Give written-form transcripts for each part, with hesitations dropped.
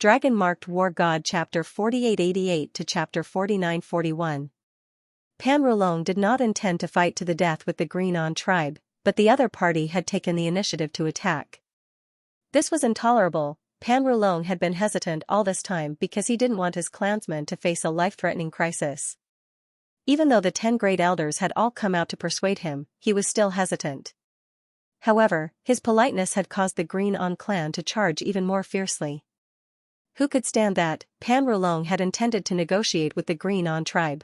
Dragon-Marked War God Chapter 4888 to Chapter 4941. Pan Rulong did not intend to fight to the death with the Green On tribe, but the other party had taken the initiative to attack. This was intolerable. Pan Rulong had been hesitant all this time because he didn't want his clansmen to face a life-threatening crisis. Even though the 10 great elders had all come out to persuade him, he was still hesitant. However, his politeness had caused the Green On clan to charge even more fiercely. Who could stand that? Pan Rulong had intended to negotiate with the Green On tribe.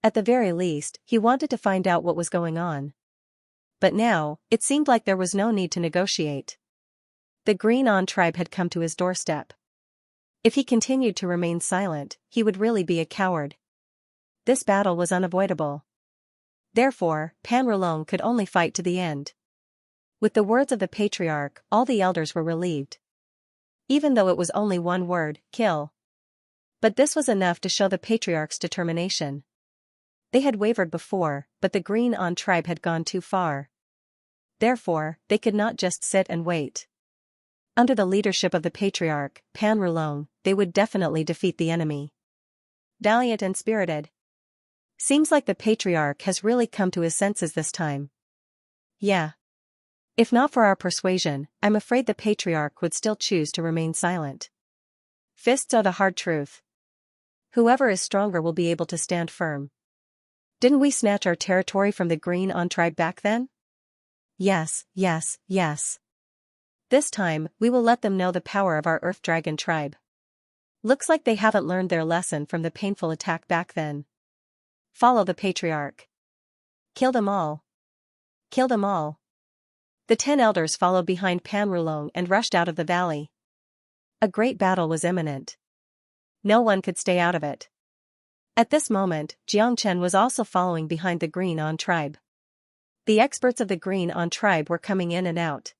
At the very least, he wanted to find out what was going on. But now, it seemed like there was no need to negotiate. The Green On tribe had come to his doorstep. If he continued to remain silent, he would really be a coward. This battle was unavoidable. Therefore, Pan Rulong could only fight to the end. With the words of the patriarch, all the elders were relieved. Even though it was only one word, kill. But this was enough to show the patriarch's determination. They had wavered before, but the Green On tribe had gone too far. Therefore, they could not just sit and wait. Under the leadership of the patriarch, Pan Rulong, they would definitely defeat the enemy. Valiant and spirited. Seems like the patriarch has really come to his senses this time. Yeah. If not for our persuasion, I'm afraid the patriarch would still choose to remain silent. Fists are the hard truth. Whoever is stronger will be able to stand firm. Didn't we snatch our territory from the Green On tribe back then? Yes, yes, yes. This time, we will let them know the power of our Earth Dragon tribe. Looks like they haven't learned their lesson from the painful attack back then. Follow the patriarch. Kill them all. Kill them all. The 10 elders followed behind Pan Rulong and rushed out of the valley. A great battle was imminent. No one could stay out of it. At this moment, Xianxia was also following behind the Green On tribe. The experts of the Green On tribe were coming in and out.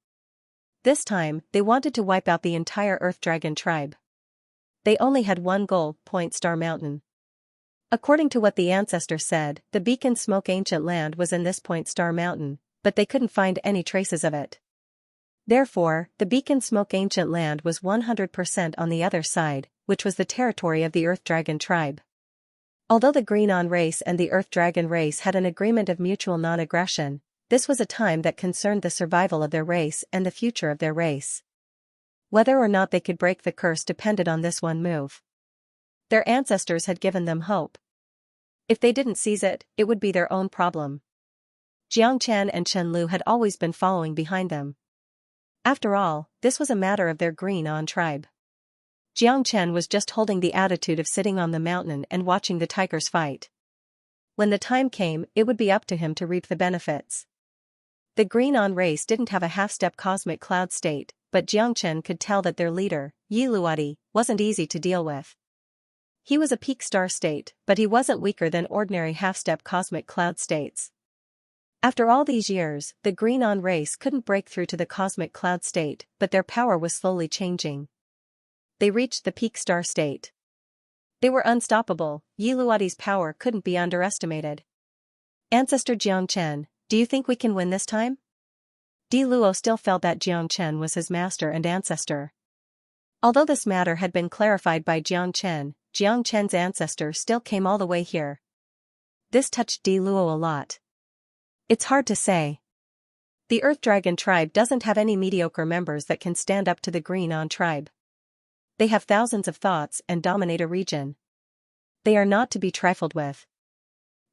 This time, they wanted to wipe out the entire Earth Dragon tribe. They only had one goal: Point Star Mountain. According to what the ancestor said, the Beacon Smoke ancient land was in this Point Star Mountain, but they couldn't find any traces of it. Therefore, the Beacon Smoke ancient land was 100% on the other side, which was the territory of the Earth Dragon tribe. Although the Green On race and the Earth Dragon race had an agreement of mutual non-aggression, this was a time that concerned the survival of their race and the future of their race. Whether or not they could break the curse depended on this one move. Their ancestors had given them hope. If they didn't seize it, it would be their own problem. Xianxia and Chen had always been following behind them. After all, this was a matter of their Green On tribe. Xianxia was just holding the attitude of sitting on the mountain and watching the tigers fight. When the time came, it would be up to him to reap the benefits. The Green On race didn't have a half-step cosmic cloud state, but Xianxia could tell that their leader, Yiluadi, wasn't easy to deal with. He was a peak star state, but he wasn't weaker than ordinary half-step cosmic cloud states. After all these years, the Green On race couldn't break through to the cosmic cloud state, but their power was slowly changing. They reached the peak star state. They were unstoppable. Yiluadi's power couldn't be underestimated. Ancestor Xianxia, do you think we can win this time? Di Luo still felt that Xianxia was his master and ancestor. Although this matter had been clarified by Xianxia's ancestor still came all the way here. This touched Di Luo a lot. It's hard to say. The Earth Dragon tribe doesn't have any mediocre members that can stand up to the Green On tribe. They have thousands of thoughts and dominate a region. They are not to be trifled with.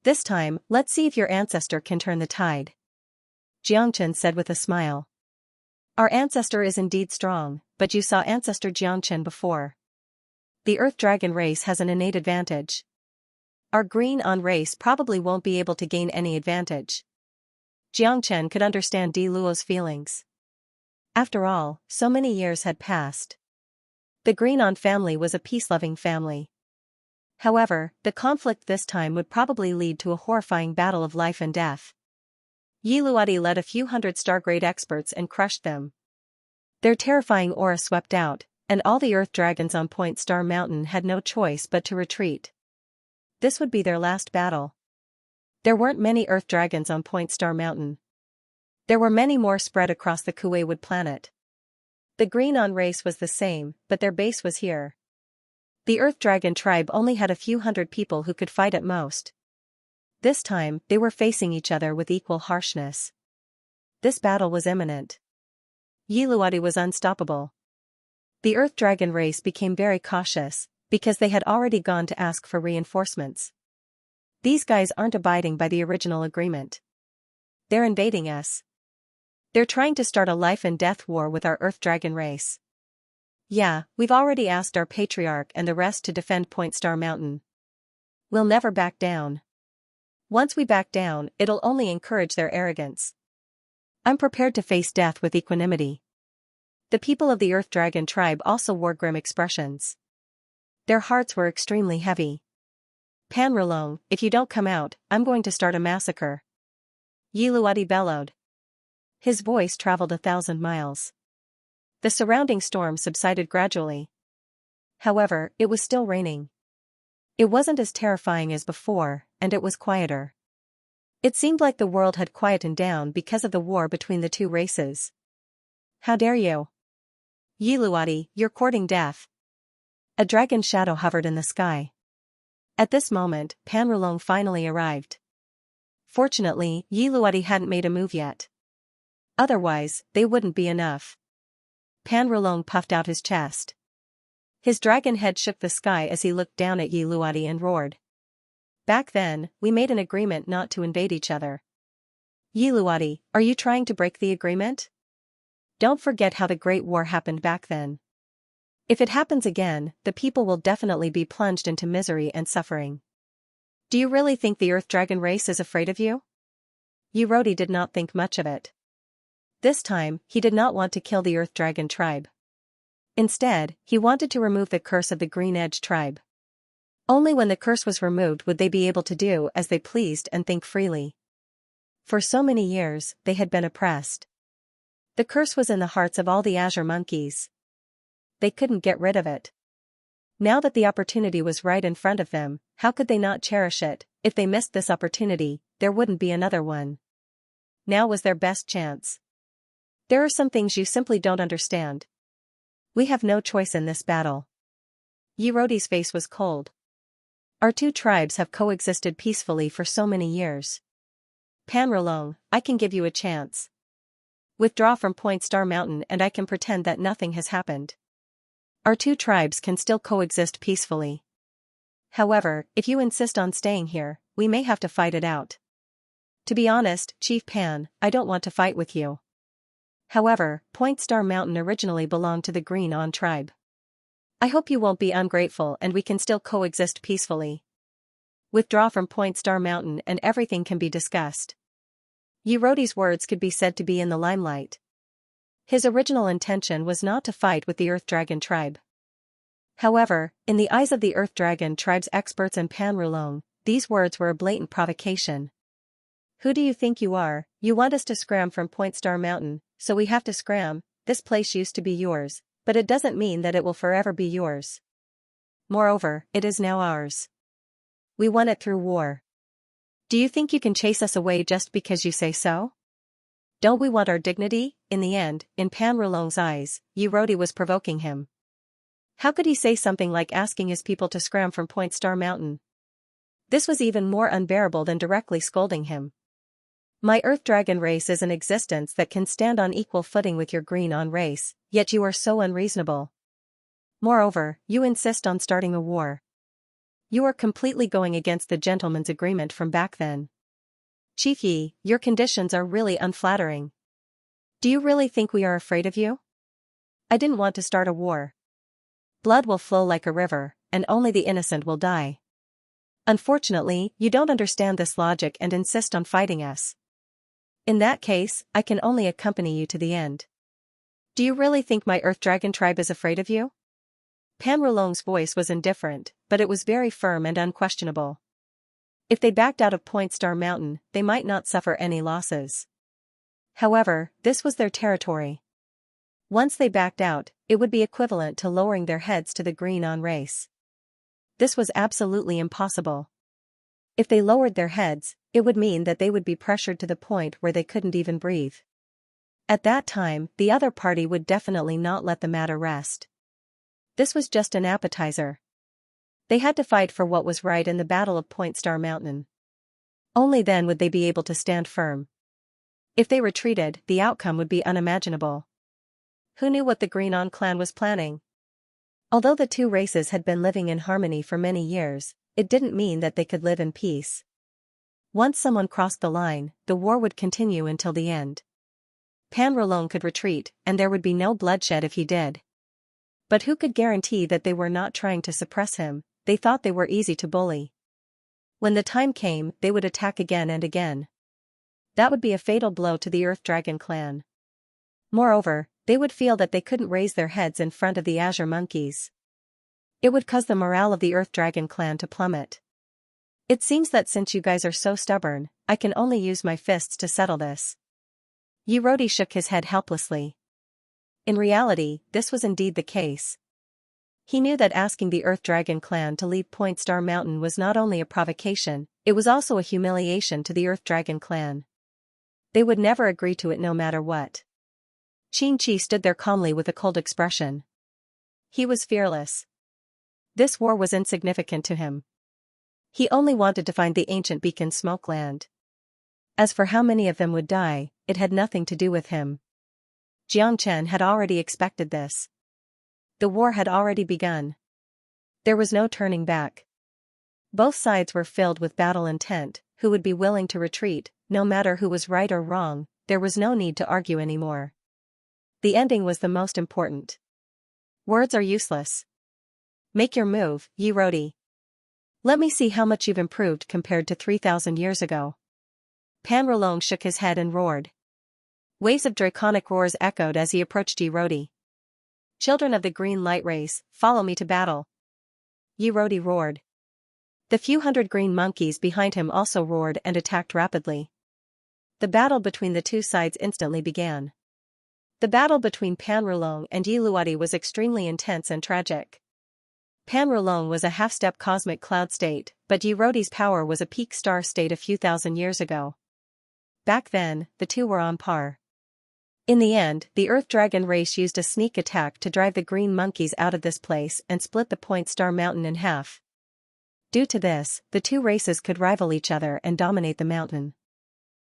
This time, let's see if your ancestor can turn the tide. Xianxia said with a smile. Our ancestor is indeed strong, but you saw ancestor Xianxia before. The Earth Dragon race has an innate advantage. Our Green On race probably won't be able to gain any advantage. Xianxia could understand Di Luo's feelings. After all, so many years had passed. The Green On family was a peace-loving family. However, the conflict this time would probably lead to a horrifying battle of life and death. Yiluadi led a few hundred Stargrade experts and crushed them. Their terrifying aura swept out, and all the Earth Dragons on Point Star Mountain had no choice but to retreat. This would be their last battle. There weren't many Earth Dragons on Point Star Mountain. There were many more spread across the Kueiwood planet. The Green-on race was the same, but their base was here. The Earth Dragon tribe only had a few hundred people who could fight at most. This time, they were facing each other with equal harshness. This battle was imminent. Yiluadi was unstoppable. The Earth Dragon race became very cautious, because they had already gone to ask for reinforcements. These guys aren't abiding by the original agreement. They're invading us. They're trying to start a life and death war with our Earth Dragon race. Yeah, we've already asked our patriarch and the rest to defend Point Star Mountain. We'll never back down. Once we back down, it'll only encourage their arrogance. I'm prepared to face death with equanimity. The people of the Earth Dragon tribe also wore grim expressions. Their hearts were extremely heavy. Pan Rulong, if you don't come out, I'm going to start a massacre. Yiluadi bellowed. His voice traveled 1,000 miles. The surrounding storm subsided gradually. However, it was still raining. It wasn't as terrifying as before, and it was quieter. It seemed like the world had quietened down because of the war between the two races. How dare you? Yiluadi, you're courting death. A dragon shadow hovered in the sky. At this moment, Pan Rulong finally arrived. Fortunately, Yiluadi hadn't made a move yet. Otherwise, they wouldn't be enough. Pan Rulong puffed out his chest. His dragon head shook the sky as he looked down at Yiluadi and roared. Back then, we made an agreement not to invade each other. Yiluadi, are you trying to break the agreement? Don't forget how the Great War happened back then. If it happens again, the people will definitely be plunged into misery and suffering. Do you really think the Earth Dragon race is afraid of you? Yiluadi did not think much of it. This time, he did not want to kill the Earth Dragon tribe. Instead, he wanted to remove the curse of the Green Edge tribe. Only when the curse was removed would they be able to do as they pleased and think freely. For so many years, they had been oppressed. The curse was in the hearts of all the Azure monkeys. They couldn't get rid of it. Now that the opportunity was right in front of them, how could they not cherish it? If they missed this opportunity, there wouldn't be another one. Now was their best chance. There are some things you simply don't understand. We have no choice in this battle. Yiluadi's face was cold. Our two tribes have coexisted peacefully for so many years. Pan Rulong, I can give you a chance. Withdraw from Point Star Mountain and I can pretend that nothing has happened. Our two tribes can still coexist peacefully. However, if you insist on staying here, we may have to fight it out. To be honest, Chief Pan, I don't want to fight with you. However, Point Star Mountain originally belonged to the Green-on tribe. I hope you won't be ungrateful and we can still coexist peacefully. Withdraw from Point Star Mountain and everything can be discussed. Yiluadi's words could be said to be in the limelight. His original intention was not to fight with the Earth Dragon tribe. However, in the eyes of the Earth Dragon tribe's experts and Pan Rulong, these words were a blatant provocation. Who do you think you are? You want us to scram from Point Star Mountain, so we have to scram. This place used to be yours, but it doesn't mean that it will forever be yours. Moreover, it is now ours. We won it through war. Do you think you can chase us away just because you say so? Don't we want our dignity? In the end, in Pan Rulong's eyes, Yiluadi was provoking him. How could he say something like asking his people to scram from Point Star Mountain? This was even more unbearable than directly scolding him. My Earth Dragon race is an existence that can stand on equal footing with your Green-on race, yet you are so unreasonable. Moreover, you insist on starting a war. You are completely going against the gentleman's agreement from back then. Chief Yi, your conditions are really unflattering. Do you really think we are afraid of you? I didn't want to start a war. Blood will flow like a river, and only the innocent will die. Unfortunately, you don't understand this logic and insist on fighting us. In that case, I can only accompany you to the end. Do you really think my Earth Dragon tribe is afraid of you? Pan Rulong's voice was indifferent, but it was very firm and unquestionable. If they backed out of Point Star Mountain, they might not suffer any losses. However, this was their territory. Once they backed out, it would be equivalent to lowering their heads to the Green-on race. This was absolutely impossible. If they lowered their heads, it would mean that they would be pressured to the point where they couldn't even breathe. At that time, the other party would definitely not let the matter rest. This was just an appetizer. They had to fight for what was right in the Battle of Point Star Mountain. Only then would they be able to stand firm. If they retreated, the outcome would be unimaginable. Who knew what the Green clan was planning? Although the two races had been living in harmony for many years, it didn't mean that they could live in peace. Once someone crossed the line, the war would continue until the end. Pan Rolong could retreat, and there would be no bloodshed if he did. But who could guarantee that they were not trying to suppress him? They thought they were easy to bully. When the time came, they would attack again and again. That would be a fatal blow to the Earth Dragon clan. Moreover, they would feel that they couldn't raise their heads in front of the Azure Monkeys. It would cause the morale of the Earth Dragon clan to plummet. It seems that since you guys are so stubborn, I can only use my fists to settle this. Yirodi shook his head helplessly. In reality, this was indeed the case. He knew that asking the Earth Dragon clan to leave Point Star Mountain was not only a provocation, it was also a humiliation to the Earth Dragon clan. They would never agree to it no matter what. Xianxia stood there calmly with a cold expression. He was fearless. This war was insignificant to him. He only wanted to find the ancient beacon Smokeland. As for how many of them would die, it had nothing to do with him. Xianxia had already expected this. The war had already begun. There was no turning back. Both sides were filled with battle intent. Who would be willing to retreat, no matter who was right or wrong? There was no need to argue anymore. The ending was the most important. Words are useless. Make your move, Yirodi. Let me see how much you've improved compared to 3,000 years ago. Pan Rolong shook his head and roared. Waves of draconic roars echoed as he approached Yirodi. Children of the green light race, follow me to battle. Yirodi roared. The few hundred green monkeys behind him also roared and attacked rapidly. The battle between the two sides instantly began. The battle between Pan Rolong and Yirodi was extremely intense and tragic. Pan Rolong was a half-step cosmic cloud state, but Yirodi's power was a peak star state a few thousand years ago. Back then, the two were on par. In the end, the Earth Dragon race used a sneak attack to drive the green monkeys out of this place and split the Point Star Mountain in half. Due to this, the two races could rival each other and dominate the mountain.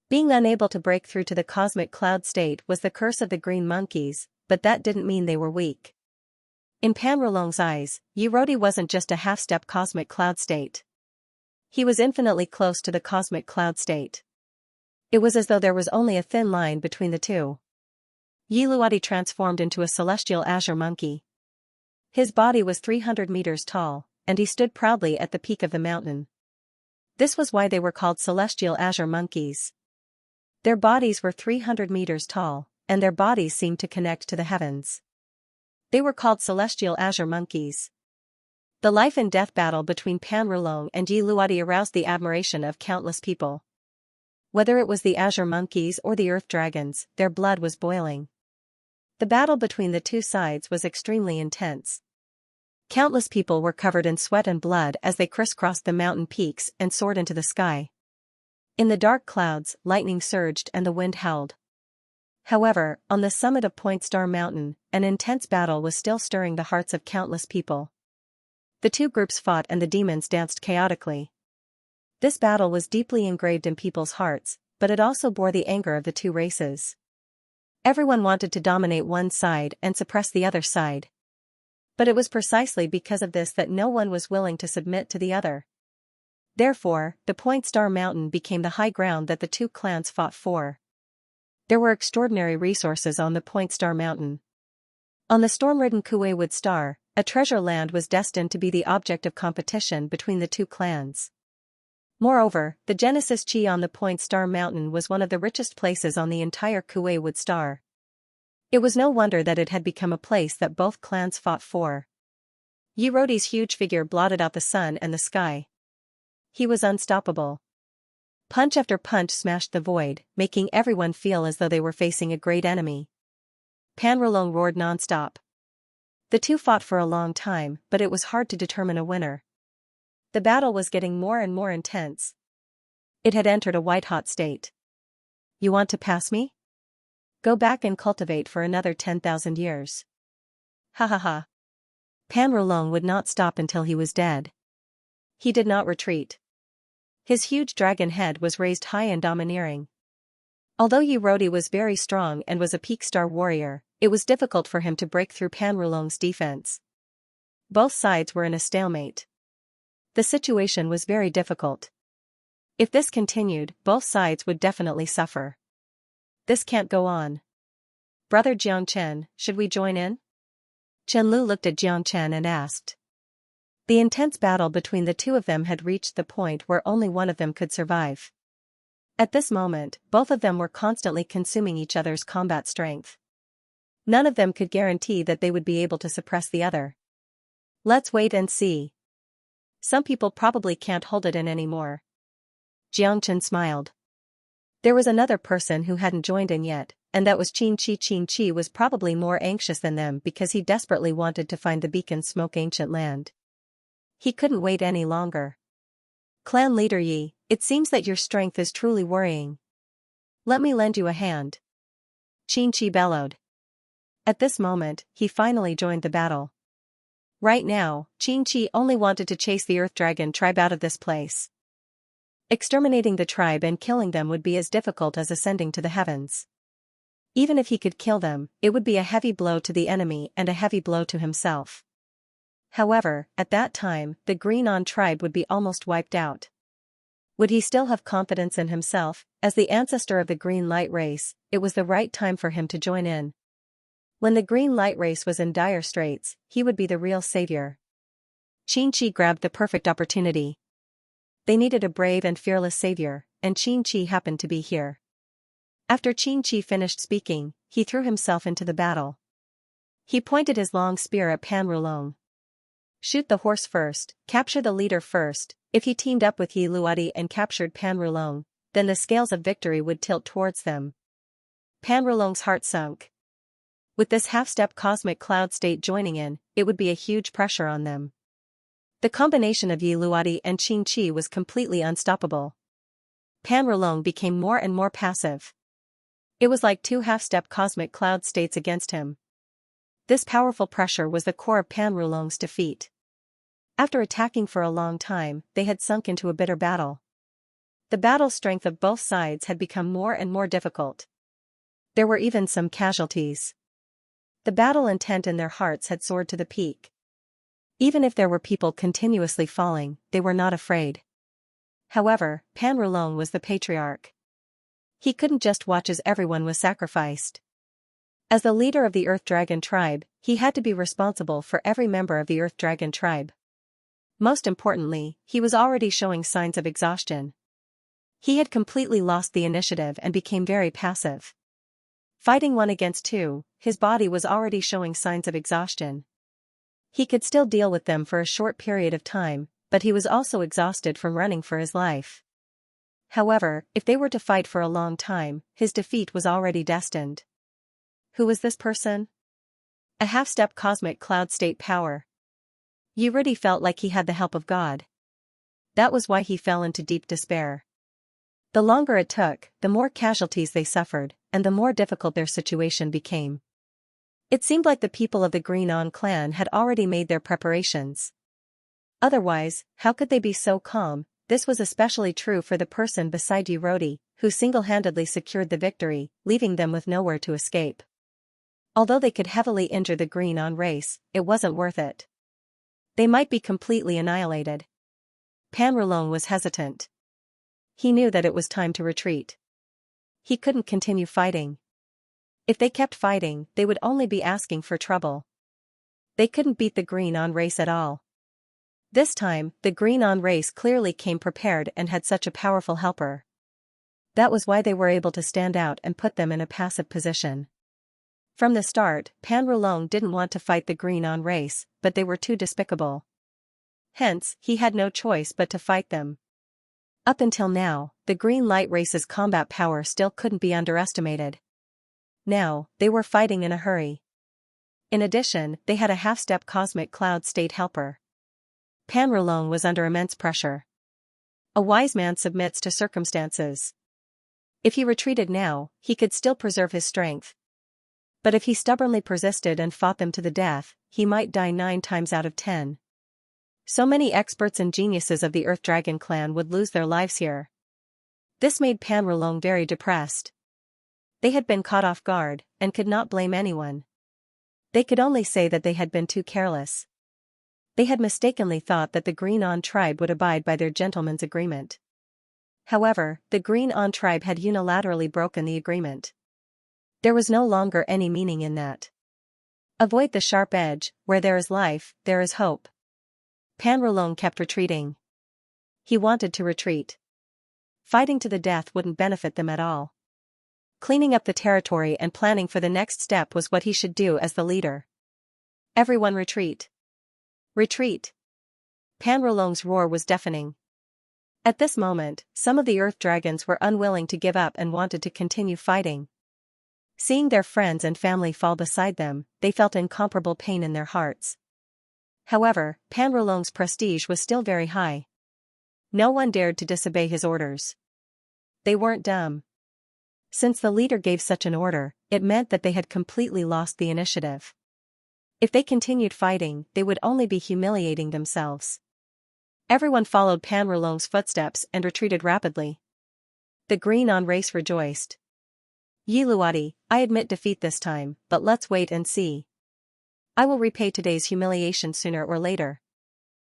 Being unable to break through to the cosmic cloud state was the curse of the green monkeys, but that didn't mean they were weak. In Pan Rolong's eyes, Yirodi wasn't just a half-step cosmic cloud state. He was infinitely close to the cosmic cloud state. It was as though there was only a thin line between the two. Yirodi transformed into a celestial azure monkey. His body was 300 meters tall, and he stood proudly at the peak of the mountain. This was why they were called celestial azure monkeys. Their bodies were 300 meters tall, and their bodies seemed to connect to the heavens. They were called celestial azure monkeys. The life and death battle between Pan Rolong and Yirodi aroused the admiration of countless people. Whether it was the azure monkeys or the earth dragons, their blood was boiling. The battle between the two sides was extremely intense. Countless people were covered in sweat and blood as they crisscrossed the mountain peaks and soared into the sky. In the dark clouds, lightning surged and the wind howled. However, on the summit of Point Star Mountain, an intense battle was still stirring the hearts of countless people. The two groups fought and the demons danced chaotically. This battle was deeply engraved in people's hearts, but it also bore the anger of the two races. Everyone wanted to dominate one side and suppress the other side. But it was precisely because of this that no one was willing to submit to the other. Therefore, the Point Star Mountain became the high ground that the two clans fought for. There were extraordinary resources on the Point Star Mountain. On the storm-ridden Kuewood Star, a treasure land was destined to be the object of competition between the two clans. Moreover, the Genesis Chi on the Point Star Mountain was one of the richest places on the entire Kuewood Star. It was no wonder that it had become a place that both clans fought for. Yirodi's huge figure blotted out the sun and the sky. He was unstoppable. Punch after punch smashed the void, making everyone feel as though they were facing a great enemy. Pan Rolong roared non-stop. The two fought for a long time, but it was hard to determine a winner. The battle was getting more and more intense. It had entered a white-hot state. You want to pass me? Go back and cultivate for another 10,000 years. Ha ha ha. Pan Rulong would not stop until he was dead. He did not retreat. His huge dragon head was raised high and domineering. Although Yi Rodi was very strong and was a peak star warrior, it was difficult for him to break through Pan Rulong's defense. Both sides were in a stalemate. The situation was very difficult. If this continued, both sides would definitely suffer. This can't go on. Brother Jiangchen, should we join in? Chen Lu looked at Jiangchen and asked. The intense battle between the two of them had reached the point where only one of them could survive. At this moment, both of them were constantly consuming each other's combat strength. None of them could guarantee that they would be able to suppress the other. Let's wait and see. Some people probably can't hold it in anymore. Jiangchen smiled. There was another person who hadn't joined in yet, and that was Qin Chi. Qin Chi was probably more anxious than them because he desperately wanted to find the beacon smoke ancient land. He couldn't wait any longer. Clan leader Yi, it seems that your strength is truly worrying. Let me lend you a hand. Qin Chi bellowed. At this moment, he finally joined the battle. Right now, Qin Chi only wanted to chase the Earth Dragon tribe out of this place. Exterminating the tribe and killing them would be as difficult as ascending to the heavens. Even if he could kill them, it would be a heavy blow to the enemy and a heavy blow to himself. However, at that time, the Green-On tribe would be almost wiped out. Would he still have confidence in himself? As the ancestor of the Green Light race, it was the right time for him to join in. When the Green Light race was in dire straits, he would be the real savior. Qin Chi grabbed the perfect opportunity. They needed a brave and fearless savior, and Qin Chi happened to be here. After Qin Chi finished speaking, he threw himself into the battle. He pointed his long spear at Pan Rulong. Shoot the horse first, capture the leader first. If he teamed up with Yi Luodi and captured Pan Rulong, then the scales of victory would tilt towards them. Pan Rulong's heart sunk. With this half-step cosmic cloud state joining in, it would be a huge pressure on them. The combination of Yi Luodi and Qin Chi was completely unstoppable. Pan Rulong became more and more passive. It was like two half-step cosmic cloud states against him. This powerful pressure was the core of Pan Rulong's defeat. After attacking for a long time, they had sunk into a bitter battle. The battle strength of both sides had become more and more difficult. There were even some casualties. The battle intent in their hearts had soared to the peak. Even if there were people continuously falling, they were not afraid. However, Pan Rulong was the patriarch. He couldn't just watch as everyone was sacrificed. As the leader of the Earth Dragon tribe, he had to be responsible for every member of the Earth Dragon tribe. Most importantly, he was already showing signs of exhaustion. He had completely lost the initiative and became very passive. Fighting 1 against 2, his body was already showing signs of exhaustion. He could still deal with them for a short period of time, but he was also exhausted from running for his life. However, if they were to fight for a long time, his defeat was already destined. Who was this person? A half-step cosmic cloud state power. Yi Rodi felt like he had the help of God. That was why he fell into deep despair. The longer it took, the more casualties they suffered, and the more difficult their situation became. It seemed like the people of the Green-On clan had already made their preparations. Otherwise, how could they be so calm? This was especially true for the person beside Yi Rodi, who single-handedly secured the victory, leaving them with nowhere to escape. Although they could heavily injure the Green-On race, it wasn't worth it. They might be completely annihilated. Pan Rulong was hesitant. He knew that it was time to retreat. He couldn't continue fighting. If they kept fighting, they would only be asking for trouble. They couldn't beat the Green-On race at all. This time, the Green-On race clearly came prepared and had such a powerful helper. That was why they were able to stand out and put them in a passive position. From the start, Pan Rulong didn't want to fight the Green-On race, but they were too despicable. Hence, he had no choice but to fight them. Up until now, the Green Light race's combat power still couldn't be underestimated. Now, they were fighting in a hurry. In addition, they had a half-step cosmic cloud state helper. Pan Rulong was under immense pressure. A wise man submits to circumstances. If he retreated now, he could still preserve his strength. But if he stubbornly persisted and fought them to the death, he might die 9 times out of 10. So many experts and geniuses of the Earth Dragon clan would lose their lives here. This made Pan Wulong very depressed. They had been caught off guard, and could not blame anyone. They could only say that they had been too careless. They had mistakenly thought that the Green On tribe would abide by their gentleman's agreement. However, the Green On tribe had unilaterally broken the agreement. There was no longer any meaning in that. Avoid the sharp edge, where there is life, there is hope. Pan Wulong kept retreating. He wanted to retreat. Fighting to the death wouldn't benefit them at all. Cleaning up the territory and planning for the next step was what he should do as the leader. Everyone retreat. Retreat. Pan Wulong's roar was deafening. At this moment, some of the Earth Dragons were unwilling to give up and wanted to continue fighting. Seeing their friends and family fall beside them, they felt incomparable pain in their hearts. However, Pan Wulong's prestige was still very high. No one dared to disobey his orders. They weren't dumb. Since the leader gave such an order, it meant that they had completely lost the initiative. If they continued fighting, they would only be humiliating themselves. Everyone followed Pan Wulong's footsteps and retreated rapidly. The Green On race rejoiced. Yiluwadi, I admit defeat this time, but let's wait and see. I will repay today's humiliation sooner or later.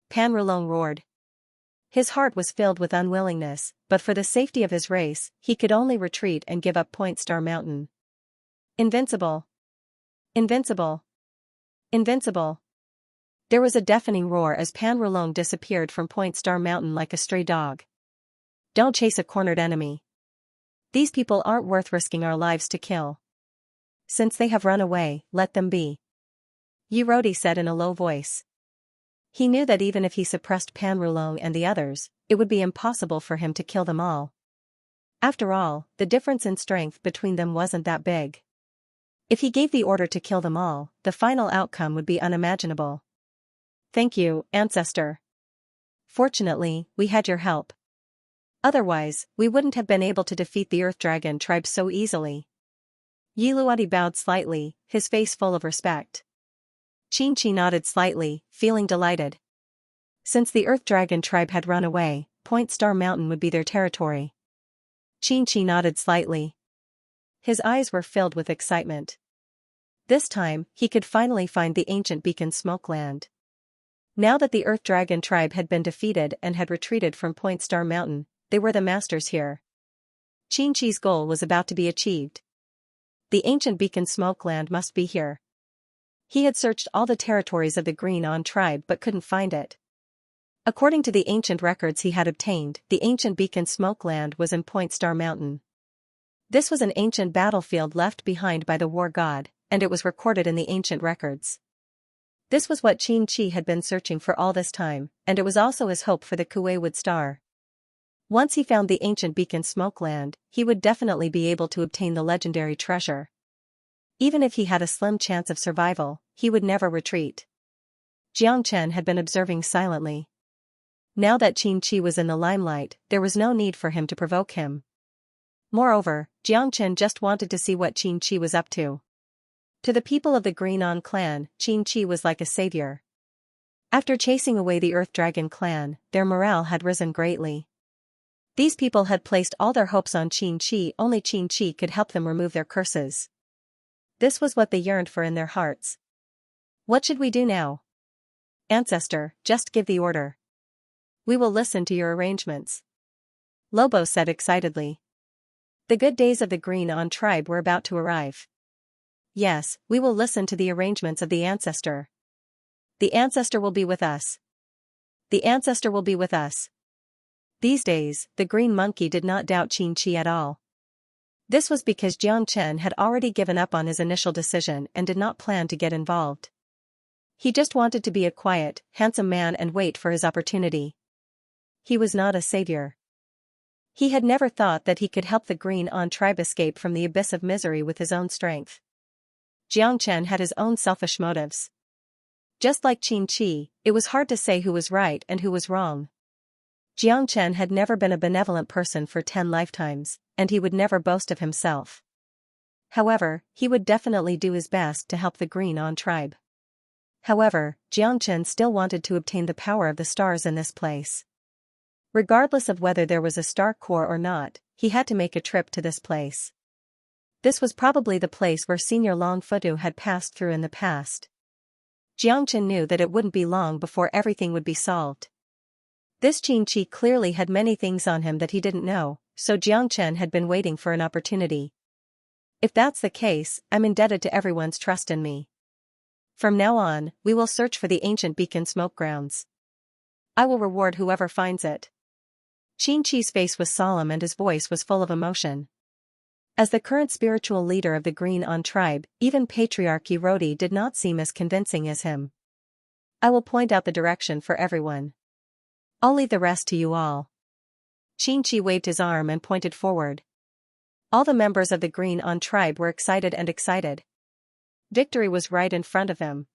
Pan Wulong roared. His heart was filled with unwillingness, but for the safety of his race, he could only retreat and give up Point Star Mountain. Invincible! Invincible! Invincible! There was a deafening roar as Pan Wulong disappeared from Point Star Mountain like a stray dog. Don't chase a cornered enemy. These people aren't worth risking our lives to kill. Since they have run away, let them be. Yirodi said in a low voice. He knew that even if he suppressed Pan Wulong and the others, it would be impossible for him to kill them all. After all, the difference in strength between them wasn't that big. If he gave the order to kill them all, the final outcome would be unimaginable. Thank you, Ancestor. Fortunately, we had your help. Otherwise, we wouldn't have been able to defeat the Earth Dragon tribe so easily. Yiluwadi bowed slightly, his face full of respect. Xianxia nodded slightly, feeling delighted. Since the Earth Dragon tribe had run away, Point Star Mountain would be their territory. Xianxia nodded slightly. His eyes were filled with excitement. This time, he could finally find the ancient beacon Smokeland. Now that the Earth Dragon tribe had been defeated and had retreated from Point Star Mountain, they were the masters here. Xianxia's goal was about to be achieved. The ancient beacon Smokeland must be here. He had searched all the territories of the Green On tribe but couldn't find it. According to the ancient records he had obtained, the ancient beacon Smokeland was in Point Star Mountain. This was an ancient battlefield left behind by the war god, and it was recorded in the ancient records. This was what Xianxia had been searching for all this time, and it was also his hope for the Kueiwood Star. Once he found the ancient beacon Smokeland, he would definitely be able to obtain the legendary treasure. Even if he had a slim chance of survival, he would never retreat. Jiang Chen had been observing silently. Now that Xianxia was in the limelight, there was no need for him to provoke him. Moreover, Jiang Chen just wanted to see what Xianxia was up to. To the people of the Green On clan, Xianxia was like a savior. After chasing away the Earth Dragon clan, their morale had risen greatly. These people had placed all their hopes on Xianxia, only Xianxia could help them remove their curses. This was what they yearned for in their hearts. What should we do now? Ancestor, just give the order. We will listen to your arrangements. Lobo said excitedly. The good days of the Green On tribe were about to arrive. Yes, we will listen to the arrangements of the Ancestor. The Ancestor will be with us. The Ancestor will be with us. These days, the Green Monkey did not doubt Xianxia at all. This was because Jiang Chen had already given up on his initial decision and did not plan to get involved. He just wanted to be a quiet, handsome man and wait for his opportunity. He was not a savior. He had never thought that he could help the Green On tribe escape from the abyss of misery with his own strength. Jiang Chen had his own selfish motives. Just like Xianxia, it was hard to say who was right and who was wrong. Xianxia had never been a benevolent person for 10 lifetimes, and he would never boast of himself. However, he would definitely do his best to help the Green On tribe. However, Xianxia still wanted to obtain the power of the stars in this place. Regardless of whether there was a star core or not, he had to make a trip to this place. This was probably the place where Senior Longfutu had passed through in the past. Xianxia knew that it wouldn't be long before everything would be solved. This Xianxia clearly had many things on him that he didn't know, so Xianxia had been waiting for an opportunity. If that's the case, I'm indebted to everyone's trust in me. From now on, we will search for the ancient beacon smoke grounds. I will reward whoever finds it. Xianxia's face was solemn and his voice was full of emotion. As the current spiritual leader of the Green On tribe, even Patriarch Yerodi did not seem as convincing as him. I will point out the direction for everyone. I'll leave the rest to you all. Xianxia waved his arm and pointed forward. All the members of the Green On tribe were excited. Victory was right in front of them.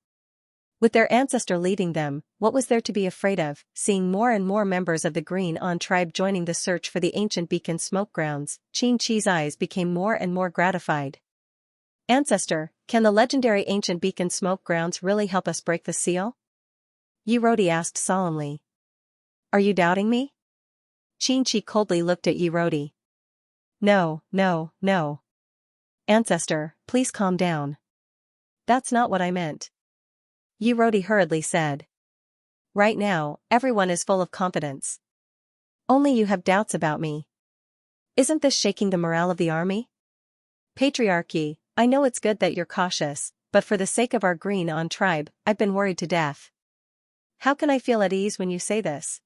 With their ancestor leading them, what was there to be afraid of? Seeing more and more members of the Green On tribe joining the search for the ancient beacon smoke grounds, Xianxia's eyes became more and more gratified. Ancestor, can the legendary ancient beacon smoke grounds really help us break the seal? Yerodi asked solemnly. Are you doubting me? Xianxia coldly looked at Yerodi. No. Ancestor, please calm down. That's not what I meant. Yerodi hurriedly said. Right now, everyone is full of confidence. Only you have doubts about me. Isn't this shaking the morale of the army? Patriarchy, I know it's good that you're cautious, but for the sake of our Green On tribe, I've been worried to death. How can I feel at ease when you say this?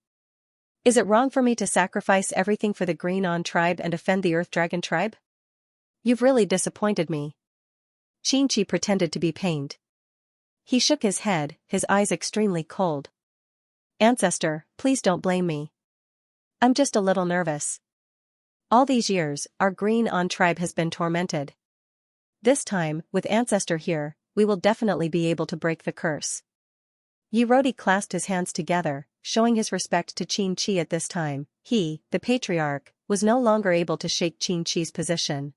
Is it wrong for me to sacrifice everything for the Green On tribe and offend the Earth Dragon tribe? You've really disappointed me. Xianxia pretended to be pained. He shook his head, his eyes extremely cold. Ancestor, please don't blame me. I'm just a little nervous. All these years, our Green On tribe has been tormented. This time, with Ancestor here, we will definitely be able to break the curse. Yerodi clasped his hands together, showing his respect to Xianxia at this time. He, the patriarch, was no longer able to shake Xianxia's position.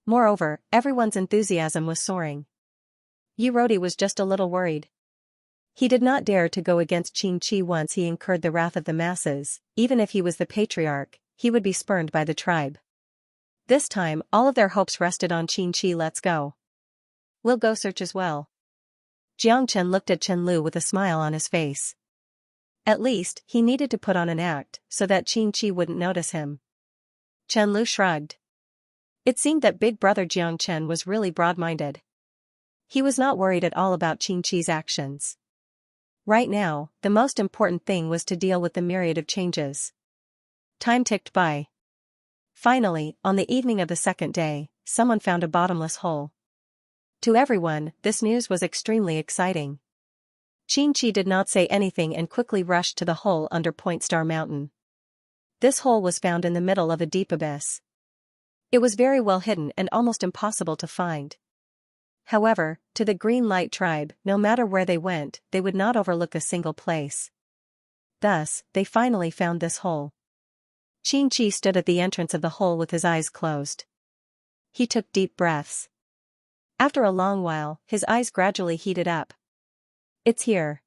Moreover, everyone's enthusiasm was soaring. Yerodi was just a little worried. He did not dare to go against Xianxia once he incurred the wrath of the masses. Even if he was the patriarch, he would be spurned by the tribe. This time, all of their hopes rested on Xianxia. Let's go. We'll go search as well. Xianxia looked at Chenlu with a smile on his face. At least, he needed to put on an act, so that Xianxia wouldn't notice him. Chenlu shrugged. It seemed that big brother Xianxia was really broad-minded. He was not worried at all about Xianxia's actions. Right now, the most important thing was to deal with the myriad of changes. Time ticked by. Finally, on the evening of the second day, someone found a bottomless hole. To everyone, this news was extremely exciting. Xianxia did not say anything and quickly rushed to the hole under Point Star Mountain. This hole was found in the middle of a deep abyss. It was very well hidden and almost impossible to find. However, to the Green Light tribe, no matter where they went, they would not overlook a single place. Thus, they finally found this hole. Xianxia stood at the entrance of the hole with his eyes closed. He took deep breaths. After a long while, his eyes gradually heated up. It's here.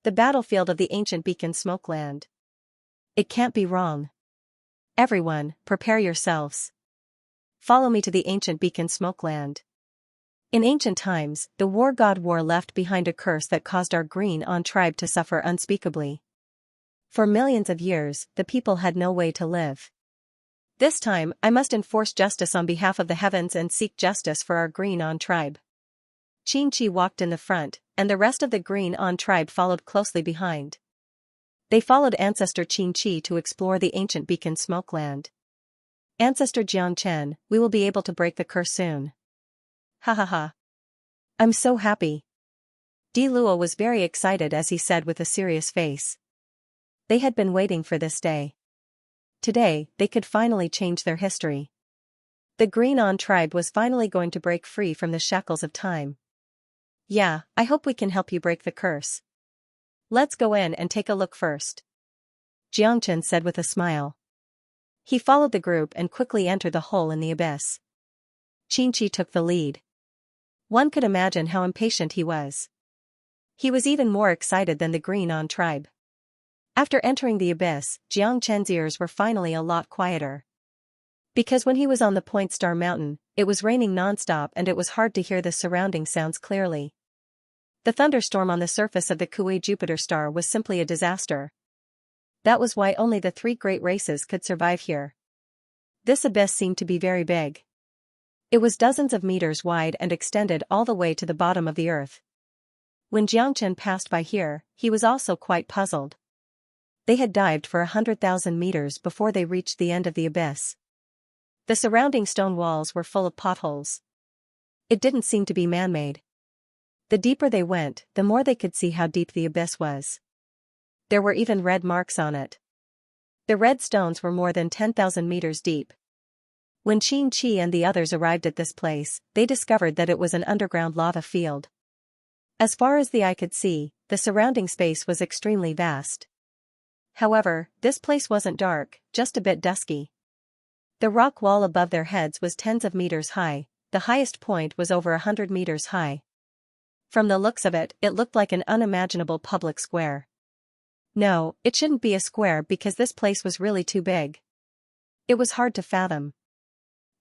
The battlefield of the ancient beacon Smokeland. It can't be wrong. Everyone, prepare yourselves. Follow me to the ancient beacon Smokeland. In ancient times, the war god War left behind a curse that caused our Green On tribe to suffer unspeakably. For millions of years, the people had no way to live. This time, I must enforce justice on behalf of the heavens and seek justice for our Green On tribe. Xianxia walked in the front, and the rest of the Green On tribe followed closely behind. They followed Ancestor Xianxia to explore the ancient beacon Smokeland. Ancestor Xianxia, we will be able to break the curse soon. Ha ha ha. I'm so happy. Di Luo was very excited as he said with a serious face. They had been waiting for this day. Today, they could finally change their history. The Green On tribe was finally going to break free from the shackles of time. Yeah, I hope we can help you break the curse. Let's go in and take a look first. Xianxia said with a smile. He followed the group and quickly entered the hole in the abyss. Xianxia took the lead. One could imagine how impatient he was. He was even more excited than the Green tribe. After entering the abyss, Xianxia's ears were finally a lot quieter. Because when he was on the Point Star Mountain, it was raining non-stop and it was hard to hear the surrounding sounds clearly. The thunderstorm on the surface of the Kuei Jupiter star was simply a disaster. That was why only the 3 great races could survive here. This abyss seemed to be very big. It was dozens of meters wide and extended all the way to the bottom of the earth. When Xianxia passed by here, he was also quite puzzled. They had dived for 100,000 meters before they reached the end of the abyss. The surrounding stone walls were full of potholes. It didn't seem to be man-made. The deeper they went, the more they could see how deep the abyss was. There were even red marks on it. The red stones were more than 10,000 meters deep. When Xianxia and the others arrived at this place, they discovered that it was an underground lava field. As far as the eye could see, the surrounding space was extremely vast. However, this place wasn't dark, just a bit dusky. The rock wall above their heads was tens of meters high, the highest point was over 100 meters high. From the looks of it, it looked like an unimaginable public square. No, it shouldn't be a square because this place was really too big. It was hard to fathom.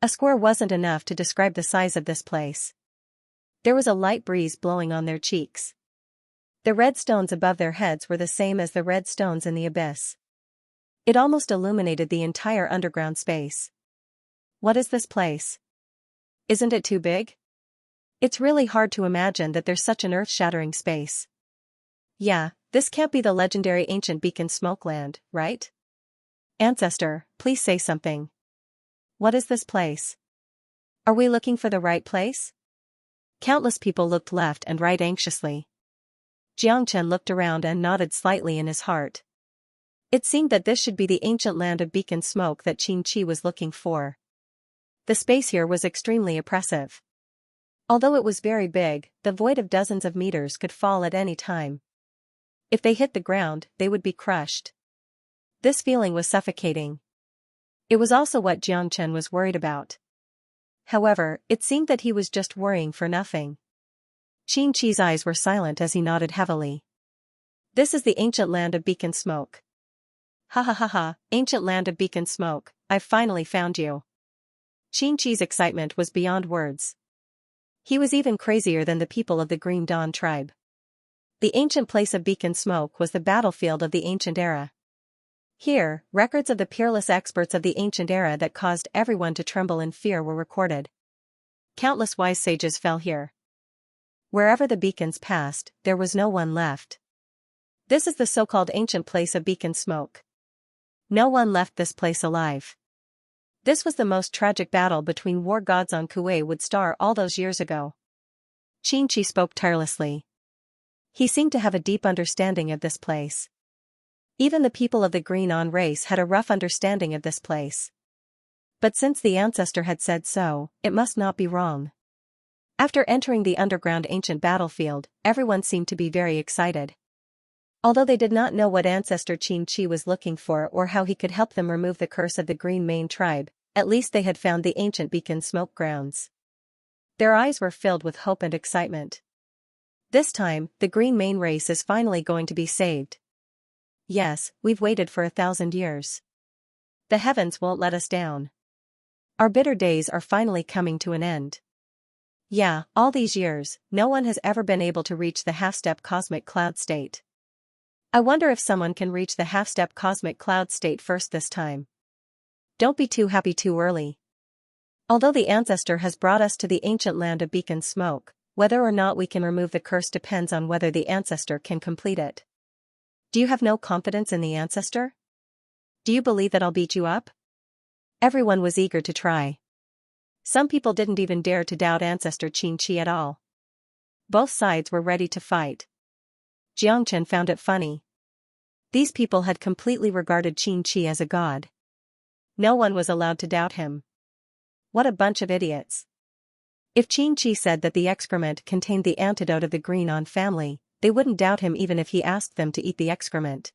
A square wasn't enough to describe the size of this place. There was a light breeze blowing on their cheeks. The red stones above their heads were the same as the red stones in the abyss. It almost illuminated the entire underground space. What is this place? Isn't it too big? It's really hard to imagine that there's such an earth-shattering space. Yeah, this can't be the legendary ancient Beacon Smokeland, right? Ancestor, please say something. What is this place? Are we looking for the right place? Countless people looked left and right anxiously. Xianxia looked around and nodded slightly in his heart. It seemed that this should be the ancient land of beacon smoke that Xianxia was looking for. The space here was extremely oppressive. Although it was very big, the void of dozens of meters could fall at any time. If they hit the ground, they would be crushed. This feeling was suffocating. It was also what Xianxia was worried about. However, it seemed that he was just worrying for nothing. Xianxia's eyes were silent as he nodded heavily. This is the ancient land of beacon smoke. Ha ha ha ha, ancient land of beacon smoke, I've finally found you. Xianxia's excitement was beyond words. He was even crazier than the people of the Green Dawn tribe. The ancient place of beacon smoke was the battlefield of the ancient era. Here, records of the peerless experts of the ancient era that caused everyone to tremble in fear were recorded. Countless wise sages fell here. Wherever the beacons passed, there was no one left. This is the so-called ancient place of beacon smoke. No one left this place alive. This was the most tragic battle between war gods on Kuei Wood Star all those years ago. Xianxia spoke tirelessly. He seemed to have a deep understanding of this place. Even the people of the Green race had a rough understanding of this place. But since the ancestor had said so, it must not be wrong. After entering the underground ancient battlefield, everyone seemed to be very excited. Although they did not know what ancestor Xianxia was looking for or how he could help them remove the curse of the Green Mane tribe, at least they had found the ancient beacon smoke grounds. Their eyes were filled with hope and excitement. This time, the Green Mane race is finally going to be saved. Yes, we've waited for 1,000 years. The heavens won't let us down. Our bitter days are finally coming to an end. Yeah, all these years, no one has ever been able to reach the half-step cosmic cloud state. I wonder if someone can reach the half-step cosmic cloud state first this time. Don't be too happy too early. Although the ancestor has brought us to the ancient land of beacon smoke, whether or not we can remove the curse depends on whether the ancestor can complete it. Do you have no confidence in the ancestor? Do you believe that I'll beat you up? Everyone was eager to try. Some people didn't even dare to doubt ancestor Xianxia at all. Both sides were ready to fight. Xianxia found it funny. These people had completely regarded Xianxia as a god. No one was allowed to doubt him. What a bunch of idiots. If Xianxia said that the excrement contained the antidote of the Green family, they wouldn't doubt him even if he asked them to eat the excrement.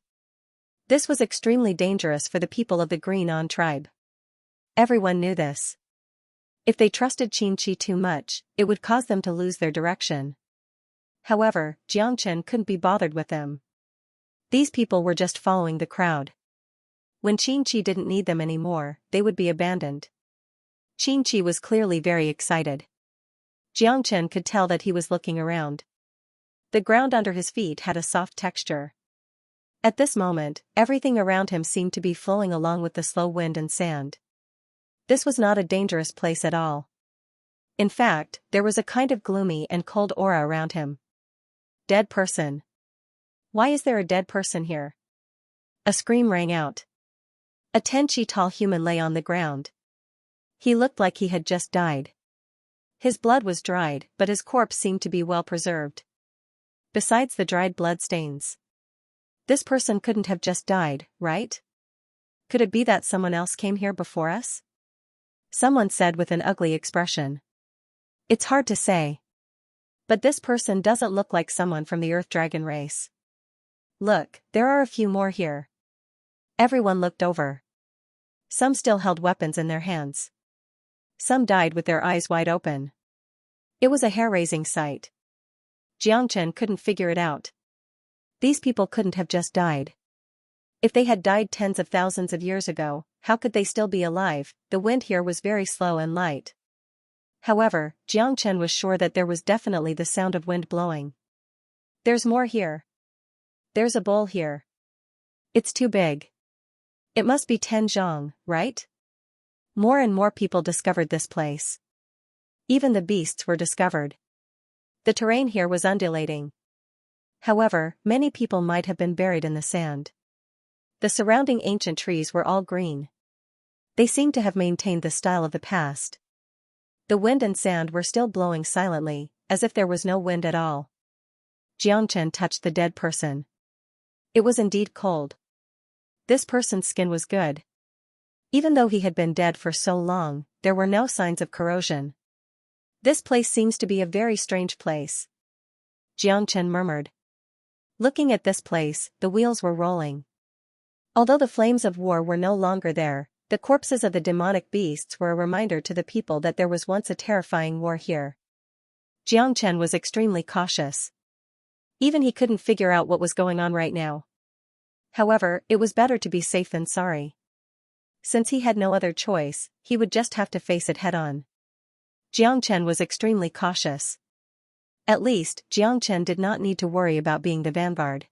This was extremely dangerous for the people of the Green On tribe. Everyone knew this. If they trusted Xianxia too much, it would cause them to lose their direction. However, Xianxia couldn't be bothered with them. These people were just following the crowd. When Xianxia didn't need them anymore, they would be abandoned. Xianxia was clearly very excited. Xianxia could tell that he was looking around. The ground under his feet had a soft texture. At this moment, everything around him seemed to be flowing along with the slow wind and sand. This was not a dangerous place at all. In fact, there was a kind of gloomy and cold aura around him. Dead person. Why is there a dead person here? A scream rang out. A 10-chi tall human lay on the ground. He looked like he had just died. His blood was dried, but his corpse seemed to be well preserved. Besides the dried blood stains. This person couldn't have just died, right? Could it be that someone else came here before us? Someone said with an ugly expression. It's hard to say. But this person doesn't look like someone from the Earth Dragon race. Look, there are a few more here. Everyone looked over. Some still held weapons in their hands. Some died with their eyes wide open. It was a hair-raising sight. Xianxia couldn't figure it out. These people couldn't have just died. If they had died tens of thousands of years ago, how could they still be alive? The wind here was very slow and light. However, Xianxia was sure that there was definitely the sound of wind blowing. There's more here. There's a bowl here. It's too big. It must be 10 zhang, right? More and more people discovered this place. Even the beasts were discovered. The terrain here was undulating. However, many people might have been buried in the sand. The surrounding ancient trees were all green. They seemed to have maintained the style of the past. The wind and sand were still blowing silently, as if there was no wind at all. Xianxia touched the dead person. It was indeed cold. This person's skin was good. Even though he had been dead for so long, there were no signs of corrosion. This place seems to be a very strange place. Xianxia murmured. Looking at this place, the wheels were rolling. Although the flames of war were no longer there, the corpses of the demonic beasts were a reminder to the people that there was once a terrifying war here. Xianxia was extremely cautious. Even he couldn't figure out what was going on right now. However, it was better to be safe than sorry. Since he had no other choice, he would just have to face it head-on. Xianxia was extremely cautious. At least, Xianxia did not need to worry about being the vanguard.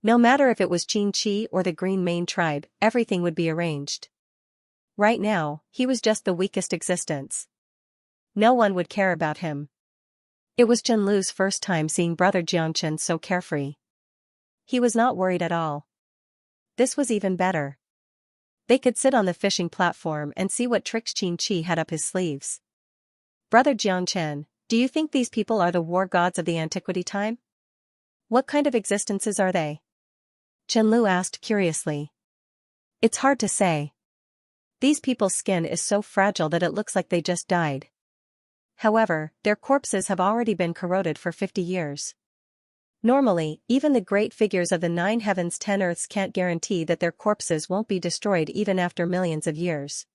No matter if it was Xianxia or the Green Mane tribe, everything would be arranged. Right now, he was just the weakest existence. No one would care about him. It was Chenlu's first time seeing brother Xianxia so carefree. He was not worried at all. This was even better. They could sit on the fishing platform and see what tricks Xianxia had up his sleeves. Brother Xianxia, do you think these people are the war gods of the antiquity time? What kind of existences are they? Chenlu asked curiously. It's hard to say. These people's skin is so fragile that it looks like they just died. However, their corpses have already been corroded for 50 years. Normally, even the great figures of the 9 heavens 10 earths can't guarantee that their corpses won't be destroyed even after millions of years.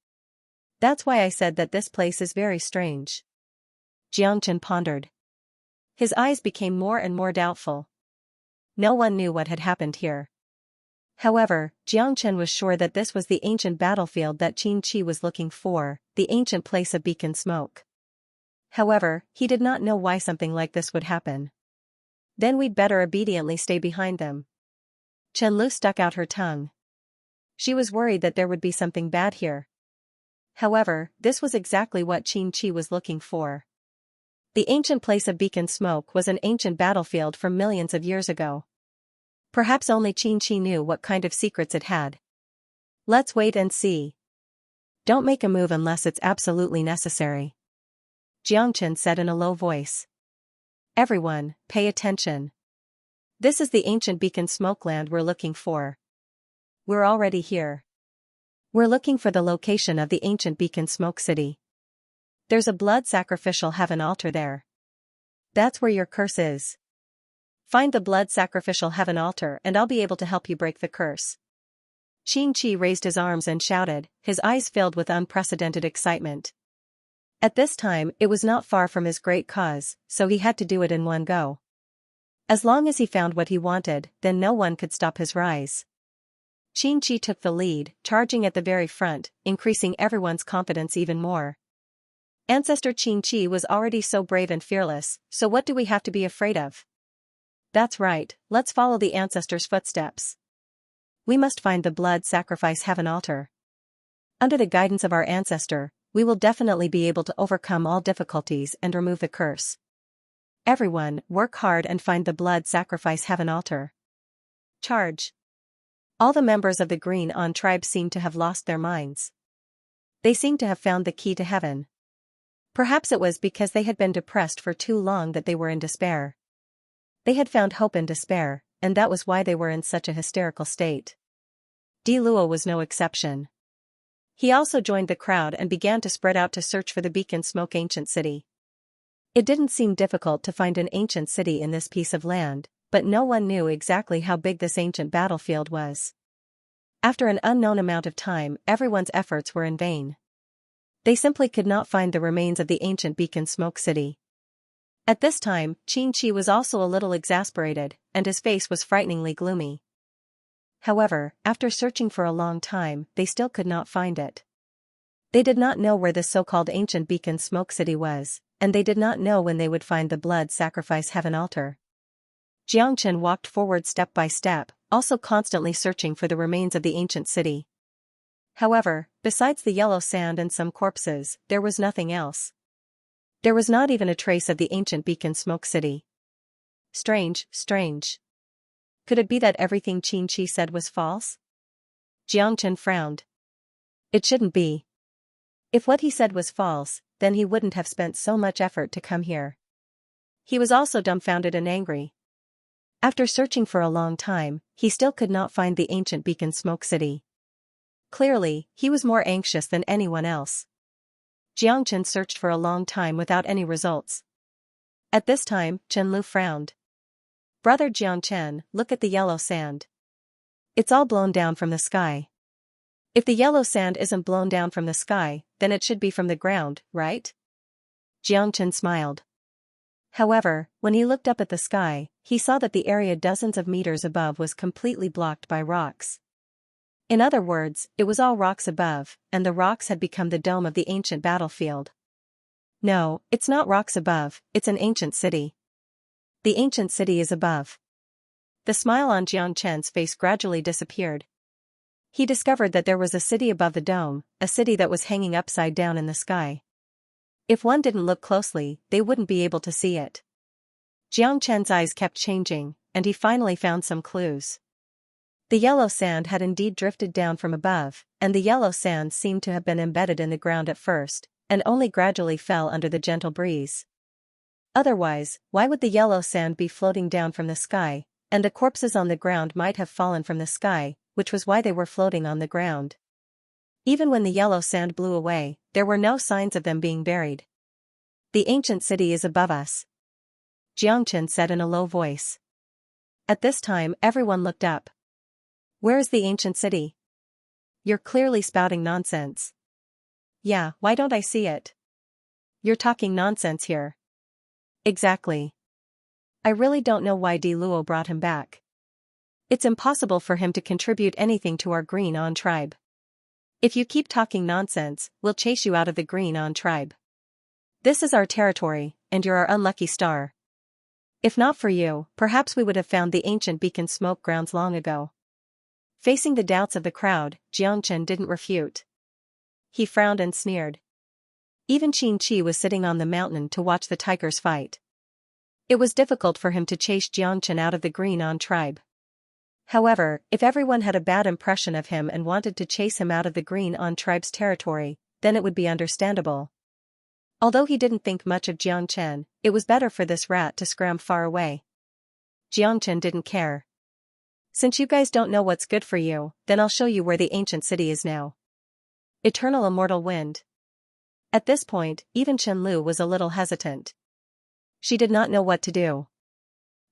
That's why I said that this place is very strange. Xianxia pondered. His eyes became more and more doubtful. No one knew what had happened here. However, Xianxia was sure that this was the ancient battlefield that Xianxia was looking for, the ancient place of beacon smoke. However, he did not know why something like this would happen. Then we'd better obediently stay behind them. Chenlu stuck out her tongue. She was worried that there would be something bad here. However, this was exactly what Xianxia was looking for. The ancient place of beacon smoke was an ancient battlefield from millions of years ago. Perhaps only Xianxia knew what kind of secrets it had. Let's wait and see. Don't make a move unless it's absolutely necessary. Xianxia said in a low voice. Everyone, pay attention. This is the ancient beacon smoke land we're looking for. We're already here. We're looking for the location of the ancient beacon smoke city. There's a blood sacrificial heaven altar there. That's where your curse is. Find the blood sacrificial heaven altar and I'll be able to help you break the curse. Xianxia raised his arms and shouted, his eyes filled with unprecedented excitement. At this time it was not far from his great cause, so he had to do it in one go. As long as he found what he wanted, then no one could stop his rise. Xianxia took the lead, charging at the very front, increasing everyone's confidence even more. Ancestor Xianxia was already so brave and fearless, so what do we have to be afraid of? That's right, let's follow the ancestor's footsteps. We must find the blood sacrifice heaven altar. Under the guidance of our ancestor, we will definitely be able to overcome all difficulties and remove the curse. Everyone, work hard and find the blood sacrifice heaven altar. Charge! All the members of the Green On tribe seemed to have lost their minds. They seemed to have found the key to heaven. Perhaps it was because they had been depressed for too long that they were in despair. They had found hope in despair, and that was why they were in such a hysterical state. Luo was no exception. He also joined the crowd and began to spread out to search for the beacon smoke ancient city. It didn't seem difficult to find an ancient city in this piece of land, but no one knew exactly how big this ancient battlefield was. After an unknown amount of time, everyone's efforts were in vain. They simply could not find the remains of the ancient beacon smoke city. At this time, Xianxia was also a little exasperated, and his face was frighteningly gloomy. However, after searching for a long time, they still could not find it. They did not know where the so-called ancient beacon smoke city was, and they did not know when they would find the blood sacrifice heaven altar. Xianxia walked forward step by step, also constantly searching for the remains of the ancient city. However, besides the yellow sand and some corpses, there was nothing else. There was not even a trace of the ancient beacon smoke city. Strange, strange. Could it be that everything Xianxia said was false? Xianxia frowned. It shouldn't be. If what he said was false, then he wouldn't have spent so much effort to come here. He was also dumbfounded and angry. After searching for a long time, he still could not find the ancient beacon smoke city. Clearly, he was more anxious than anyone else. Xianxia searched for a long time without any results. At this time, Chenlu frowned. Brother Xianxia, look at the yellow sand. It's all blown down from the sky. If the yellow sand isn't blown down from the sky, then it should be from the ground, right? Xianxia smiled. However, when he looked up at the sky, he saw that the area dozens of meters above was completely blocked by rocks. In other words, it was all rocks above, and the rocks had become the dome of the ancient battlefield. No, it's not rocks above, it's an ancient city. The ancient city is above. The smile on Xianxia's face gradually disappeared. He discovered that there was a city above the dome, a city that was hanging upside down in the sky. If one didn't look closely, they wouldn't be able to see it. Xianxia's eyes kept changing, and he finally found some clues. The yellow sand had indeed drifted down from above, and the yellow sand seemed to have been embedded in the ground at first, and only gradually fell under the gentle breeze. Otherwise, why would the yellow sand be floating down from the sky, and the corpses on the ground might have fallen from the sky, which was why they were floating on the ground. Even when the yellow sand blew away, there were no signs of them being buried. The ancient city is above us, Xianxia said in a low voice. At this time, everyone looked up. Where is the ancient city? You're clearly spouting nonsense. Yeah, why don't I see it? You're talking nonsense here. Exactly. I really don't know why Luo brought him back. It's impossible for him to contribute anything to our Green On tribe. If you keep talking nonsense, we'll chase you out of the Green On tribe. This is our territory, and you're our unlucky star. If not for you, perhaps we would have found the ancient beacon smoke grounds long ago. Facing the doubts of the crowd, Xianxia didn't refute. He frowned and sneered. Even Xianxia was sitting on the mountain to watch the tigers fight. It was difficult for him to chase Xianxia out of the Green On tribe. However, if everyone had a bad impression of him and wanted to chase him out of the Green On tribe's territory, then it would be understandable. Although he didn't think much of Xianxia, it was better for this rat to scram far away. Xianxia didn't care. Since you guys don't know what's good for you, then I'll show you where the ancient city is now. Eternal immortal wind. At this point, even Chenlu was a little hesitant. She did not know what to do.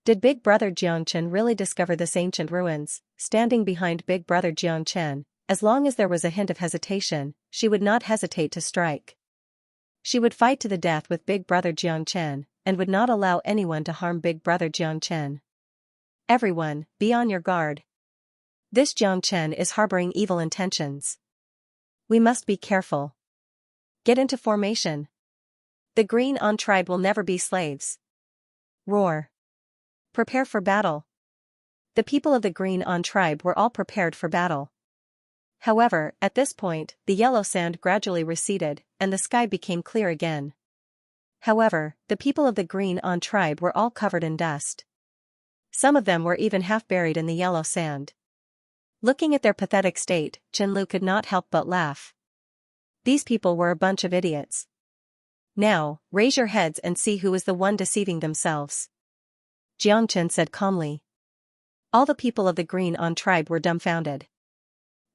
Did Big Brother Jiangchen really discover this ancient ruins? Standing behind Big Brother Jiangchen, as long as there was a hint of hesitation, she would not hesitate to strike. She would fight to the death with Big Brother Jiangchen, and would not allow anyone to harm Big Brother Jiangchen. Everyone, be on your guard. This Jiangchen is harboring evil intentions. We must be careful. Get into formation. The Green On tribe will never be slaves. Roar. Prepare for battle. The people of the Green On tribe were all prepared for battle. However, at this point, the yellow sand gradually receded, and the sky became clear again. However, the people of the Green On tribe were all covered in dust. Some of them were even half buried in the yellow sand. Looking at their pathetic state, Qianlu could not help but laugh. These people were a bunch of idiots. Now, raise your heads and see who is the one deceiving themselves. Jiangchen said calmly. All the people of the Green On tribe were dumbfounded.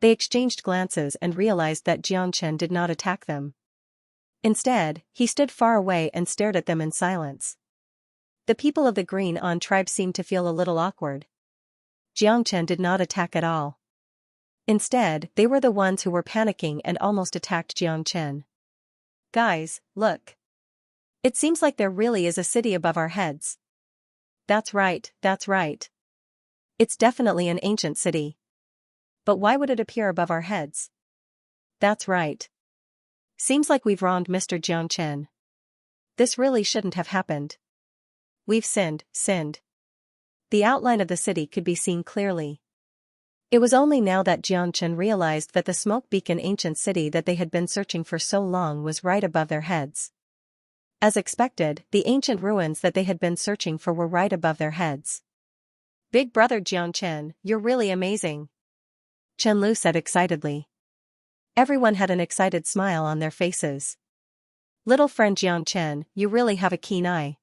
They exchanged glances and realized that Jiangchen did not attack them. Instead, he stood far away and stared at them in silence. The people of the Green On tribe seemed to feel a little awkward. Jiangchen did not attack at all. Instead, they were the ones who were panicking and almost attacked Jiangchen. Guys, look. It seems like there really is a city above our heads. That's right, that's right. It's definitely an ancient city. But why would it appear above our heads? That's right. Seems like we've wronged Mr. Jiangchen. This really shouldn't have happened. We've sinned. The outline of the city could be seen clearly. It was only now that Jiangchen realized that the smoke beacon ancient city that they had been searching for so long was right above their heads. As expected, the ancient ruins that they had been searching for were right above their heads. Big Brother Jiangchen, you're really amazing. Qianlu said excitedly. Everyone had an excited smile on their faces. Little friend Jiangchen, you really have a keen eye.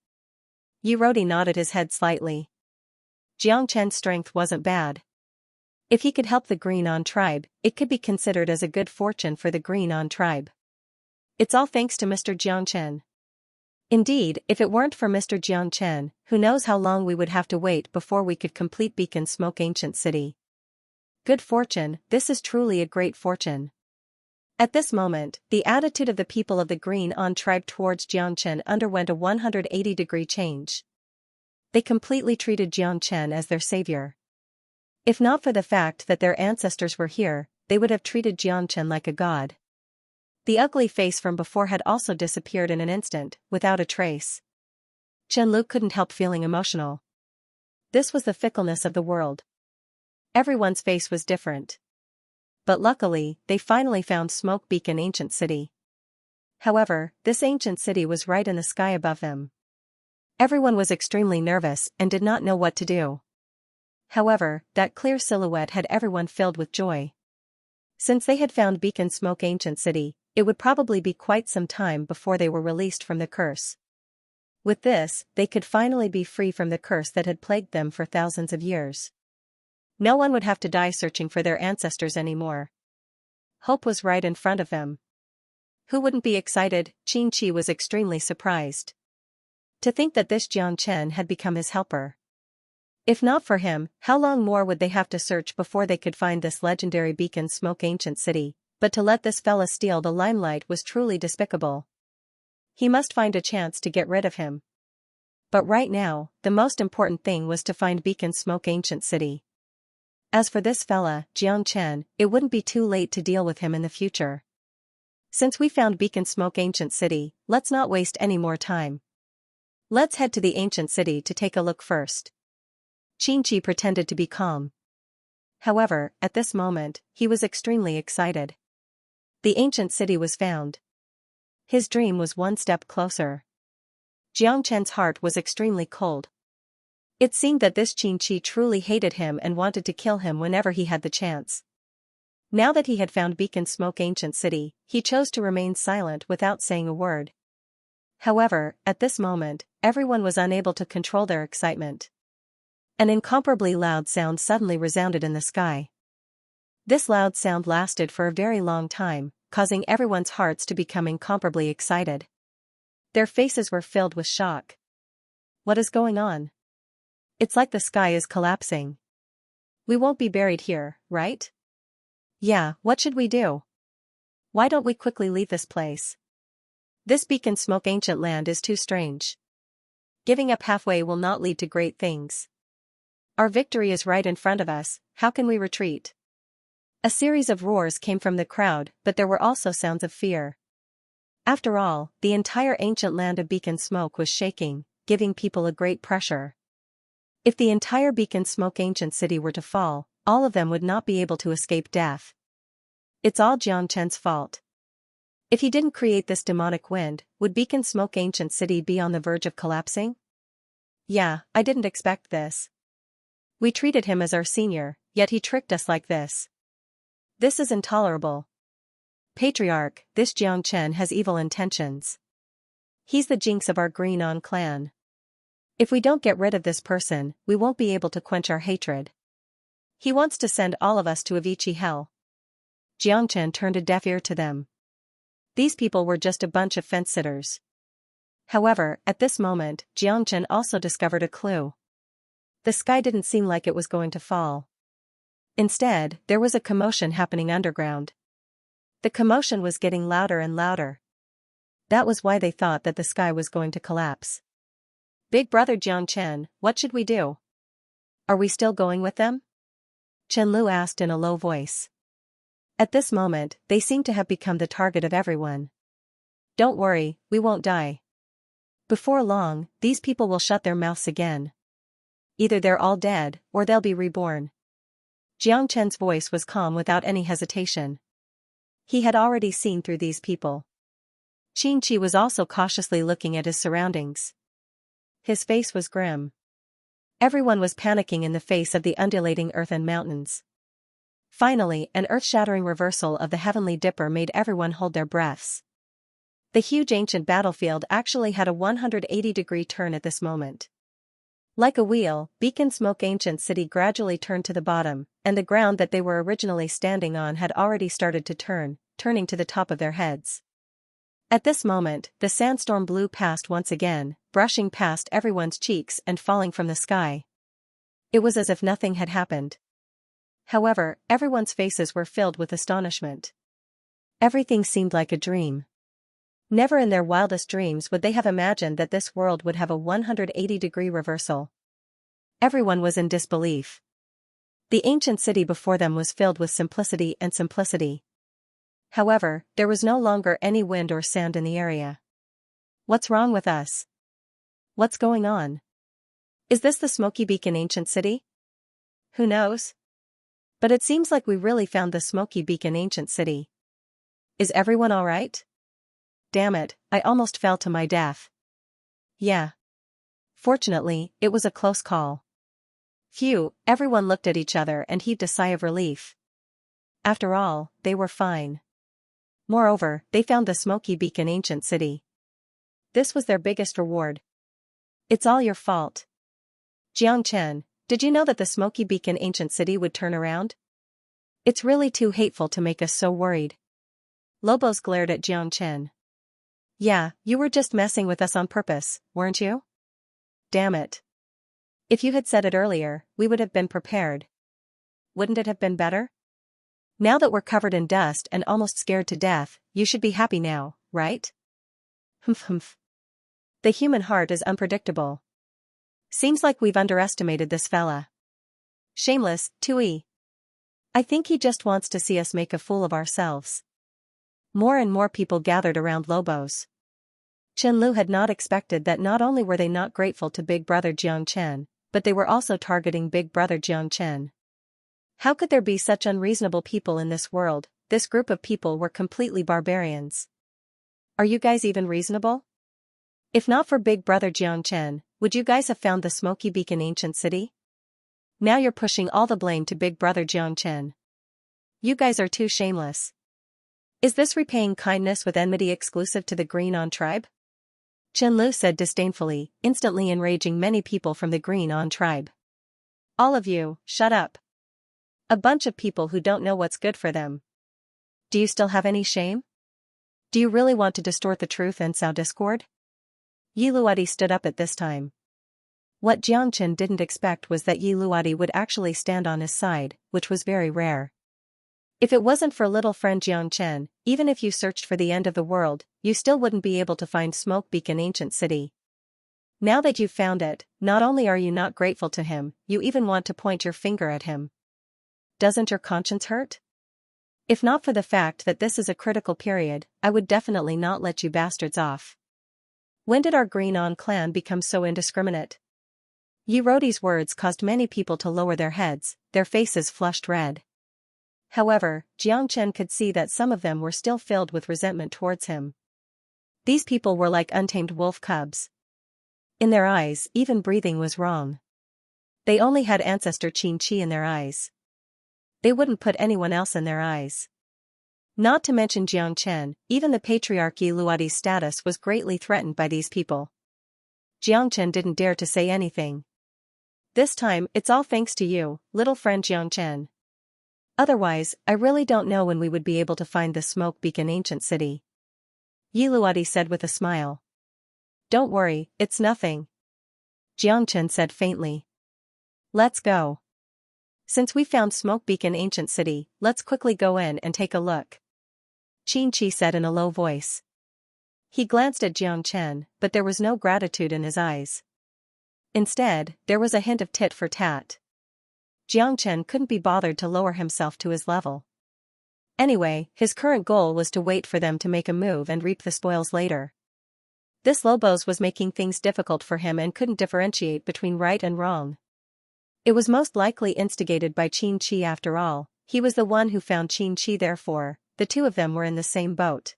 Yirodi nodded his head slightly. Jiangchen's strength wasn't bad. If he could help the Green On tribe, it could be considered as a good fortune for the Green On tribe. It's all thanks to Mr. Jiangchen. Indeed, if it weren't for Mr. Jiangchen, who knows how long we would have to wait before we could complete Beacon Smoke Ancient City. Good fortune, this is truly a great fortune. At this moment, the attitude of the people of the Green On tribe towards Jiangchen underwent a 180-degree change. They completely treated Jiangchen as their savior. If not for the fact that their ancestors were here, they would have treated Jiangchen like a god. The ugly face from before had also disappeared in an instant, without a trace. Qianlu couldn't help feeling emotional. This was the fickleness of the world. Everyone's face was different. But luckily, they finally found Smoke Beacon Ancient City. However, this ancient city was right in the sky above them. Everyone was extremely nervous and did not know what to do. However, that clear silhouette had everyone filled with joy. Since they had found Beacon Smoke Ancient City, it would probably be quite some time before they were released from the curse. With this, they could finally be free from the curse that had plagued them for thousands of years. No one would have to die searching for their ancestors anymore. Hope was right in front of them. Who wouldn't be excited? Xianxia was extremely surprised. To think that this Jiangchen had become his helper. If not for him, how long more would they have to search before they could find this legendary Beacon Smoke Ancient City? But to let this fella steal the limelight was truly despicable. He must find a chance to get rid of him. But right now, the most important thing was to find Beacon Smoke Ancient City. As for this fella, Jiangchen, it wouldn't be too late to deal with him in the future. Since we found Beacon Smoke Ancient City, let's not waste any more time. Let's head to the ancient city to take a look first. Xianxia pretended to be calm. However, at this moment, he was extremely excited. The ancient city was found. His dream was one step closer. Jiangchen's heart was extremely cold. It seemed that this Xianxia truly hated him and wanted to kill him whenever he had the chance. Now that he had found Beacon Smoke Ancient City, he chose to remain silent without saying a word. However, at this moment, everyone was unable to control their excitement. An incomparably loud sound suddenly resounded in the sky. This loud sound lasted for a very long time, causing everyone's hearts to become incomparably excited. Their faces were filled with shock. What is going on? It's like the sky is collapsing. We won't be buried here, right? Yeah, what should we do? Why don't we quickly leave this place? This beacon smoke ancient land is too strange. Giving up halfway will not lead to great things. Our victory is right in front of us, how can we retreat? A series of roars came from the crowd, but there were also sounds of fear. After all, the entire ancient land of beacon smoke was shaking, giving people a great pressure. If the entire beacon smoke ancient city were to fall, all of them would not be able to escape death. It's all Xianxia's fault. If he didn't create this demonic wind, would beacon smoke ancient city be on the verge of collapsing? Yeah, I didn't expect this. We treated him as our senior, yet he tricked us like this. This is intolerable. Patriarch, this Xianxian has evil intentions. He's the jinx of our Green On clan. If we don't get rid of this person, we won't be able to quench our hatred. He wants to send all of us to Avicii hell. Xianxian turned a deaf ear to them. These people were just a bunch of fence-sitters. However, at this moment, Xianxian also discovered a clue. The sky didn't seem like it was going to fall. Instead, there was a commotion happening underground. The commotion was getting louder and louder. That was why they thought that the sky was going to collapse. Big brother Xianxian, what should we do? Are we still going with them? Chen Lu asked in a low voice. At this moment, they seemed to have become the target of everyone. Don't worry, we won't die. Before long, these people will shut their mouths again. Either they're all dead, or they'll be reborn. Jiang Chen's voice was calm without any hesitation. He had already seen through these people. Xianxia was also cautiously looking at his surroundings. His face was grim. Everyone was panicking in the face of the undulating earth and mountains. Finally, an earth-shattering reversal of the heavenly dipper made everyone hold their breaths. The huge ancient battlefield actually had a 180-degree turn at this moment. Like a wheel, Beacon Smoke Ancient City gradually turned to the bottom, and the ground that they were originally standing on had already started to turn, turning to the top of their heads. At this moment, the sandstorm blew past once again, brushing past everyone's cheeks and falling from the sky. It was as if nothing had happened. However, everyone's faces were filled with astonishment. Everything seemed like a dream. Never in their wildest dreams would they have imagined that this world would have a 180-degree reversal. Everyone was in disbelief. The ancient city before them was filled with simplicity and simplicity. However, there was no longer any wind or sand in the area. What's wrong with us? What's going on? Is this the Smoky Beacon Ancient City? Who knows? But it seems like we really found the Smoky Beacon Ancient City. Is everyone alright? Damn it, I almost fell to my death. Yeah. Fortunately, it was a close call. Phew, everyone looked at each other and heaved a sigh of relief. After all, they were fine. Moreover, they found the Smoky Beacon Ancient City. This was their biggest reward. It's all your fault. Jiang Chen, did you know that the Smoky Beacon Ancient City would turn around? It's really too hateful to make us so worried. Lobos glared at Jiang Chen. Yeah, you were just messing with us on purpose, weren't you? Damn it. If you had said it earlier, we would have been prepared. Wouldn't it have been better? Now that we're covered in dust and almost scared to death, you should be happy now, right? Humph humph. The human heart is unpredictable. Seems like we've underestimated this fella. Shameless, Tui. I think he just wants to see us make a fool of ourselves. More and more people gathered around Lobos. Chen Lu had not expected that not only were they not grateful to Big Brother Jiang Chen, but they were also targeting Big Brother Jiang Chen. How could there be such unreasonable people in this world? This group of people were completely barbarians. Are you guys even reasonable? If not for Big Brother Jiang Chen, would you guys have found the Smoky Beacon Ancient City? Now you're pushing all the blame to Big Brother Jiang Chen. You guys are too shameless. Is this repaying kindness with enmity exclusive to the Green On tribe? Chen Lu said disdainfully, instantly enraging many people from the Green On tribe. All of you, shut up. A bunch of people who don't know what's good for them. Do you still have any shame? Do you really want to distort the truth and sow discord? Yi Luodi stood up at this time. What Xianxia didn't expect was that Yi Luodi would actually stand on his side, which was very rare. If it wasn't for little friend Xianxia, even if you searched for the end of the world, you still wouldn't be able to find Smoke Beacon Ancient City. Now that you've found it, not only are you not grateful to him, you even want to point your finger at him. Doesn't your conscience hurt? If not for the fact that this is a critical period, I would definitely not let you bastards off. When did our Green On clan become so indiscriminate? Yi Rodi's words caused many people to lower their heads, their faces flushed red. However, Xianxia could see that some of them were still filled with resentment towards him. These people were like untamed wolf cubs. In their eyes, even breathing was wrong. They only had ancestor Xianxia in their eyes. They wouldn't put anyone else in their eyes. Not to mention Xianxia, even the patriarch Yi Luodi's status was greatly threatened by these people. Xianxia didn't dare to say anything. This time, it's all thanks to you, little friend Xianxia. Otherwise, I really don't know when we would be able to find the Smoke Beacon Ancient City. Yi Luodi said with a smile. Don't worry, it's nothing. Xianxia said faintly. Let's go. Since we found Smoke Beacon Ancient City, let's quickly go in and take a look. Xianxia said in a low voice. He glanced at Xianxia, but there was no gratitude in his eyes. Instead, there was a hint of tit for tat. Xianxia couldn't be bothered to lower himself to his level. Anyway, his current goal was to wait for them to make a move and reap the spoils later. This Lobos was making things difficult for him and couldn't differentiate between right and wrong. It was most likely instigated by Xianxia after all, he was the one who found Xianxia, therefore, the two of them were in the same boat.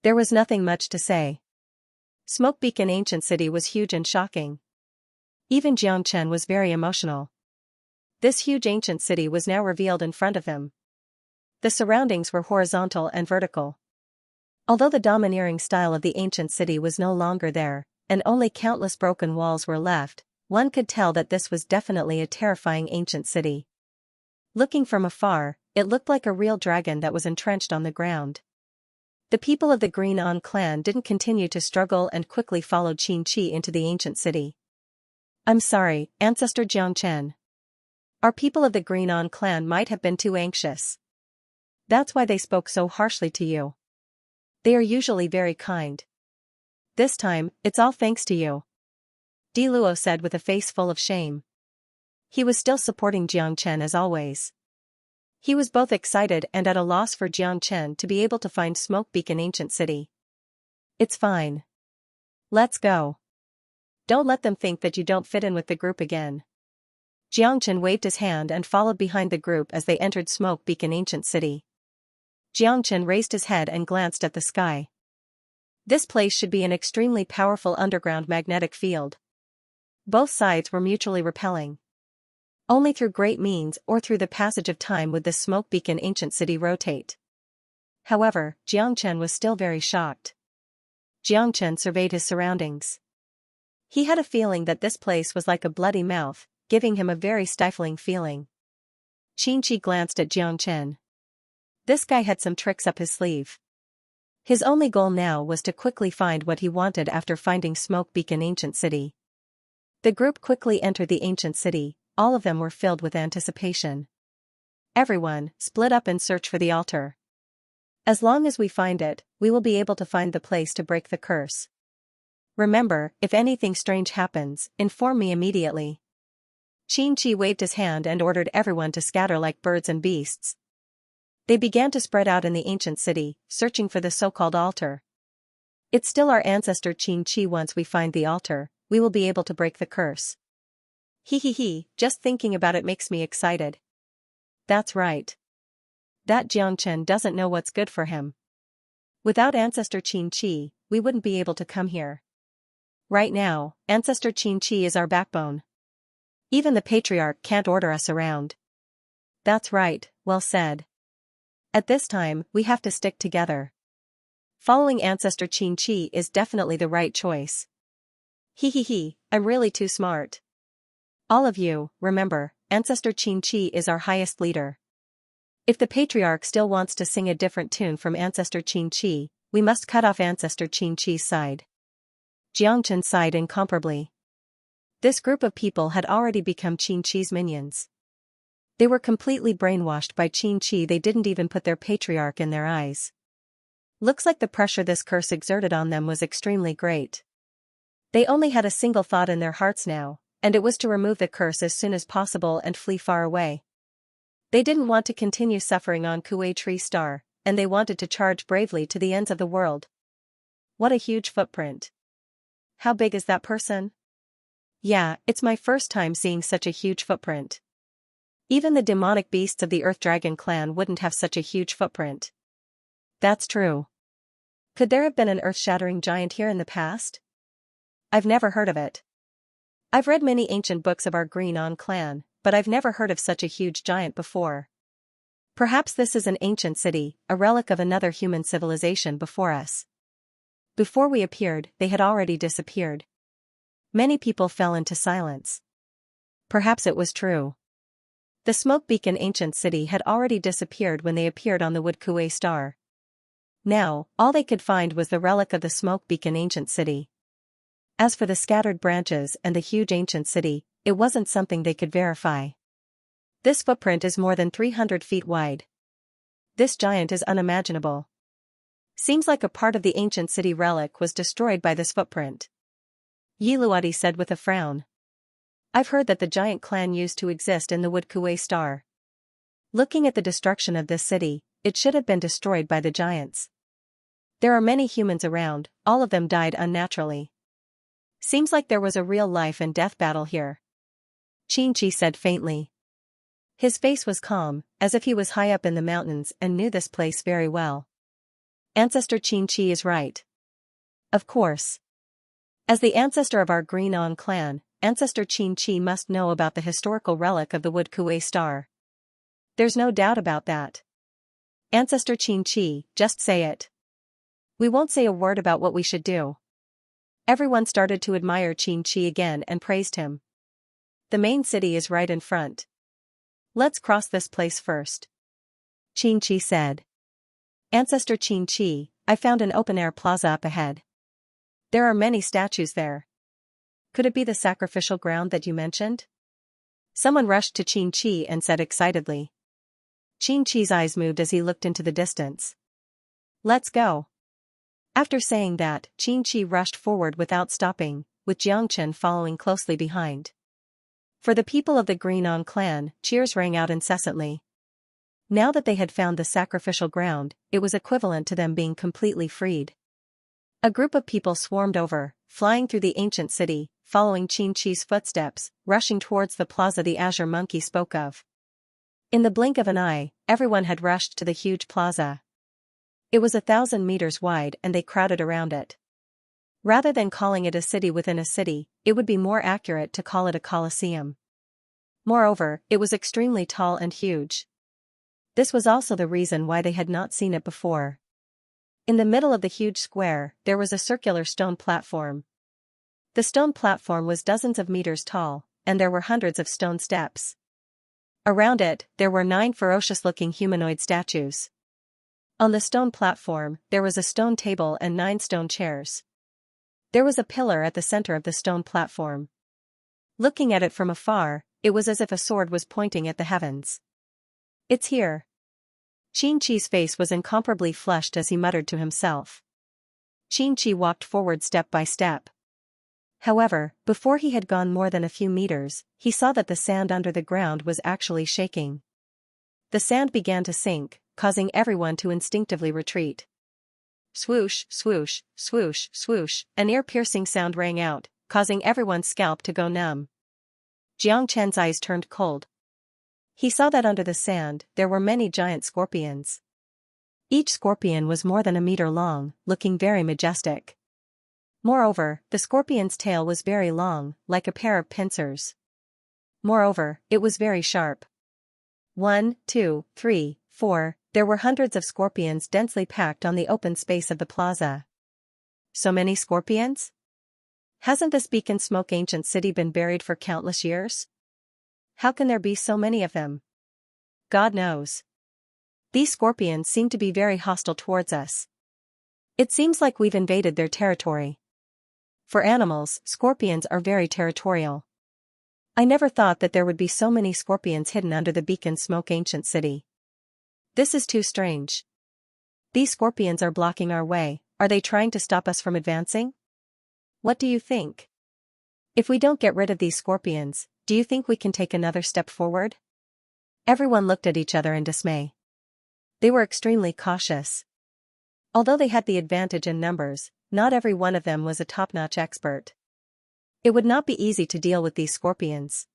There was nothing much to say. Smoke Beacon Ancient City was huge and shocking. Even Xianxia was very emotional. This huge ancient city was now revealed in front of him. The surroundings were horizontal and vertical. Although the domineering style of the ancient city was no longer there, and only countless broken walls were left, one could tell that this was definitely a terrifying ancient city. Looking from afar, it looked like a real dragon that was entrenched on the ground. The people of the Green On clan didn't continue to struggle and quickly followed Xianxia into the ancient city. I'm sorry, Ancestor Xianxia. Our people of the Green On clan might have been too anxious. That's why they spoke so harshly to you. They are usually very kind. This time, it's all thanks to you. Di Luo said with a face full of shame. He was still supporting Xianxia as always. He was both excited and at a loss for Xianxia to be able to find Smoke Beacon Ancient City. It's fine. Let's go. Don't let them think that you don't fit in with the group again. Xianxia waved his hand and followed behind the group as they entered Smoke Beacon Ancient City. Xianxia raised his head and glanced at the sky. This place should be an extremely powerful underground magnetic field. Both sides were mutually repelling. Only through great means or through the passage of time would this Smoke Beacon Ancient City rotate. However, Xianxia was still very shocked. Xianxia surveyed his surroundings. He had a feeling that this place was like a bloody mouth, giving him a very stifling feeling. Xianxia glanced at Xianxia. This guy had some tricks up his sleeve. His only goal now was to quickly find what he wanted after finding Smoke Beacon Ancient City. The group quickly entered the ancient city, all of them were filled with anticipation. Everyone, split up and search for the altar. As long as we find it, we will be able to find the place to break the curse. Remember, if anything strange happens, inform me immediately. Xianxia waved his hand and ordered everyone to scatter like birds and beasts. They began to spread out in the ancient city, searching for the so-called altar. It's still our ancestor Xianxia. Once we find the altar, we will be able to break the curse. Just thinking about it makes me excited. That's right. That Xianxia doesn't know what's good for him. Without Ancestor Xianxia, we wouldn't be able to come here. Right now, Ancestor Xianxia is our backbone. Even the patriarch can't order us around. That's right, well said. At this time, we have to stick together. Following Ancestor Xianxia is definitely the right choice. I'm really too smart. All of you, remember, Ancestor Xianxia is our highest leader. If the patriarch still wants to sing a different tune from Ancestor Xianxia, we must cut off Ancestor Xianxia's side. Xianxia sighed incomparably. This group of people had already become Xianxia's minions. They were completely brainwashed by Xianxia. They didn't even put their patriarch in their eyes. Looks like the pressure this curse exerted on them was extremely great. They only had a single thought in their hearts now, and it was to remove the curse as soon as possible and flee far away. They didn't want to continue suffering on Kuei Tree Star, and they wanted to charge bravely to the ends of the world. What a huge footprint. How big is that person? Yeah, it's my first time seeing such a huge footprint. Even the demonic beasts of the Earth Dragon clan wouldn't have such a huge footprint. That's true. Could there have been an earth-shattering giant here in the past? I've never heard of it. I've read many ancient books of our Green On clan, but I've never heard of such a huge giant before. Perhaps this is an ancient city, a relic of another human civilization before us. Before we appeared, they had already disappeared. Many people fell into silence. Perhaps it was true. The smoke beacon ancient city had already disappeared when they appeared on the Wood Kuei Star. Now, all they could find was the relic of the smoke beacon ancient city. As for the scattered branches and the huge ancient city, it wasn't something they could verify. This footprint is more than 300 feet wide. This giant is unimaginable. Seems like a part of the ancient city relic was destroyed by this footprint. Yiluadi said with a frown. I've heard that the giant clan used to exist in the Wood Kuei Star. Looking at the destruction of this city, it should have been destroyed by the giants. There are many humans around, all of them died unnaturally. Seems like there was a real life and death battle here. Xianxia said faintly. His face was calm, as if he was high up in the mountains and knew this place very well. Ancestor Xianxia is right. Of course. As the ancestor of our Green On clan, Ancestor Xianxia must know about the historical relic of the Wood Kuei Star. There's no doubt about that. Ancestor Xianxia, just say it. We won't say a word about what we should do. Everyone started to admire Xianxia again and praised him. The main city is right in front. Let's cross this place first. Xianxia said. Ancestor Xianxia, I found an open-air plaza up ahead. There are many statues there. Could it be the sacrificial ground that you mentioned? Someone rushed to Xianxia and said excitedly. Xianxia's eyes moved as he looked into the distance. Let's go. After saying that, Xianxia rushed forward without stopping, with Xianxia following closely behind. For the people of the Green On clan, cheers rang out incessantly. Now that they had found the sacrificial ground, it was equivalent to them being completely freed. A group of people swarmed over, flying through the ancient city, following Xianxia's footsteps, rushing towards the plaza the Azure Monkey spoke of. In the blink of an eye, everyone had rushed to the huge plaza. It was 1,000 meters wide and they crowded around it. Rather than calling it a city within a city, it would be more accurate to call it a coliseum. Moreover, it was extremely tall and huge. This was also the reason why they had not seen it before. In the middle of the huge square, there was a circular stone platform. The stone platform was dozens of meters tall, and there were hundreds of stone steps. Around it, there were 9 ferocious-looking humanoid statues. On the stone platform, there was a stone table and 9 stone chairs. There was a pillar at the center of the stone platform. Looking at it from afar, it was as if a sword was pointing at the heavens. It's here. Xianxia's face was incomparably flushed as he muttered to himself. Xianxia walked forward step by step. However, before he had gone more than a few meters, he saw that the sand under the ground was actually shaking. The sand began to sink, causing everyone to instinctively retreat. Swoosh, swoosh, swoosh, swoosh, an ear-piercing sound rang out, causing everyone's scalp to go numb. Jiang Chen's eyes turned cold. He saw that under the sand, there were many giant scorpions. Each scorpion was more than a meter long, looking very majestic. Moreover, the scorpion's tail was very long, like a pair of pincers. Moreover, it was very sharp. 1, 2, 3, 4, there were hundreds of scorpions densely packed on the open space of the plaza. So many scorpions? Hasn't this beacon smoke ancient city been buried for countless years? How can there be so many of them? God knows. These scorpions seem to be very hostile towards us. It seems like we've invaded their territory. For animals, scorpions are very territorial. I never thought that there would be so many scorpions hidden under the beacon smoke ancient city. This is too strange. These scorpions are blocking our way. Are they trying to stop us from advancing? What do you think? If we don't get rid of these scorpions, do you think we can take another step forward? Everyone looked at each other in dismay. They were extremely cautious. Although they had the advantage in numbers, not every one of them was a top-notch expert. It would not be easy to deal with these scorpions.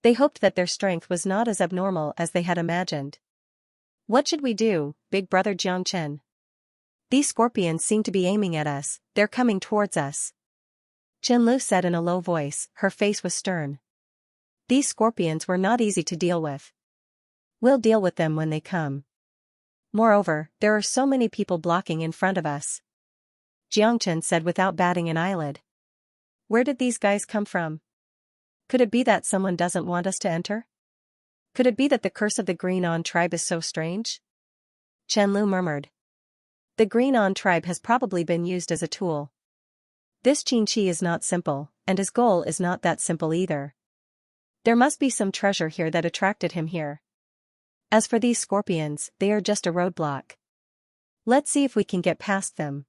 They hoped that their strength was not as abnormal as they had imagined. What should we do, Big Brother Jiangchen? These scorpions seem to be aiming at us, they're coming towards us. Qianlu said in a low voice, her face was stern. These scorpions were not easy to deal with. We'll deal with them when they come. Moreover, there are so many people blocking in front of us. Jiangchen said without batting an eyelid. Where did these guys come from? Could it be that someone doesn't want us to enter? Could it be that the curse of the Green-On tribe is so strange? Qianlu murmured. The Green-On tribe has probably been used as a tool. This Xianxia is not simple, and his goal is not that simple either. There must be some treasure here that attracted him here. As for these scorpions, they are just a roadblock. Let's see if we can get past them.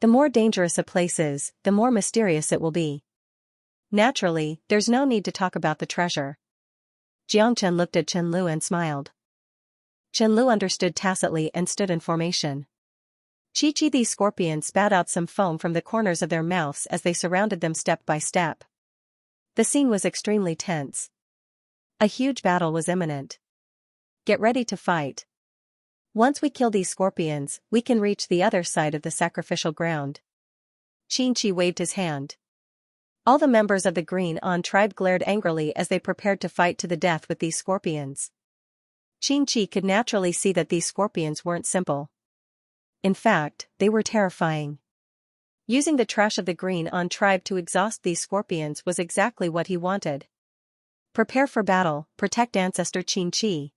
The more dangerous a place is, the more mysterious it will be. Naturally, there's no need to talk about the treasure. Jiangchen looked at Qianlu and smiled. Qianlu understood tacitly and stood in formation. Chi-chi, these scorpions spat out some foam from the corners of their mouths as they surrounded them step by step. The scene was extremely tense. A huge battle was imminent. Get ready to fight. Once we kill these scorpions, we can reach the other side of the sacrificial ground. Xianxia waved his hand. All the members of the Green-On tribe glared angrily as they prepared to fight to the death with these scorpions. Xianxia could naturally see that these scorpions weren't simple. In fact, they were terrifying. Using the trash of the Green-On tribe to exhaust these scorpions was exactly what he wanted. Prepare for battle, protect ancestor Xianxia.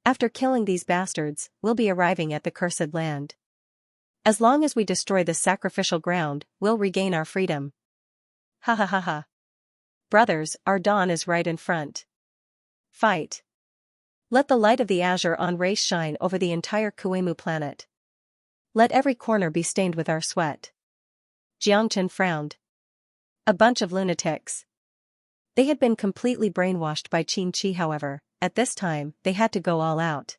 After killing these bastards, we'll be arriving at the cursed land. As long as we destroy this sacrificial ground, we'll regain our freedom. Ha ha ha ha. Brothers, our dawn is right in front. Fight. Let the light of the Azure-On race shine over the entire Kuemu planet. Let every corner be stained with our sweat. Jiangchen frowned. A bunch of lunatics. They had been completely brainwashed by Xianxia, however. At this time, they had to go all out.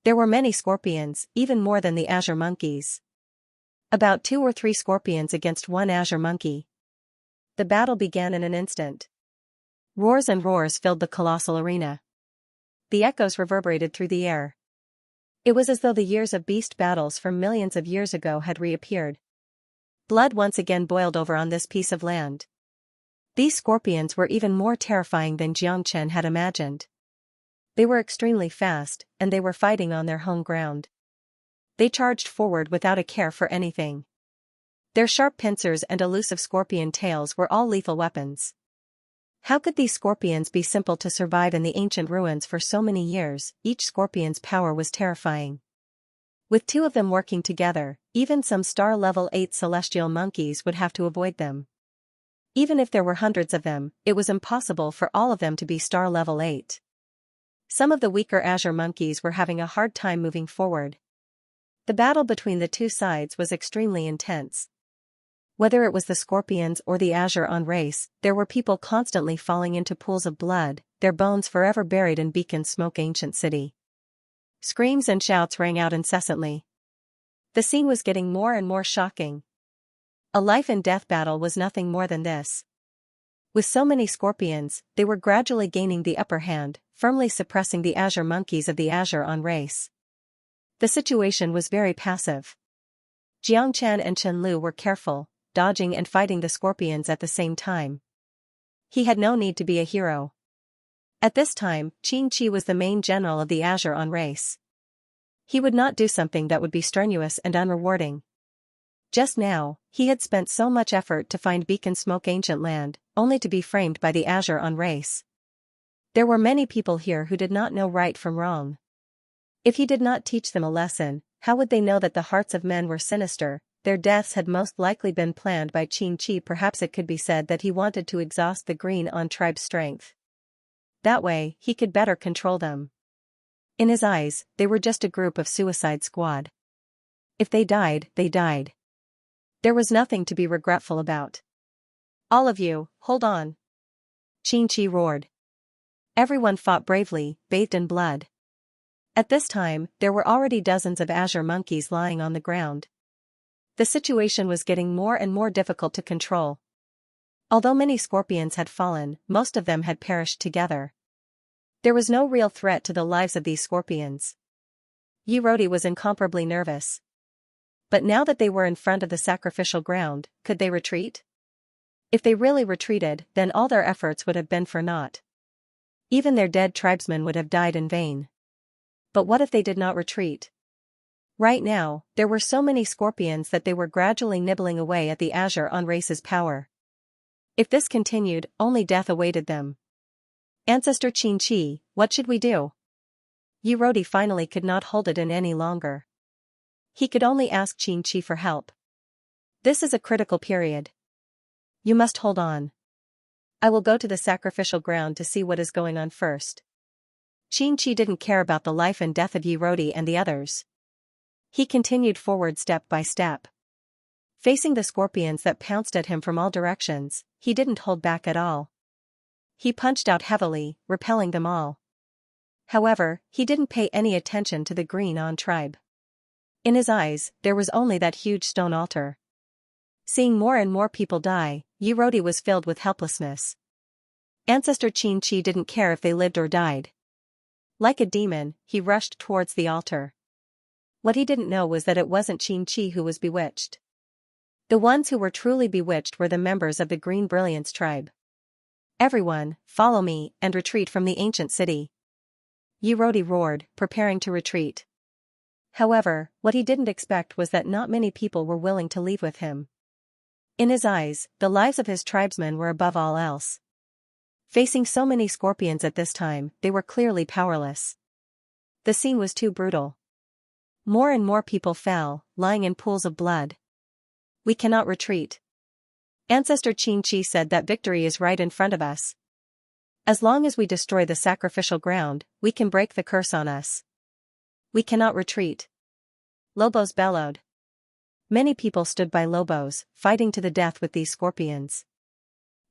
There were many scorpions, even more than the azure monkeys. About 2 or 3 scorpions against 1 azure monkey. The battle began in an instant. Roars and roars filled the colossal arena. The echoes reverberated through the air. It was as though the years of beast battles from millions of years ago had reappeared. Blood once again boiled over on this piece of land. These scorpions were even more terrifying than Jiangchen had imagined. They were extremely fast, and they were fighting on their home ground. They charged forward without a care for anything. Their sharp pincers and elusive scorpion tails were all lethal weapons. How could these scorpions be simple to survive in the ancient ruins for so many years? Each scorpion's power was terrifying. With 2 of them working together, even some star level 8 celestial monkeys would have to avoid them. Even if there were hundreds of them, it was impossible for all of them to be star level 8. Some of the weaker azure monkeys were having a hard time moving forward. The battle between the 2 sides was extremely intense. Whether it was the scorpions or the Azure-On race, there were people constantly falling into pools of blood, their bones forever buried in beacon smoke ancient city. Screams and shouts rang out incessantly. The scene was getting more and more shocking. A life-and-death battle was nothing more than this. With so many scorpions, they were gradually gaining the upper hand, firmly suppressing the azure monkeys of the Azure-On race. The situation was very passive. Jiangchen and Qianlu were careful, dodging and fighting the scorpions at the same time. He had no need to be a hero. At this time, Xianxia was the main general of the Azure-On race. He would not do something that would be strenuous and unrewarding. Just now, he had spent so much effort to find beacon smoke ancient land, only to be framed by the Azure-On race. There were many people here who did not know right from wrong. If he did not teach them a lesson, how would they know that the hearts of men were sinister, their deaths had most likely been planned by Xianxia. Perhaps it could be said that he wanted to exhaust the Green On tribe's strength. That way, he could better control them. In his eyes, they were just a group of suicide squad. If they died, they died. There was nothing to be regretful about. All of you, hold on! Xianxia roared. Everyone fought bravely, bathed in blood. At this time, there were already dozens of azure monkeys lying on the ground. The situation was getting more and more difficult to control. Although many scorpions had fallen, most of them had perished together. There was no real threat to the lives of these scorpions. Yirodi was incomparably nervous. But now that they were in front of the sacrificial ground, could they retreat? If they really retreated, then all their efforts would have been for naught. Even their dead tribesmen would have died in vain. But what if they did not retreat? Right now, there were so many scorpions that they were gradually nibbling away at the Azure On race's power. If this continued, only death awaited them. Ancestor Xianxia, what should we do? Yirodi finally could not hold it in any longer. He could only ask Xianxia for help. This is a critical period. You must hold on. I will go to the sacrificial ground to see what is going on first. Xianxia didn't care about the life and death of Yirodi and the others. He continued forward step by step. Facing the scorpions that pounced at him from all directions, he didn't hold back at all. He punched out heavily, repelling them all. However, he didn't pay any attention to the Green On tribe. In his eyes, there was only that huge stone altar. Seeing more and more people die, Yirodi was filled with helplessness. Ancestor Xianxia didn't care if they lived or died. Like a demon, he rushed towards the altar. What he didn't know was that it wasn't Xianxia who was bewitched. The ones who were truly bewitched were the members of the Green Brilliance tribe. Everyone, follow me and retreat from the ancient city. Yirodi roared, preparing to retreat. However, what he didn't expect was that not many people were willing to leave with him. In his eyes, the lives of his tribesmen were above all else. Facing so many scorpions at this time, they were clearly powerless. The scene was too brutal. More and more people fell, lying in pools of blood. We cannot retreat. Ancestor Xianxia said that victory is right in front of us. As long as we destroy the sacrificial ground, we can break the curse on us. We cannot retreat. Lobos bellowed. Many people stood by Lobos, fighting to the death with these scorpions.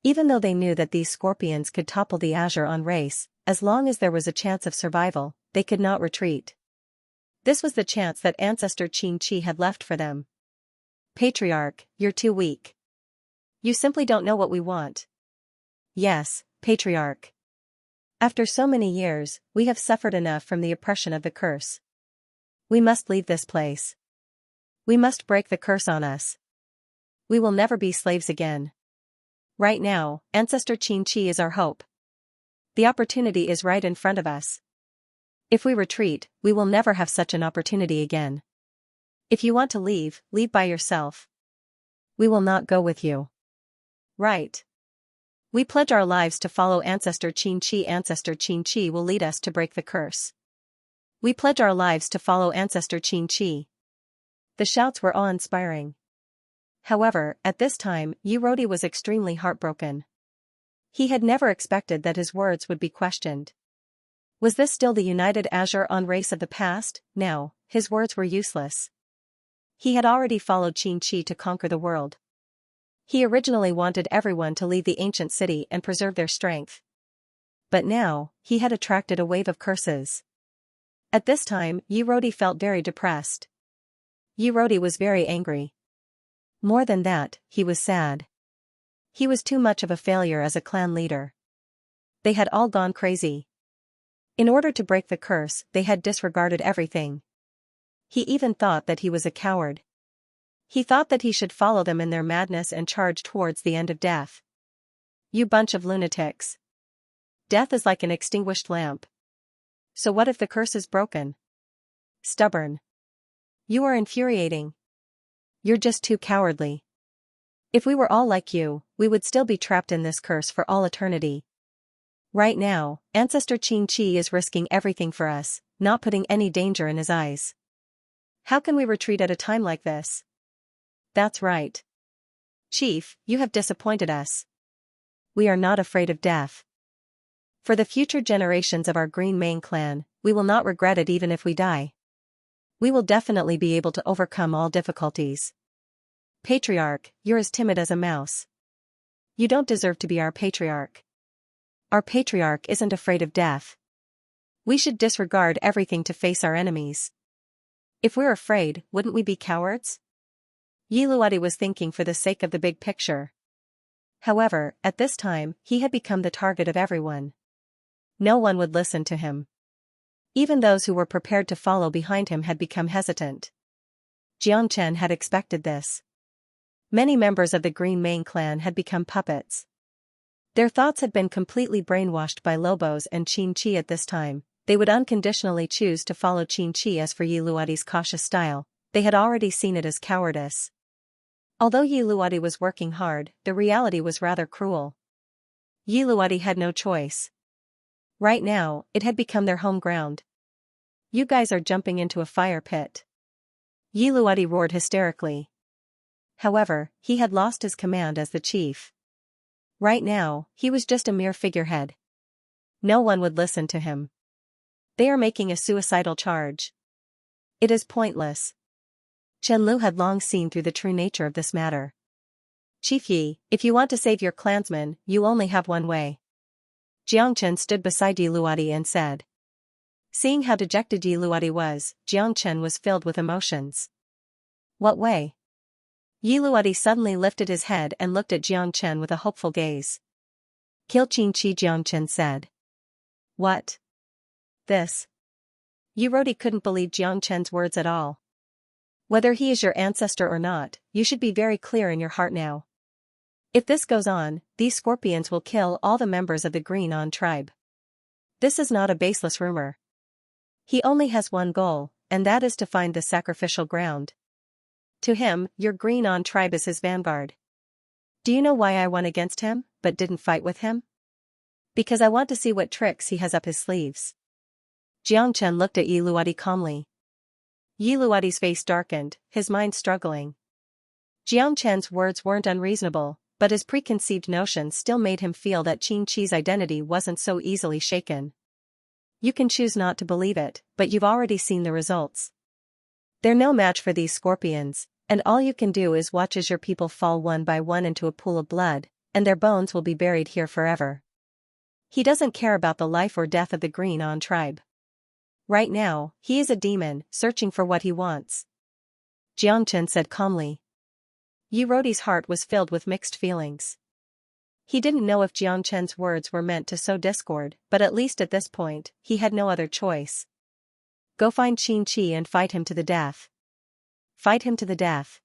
Even though they knew that these scorpions could topple the Azure On race, as long as there was a chance of survival, they could not retreat. This was the chance that Ancestor Xianxia had left for them. Patriarch, you're too weak. You simply don't know what we want. Yes, Patriarch. After so many years, we have suffered enough from the oppression of the curse. We must leave this place. We must break the curse on us. We will never be slaves again. Right now, Ancestor Xianxia is our hope. The opportunity is right in front of us. If we retreat, we will never have such an opportunity again. If you want to leave, leave by yourself. We will not go with you. Right. We pledge our lives to follow Ancestor Xianxia. Ancestor Xianxia will lead us to break the curse. We pledge our lives to follow Ancestor Xianxia. The shouts were awe-inspiring. However, at this time, Yirodi was extremely heartbroken. He had never expected that his words would be questioned. Was this still the united Azure On race of the past? No, his words were useless. He had already followed Xianxia to conquer the world. He originally wanted everyone to leave the ancient city and preserve their strength. But now, he had attracted a wave of curses. At this time, Yirodi felt very depressed. Yirodi was very angry. More than that, he was sad. He was too much of a failure as a clan leader. They had all gone crazy. In order to break the curse, they had disregarded everything. He even thought that he was a coward. He thought that he should follow them in their madness and charge towards the end of death. You bunch of lunatics. Death is like an extinguished lamp. So what if the curse is broken? Stubborn. You are infuriating. You're just too cowardly. If we were all like you, we would still be trapped in this curse for all eternity. Right now, Ancestor Xianxia is risking everything for us, not putting any danger in his eyes. How can we retreat at a time like this? That's right. Chief, you have disappointed us. We are not afraid of death. For the future generations of our Green Mane clan, we will not regret it even if we die. We will definitely be able to overcome all difficulties. Patriarch, you're as timid as a mouse. You don't deserve to be our patriarch. Our patriarch isn't afraid of death. We should disregard everything to face our enemies. If we're afraid, wouldn't we be cowards? Yiluwadi was thinking for the sake of the big picture. However, at this time, he had become the target of everyone. No one would listen to him. Even those who were prepared to follow behind him had become hesitant. Xianxia had expected this. Many members of the Green Mane clan had become puppets. Their thoughts had been completely brainwashed by Lobos and Xianxia at this time. They would unconditionally choose to follow Xianxia. As for Yiluwadi's cautious style, they had already seen it as cowardice. Although Yiluwadi was working hard, the reality was rather cruel. Yiluwadi had no choice. Right now, it had become their home ground. You guys are jumping into a fire pit. Yiluwadi roared hysterically. However, he had lost his command as the chief. Right now, he was just a mere figurehead. No one would listen to him. They are making a suicidal charge. It is pointless. Chen Lu had long seen through the true nature of this matter. Chief Yi, if you want to save your clansmen, you only have one way. Xianxia stood beside Yiluwadi and said. Seeing how dejected Yiluwadi was, Xianxia was filled with emotions. What way? Yiluwadi suddenly lifted his head and looked at Xianxia with a hopeful gaze. Kill Xianxia, Xianxia said. What? This? Yurodi couldn't believe Xianxia's words at all. Whether he is your ancestor or not, you should be very clear in your heart now. If this goes on, these scorpions will kill all the members of the Green On tribe. This is not a baseless rumor. He only has one goal, and that is to find the sacrificial ground. To him, your Green On tribe is his vanguard. Do you know why I won against him, but didn't fight with him? Because I want to see what tricks he has up his sleeves. Xianxia looked at Yiluwadi calmly. Yiluwadi's face darkened, his mind struggling. Xianxia's words weren't unreasonable, but his preconceived notions still made him feel that Xianxia's identity wasn't so easily shaken. You can choose not to believe it, but you've already seen the results. They're no match for these scorpions, and all you can do is watch as your people fall one by one into a pool of blood, and their bones will be buried here forever. He doesn't care about the life or death of the Green On tribe. Right now, he is a demon, searching for what he wants. Xianxia said calmly. Yurodi's heart was filled with mixed feelings. He didn't know if Xianxia's words were meant to sow discord, but at least at this point, he had no other choice. Go find Xianxia and fight him to the death. Fight him to the death.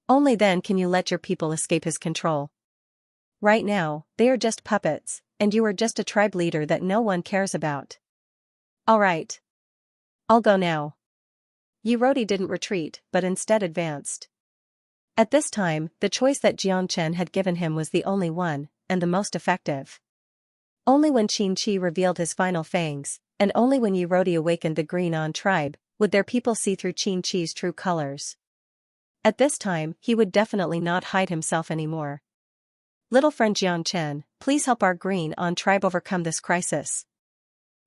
Only then can you let your people escape his control. Right now, they are just puppets, and you are just a tribe leader that no one cares about. All right. I'll go now. Yurodi didn't retreat, but instead advanced. At this time, the choice that Xianxia had given him was the only one, and the most effective. Only when Xianxia revealed his final fangs, and only when Yurodi awakened the Green On tribe, would their people see through Xianxia's true colors. At this time, he would definitely not hide himself anymore. Little friend Xianxia, please help our Green On tribe overcome this crisis.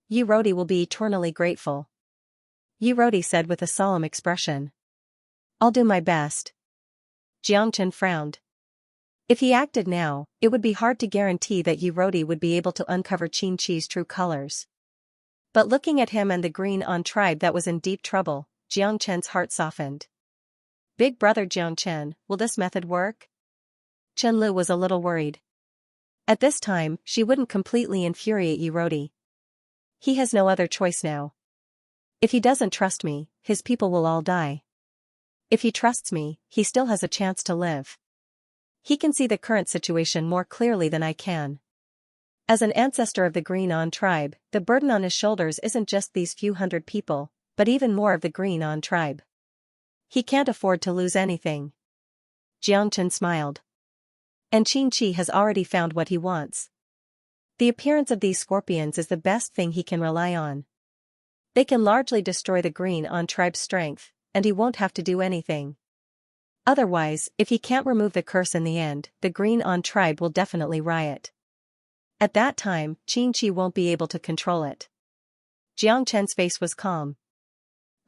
Yurodi will be eternally grateful. Yurodi said with a solemn expression. I'll do my best. Xianxia frowned. If he acted now, it would be hard to guarantee that Yurodi would be able to uncover Xianxia's true colors. But looking at him and the Green On tribe that was in deep trouble, Xianxia's heart softened. Big brother Xianxia, will this method work? Chen Lu was a little worried. At this time, she wouldn't completely infuriate Yurodi. He has no other choice now. If he doesn't trust me, his people will all die. If he trusts me, he still has a chance to live. He can see the current situation more clearly than I can. As an ancestor of the Green On tribe, the burden on his shoulders isn't just these few hundred people, but even more of the Green On tribe. He can't afford to lose anything. Xianxia smiled. And Xianxia has already found what he wants. The appearance of these scorpions is the best thing he can rely on. They can largely destroy the Green On tribe's strength, and he won't have to do anything. Otherwise, if he can't remove the curse in the end, the Green-On tribe will definitely riot. At that time, Xianxia won't be able to control it. Jiang Chen's face was calm.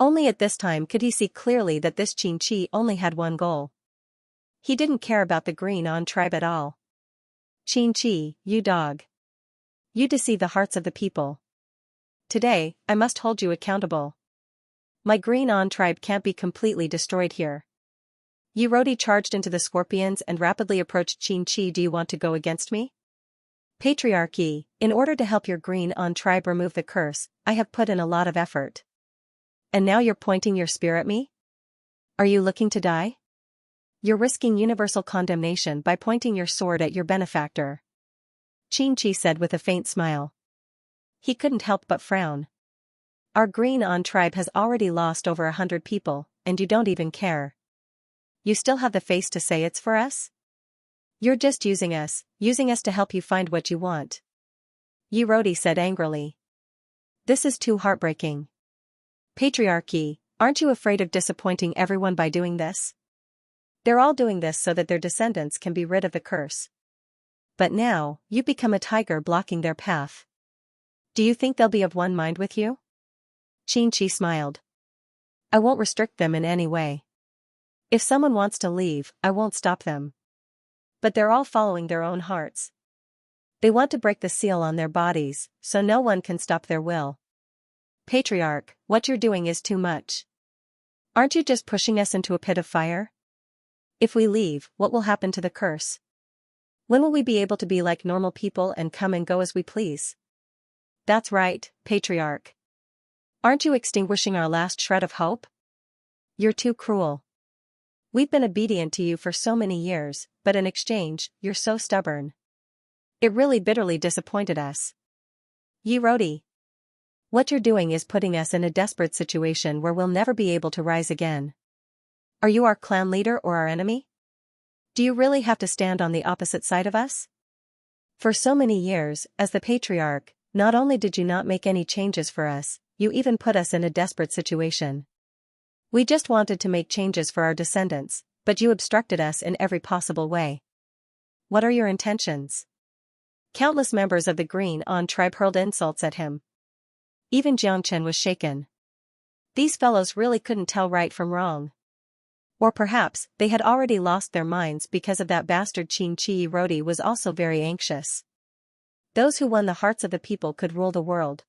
Only at this time could he see clearly that this Xianxia only had one goal. He didn't care about the Green-On tribe at all. Xianxia, you dog. You deceive the hearts of the people. Today, I must hold you accountable. My Green-On tribe can't be completely destroyed here. Yirodi charged into the scorpions and rapidly approached Xianxia. Do you want to go against me? Patriarchy, in order to help your Green-On tribe remove the curse, I have put in a lot of effort. And now you're pointing your spear at me? Are you looking to die? You're risking universal condemnation by pointing your sword at your benefactor. Xianxia said with a faint smile. He couldn't help but frown. Our Green-On tribe has already lost over 100 people, and you don't even care. You still have the face to say it's for us? You're just using us to help you find what you want. Yirodi said angrily. This is too heartbreaking. Patriarchy, aren't you afraid of disappointing everyone by doing this? They're all doing this so that their descendants can be rid of the curse. But now, you become a tiger blocking their path. Do you think they'll be of one mind with you? Xianxia smiled. I won't restrict them in any way. If someone wants to leave, I won't stop them. But they're all following their own hearts. They want to break the seal on their bodies, so no one can stop their will. Patriarch, what you're doing is too much. Aren't you just pushing us into a pit of fire? If we leave, what will happen to the curse? When will we be able to be like normal people and come and go as we please? That's right, Patriarch. Aren't you extinguishing our last shred of hope? You're too cruel. We've been obedient to you for so many years, but in exchange, you're so stubborn. It really bitterly disappointed us. Yirodi. What you're doing is putting us in a desperate situation where we'll never be able to rise again. Are you our clan leader or our enemy? Do you really have to stand on the opposite side of us? For so many years, as the Patriarch, not only did you not make any changes for us, you even put us in a desperate situation. We just wanted to make changes for our descendants, but you obstructed us in every possible way. What are your intentions? Countless members of the Green-On tribe hurled insults at him. Even Jiang Chen was shaken. These fellows really couldn't tell right from wrong. Or perhaps, they had already lost their minds because of that bastard Xianxia. Yirodi was also very anxious. Those who won the hearts of the people could rule the world.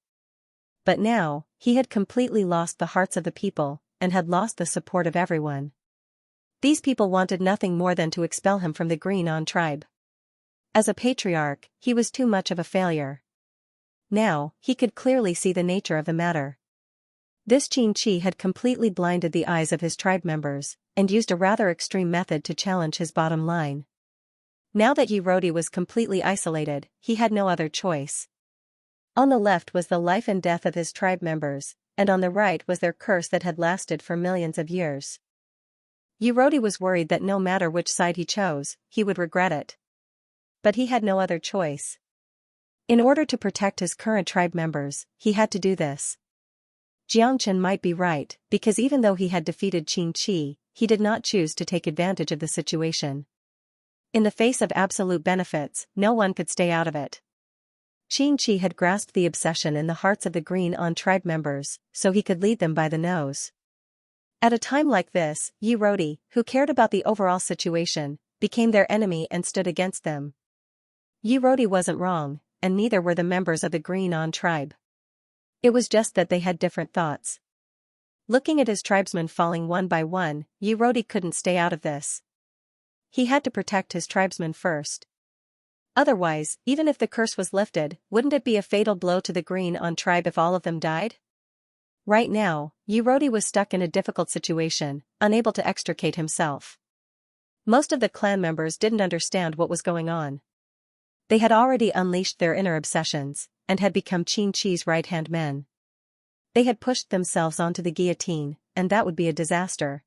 But now, he had completely lost the hearts of the people, and had lost the support of everyone. These people wanted nothing more than to expel him from the Green-On tribe. As a patriarch, he was too much of a failure. Now, he could clearly see the nature of the matter. This Xianxia had completely blinded the eyes of his tribe members, and used a rather extreme method to challenge his bottom line. Now that Yirodi was completely isolated, he had no other choice. On the left was the life and death of his tribe members, and on the right was their curse that had lasted for millions of years. Yirodi was worried that no matter which side he chose, he would regret it. But he had no other choice. In order to protect his current tribe members, he had to do this. Jiang Chen might be right, because even though he had defeated Xianxia, he did not choose to take advantage of the situation. In the face of absolute benefits, no one could stay out of it. Xianxia had grasped the obsession in the hearts of the Green-On tribe members, so he could lead them by the nose. At a time like this, Yirodi, who cared about the overall situation, became their enemy and stood against them. Yirodi wasn't wrong, and neither were the members of the Green-On tribe. It was just that they had different thoughts. Looking at his tribesmen falling one by one, Yirodi couldn't stay out of this. He had to protect his tribesmen first. Otherwise, even if the curse was lifted, wouldn't it be a fatal blow to the Green-On tribe if all of them died? Right now, Yirodi was stuck in a difficult situation, unable to extricate himself. Most of the clan members didn't understand what was going on. They had already unleashed their inner obsessions, and had become Xianxia's right-hand men. They had pushed themselves onto the guillotine, and that would be a disaster.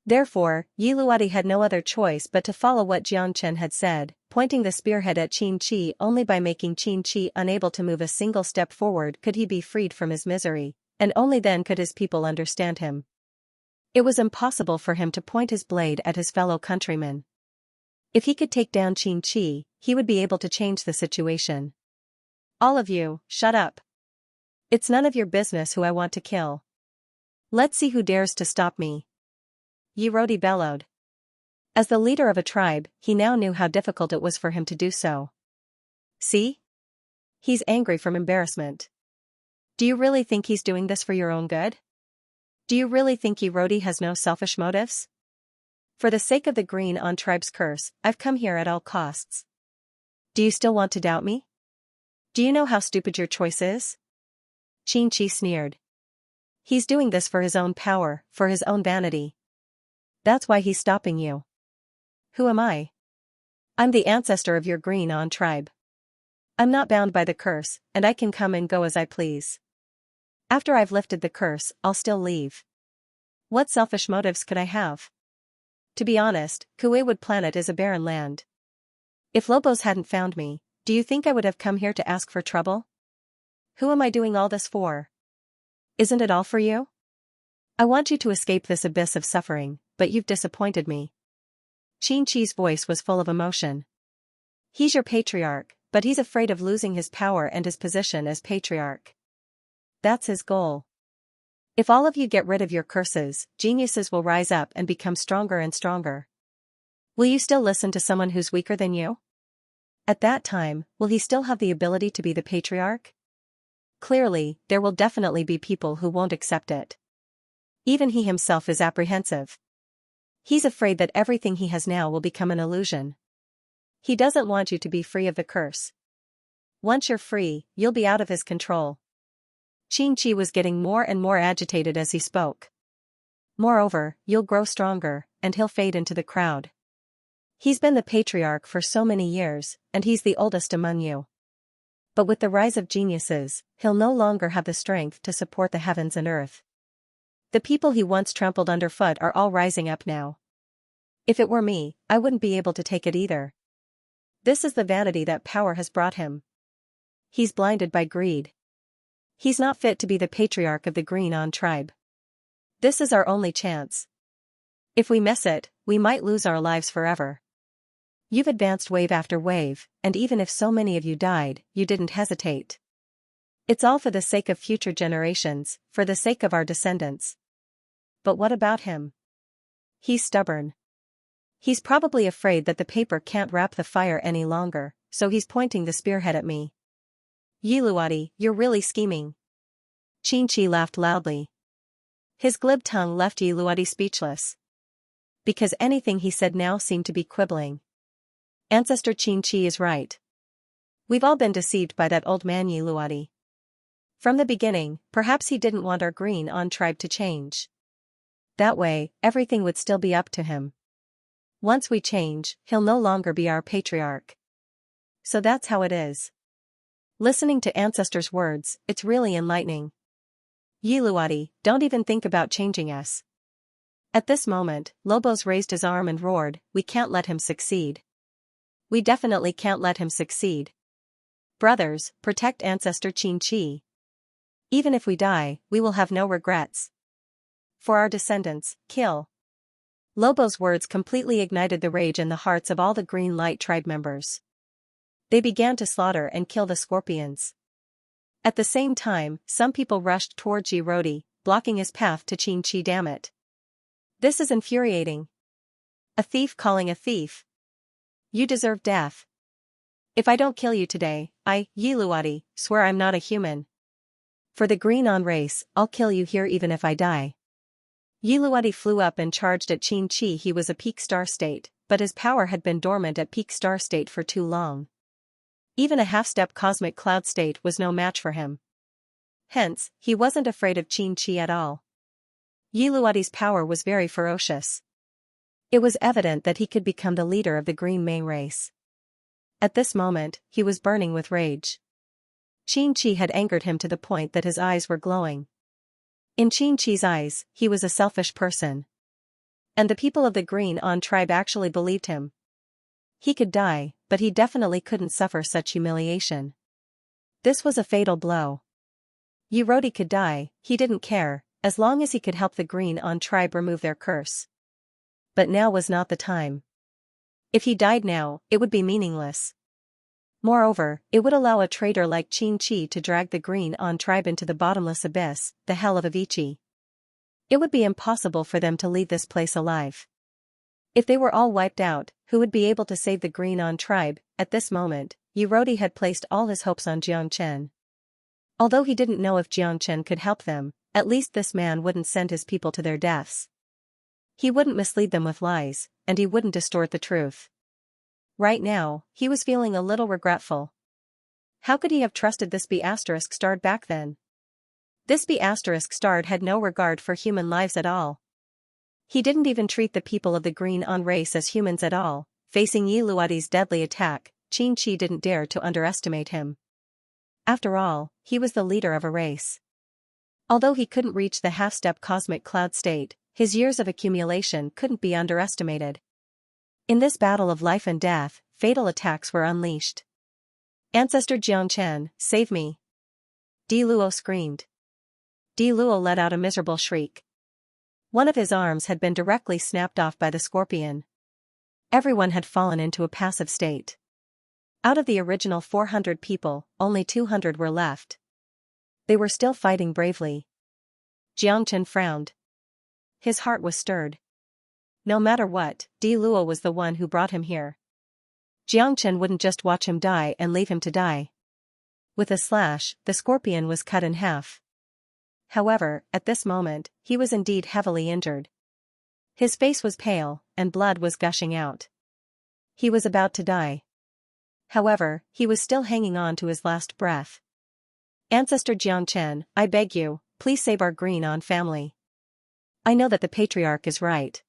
Therefore, Yirodi had no other choice but to follow what Jiang Chen had said, pointing the spearhead at Xianxia. Only by making Xianxia unable to move a single step forward could he be freed from his misery, and only then could his people understand him. It was impossible for him to point his blade at his fellow countrymen. If he could take down Xianxia, he would be able to change the situation. All of you, shut up. It's none of your business who I want to kill. Let's see who dares to stop me. Yirodi bellowed. As the leader of a tribe, he now knew how difficult it was for him to do so. See? He's angry from embarrassment. Do you really think he's doing this for your own good? Do you really think Yirodi has no selfish motives? For the sake of the Green on Tribe's curse, I've come here at all costs. Do you still want to doubt me? Do you know how stupid your choice is? Xianxia sneered. He's doing this for his own power, for his own vanity. That's why he's stopping you. Who am I? I'm the ancestor of your Green on Tribe. I'm not bound by the curse, and I can come and go as I please. After I've lifted the curse, I'll still leave. What selfish motives could I have? To be honest, Kuewood Planet is a barren land. If Lobos hadn't found me, do you think I would have come here to ask for trouble? Who am I doing all this for? Isn't it all for you? I want you to escape this abyss of suffering, but you've disappointed me. Xianxia's voice was full of emotion. He's your patriarch, but he's afraid of losing his power and his position as patriarch. That's his goal. If all of you get rid of your curses, geniuses will rise up and become stronger and stronger. Will you still listen to someone who's weaker than you? At that time, will he still have the ability to be the patriarch? Clearly, there will definitely be people who won't accept it. Even he himself is apprehensive. He's afraid that everything he has now will become an illusion. He doesn't want you to be free of the curse. Once you're free, you'll be out of his control. Xianxia was getting more and more agitated as he spoke. Moreover, you'll grow stronger, and he'll fade into the crowd. He's been the patriarch for so many years, and he's the oldest among you. But with the rise of geniuses, he'll no longer have the strength to support the heavens and earth. The people he once trampled underfoot are all rising up now. If it were me, I wouldn't be able to take it either. This is the vanity that power has brought him. He's blinded by greed. He's not fit to be the patriarch of the Green on Tribe. This is our only chance. If we miss it, we might lose our lives forever. You've advanced wave after wave, and even if so many of you died, you didn't hesitate. It's all for the sake of future generations, for the sake of our descendants. But what about him? He's stubborn. He's probably afraid that the paper can't wrap the fire any longer, so he's pointing the spearhead at me. Yiluadi, you're really scheming. Xianxia laughed loudly. His glib tongue left Yiluadi speechless. Because anything he said now seemed to be quibbling. Ancestor Xianxia is right. We've all been deceived by that old man Yiluadi. From the beginning, perhaps he didn't want our Green on Tribe to change. That way, everything would still be up to him. Once we change, he'll no longer be our patriarch. So that's how it is. Listening to Ancestor's words, it's really enlightening. Yiluadi, don't even think about changing us. At this moment, Lobos raised his arm and roared, we can't let him succeed. We definitely can't let him succeed. Brothers, protect Ancestor Xianxia. Even if we die, we will have no regrets. For our descendants, kill. Lobos' words completely ignited the rage in the hearts of all the Green Light Tribe members. They began to slaughter and kill the scorpions. At the same time, some people rushed towards Yirodi, blocking his path to Xianxia. Damn it. This is infuriating. A thief calling a thief. You deserve death. If I don't kill you today, I, Yiluadi, swear I'm not a human. For the Green on race, I'll kill you here even if I die. Yiluadi flew up and charged at Xianxia. He was a peak star state, but his power had been dormant at peak star state for too long. Even a half-step cosmic cloud state was no match for him. Hence, he wasn't afraid of Xianxia at all. Yiluadi's power was very ferocious. It was evident that he could become the leader of the Green Mane race. At this moment, he was burning with rage. Xianxia had angered him to the point that his eyes were glowing. In Xianxia's eyes, he was a selfish person. And the people of the Green on Tribe actually believed him. He could die, but he definitely couldn't suffer such humiliation. This was a fatal blow. Yirodi could die, he didn't care, as long as he could help the Green On tribe remove their curse. But now was not the time. If he died now, it would be meaningless. Moreover, it would allow a traitor like Xianxia to drag the Green On tribe into the bottomless abyss, the hell of Avicii. It would be impossible for them to leave this place alive. If they were all wiped out, who would be able to save the Green On tribe? At this moment, Yurodi had placed all his hopes on Xianxia. Although he didn't know if Xianxia could help them, at least this man wouldn't send his people to their deaths. He wouldn't mislead them with lies, and he wouldn't distort the truth. Right now, he was feeling a little regretful. How could he have trusted this B***starred back then? This B***starred had no regard for human lives at all. He didn't even treat the people of the Green On race as humans at all. Facing Yiluadi's deadly attack, Xianxia didn't dare to underestimate him. After all, he was the leader of a race. Although he couldn't reach the half-step cosmic cloud state, his years of accumulation couldn't be underestimated. In this battle of life and death, fatal attacks were unleashed. Ancestor Xianxia, save me! Di Luo screamed. Di Luo let out a miserable shriek. One of his arms had been directly snapped off by the scorpion. Everyone had fallen into a passive state. Out of the original 400 people, only 200 were left. They were still fighting bravely. Xianxia frowned. His heart was stirred. No matter what, Di Luo was the one who brought him here. Xianxia wouldn't just watch him die and leave him to die. With a slash, the scorpion was cut in half. However, at this moment, he was indeed heavily injured. His face was pale, and blood was gushing out. He was about to die. However, he was still hanging on to his last breath. Ancestor Xianxia, I beg you, please save our Green On family. I know that the patriarch is right.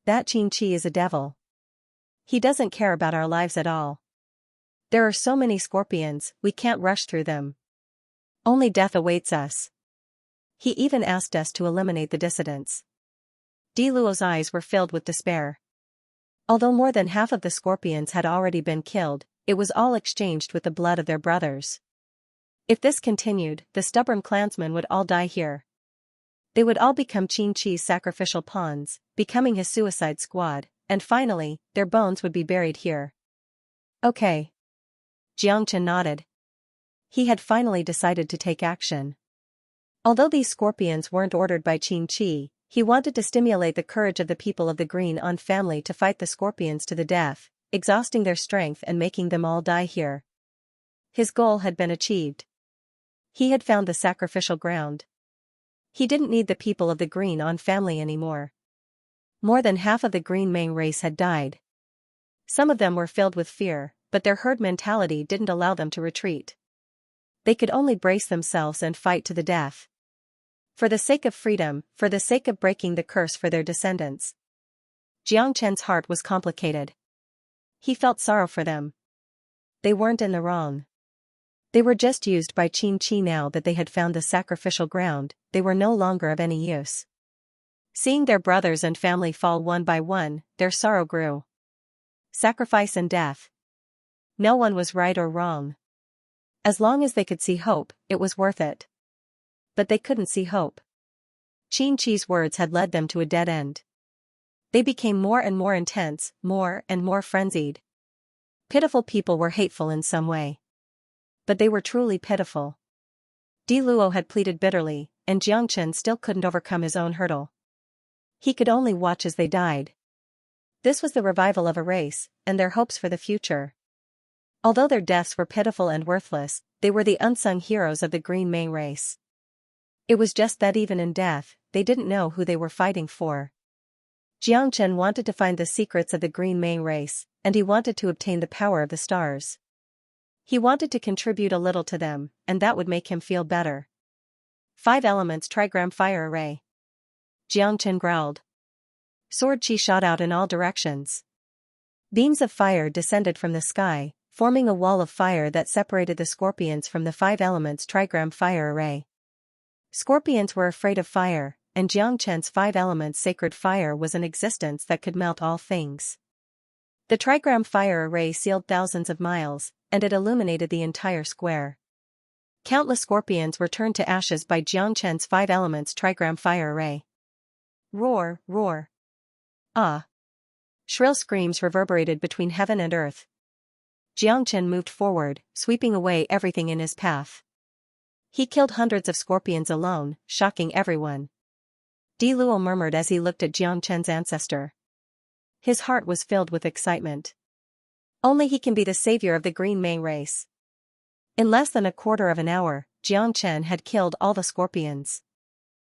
That Xianxia is a devil. He doesn't care about our lives at all. There are so many scorpions, we can't rush through them. Only death awaits us. He even asked us to eliminate the dissidents. Di Luo's eyes were filled with despair. Although more than half of the scorpions had already been killed, it was all exchanged with the blood of their brothers. If this continued, the stubborn clansmen would all die here. They would all become Xianxia's sacrificial pawns, becoming his suicide squad, and finally, their bones would be buried here. Okay. Xianxia nodded. He had finally decided to take action. Although these scorpions weren't ordered by Xianxia, he wanted to stimulate the courage of the people of the Green On family to fight the scorpions to the death, exhausting their strength and making them all die here. His goal had been achieved. He had found the sacrificial ground. He didn't need the people of the Green On family anymore. More than half of the Green Mane race had died. Some of them were filled with fear, but their herd mentality didn't allow them to retreat. They could only brace themselves and fight to the death. For the sake of freedom, for the sake of breaking the curse for their descendants. Xianxia's heart was complicated. He felt sorrow for them. They weren't in the wrong. They were just used by Xianxia. Now that they had found the sacrificial ground, they were no longer of any use. Seeing their brothers and family fall one by one, their sorrow grew. Sacrifice and death. No one was right or wrong. As long as they could see hope, it was worth it. But they couldn't see hope. Xianxia's words had led them to a dead end. They became more and more intense, more and more frenzied. Pitiful people were hateful in some way. But they were truly pitiful. Di Luo had pleaded bitterly, and Xianxia still couldn't overcome his own hurdle. He could only watch as they died. This was the revival of a race, and their hopes for the future. Although their deaths were pitiful and worthless, they were the unsung heroes of the Green Mane race. It was just that even in death, they didn't know who they were fighting for. Xianxia wanted to find the secrets of the Green Mane race, and he wanted to obtain the power of the stars. He wanted to contribute a little to them, and that would make him feel better. 5 elements trigram fire array. Xianxia growled. Sword chi shot out in all directions. Beams of fire descended from the sky, forming a wall of fire that separated the scorpions from the 5 elements trigram fire array. Scorpions were afraid of fire, and Xianxia's 5 elements sacred fire was an existence that could melt all things. The trigram fire array sealed thousands of miles, and it illuminated the entire square. Countless scorpions were turned to ashes by Xianxia's 5 elements trigram fire array. Roar, roar. Ah! Shrill screams reverberated between heaven and earth. Xianxia moved forward, sweeping away everything in his path. He killed hundreds of scorpions alone, shocking everyone. Di Luo murmured as he looked at Xianxia's ancestor. His heart was filled with excitement. Only he can be the savior of the Green Mei race. In less than a quarter of an hour, Xianxia had killed all the scorpions.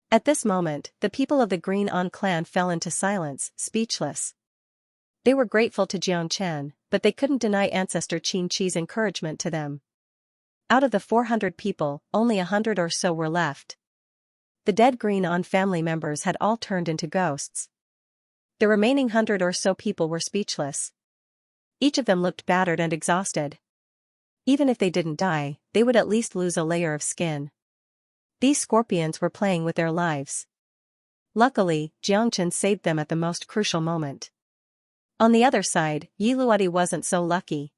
At this moment, the people of the Green On clan fell into silence, speechless. They were grateful to Xianxia, but they couldn't deny Ancestor Xianxia's encouragement to them. Out of the 400 people, only 100 or so were left. The dead Green On family members had all turned into ghosts. The remaining 100 or so people were speechless. Each of them looked battered and exhausted. Even if they didn't die, they would at least lose a layer of skin. These scorpions were playing with their lives. Luckily, Xianxia saved them at the most crucial moment. On the other side, Yiluadi wasn't so lucky.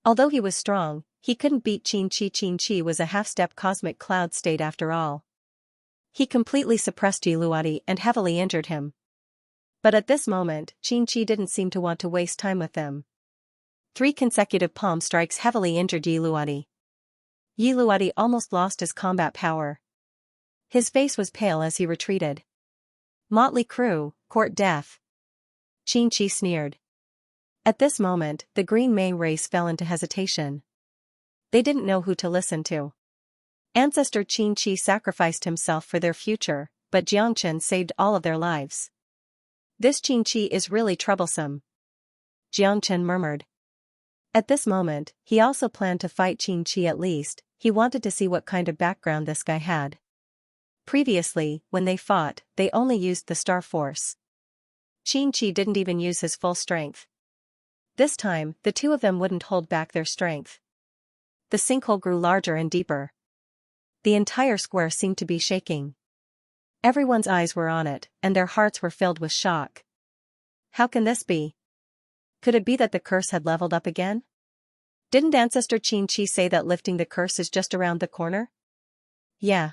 Although he was strong, he couldn't beat Xianxia. Xianxia was a half-step cosmic cloud state after all. He completely suppressed Yiluadi and heavily injured him. But at this moment, Xianxia didn't seem to want to waste time with them. 3 consecutive palm strikes heavily injured Yiluadi. Yiluadi almost lost his combat power. His face was pale as he retreated. Motley crew, court death. Xianxia sneered. At this moment, the Green Mei race fell into hesitation. They didn't know who to listen to. Ancestor Xianxia sacrificed himself for their future, but Xianxia saved all of their lives. This Xianxia is really troublesome. Xianxia murmured. At this moment, he also planned to fight Xianxia at least. He wanted to see what kind of background this guy had. Previously, when they fought, they only used the Star Force. Xianxia didn't even use his full strength. This time, the two of them wouldn't hold back their strength. The sinkhole grew larger and deeper. The entire square seemed to be shaking. Everyone's eyes were on it, and their hearts were filled with shock. How can this be? Could it be that the curse had leveled up again? Didn't Ancestor Xianxia say that lifting the curse is just around the corner? Yeah.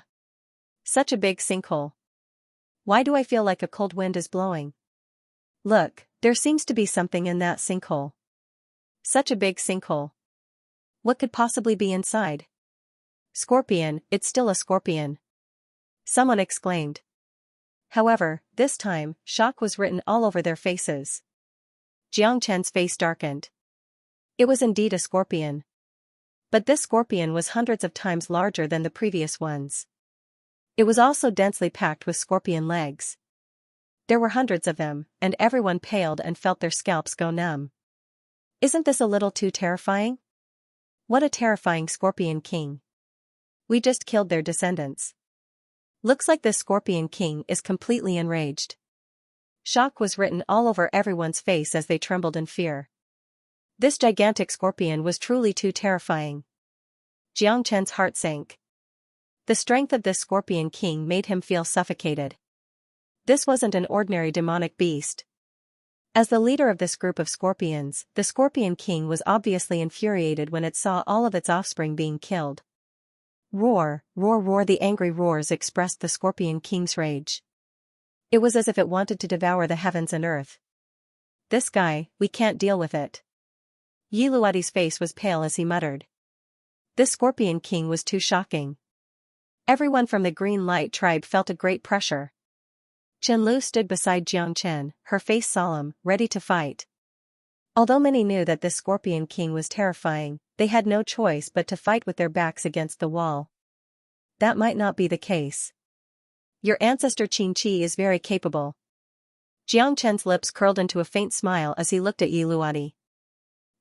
Such a big sinkhole. Why do I feel like a cold wind is blowing? Look, there seems to be something in that sinkhole. Such a big sinkhole. What could possibly be inside? Scorpion, it's still a scorpion. Someone exclaimed. However, this time, shock was written all over their faces. Xianxia's face darkened. It was indeed a scorpion. But this scorpion was hundreds of times larger than the previous ones. It was also densely packed with scorpion legs. There were hundreds of them, and everyone paled and felt their scalps go numb. Isn't this a little too terrifying? What a terrifying scorpion king. We just killed their descendants. Looks like this scorpion king is completely enraged. Shock was written all over everyone's face as they trembled in fear. This gigantic scorpion was truly too terrifying. Xianxia's heart sank. The strength of this scorpion king made him feel suffocated. This wasn't an ordinary demonic beast. As the leader of this group of scorpions, the Scorpion King was obviously infuriated when it saw all of its offspring being killed. Roar, roar, roar! The angry roars expressed the Scorpion King's rage. It was as if it wanted to devour the heavens and earth. This guy, we can't deal with it. Yiluadi's face was pale as he muttered. This Scorpion King was too shocking. Everyone from the Green Light tribe felt a great pressure. Qianlu stood beside Xianxia, her face solemn, ready to fight. Although many knew that this Scorpion King was terrifying, they had no choice but to fight with their backs against the wall. That might not be the case. Your ancestor Xianxia is very capable. Xianxia's lips curled into a faint smile as he looked at Yiluadi.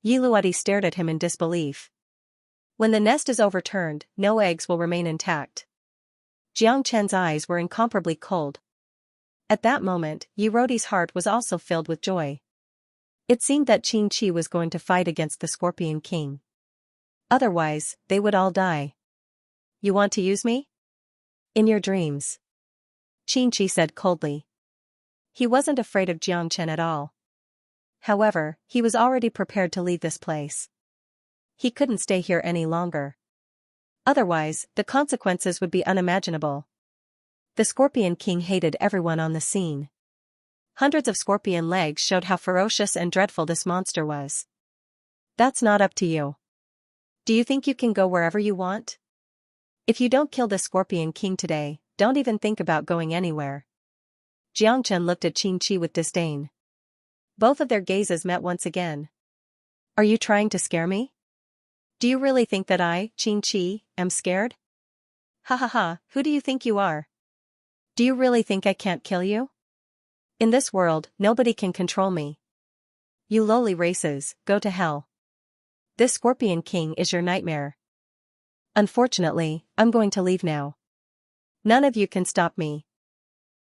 Yiluadi stared at him in disbelief. When the nest is overturned, no eggs will remain intact. Xianxia's eyes were incomparably cold. At that moment, Yiruodi's heart was also filled with joy. It seemed that Xianxia was going to fight against the Scorpion King. Otherwise, they would all die. You want to use me? In your dreams. Xianxia said coldly. He wasn't afraid of Xianxia at all. However, he was already prepared to leave this place. He couldn't stay here any longer. Otherwise, the consequences would be unimaginable. The Scorpion King hated everyone on the scene. Hundreds of scorpion legs showed how ferocious and dreadful this monster was. That's not up to you. Do you think you can go wherever you want? If you don't kill the Scorpion King today, don't even think about going anywhere. Xianxia looked at Xianxia with disdain. Both of their gazes met once again. Are you trying to scare me? Do you really think that I, Xianxia, am scared? Ha ha ha, who do you think you are? Do you really think I can't kill you? In this world, nobody can control me. You lowly races, go to hell. This Scorpion King is your nightmare. Unfortunately, I'm going to leave now. None of you can stop me.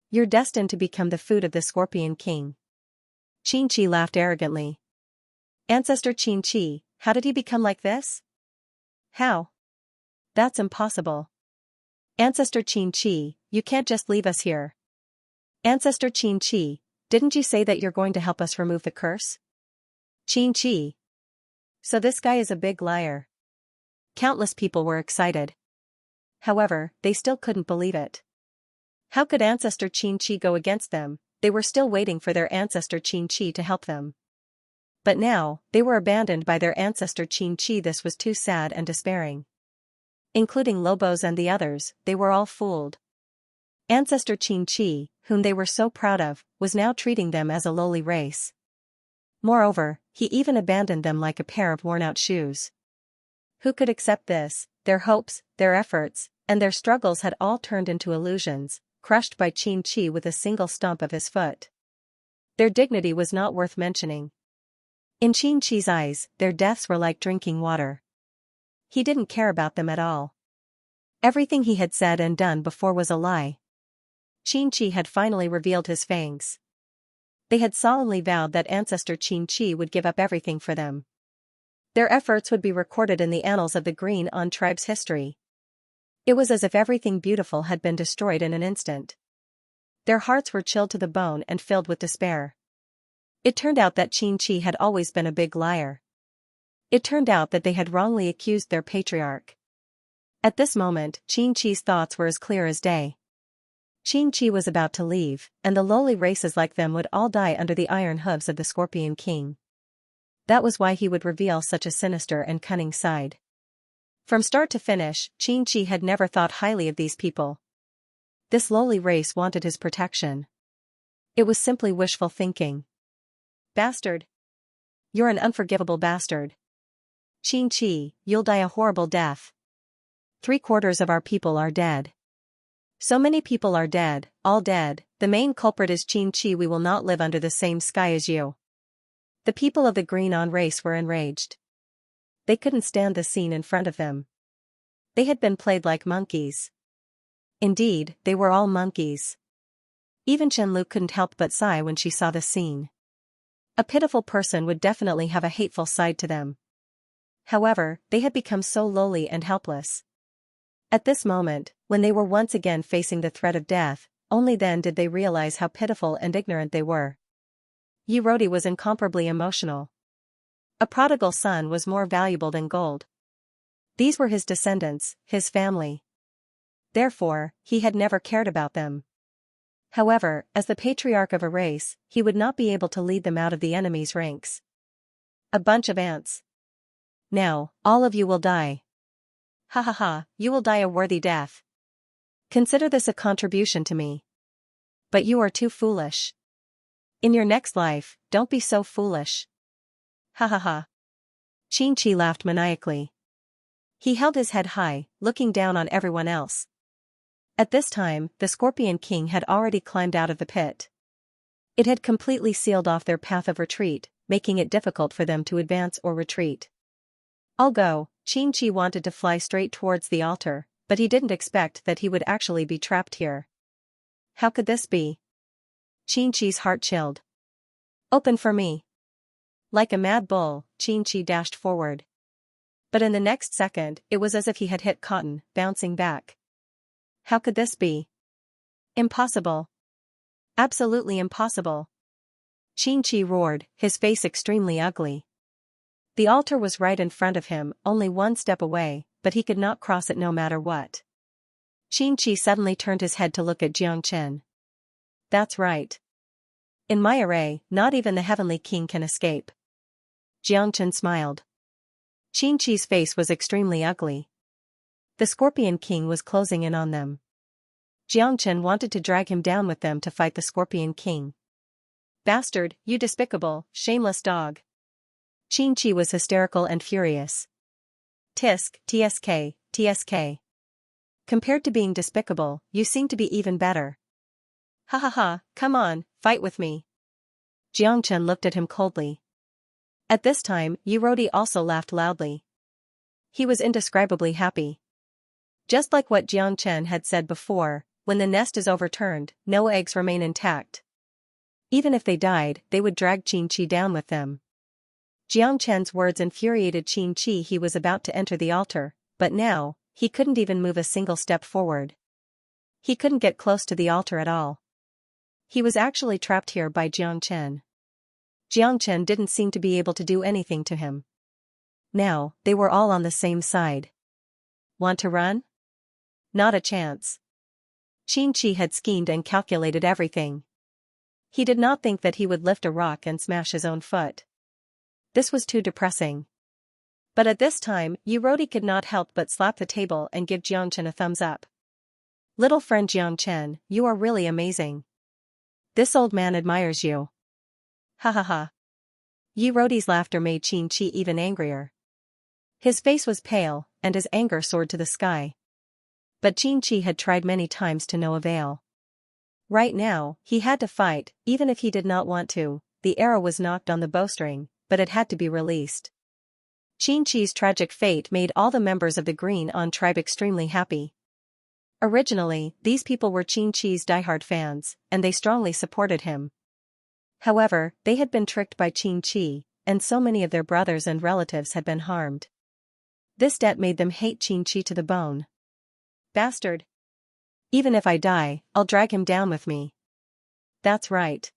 You're destined to become the food of the Scorpion King. Xianxia laughed arrogantly. Ancestor Xianxia, how did he become like this? How? That's impossible. Ancestor Xianxia, you can't just leave us here. Ancestor Xianxia, didn't you say that you're going to help us remove the curse? Xianxia. So this guy is a big liar. Countless people were excited. However, they still couldn't believe it. How could Ancestor Xianxia go against them? They were still waiting for their Ancestor Xianxia to help them. But now, they were abandoned by their Ancestor Xianxia. This was too sad and despairing. Including Lobos and the others, they were all fooled. Ancestor Xianxia, whom they were so proud of, was now treating them as a lowly race. Moreover, he even abandoned them like a pair of worn-out shoes. Who could accept this? Their hopes, their efforts, and their struggles had all turned into illusions, crushed by Xianxia with a single stomp of his foot. Their dignity was not worth mentioning. In Xianxia's eyes, their deaths were like drinking water. He didn't care about them at all. Everything he had said and done before was a lie. Xianxia had finally revealed his fangs. They had solemnly vowed that Ancestor Xianxia would give up everything for them. Their efforts would be recorded in the annals of the Green On tribe's history. It was as if everything beautiful had been destroyed in an instant. Their hearts were chilled to the bone and filled with despair. It turned out that Xianxia had always been a big liar. It turned out that they had wrongly accused their patriarch. At this moment, Xianxia's thoughts were as clear as day. Xianxia was about to leave, and the lowly races like them would all die under the iron hooves of the Scorpion King. That was why he would reveal such a sinister and cunning side. From start to finish, Xianxia had never thought highly of these people. This lowly race wanted his protection. It was simply wishful thinking. Bastard! You're an unforgivable bastard. Xianxia, you'll die a horrible death. 3/4 of our people are dead. So many people are dead, all dead. The main culprit is Xianxia. We will not live under the same sky as you. The people of the Green On race were enraged. They couldn't stand the scene in front of them. They had been played like monkeys. Indeed, they were all monkeys. Even Qianlu couldn't help but sigh when she saw the scene. A pitiful person would definitely have a hateful side to them. However, they had become so lowly and helpless. At this moment, when they were once again facing the threat of death, only then did they realize how pitiful and ignorant they were. Yi Rodi was incomparably emotional. A prodigal son was more valuable than gold. These were his descendants, his family. Therefore, he had never cared about them. However, as the patriarch of a race, he would not be able to lead them out of the enemy's ranks. A bunch of ants. Now, all of you will die. Ha ha ha, you will die a worthy death. Consider this a contribution to me. But you are too foolish. In your next life, don't be so foolish. Ha ha ha. Xianxia laughed maniacally. He held his head high, looking down on everyone else. At this time, the Scorpion King had already climbed out of the pit. It had completely sealed off their path of retreat, making it difficult for them to advance or retreat. I'll go. Xianxia wanted to fly straight towards the altar, but he didn't expect that he would actually be trapped here. How could this be? Xianxia's heart chilled. Open for me. Like a mad bull, Xianxia dashed forward. But in the next second, it was as if he had hit cotton, bouncing back. How could this be? Impossible. Absolutely impossible. Xianxia roared, his face extremely ugly. The altar was right in front of him, only one step away, but he could not cross it no matter what. Xianxia suddenly turned his head to look at Xianxia. That's right. In my array, not even the Heavenly King can escape. Xianxia smiled. Xianxia's face was extremely ugly. The Scorpion King was closing in on them. Xianxia wanted to drag him down with them to fight the Scorpion King. Bastard, you despicable, shameless dog. Xianxia was hysterical and furious. Tisk, tsk, tsk. Compared to being despicable, you seem to be even better. Ha ha ha, come on, fight with me. Xianxia looked at him coldly. At this time, Yurodi also laughed loudly. He was indescribably happy. Just like what Xianxia had said before, when the nest is overturned, no eggs remain intact. Even if they died, they would drag Xianxia down with them. Xianxia's words infuriated Xianxia. He was about to enter the altar, but now, he couldn't even move a single step forward. He couldn't get close to the altar at all. He was actually trapped here by Xianxia. Xianxia didn't seem to be able to do anything to him. Now, they were all on the same side. Want to run? Not a chance. Xianxia had schemed and calculated everything. He did not think that he would lift a rock and smash his own foot. This was too depressing. But at this time, Yurodi could not help but slap the table and give Xianxia a thumbs up. Little friend Xianxia, you are really amazing. This old man admires you. Ha ha ha. Yurodi's laughter made Xianxia even angrier. His face was pale, and his anger soared to the sky. But Xianxia had tried many times to no avail. Right now, he had to fight, even if he did not want to. The arrow was knocked on the bowstring, but it had to be released. Xianxia's tragic fate made all the members of the Green On tribe extremely happy. Originally, these people were Xianxia's diehard fans, and they strongly supported him. However, they had been tricked by Xianxia, and so many of their brothers and relatives had been harmed. This debt made them hate Xianxia to the bone. Bastard! Even if I die, I'll drag him down with me. That's right.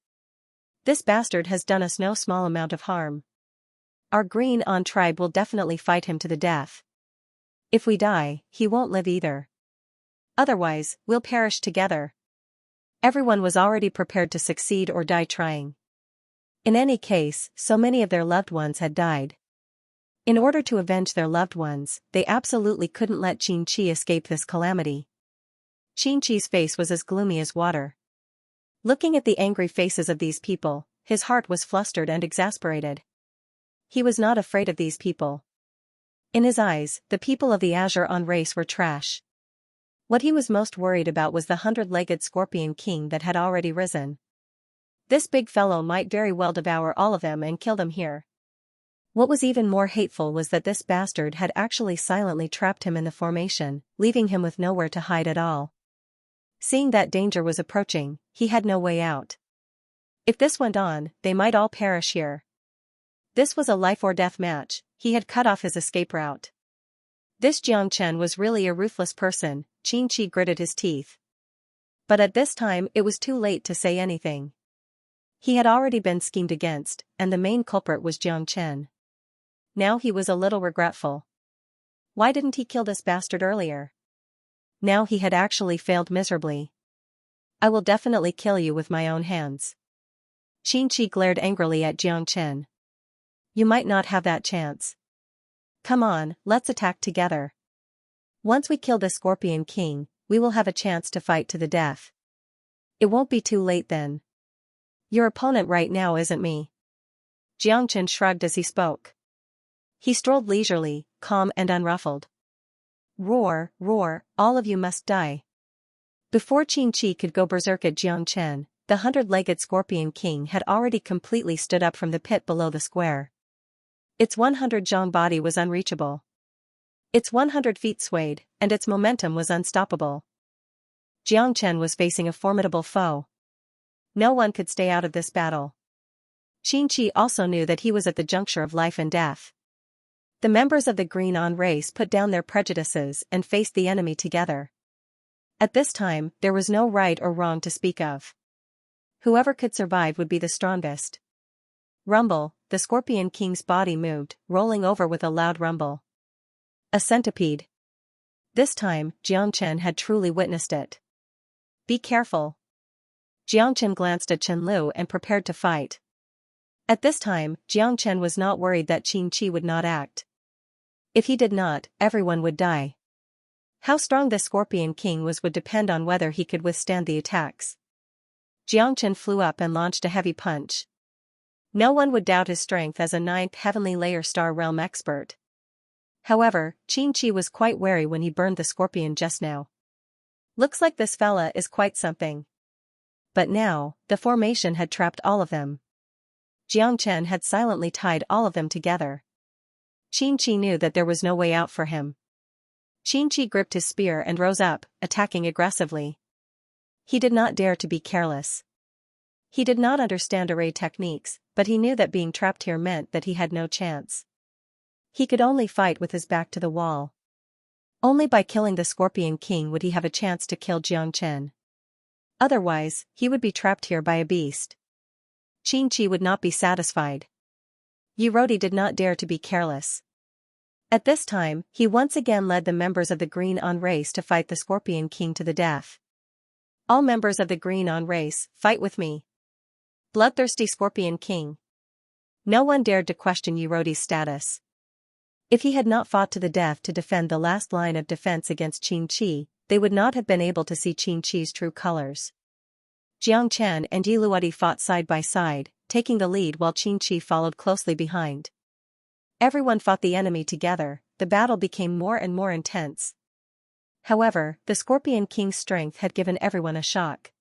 This bastard has done us no small amount of harm. Our Green On tribe will definitely fight him to the death. If we die, he won't live either. Otherwise, we'll perish together. Everyone was already prepared to succeed or die trying. In any case, so many of their loved ones had died. In order to avenge their loved ones, they absolutely couldn't let Xianxia escape this calamity. Xianxia's face was as gloomy as water. Looking at the angry faces of these people, his heart was flustered and exasperated. He was not afraid of these people. In his eyes, the people of the Azure On race were trash. What he was most worried about was the 100-legged Scorpion King that had already risen. This big fellow might very well devour all of them and kill them here. What was even more hateful was that this bastard had actually silently trapped him in the formation, leaving him with nowhere to hide at all. Seeing that danger was approaching, he had no way out. If this went on, they might all perish here. This was a life-or-death match. He had cut off his escape route. This Xianxia was really a ruthless person. Xianxia gritted his teeth. But at this time it was too late to say anything. He had already been schemed against, and the main culprit was Xianxia. Now he was a little regretful. Why didn't he kill this bastard earlier? Now he had actually failed miserably. I will definitely kill you with my own hands. Xianxia glared angrily at Xianxia. You might not have that chance. Come on, let's attack together. Once we kill the Scorpion King, we will have a chance to fight to the death. It won't be too late then. Your opponent right now isn't me. Xianxia shrugged as he spoke. He strolled leisurely, calm and unruffled. Roar, roar, all of you must die. Before Xianxia could go berserk at Xianxia, the 100-legged Scorpion King had already completely stood up from the pit below the square. Its 100-zhong body was unreachable. Its 100 feet swayed, and its momentum was unstoppable. Xianxia was facing a formidable foe. No one could stay out of this battle. Xianxia also knew that he was at the juncture of life and death. The members of the Green On race put down their prejudices and faced the enemy together. At this time, there was no right or wrong to speak of. Whoever could survive would be the strongest. Rumble, the Scorpion King's body moved, rolling over with a loud rumble. A centipede. This time, Xianxia had truly witnessed it. Be careful. Xianxia glanced at Chen Lu and prepared to fight. At this time, Xianxia was not worried that Xianxia would not act. If he did not, everyone would die. How strong the Scorpion King was would depend on whether he could withstand the attacks. Xianxia flew up and launched a heavy punch. No one would doubt his strength as a 9th Heavenly Layer Star Realm expert. However, Xianxia was quite wary when he burned the scorpion just now. Looks like this fella is quite something. But now, the formation had trapped all of them. Xianxia had silently tied all of them together. Xianxia knew that there was no way out for him. Xianxia gripped his spear and rose up, attacking aggressively. He did not dare to be careless. He did not understand array techniques, but he knew that being trapped here meant that he had no chance. He could only fight with his back to the wall. Only by killing the Scorpion King would he have a chance to kill Xianxia. Otherwise, he would be trapped here by a beast. Xianxia would not be satisfied. Yurodi did not dare to be careless. At this time, he once again led the members of the Green On race to fight the Scorpion King to the death. All members of the Green On race, fight with me. Bloodthirsty Scorpion King. No one dared to question Yurodi's status. If he had not fought to the death to defend the last line of defense against Xianxia, they would not have been able to see Xianxia's true colors. Xianxia and Yiluodi fought side by side, taking the lead while Xianxia followed closely behind. Everyone fought the enemy together. The battle became more and more intense. However, the Scorpion King's strength had given everyone a shock.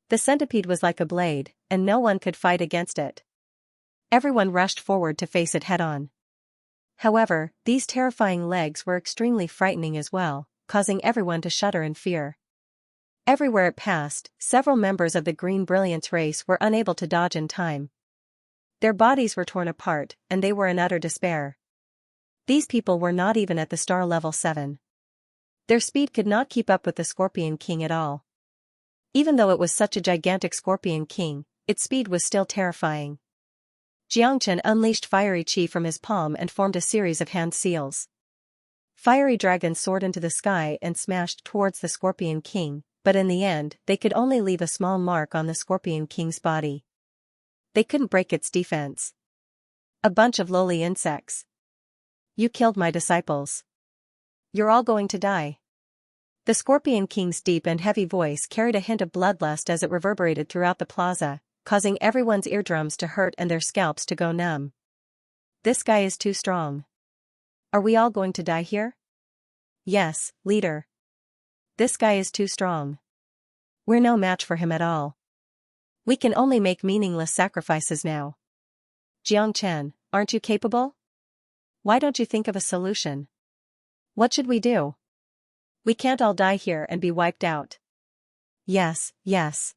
The centipede was like a blade, and no one could fight against it. Everyone rushed forward to face it head-on. However, these terrifying legs were extremely frightening as well, causing everyone to shudder in fear. Everywhere it passed, several members of the Green Brilliance race were unable to dodge in time. Their bodies were torn apart, and they were in utter despair. These people were not even at the star level 7. Their speed could not keep up with the Scorpion King at all. Even though it was such a gigantic Scorpion King, its speed was still terrifying. Xianxia unleashed fiery chi from his palm and formed a series of hand seals. Fiery dragons soared into the sky and smashed towards the Scorpion King, but in the end, they could only leave a small mark on the Scorpion King's body. They couldn't break its defense. A bunch of lowly insects. You killed my disciples. You're all going to die. The Scorpion King's deep and heavy voice carried a hint of bloodlust as it reverberated throughout the plaza, causing everyone's eardrums to hurt and their scalps to go numb. This guy is too strong. Are we all going to die here? Yes, leader. This guy is too strong. We're no match for him at all. We can only make meaningless sacrifices now. Xianxia, aren't you capable? Why don't you think of a solution? What should we do? We can't all die here and be wiped out. Yes, yes.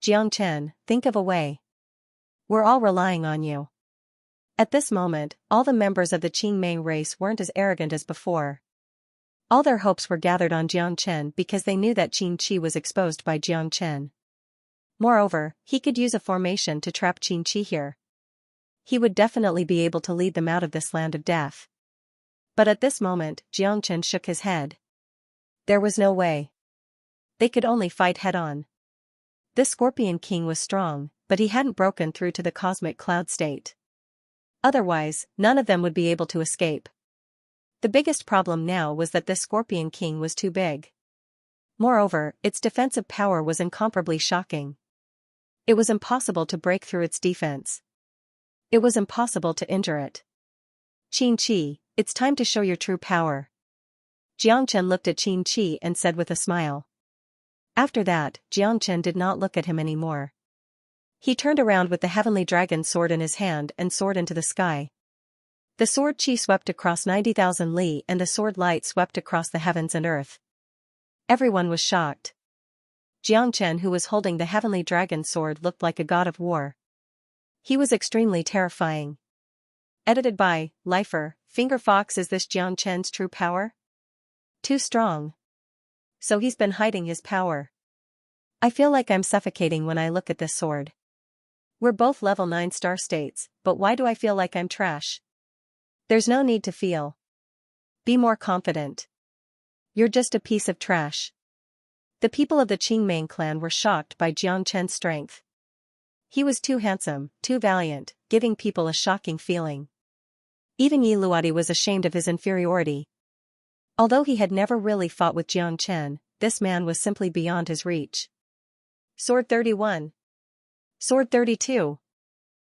Xianxia, think of a way. We're all relying on you. At this moment, all the members of the Qingmei race weren't as arrogant as before. All their hopes were gathered on Xianxia because they knew that Xianxia was exposed by Xianxia. Moreover, he could use a formation to trap Xianxia here. He would definitely be able to lead them out of this land of death. But at this moment, Xianxia shook his head. There was no way. They could only fight head-on. This Scorpion King was strong, but he hadn't broken through to the cosmic cloud state. Otherwise, none of them would be able to escape. The biggest problem now was that this Scorpion King was too big. Moreover, its defensive power was incomparably shocking. It was impossible to break through its defense. It was impossible to injure it. Xianxia, it's time to show your true power. Xianxia looked at Xianxia and said with a smile. After that, Xianxia did not look at him anymore. He turned around with the heavenly dragon sword in his hand and soared into the sky. The sword chi swept across 90,000 li and the sword light swept across the heavens and earth. Everyone was shocked. Xianxia, who was holding the heavenly dragon sword, looked like a god of war. He was extremely terrifying. Edited by Lifer, Fingerfox. Is this Xianxia's true power? Too strong. So he's been hiding his power. I feel like I'm suffocating when I look at this sword. We're both level 9 star states, but why do I feel like I'm trash? There's no need to feel. Be more confident. You're just a piece of trash. The people of the Qingming clan were shocked by Jiang Chen's strength. He was too handsome, too valiant, giving people a shocking feeling. Even Yi Luodi was ashamed of his inferiority. Although he had never really fought with Jiang Chen, this man was simply beyond his reach. Sword 31. Sword 32.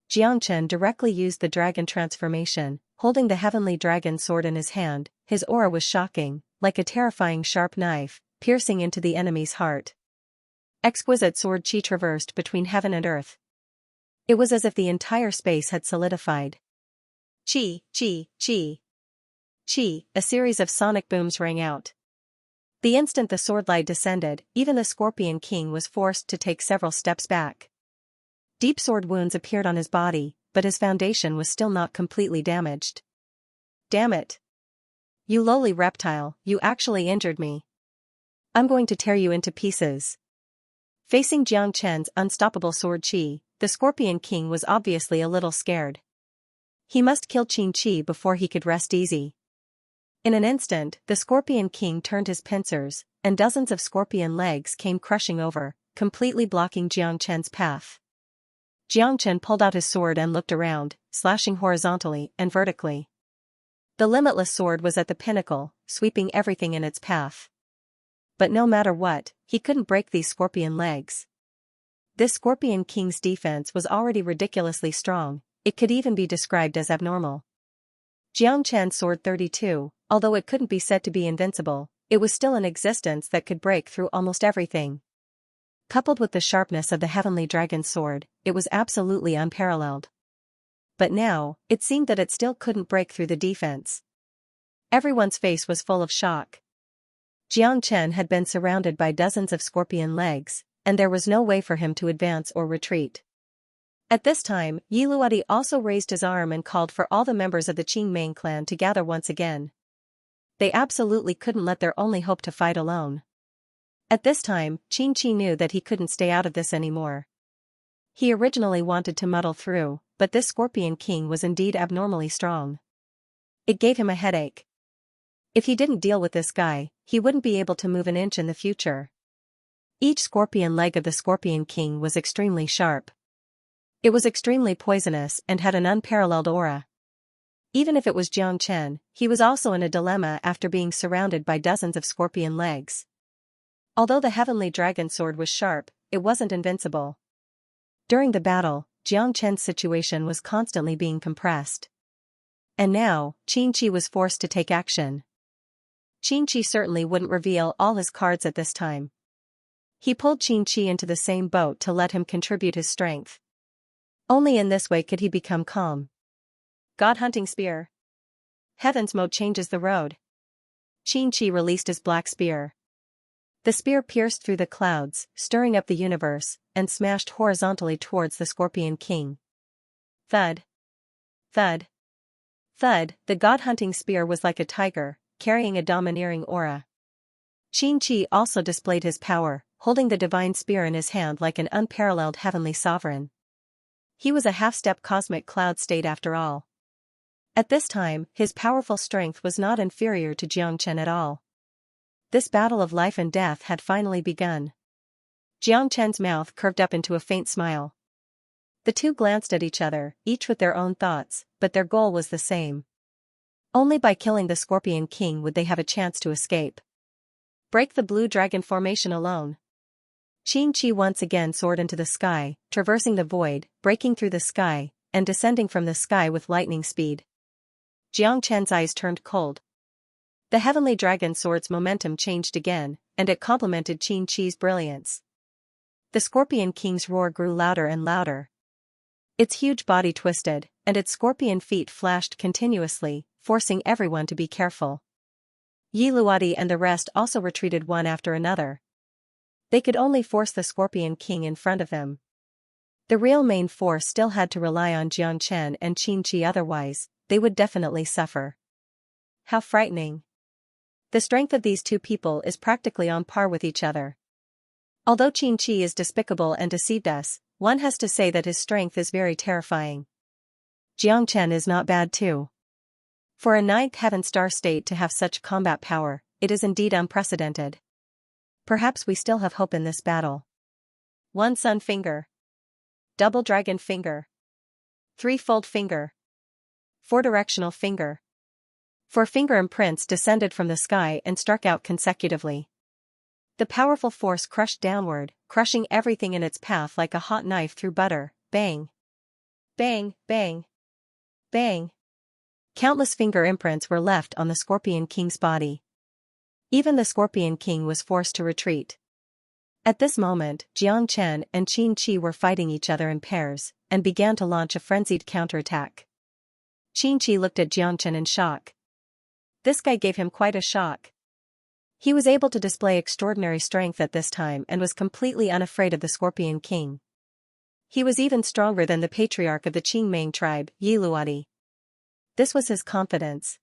Jiang Chen directly used the dragon transformation, holding the heavenly dragon sword in his hand. His aura was shocking, like a terrifying sharp knife, piercing into the enemy's heart. Exquisite sword chi traversed between heaven and earth. It was as if the entire space had solidified. Chi, chi, chi. Chi, a series of sonic booms rang out. The instant the sword light descended, even the Scorpion King was forced to take several steps back. Deep sword wounds appeared on his body, but his foundation was still not completely damaged. Damn it. You lowly reptile, you actually injured me. I'm going to tear you into pieces. Facing Jiang Chen's unstoppable sword chi, the Scorpion King was obviously a little scared. He must kill Qin Chi before he could rest easy. In an instant, the Scorpion King turned his pincers, and dozens of scorpion legs came crushing over, completely blocking Jiang Chen's path. Jiang Chen pulled out his sword and looked around, slashing horizontally and vertically. The limitless sword was at the pinnacle, sweeping everything in its path. But no matter what, he couldn't break these scorpion legs. This Scorpion King's defense was already ridiculously strong, it could even be described as abnormal. Jiang Chen's sword 32, although it couldn't be said to be invincible, it was still in existence that could break through almost everything. Coupled with the sharpness of the heavenly dragon's sword, it was absolutely unparalleled. But now, it seemed that it still couldn't break through the defense. Everyone's face was full of shock. Jiang Chen had been surrounded by dozens of scorpion legs, and there was no way for him to advance or retreat. At this time, Yi Luodi also raised his arm and called for all the members of the Qingming clan to gather once again. They absolutely couldn't let their only hope to fight alone. At this time, Qin Chi knew that he couldn't stay out of this anymore. He originally wanted to muddle through, but this Scorpion King was indeed abnormally strong. It gave him a headache. If he didn't deal with this guy, he wouldn't be able to move an inch in the future. Each scorpion leg of the Scorpion King was extremely sharp. It was extremely poisonous and had an unparalleled aura. Even if it was Jiang Chen, he was also in a dilemma after being surrounded by dozens of scorpion legs. Although the heavenly dragon sword was sharp, it wasn't invincible. During the battle, Jiang Chen's situation was constantly being compressed. And now, Qin Chi was forced to take action. Qin Chi certainly wouldn't reveal all his cards at this time. He pulled Qin Chi into the same boat to let him contribute his strength. Only in this way could he become calm. God Hunting Spear. Heaven's mode changes the road. Qin Chi released his black spear. The spear pierced through the clouds, stirring up the universe, and smashed horizontally towards the Scorpion King. Thud. Thud. Thud. The God-hunting spear was like a tiger, carrying a domineering aura. Qin Chi also displayed his power, holding the divine spear in his hand like an unparalleled heavenly sovereign. He was a half-step cosmic cloud state after all. At this time, his powerful strength was not inferior to Jiang Chen at all. This battle of life and death had finally begun. Jiang Chen's mouth curved up into a faint smile. The two glanced at each other, each with their own thoughts, but their goal was the same. Only by killing the Scorpion King would they have a chance to escape. Break the blue dragon formation alone. Qin Chi once again soared into the sky, traversing the void, breaking through the sky, and descending from the sky with lightning speed. Jiang Chen's eyes turned cold. The heavenly dragon sword's momentum changed again, and it complemented Qin Chi's brilliance. The Scorpion King's roar grew louder and louder. Its huge body twisted, and its scorpion feet flashed continuously, forcing everyone to be careful. Yi Luodi and the rest also retreated one after another. They could only force the Scorpion King in front of them. The real main force still had to rely on Jiang Chen and Qin Chi, otherwise, they would definitely suffer. How frightening. The strength of these two people is practically on par with each other. Although Qin Chi is despicable and deceived us, one has to say that his strength is very terrifying. Jiang Chen is not bad too. For a ninth heaven star state to have such combat power, it is indeed unprecedented. Perhaps we still have hope in this battle. One sun finger. Double dragon finger. Threefold finger. Four-directional finger. Four finger imprints descended from the sky and struck out consecutively. The powerful force crushed downward, crushing everything in its path like a hot knife through butter. Bang. Bang, bang. Bang. Countless finger imprints were left on the Scorpion King's body. Even the Scorpion King was forced to retreat. At this moment, Xianxia and Xianxia were fighting each other in pairs, and began to launch a frenzied counterattack. Xianxia looked at Xianxia in shock. This guy gave him quite a shock. He was able to display extraordinary strength at this time and was completely unafraid of the Scorpion King. He was even stronger than the patriarch of the Qingming tribe, Yiluadi. This was his confidence.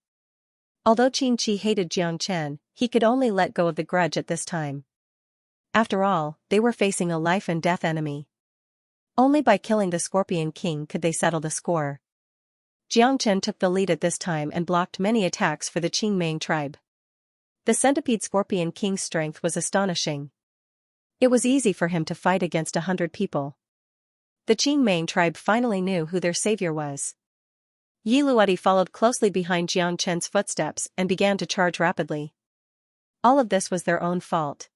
Although Xianxia hated Xianxia, he could only let go of the grudge at this time. After all, they were facing a life-and-death enemy. Only by killing the Scorpion King could they settle the score. Xianxia took the lead at this time and blocked many attacks for the Qingming tribe. The centipede Scorpion King's strength was astonishing. It was easy for him to fight against 100 people. The Qingming tribe finally knew who their savior was. Yiluadi followed closely behind Xianxia's footsteps and began to charge rapidly. All of this was their own fault.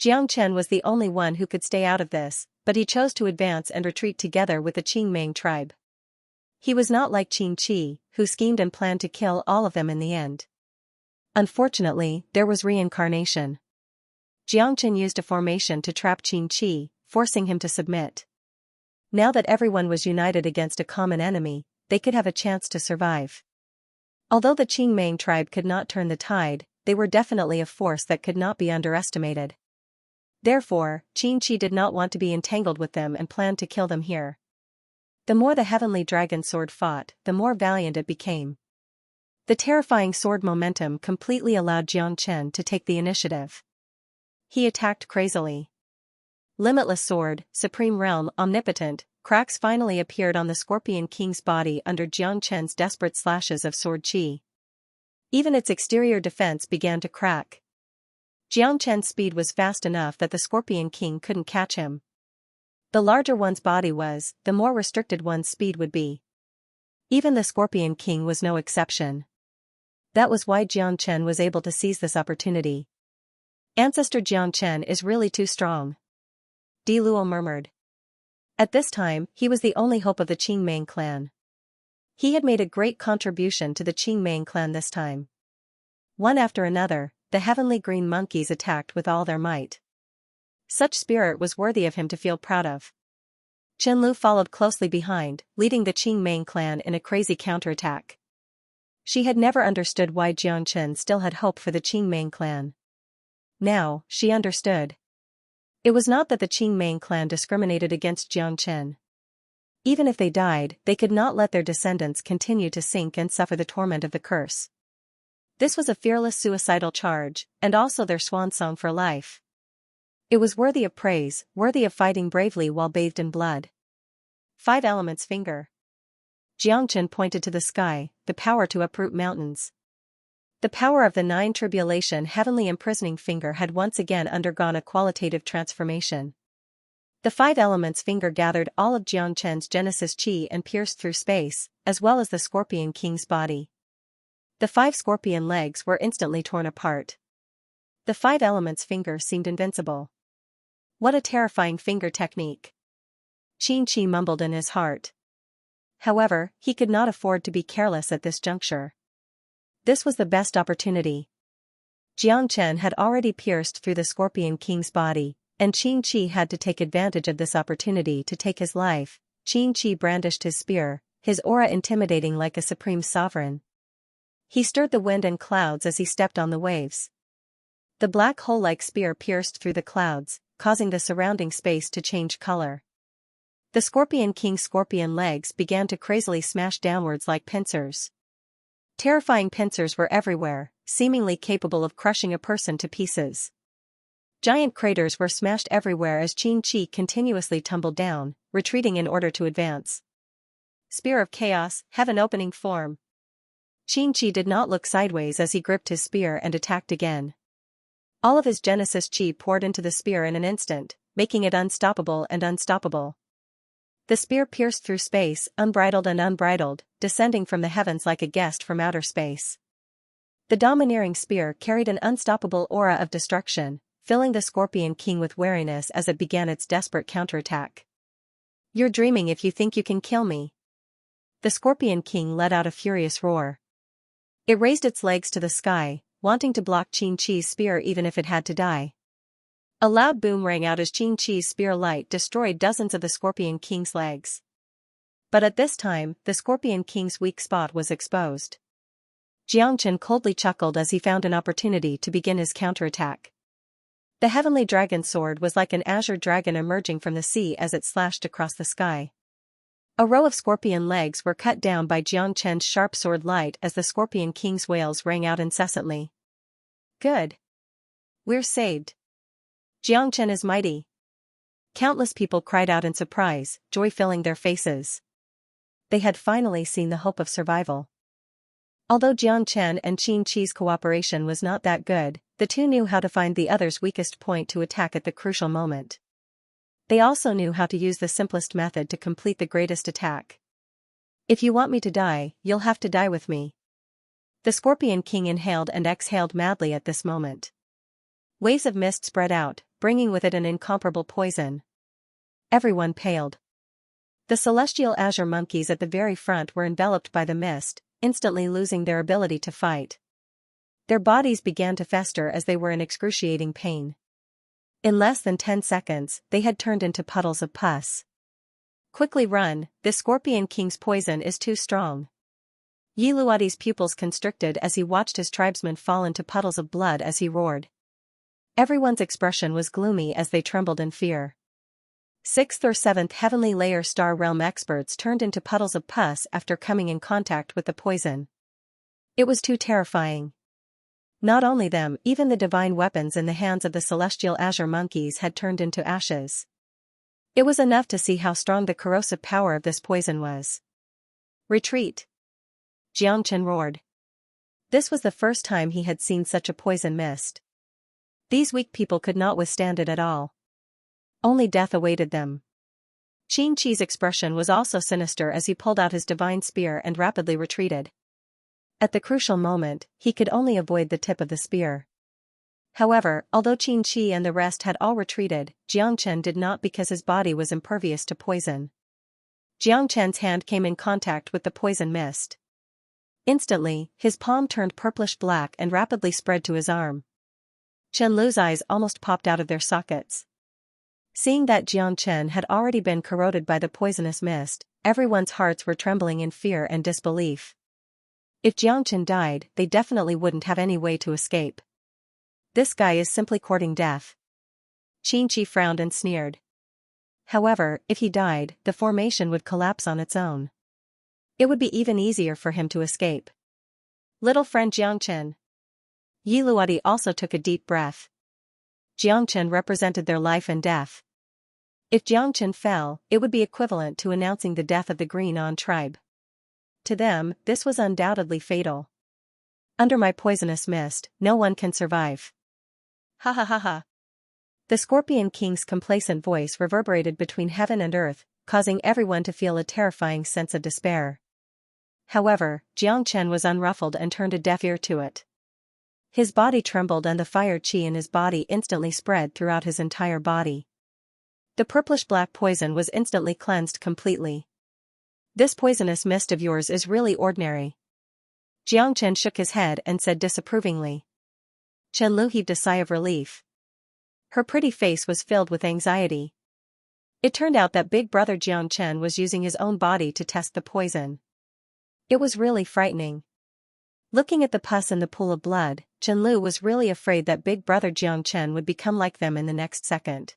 Xianxia was the only one who could stay out of this, but he chose to advance and retreat together with the Qingming tribe. He was not like Xianxia, who schemed and planned to kill all of them in the end. Unfortunately, there was reincarnation. Xianxia used a formation to trap Xianxia, forcing him to submit. Now that everyone was united against a common enemy, they could have a chance to survive. Although the Qingming tribe could not turn the tide, they were definitely a force that could not be underestimated. Therefore, Xianxia did not want to be entangled with them and planned to kill them here. The more the heavenly dragon sword fought, the more valiant it became. The terrifying sword momentum completely allowed Xianxia to take the initiative. He attacked crazily. Limitless sword, supreme realm, omnipotent, cracks finally appeared on the Scorpion King's body under Xianxia's desperate slashes of sword chi. Even its exterior defense began to crack. Xianxia's speed was fast enough that the Scorpion King couldn't catch him. The larger one's body was, the more restricted one's speed would be. Even the Scorpion King was no exception. That was why Xianxia was able to seize this opportunity. Ancestor Xianxia is really too strong. Di Luo murmured. At this time, he was the only hope of the Qingming clan. He had made a great contribution to the Qingming clan this time. One after another, the heavenly green monkeys attacked with all their might. Such spirit was worthy of him to feel proud of. Qianlu followed closely behind, leading the Qingming clan in a crazy counterattack. She had never understood why Xianxia still had hope for the Qingming clan. Now, she understood. It was not that the Qingming clan discriminated against Xianxia. Even if they died, they could not let their descendants continue to sink and suffer the torment of the curse. This was a fearless suicidal charge, and also their swan song for life. It was worthy of praise, worthy of fighting bravely while bathed in blood. 5 Elements Finger. Xianxia pointed to the sky, the power to uproot mountains. The power of the 9 tribulation heavenly imprisoning finger had once again undergone a qualitative transformation. The 5 Elements Finger gathered all of Xianxia's Genesis Chi and pierced through space, as well as the Scorpion King's body. The 5 scorpion legs were instantly torn apart. The 5 Elements Finger seemed invincible. What a terrifying finger technique! Xianxia mumbled in his heart. However, he could not afford to be careless at this juncture. This was the best opportunity. Xianxia had already pierced through the Scorpion King's body, and Xianxia had to take advantage of this opportunity to take his life. Xianxia brandished his spear, his aura intimidating like a supreme sovereign. He stirred the wind and clouds as he stepped on the waves. The black hole-like spear pierced through the clouds, causing the surrounding space to change color. The Scorpion King's scorpion legs began to crazily smash downwards like pincers. Terrifying pincers were everywhere, seemingly capable of crushing a person to pieces. Giant craters were smashed everywhere as Xianxia continuously tumbled down, retreating in order to advance. Spear of Chaos, Heaven Opening Form. Xianxia did not look sideways as he gripped his spear and attacked again. All of his Genesis chi poured into the spear in an instant, making it unstoppable and unstoppable. The spear pierced through space, unbridled and unbridled, descending from the heavens like a guest from outer space. The domineering spear carried an unstoppable aura of destruction, filling the Scorpion King with wariness as it began its desperate counterattack. "You're dreaming if you think you can kill me." The Scorpion King let out a furious roar. It raised its legs to the sky, wanting to block Xianxia's spear even if it had to die. A loud boom rang out as Xianxia's spear light destroyed dozens of the Scorpion King's legs. But at this time, the Scorpion King's weak spot was exposed. Xianxia coldly chuckled as he found an opportunity to begin his counterattack. The heavenly dragon sword was like an azure dragon emerging from the sea as it slashed across the sky. A row of scorpion legs were cut down by Xianxia's sharp sword light as the Scorpion King's wails rang out incessantly. "Good. We're saved. Xianxia is mighty." Countless people cried out in surprise, joy filling their faces. They had finally seen the hope of survival. Although Xianxia and Xianxia's cooperation was not that good, the two knew how to find the other's weakest point to attack at the crucial moment. They also knew how to use the simplest method to complete the greatest attack. "If you want me to die, you'll have to die with me." The Scorpion King inhaled and exhaled madly at this moment. Waves of mist spread out, bringing with it an incomparable poison. Everyone paled. The celestial azure monkeys at the very front were enveloped by the mist, instantly losing their ability to fight. Their bodies began to fester as they were in excruciating pain. In less than 10 seconds, they had turned into puddles of pus. "Quickly run, this Scorpion King's poison is too strong." Yiluadi's pupils constricted as he watched his tribesmen fall into puddles of blood as he roared. Everyone's expression was gloomy as they trembled in fear. 6th or 7th heavenly layer star realm experts turned into puddles of pus after coming in contact with the poison. It was too terrifying. Not only them, even the divine weapons in the hands of the celestial azure monkeys had turned into ashes. It was enough to see how strong the corrosive power of this poison was. "Retreat!" Xianxia roared. This was the first time he had seen such a poison mist. These weak people could not withstand it at all. Only death awaited them. Xianxia's expression was also sinister as he pulled out his divine spear and rapidly retreated. At the crucial moment, he could only avoid the tip of the spear. However, although Xianxia and the rest had all retreated, Xianxia did not because his body was impervious to poison. Xianxia's hand came in contact with the poison mist. Instantly, his palm turned purplish black and rapidly spread to his arm. Qianlu's eyes almost popped out of their sockets. Seeing that Xianxia had already been corroded by the poisonous mist, everyone's hearts were trembling in fear and disbelief. If Xianxia died, they definitely wouldn't have any way to escape. "This guy is simply courting death." Xianxia frowned and sneered. However, if he died, the formation would collapse on its own. It would be even easier for him to escape. "Little friend Xianxia." Yiluadi also took a deep breath. Xianxia represented their life and death. If Xianxia fell, it would be equivalent to announcing the death of the Green On tribe. To them, this was undoubtedly fatal. "Under my poisonous mist, no one can survive." "Ha ha ha ha." The Scorpion King's complacent voice reverberated between heaven and earth, causing everyone to feel a terrifying sense of despair. However, Xianxia was unruffled and turned a deaf ear to it. His body trembled and the fire chi in his body instantly spread throughout his entire body. The purplish-black poison was instantly cleansed completely. "This poisonous mist of yours is really ordinary." Xianxia shook his head and said disapprovingly. Qianlu heaved a sigh of relief. Her pretty face was filled with anxiety. It turned out that Big Brother Xianxia was using his own body to test the poison. It was really frightening. Looking at the pus in the pool of blood, Qianlu was really afraid that Big Brother Xianxia would become like them in the next second.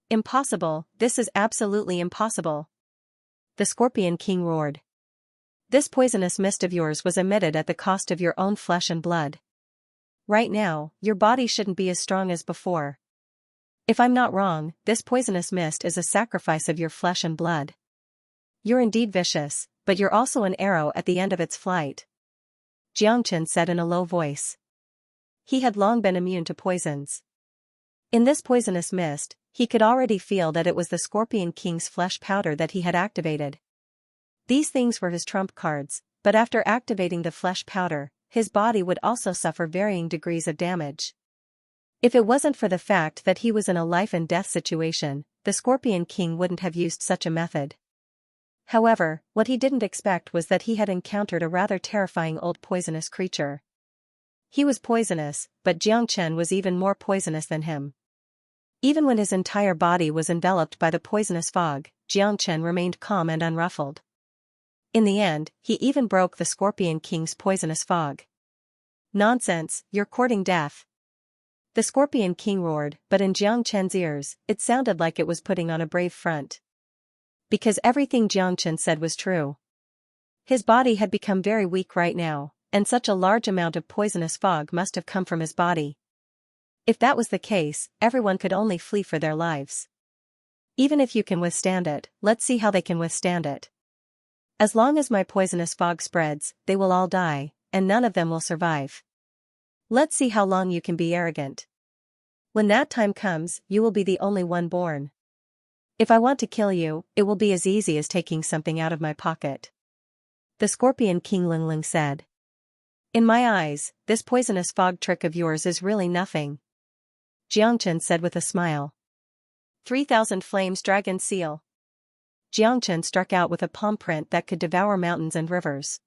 "Impossible, this is absolutely impossible." The Scorpion King roared. "This poisonous mist of yours was emitted at the cost of your own flesh and blood. Right now, your body shouldn't be as strong as before. If I'm not wrong, this poisonous mist is a sacrifice of your flesh and blood. You're indeed vicious, but you're also an arrow at the end of its flight." Xianxia said in a low voice. He had long been immune to poisons. In this poisonous mist, he could already feel that it was the Scorpion King's flesh powder that he had activated. These things were his trump cards, but after activating the flesh powder, his body would also suffer varying degrees of damage. If it wasn't for the fact that he was in a life-and-death situation, the Scorpion King wouldn't have used such a method. However, what he didn't expect was that he had encountered a rather terrifying old poisonous creature. He was poisonous, but Xianxia was even more poisonous than him. Even when his entire body was enveloped by the poisonous fog, Xianxia remained calm and unruffled. In the end, he even broke the Scorpion King's poisonous fog. Nonsense, you're courting death. The Scorpion King roared, but in Xianxia's ears, it sounded like it was putting on a brave front. Because everything Xianxia said was true. His body had become very weak right now, and such a large amount of poisonous fog must have come from his body. If that was the case, everyone could only flee for their lives. Even if you can withstand it, let's see how they can withstand it. As long as my poisonous fog spreads, they will all die, and none of them will survive. Let's see how long you can be arrogant. When that time comes, you will be the only one born. If I want to kill you, it will be as easy as taking something out of my pocket. The Scorpion King Ling said. In my eyes, this poisonous fog trick of yours is really nothing. Xianxia said with a smile. 3,000 flames dragon seal. Xianxia struck out with a palm print that could devour mountains and rivers.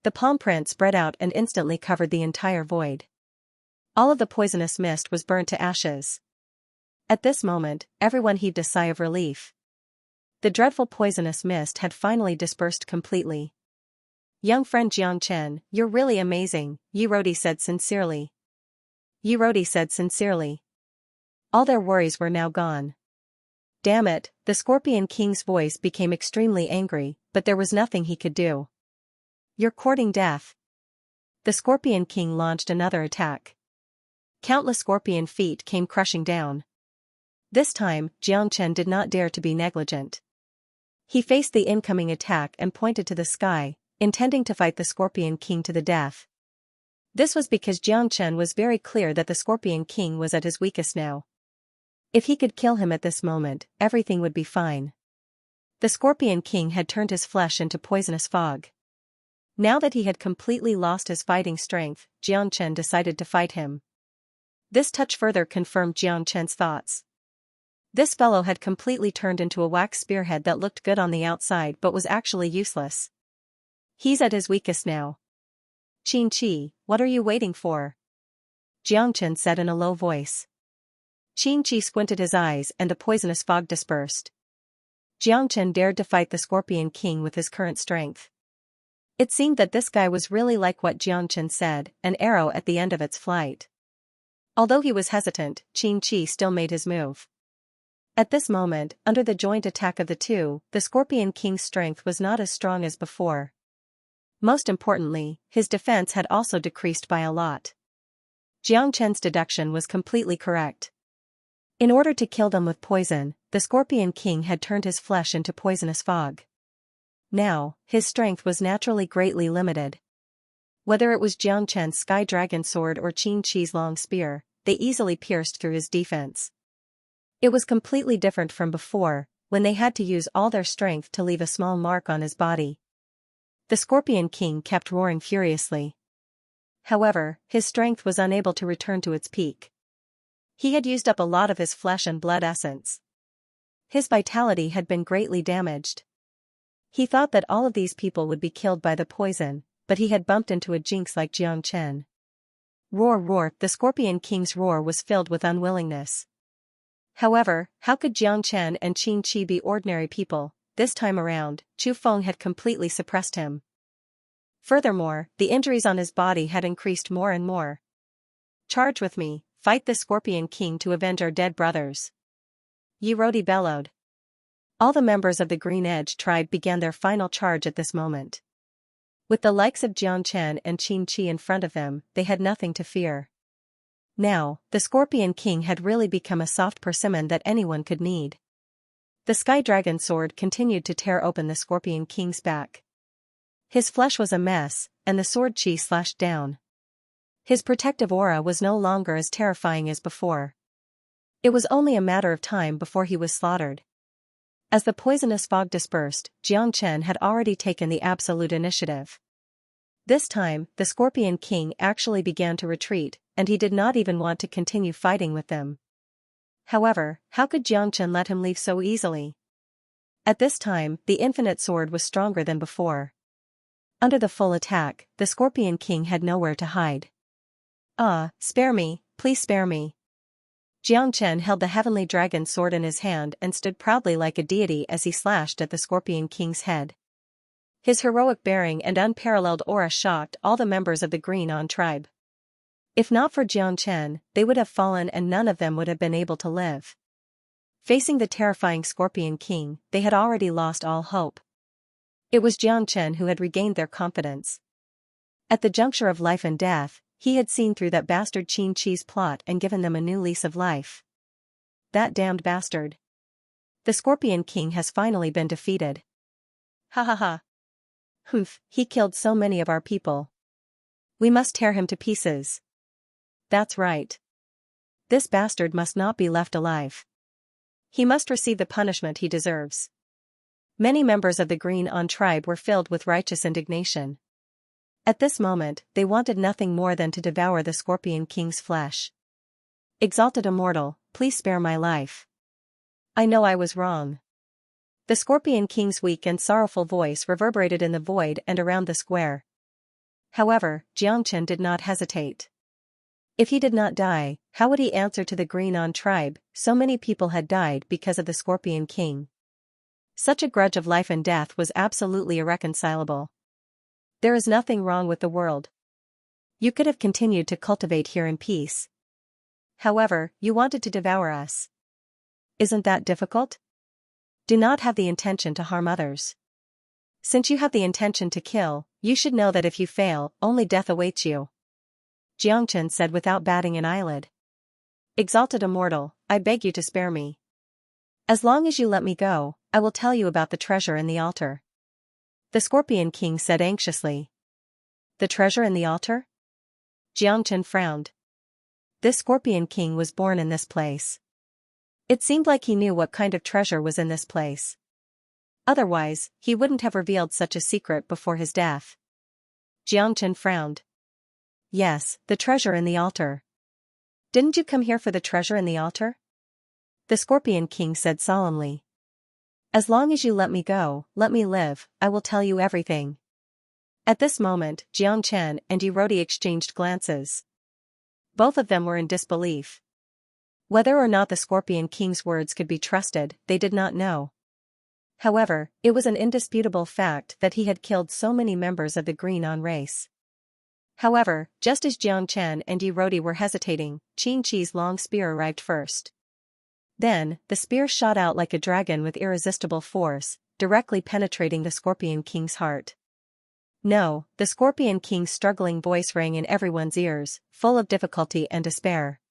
The palm print spread out and instantly covered the entire void. All of the poisonous mist was burnt to ashes. At this moment, everyone heaved a sigh of relief. The dreadful poisonous mist had finally dispersed completely. Young friend Xianxia, you're really amazing, Yirodi said sincerely. All their worries were now gone. Damn it, the Scorpion King's voice became extremely angry, but there was nothing he could do. You're courting death. The Scorpion King launched another attack. Countless scorpion feet came crushing down. This time, Xianxia did not dare to be negligent. He faced the incoming attack and pointed to the sky, intending to fight the Scorpion King to the death. This was because Xianxia was very clear that the Scorpion King was at his weakest now. If he could kill him at this moment, everything would be fine. The Scorpion King had turned his flesh into poisonous fog. Now that he had completely lost his fighting strength, Xianxia decided to fight him. This touch further confirmed Xianxia's thoughts. This fellow had completely turned into a wax spearhead that looked good on the outside but was actually useless. He's at his weakest now. Xianxia, what are you waiting for? Xianxia said in a low voice. Xianxia squinted his eyes and the poisonous fog dispersed. Xianxia dared to fight the Scorpion King with his current strength. It seemed that this guy was really like what Xianxia said, an arrow at the end of its flight. Although he was hesitant, Xianxia still made his move. At this moment, under the joint attack of the two, the Scorpion King's strength was not as strong as before. Most importantly, his defense had also decreased by a lot. Xianxia's deduction was completely correct. In order to kill them with poison, the Scorpion King had turned his flesh into poisonous fog. Now, his strength was naturally greatly limited. Whether it was Xianxia's sky dragon sword or Xianxia's long spear, they easily pierced through his defense. It was completely different from before, when they had to use all their strength to leave a small mark on his body. The Scorpion King kept roaring furiously. However, his strength was unable to return to its peak. He had used up a lot of his flesh and blood essence. His vitality had been greatly damaged. He thought that all of these people would be killed by the poison, but he had bumped into a jinx like Xianxia. Roar roar, the Scorpion King's roar was filled with unwillingness. However, how could Xianxia and Xianxia be ordinary people? This time around, Chu Feng had completely suppressed him. Furthermore, the injuries on his body had increased more and more. Charge with me, fight the Scorpion King to avenge our dead brothers. Yirodi bellowed. All the members of the Green Edge tribe began their final charge at this moment. With the likes of Xianxia and Xianxia in front of them, they had nothing to fear. Now, the Scorpion King had really become a soft persimmon that anyone could knead. The Sky Dragon sword continued to tear open the Scorpion King's back. His flesh was a mess, and the sword chi slashed down. His protective aura was no longer as terrifying as before. It was only a matter of time before he was slaughtered. As the poisonous fog dispersed, Xianxia had already taken the absolute initiative. This time, the Scorpion King actually began to retreat, and he did not even want to continue fighting with them. However, how could Xianxia let him leave so easily? At this time, the infinite sword was stronger than before. Under the full attack, the Scorpion King had nowhere to hide. "Ah, spare me, please spare me." Xianxia held the heavenly dragon sword in his hand and stood proudly like a deity as he slashed at the Scorpion King's head. His heroic bearing and unparalleled aura shocked all the members of the Green On tribe. If not for Xianxia, they would have fallen and none of them would have been able to live. Facing the terrifying Scorpion King, they had already lost all hope. It was Xianxia who had regained their confidence. At the juncture of life and death, he had seen through that bastard Xianxia's plot and given them a new lease of life. That damned bastard. The Scorpion King has finally been defeated. Ha ha ha. Humph, he killed so many of our people. We must tear him to pieces. That's right. This bastard must not be left alive. He must receive the punishment he deserves. Many members of the Green On tribe were filled with righteous indignation. At this moment, they wanted nothing more than to devour the Scorpion King's flesh. "Exalted Immortal, please spare my life. I know I was wrong." The Scorpion King's weak and sorrowful voice reverberated in the void and around the square. However, Xianxia did not hesitate. If he did not die, how would he answer to the Green On tribe? So many people had died because of the Scorpion King. Such a grudge of life and death was absolutely irreconcilable. There is nothing wrong with the world. You could have continued to cultivate here in peace. However, you wanted to devour us. Isn't that difficult? Do not have the intention to harm others. Since you have the intention to kill, you should know that if you fail, only death awaits you. Xianxia said without batting an eyelid. "Exalted Immortal, I beg you to spare me. As long as you let me go, I will tell you about the treasure in the altar." The Scorpion King said anxiously. "The treasure in the altar?" Xianxia frowned. This Scorpion King was born in this place. It seemed like he knew what kind of treasure was in this place. Otherwise, he wouldn't have revealed such a secret before his death. Xianxia frowned. "Yes, the treasure in the altar. Didn't you come here for the treasure in the altar?" The Scorpion King said solemnly. "As long as you let me go, let me live, I will tell you everything." At this moment, Xianxia and Erodi exchanged glances. Both of them were in disbelief. Whether or not the Scorpion King's words could be trusted, they did not know. However, it was an indisputable fact that he had killed so many members of the Green On race. However, just as Xianxia and Erodi were hesitating, Xianxia's long spear arrived first. Then, the spear shot out like a dragon with irresistible force, directly penetrating the Scorpion King's heart. "No," the Scorpion King's struggling voice rang in everyone's ears, full of difficulty and despair.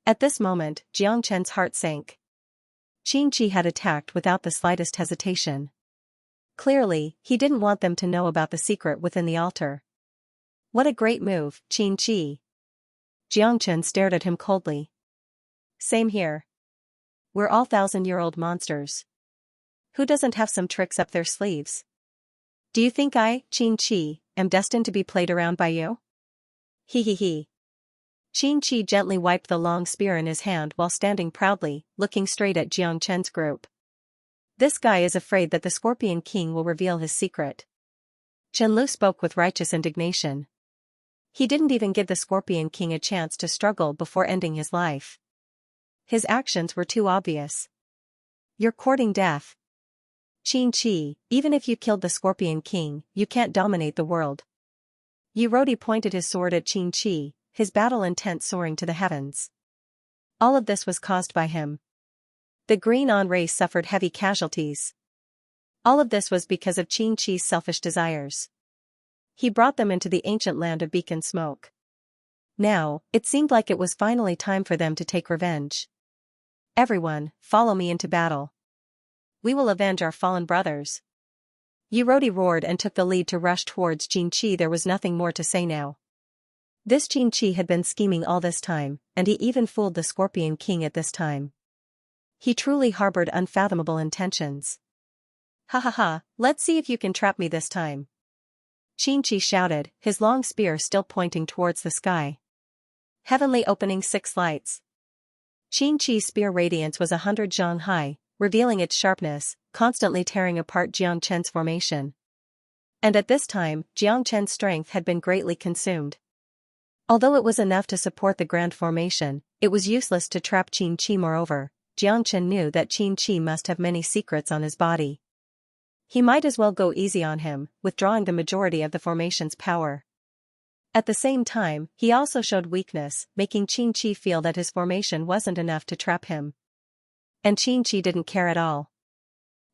At this moment, Xianxia's heart sank. Xianxia had attacked without the slightest hesitation. Clearly, he didn't want them to know about the secret within the altar. What a great move, Xianxia. Xianxia stared at him coldly. "Same here. We're all 1,000-year-old monsters. Who doesn't have some tricks up their sleeves? Do you think I, Xianxia, am destined to be played around by you?" He he he. Xianxia gently wiped the long spear in his hand while standing proudly, looking straight at Xianxia's group. This guy is afraid that the Scorpion King will reveal his secret. Qianlu spoke with righteous indignation. He didn't even give the Scorpion King a chance to struggle before ending his life. His actions were too obvious. "You're courting death. Xianxia, even if you killed the Scorpion King, you can't dominate the world." Erodi pointed his sword at Xianxia, his battle intent soaring to the heavens. All of this was caused by him. The Green On race suffered heavy casualties. All of this was because of Xianxia's selfish desires. He brought them into the ancient land of beacon smoke. Now, it seemed like it was finally time for them to take revenge. "Everyone, follow me into battle. We will avenge our fallen brothers." Yirodi roared and took the lead to rush towards Xianxia. There was nothing more to say now. This Xianxia had been scheming all this time, and he even fooled the Scorpion King at this time. He truly harbored unfathomable intentions. Ha ha ha, let's see if you can trap me this time. Xianxia shouted, his long spear still pointing towards the sky. Heavenly opening 6 lights. Xianxia's spear radiance was 100 zhang high, revealing its sharpness, constantly tearing apart Jiang Chen's formation. And at this time, Jiang Chen's strength had been greatly consumed. Although it was enough to support the grand formation, it was useless to trap Xianxia. Moreover, Jiang Chen knew that Xianxia must have many secrets on his body. He might as well go easy on him, withdrawing the majority of the formation's power. At the same time, he also showed weakness, making Xianxia feel that his formation wasn't enough to trap him. And Xianxia didn't care at all.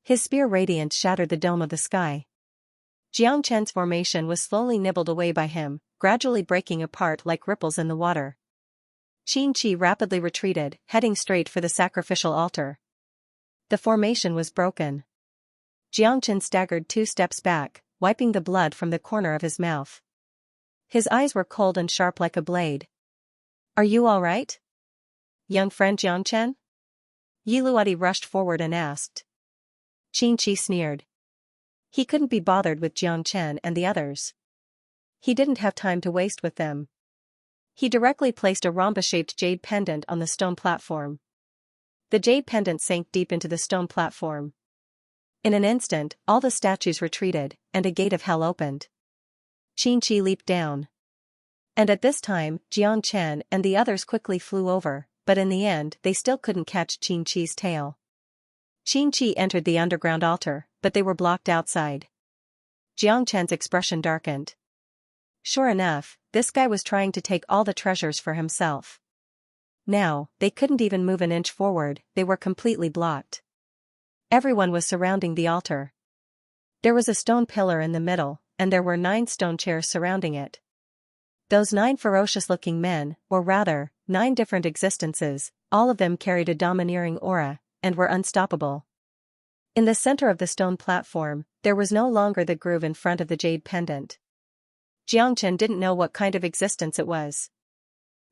His spear radiance shattered the dome of the sky. Jiang Chen's formation was slowly nibbled away by him, gradually breaking apart like ripples in the water. Xianxia rapidly retreated, heading straight for the sacrificial altar. The formation was broken. Jiang Chen staggered 2 steps back, wiping the blood from the corner of his mouth. His eyes were cold and sharp like a blade. Are you all right, young friend Jiang Chen? Yiluadi rushed forward and asked. Xianxia sneered. He couldn't be bothered with Jiang Chen and the others. He didn't have time to waste with them. He directly placed a rhombus-shaped jade pendant on the stone platform. The jade pendant sank deep into the stone platform. In an instant, all the statues retreated, and a gate of hell opened. Xianxia leaped down. And at this time, Jiang Chen and the others quickly flew over, but in the end they still couldn't catch Xianxia's tail. Xianxia entered the underground altar, but they were blocked outside. Jiang Chen's expression darkened. Sure enough, this guy was trying to take all the treasures for himself. Now, they couldn't even move an inch forward, they were completely blocked. Everyone was surrounding the altar. There was a stone pillar in the middle, and there were 9 stone chairs surrounding it. Those 9 ferocious-looking men, or rather, 9 different existences, all of them carried a domineering aura, and were unstoppable. In the center of the stone platform, there was no longer the groove in front of the jade pendant. Jiang Chen didn't know what kind of existence it was.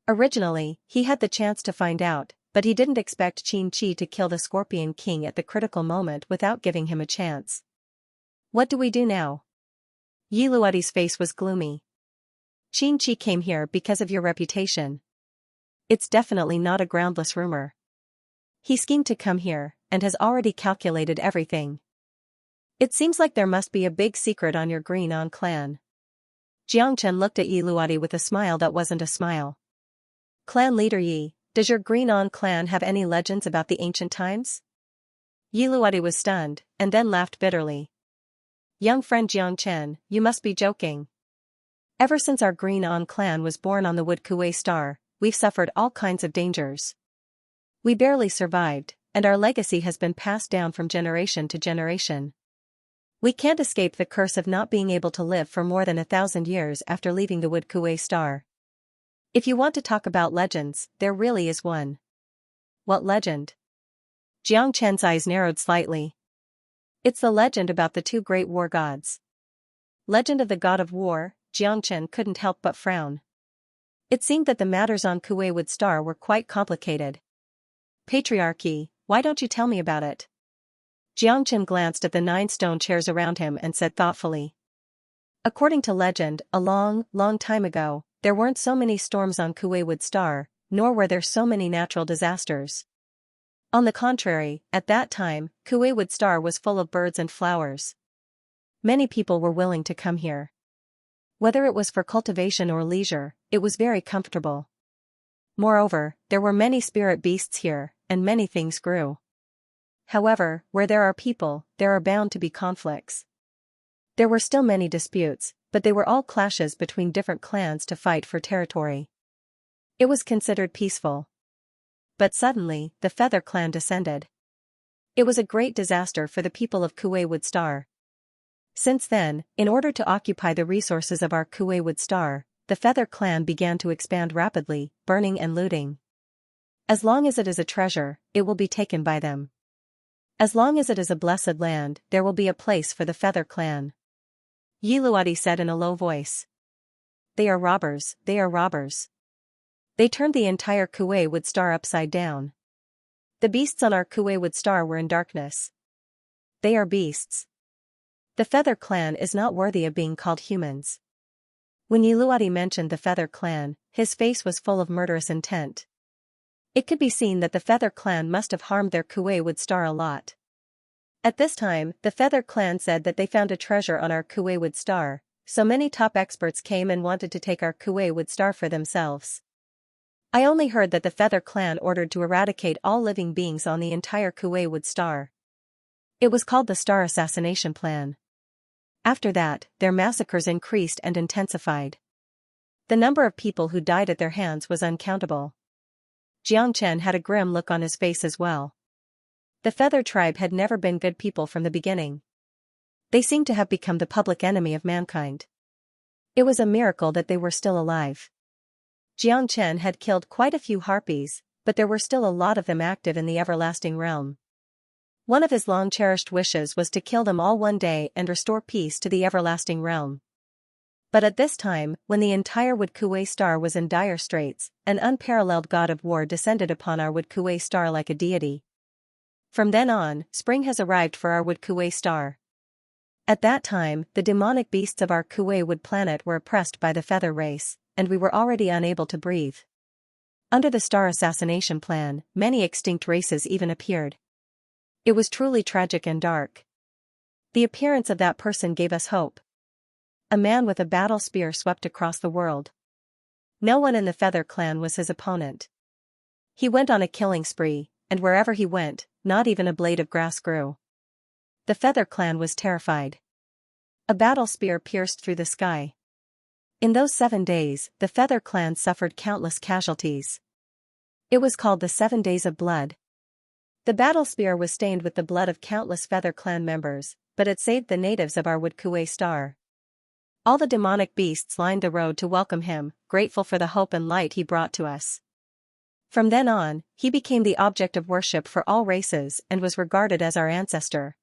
Originally, he had the chance to find out, but he didn't expect Xianxia to kill the Scorpion King at the critical moment without giving him a chance. What do we do now? Yiluadi's face was gloomy. Xianxia came here because of your reputation. It's definitely not a groundless rumor. He schemed to come here, and has already calculated everything. It seems like there must be a big secret on your Green On clan. Jiang Chen looked at Yiluadi with a smile that wasn't a smile. Clan leader Yi, does your Green On clan have any legends about the ancient times? Yiluadi was stunned, and then laughed bitterly. Young friend Jiang Chen, you must be joking. Ever since our Green On clan was born on the Wood Kuei star, we've suffered all kinds of dangers. We barely survived, and our legacy has been passed down from generation to generation. We can't escape the curse of not being able to live for more than 1,000 years after leaving the Wood Kuei star. If you want to talk about legends, there really is one. What legend? Jiang Chen's eyes narrowed slightly. It's the legend about the 2 great war gods. Legend of the god of war. Jiang Chen couldn't help but frown. It seemed that the matters on Kuei Wood Star were quite complicated. Patriarchy, why don't you tell me about it? Jiang Chen glanced at the 9 stone chairs around him and said thoughtfully. According to legend, a long, long time ago, there weren't so many storms on Kuei Wood Star, nor were there so many natural disasters. On the contrary, at that time, Kuei Wood Star was full of birds and flowers. Many people were willing to come here. Whether it was for cultivation or leisure, it was very comfortable. Moreover, there were many spirit beasts here, and many things grew. However, where there are people, there are bound to be conflicts. There were still many disputes, but they were all clashes between different clans to fight for territory. It was considered peaceful. But suddenly, the Feather Clan descended. It was a great disaster for the people of Kuei Wood Star. Since then, in order to occupy the resources of our Kuei Wood Star, the Feather Clan began to expand rapidly, burning and looting. As long as it is a treasure, it will be taken by them. As long as it is a blessed land, there will be a place for the Feather Clan. Yiluadi said in a low voice. They are robbers, they are robbers. They turned the entire Kuei-wood star upside down. The beasts on our Kuei-wood star were in darkness. They are beasts. The Feather Clan is not worthy of being called humans. When Yiluadi mentioned the Feather Clan, his face was full of murderous intent. It could be seen that the Feather Clan must have harmed their Kuei-wood star a lot. At this time, the Feather Clan said that they found a treasure on our Kuei-wood star, so many top experts came and wanted to take our Kuei-wood star for themselves. I only heard that the Feather Clan ordered to eradicate all living beings on the entire Kuei-wood star. It was called the Star Assassination Plan. After that, their massacres increased and intensified. The number of people who died at their hands was uncountable. Xianxia had a grim look on his face as well. The Feather Tribe had never been good people from the beginning. They seemed to have become the public enemy of mankind. It was a miracle that they were still alive. Xianxia had killed quite a few harpies, but there were still a lot of them active in the everlasting realm. One of his long-cherished wishes was to kill them all one day and restore peace to the everlasting realm. But at this time, when the entire Wood Kuei star was in dire straits, an unparalleled god of war descended upon our Wood Kuei star like a deity. From then on, spring has arrived for our Wood Kuei star. At that time, the demonic beasts of our Kuei-wood planet were oppressed by the Feather race, and we were already unable to breathe. Under the Star Assassination Plan, many extinct races even appeared. It was truly tragic and dark. The appearance of that person gave us hope. A man with a battle spear swept across the world. No one in the Feather Clan was his opponent. He went on a killing spree, and wherever he went, not even a blade of grass grew. The Feather Clan was terrified. A battle spear pierced through the sky. In those 7 days, the Feather Clan suffered countless casualties. It was called the 7 Days of Blood. The battle spear was stained with the blood of countless Feather Clan members, but it saved the natives of our Wood Kuei star. All the demonic beasts lined the road to welcome him, grateful for the hope and light he brought to us. From then on, he became the object of worship for all races and was regarded as our ancestor.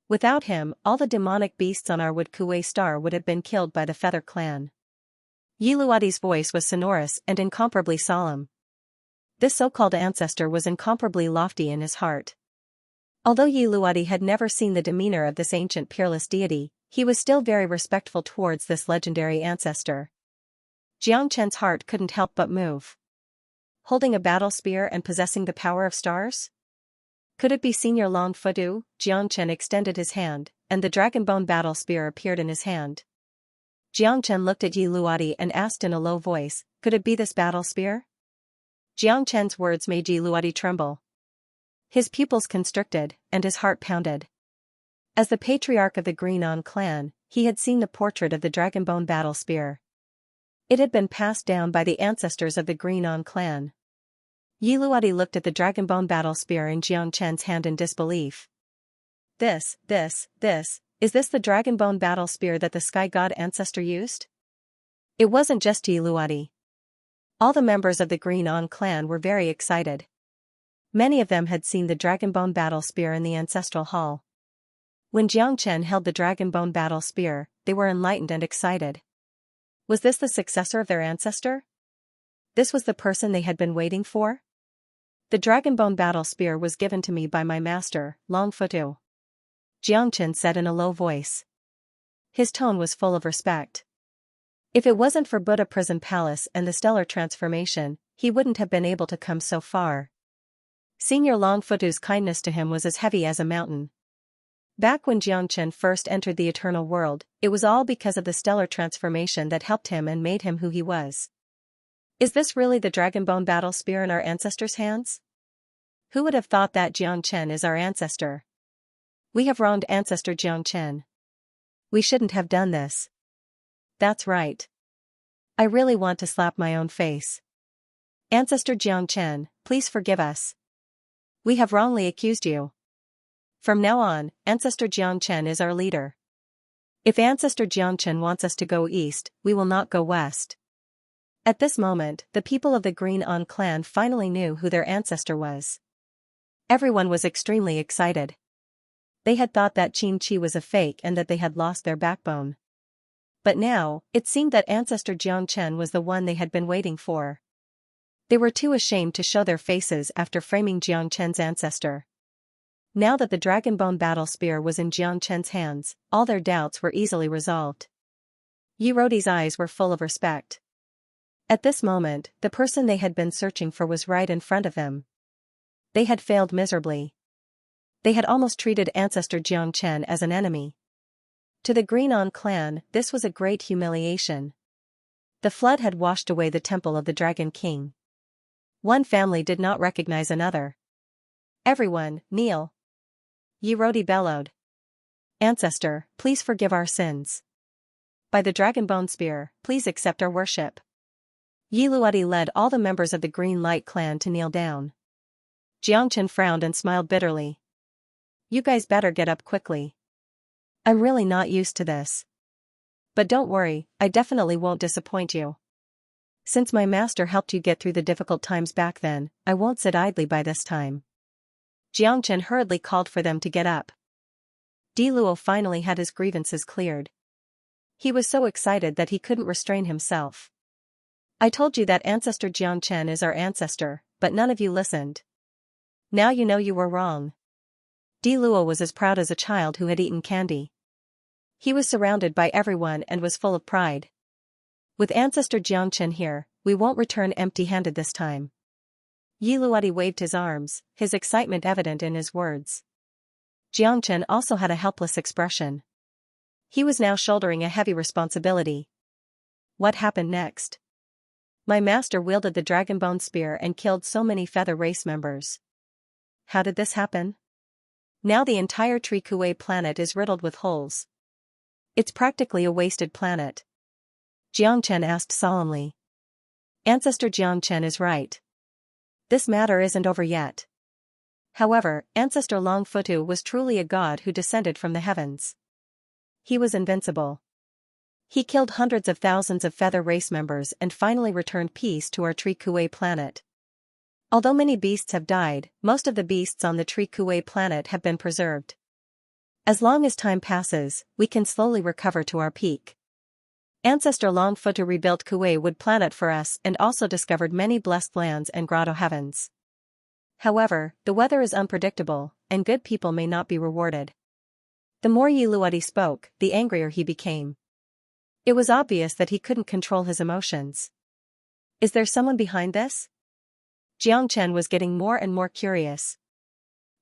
Without him, all the demonic beasts on our Wood Kuei star would have been killed by the Feather Clan. Yiluadi's voice was sonorous and incomparably solemn. This so-called ancestor was incomparably lofty in his heart. Although Yiluadi had never seen the demeanor of this ancient peerless deity, he was still very respectful towards this legendary ancestor. Xianxia's heart couldn't help but move. Holding a battle spear and possessing the power of stars? Could it be Senior Longfutu? Xianxia extended his hand, and the dragonbone battle spear appeared in his hand. Xianxia looked at Yiluadi and asked in a low voice, could it be this battle spear? Xianxia's words made Yiluadi tremble. His pupils constricted, and his heart pounded. As the patriarch of the Greenon clan, he had seen the portrait of the dragonbone battle spear. It had been passed down by the ancestors of the Greenon clan. Yiluadi looked at the dragonbone battle spear in Xianxia's hand in disbelief. Is this the dragonbone battle spear that the sky god ancestor used? It wasn't just Yiluadi. All the members of the Greenon clan were very excited. Many of them had seen the dragonbone battle spear in the ancestral hall. When Xianxia held the dragonbone battle spear, they were enlightened and excited. Was this the successor of their ancestor? This was the person they had been waiting for? The dragonbone battle spear was given to me by my master, Longfutu. Xianxia said in a low voice. His tone was full of respect. If it wasn't for Buddha Prison Palace and the stellar transformation, he wouldn't have been able to come so far. Senior Longfutu's kindness to him was as heavy as a mountain. Back when Xianxia first entered the eternal world, it was all because of the stellar transformation that helped him and made him who he was. Is this really the dragonbone battle spear in our ancestors' hands? Who would have thought that Xianxia is our ancestor? We have wronged ancestor Xianxia. We shouldn't have done this. That's right. I really want to slap my own face. Ancestor Xianxia, please forgive us. We have wrongly accused you. From now on, Ancestor Xianxia is our leader. If Ancestor Xianxia wants us to go east, we will not go west. At this moment, the people of the Greenon clan finally knew who their ancestor was. Everyone was extremely excited. They had thought that Xianxia was a fake and that they had lost their backbone. But now, it seemed that ancestor Xianxia was the one they had been waiting for. They were too ashamed to show their faces after framing Xianxia's ancestor. Now that the Dragonbone battle spear was in Xianxia's hands, all their doubts were easily resolved. Yiruoti's eyes were full of respect. At this moment, the person they had been searching for was right in front of him. They had failed miserably. They had almost treated ancestor Xianxia as an enemy. To the Greenon clan, this was a great humiliation. The flood had washed away the temple of the Dragon King. One family did not recognize another. Everyone, kneel. Yiruoti bellowed. Ancestor, please forgive our sins. By the Dragonbone spear, please accept our worship. Yiruoti led all the members of the Green Light clan to kneel down. Xianxia frowned and smiled bitterly. You guys better get up quickly. I'm really not used to this. But don't worry, I definitely won't disappoint you. Since my master helped you get through the difficult times back then, I won't sit idly by this time. Xianxia hurriedly called for them to get up. Diluo finally had his grievances cleared. He was so excited that he couldn't restrain himself. I told you that ancestor Xianxia is our ancestor, but none of you listened. Now you know you were wrong. Diluo was as proud as a child who had eaten candy. He was surrounded by everyone and was full of pride. With ancestor Xianxia here, we won't return empty-handed this time. Yiruoti waved his arms, his excitement evident in his words. Xianxia also had a helpless expression. He was now shouldering a heavy responsibility. What happened next? My master wielded the Dragonbone spear and killed so many Feather Race members. How did this happen? Now the entire Tree Kuei planet is riddled with holes. It's practically a wasted planet. Xianxia asked solemnly. Ancestor Xianxia is right. This matter isn't over yet. However, Ancestor Longfutu was truly a god who descended from the heavens. He was invincible. He killed hundreds of thousands of Feather Race members and finally returned peace to our Tree Kuei planet. Although many beasts have died, most of the beasts on the Tree Kuei planet have been preserved. As long as time passes, we can slowly recover to our peak. Ancestor Longfutu rebuilt Kuei Wood planet for us and also discovered many blessed lands and grotto heavens. However, the weather is unpredictable, and good people may not be rewarded. The more Yiruoti spoke, the angrier he became. It was obvious that he couldn't control his emotions. Is there someone behind this? Xianxia was getting more and more curious.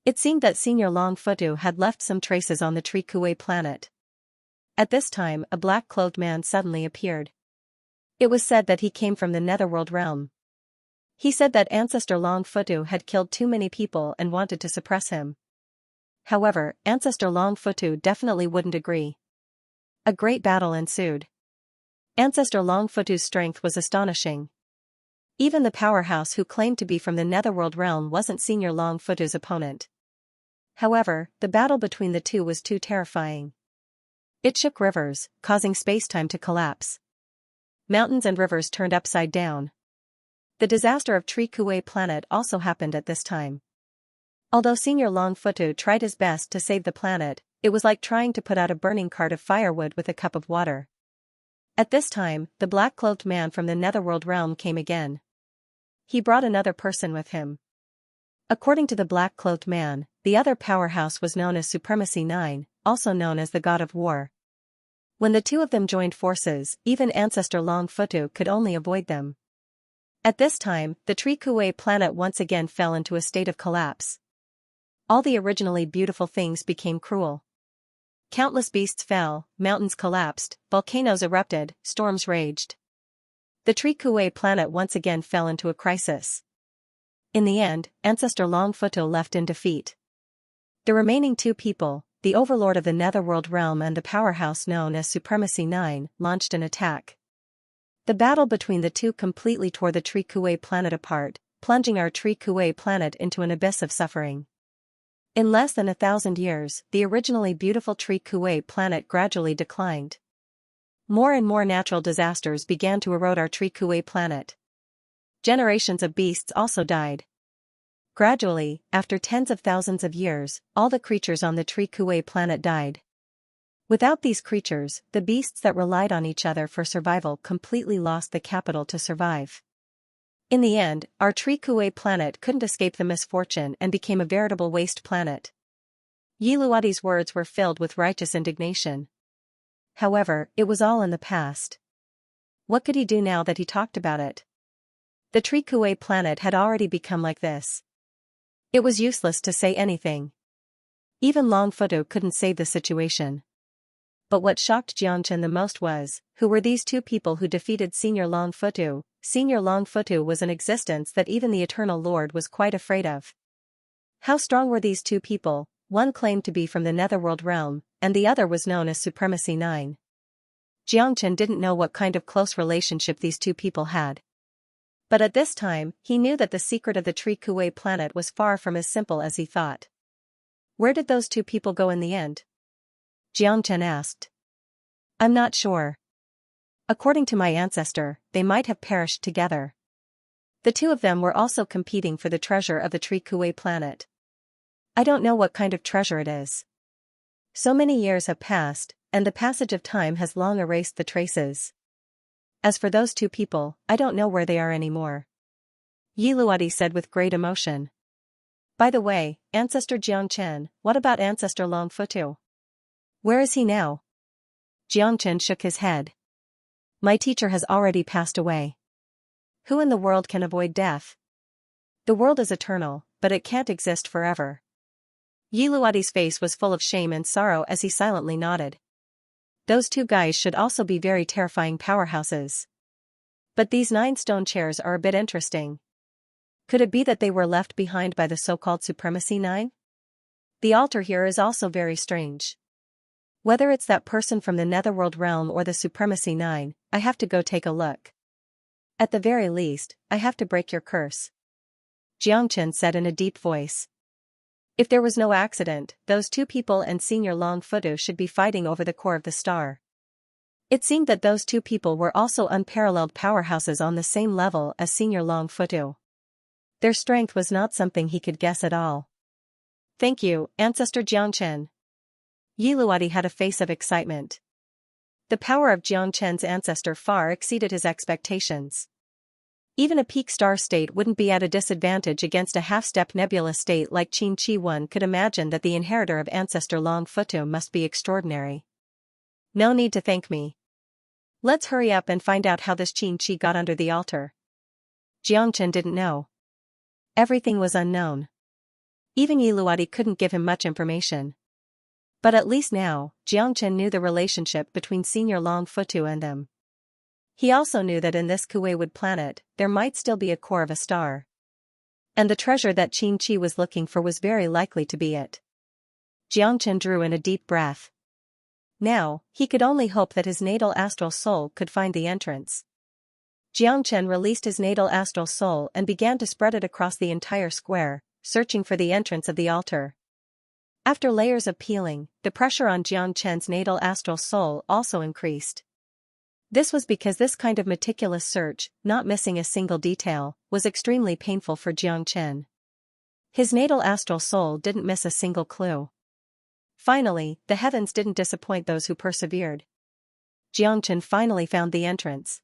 It seemed that Senior Longfutu had left some traces on the Tree Kuei planet. At this time, a black-clothed man suddenly appeared. It was said that he came from the Netherworld realm. He said that Ancestor Longfutu had killed too many people and wanted to suppress him. However, Ancestor Longfutu definitely wouldn't agree. A great battle ensued. Ancestor Longfutu's strength was astonishing. Even the powerhouse who claimed to be from the Netherworld realm wasn't Senior Longfutu's opponent. However, the battle between the two was too terrifying. It shook rivers, causing space-time to collapse. Mountains and rivers turned upside down. The disaster of Tree Kuei planet also happened at this time. Although Senior Longfutu tried his best to save the planet, it was like trying to put out a burning cart of firewood with a cup of water. At this time, the black-clothed man from the Netherworld realm came again. He brought another person with him. According to the black-clothed man, the other powerhouse was known as Supremacy 9, also known as the God of War. When the two of them joined forces, even Ancestor Longfutu could only avoid them. At this time, the Tree Kuei planet once again fell into a state of collapse. All the originally beautiful things became cruel. Countless beasts fell, mountains collapsed, volcanoes erupted, storms raged. The Tree Kuei planet once again fell into a crisis. In the end, Ancestor Longfutu left in defeat. The remaining two people, the Overlord of the Netherworld realm and the powerhouse known as Supremacy 9, launched an attack. The battle between the two completely tore the Tree Kuei planet apart, plunging our Tree Kuei planet into an abyss of suffering. In less than 1,000 years, the originally beautiful Tree Kuei planet gradually declined. More and more natural disasters began to erode our Tree Kuei planet. Generations of beasts also died. Gradually, after tens of thousands of years, all the creatures on the Tree Kuei planet died. Without these creatures, the beasts that relied on each other for survival completely lost the capital to survive. In the end, our Tree Kuei planet couldn't escape the misfortune and became a veritable waste planet. Yiluadi's words were filled with righteous indignation. However, it was all in the past. What could he do now that he talked about it? The Tree Kuei planet had already become like this. It was useless to say anything. Even Longfutu couldn't save the situation. But what shocked Xianxia the most was, who were these two people who defeated Senior Longfutu? Senior Longfutu was an existence that even the Eternal Lord was quite afraid of. How strong were these two people? One claimed to be from the Netherworld realm, and the other was known as Supremacy 9. Xianxia didn't know what kind of close relationship these two people had. But at this time, he knew that the secret of the Tree Kuei planet was far from as simple as he thought. Where did those two people go in the end? Xianxia asked. I'm not sure. According to my ancestor, they might have perished together. The two of them were also competing for the treasure of the Tree Kuei planet. I don't know what kind of treasure it is. So many years have passed, and the passage of time has long erased the traces. As for those two people, I don't know where they are anymore. Yiluadi said with great emotion. By the way, Ancestor Xianxia, what about Ancestor Longfutu? Where is he now? Xianxia shook his head. My teacher has already passed away. Who in the world can avoid death? The world is eternal, but it can't exist forever. Yiluadi's face was full of shame and sorrow as he silently nodded. Those two guys should also be very terrifying powerhouses. But these 9 stone chairs are a bit interesting. Could it be that they were left behind by the so-called Supremacy 9? The altar here is also very strange. Whether it's that person from the Netherworld realm or the Supremacy 9, I have to go take a look. At the very least, I have to break your curse. Xianxia said in a deep voice. If there was no accident, those two people and Senior Longfutu should be fighting over the core of the star. It seemed that those two people were also unparalleled powerhouses on the same level as Senior Longfutu. Their strength was not something he could guess at all. Thank you, Ancestor Xianxia. Yiluadi had a face of excitement. The power of Xianxia's ancestor far exceeded his expectations. Even a peak star state wouldn't be at a disadvantage against a half-step nebula state like Xianxia. One could imagine that the inheritor of Ancestor Longfutu must be extraordinary. No need to thank me. Let's hurry up and find out how this Xianxia got under the altar. Xianxia didn't know. Everything was unknown. Even Yiluadi couldn't give him much information. But at least now, Xianxia knew the relationship between Senior Longfutu and them. He also knew that in this Kueiwood planet, there might still be a core of a star. And the treasure that Xianxia was looking for was very likely to be it. Xianxia drew in a deep breath. Now, he could only hope that his natal astral soul could find the entrance. Xianxia released his natal astral soul and began to spread it across the entire square, searching for the entrance of the altar. After layers of peeling, the pressure on Xianxia's natal astral soul also increased. This was because this kind of meticulous search, not missing a single detail, was extremely painful for Xianxia. His natal astral soul didn't miss a single clue. Finally, the heavens didn't disappoint those who persevered. Xianxia finally found the entrance.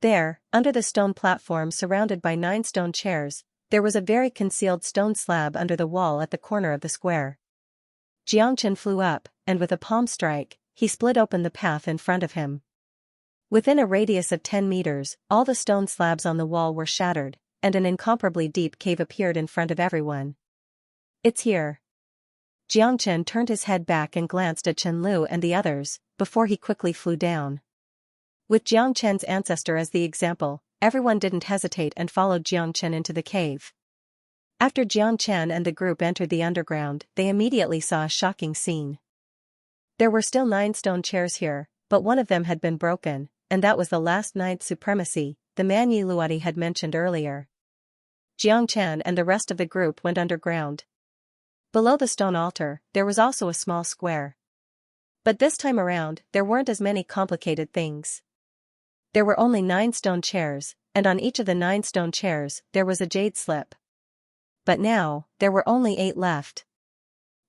There, under the stone platform surrounded by 9 stone chairs, there was a very concealed stone slab under the wall at the corner of the square. Xianxia flew up, and with a palm strike, he split open the path in front of him. Within a radius of 10 meters, all the stone slabs on the wall were shattered, and an incomparably deep cave appeared in front of everyone. It's here. Xianxia turned his head back and glanced at Chenlu and the others, before he quickly flew down. With Xianxia's ancestor as the example, everyone didn't hesitate and followed Xianxia into the cave. After Xianxia and the group entered the underground, they immediately saw a shocking scene. There were still 9 stone chairs here, but one of them had been broken, and that was the last 9th supremacy, the man Yiluadi had mentioned earlier. Xianxia and the rest of the group went underground. Below the stone altar, there was also a small square. But this time around, there weren't as many complicated things. There were only 9 stone chairs, and on each of the 9 stone chairs, there was a jade slip. But now, there were only 8 left.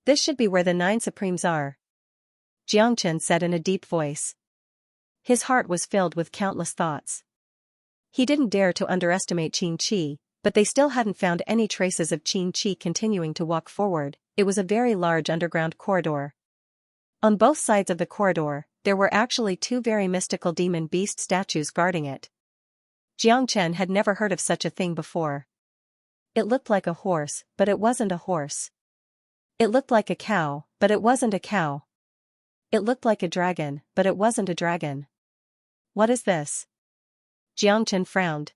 This should be where the 9 Supremes are, Xianxia said in a deep voice. His heart was filled with countless thoughts. He didn't dare to underestimate Xianxia, but they still hadn't found any traces of Xianxia continuing to walk forward. It was a very large underground corridor. On both sides of the corridor, there were actually 2 very mystical demon beast statues guarding it. Xianxia had never heard of such a thing before. It looked like a horse, but it wasn't a horse. It looked like a cow, but it wasn't a cow. It looked like a dragon, but it wasn't a dragon. What is this? Xianxia frowned.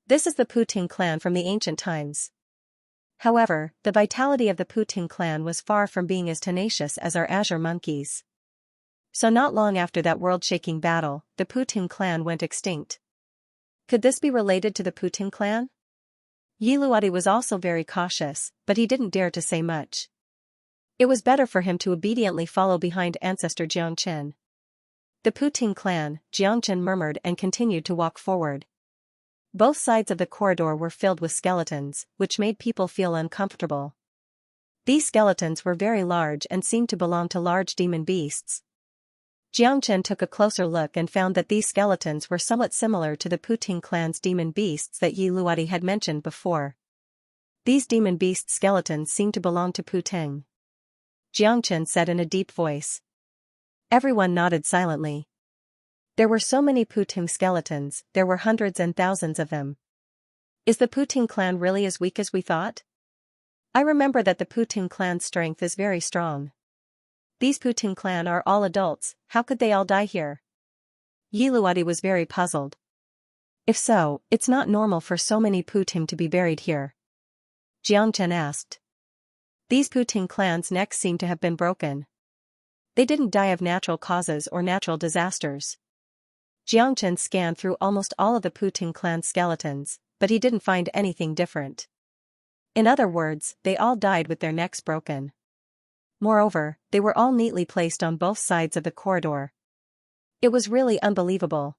This is the Puting clan from the ancient times. However, the vitality of the Puting clan was far from being as tenacious as our azure monkeys. So not long after that world-shaking battle, the Puting clan went extinct. Could this be related to the Puting clan? Yiluadi was also very cautious, but he didn't dare to say much. It was better for him to obediently follow behind ancestor Xianxia. The Puting clan, Xianxia murmured and continued to walk forward. Both sides of the corridor were filled with skeletons, which made people feel uncomfortable. These skeletons were very large and seemed to belong to large demon beasts. Xianxia took a closer look and found that these skeletons were somewhat similar to the Puting clan's demon beasts that Yi Luodi had mentioned before. These demon beast skeletons seemed to belong to Puting, Xianxia said in a deep voice. Everyone nodded silently. There were so many Puting skeletons, there were hundreds and thousands of them. Is the Puting clan really as weak as we thought? I remember that the Puting clan's strength is very strong. These Puting clan are all adults, how could they all die here? Yiluadi was very puzzled. If so, it's not normal for so many Puting to be buried here. Xianxia asked. These Puting clan's necks seem to have been broken. They didn't die of natural causes or natural disasters. Xianxia scanned through almost all of the Puting clan skeletons, but he didn't find anything different. In other words, they all died with their necks broken. Moreover, they were all neatly placed on both sides of the corridor. It was really unbelievable.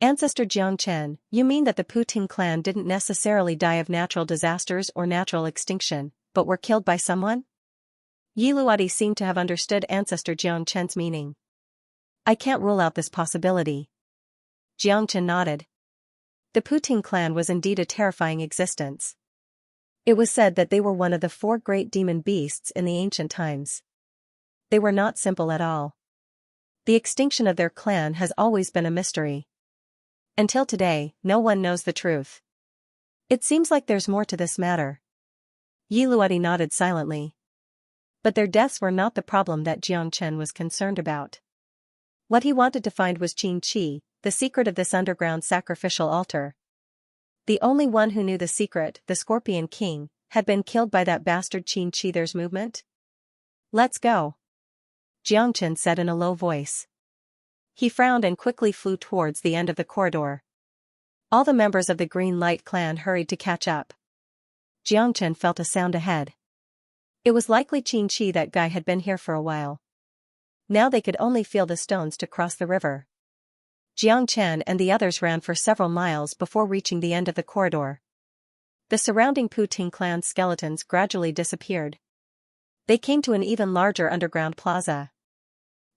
Ancestor Xianxia, you mean that the Puting clan didn't necessarily die of natural disasters or natural extinction, but were killed by someone? Yiluadi seemed to have understood Ancestor Xianxia's meaning. I can't rule out this possibility. Xianxia nodded. The Puting clan was indeed a terrifying existence. It was said that they were one of the 4 great demon beasts in the ancient times. They were not simple at all. The extinction of their clan has always been a mystery. Until today, no one knows the truth. It seems like there's more to this matter. Yiluadi nodded silently. But their deaths were not the problem that Xianxia was concerned about. What he wanted to find was Xianxia, the secret of this underground sacrificial altar. The only one who knew the secret, the Scorpion King, had been killed by that bastard Xianxia. There's movement? Let's go, Xianxia said in a low voice. He frowned and quickly flew towards the end of the corridor. All the members of the Green Light clan hurried to catch up. Xianxia felt a sound ahead. It was likely Xianxia. That guy had been here for a while. Now they could only feel the stones to cross the river. Xianxia and the others ran for several miles before reaching the end of the corridor. The surrounding Puting clan skeletons gradually disappeared. They came to an even larger underground plaza.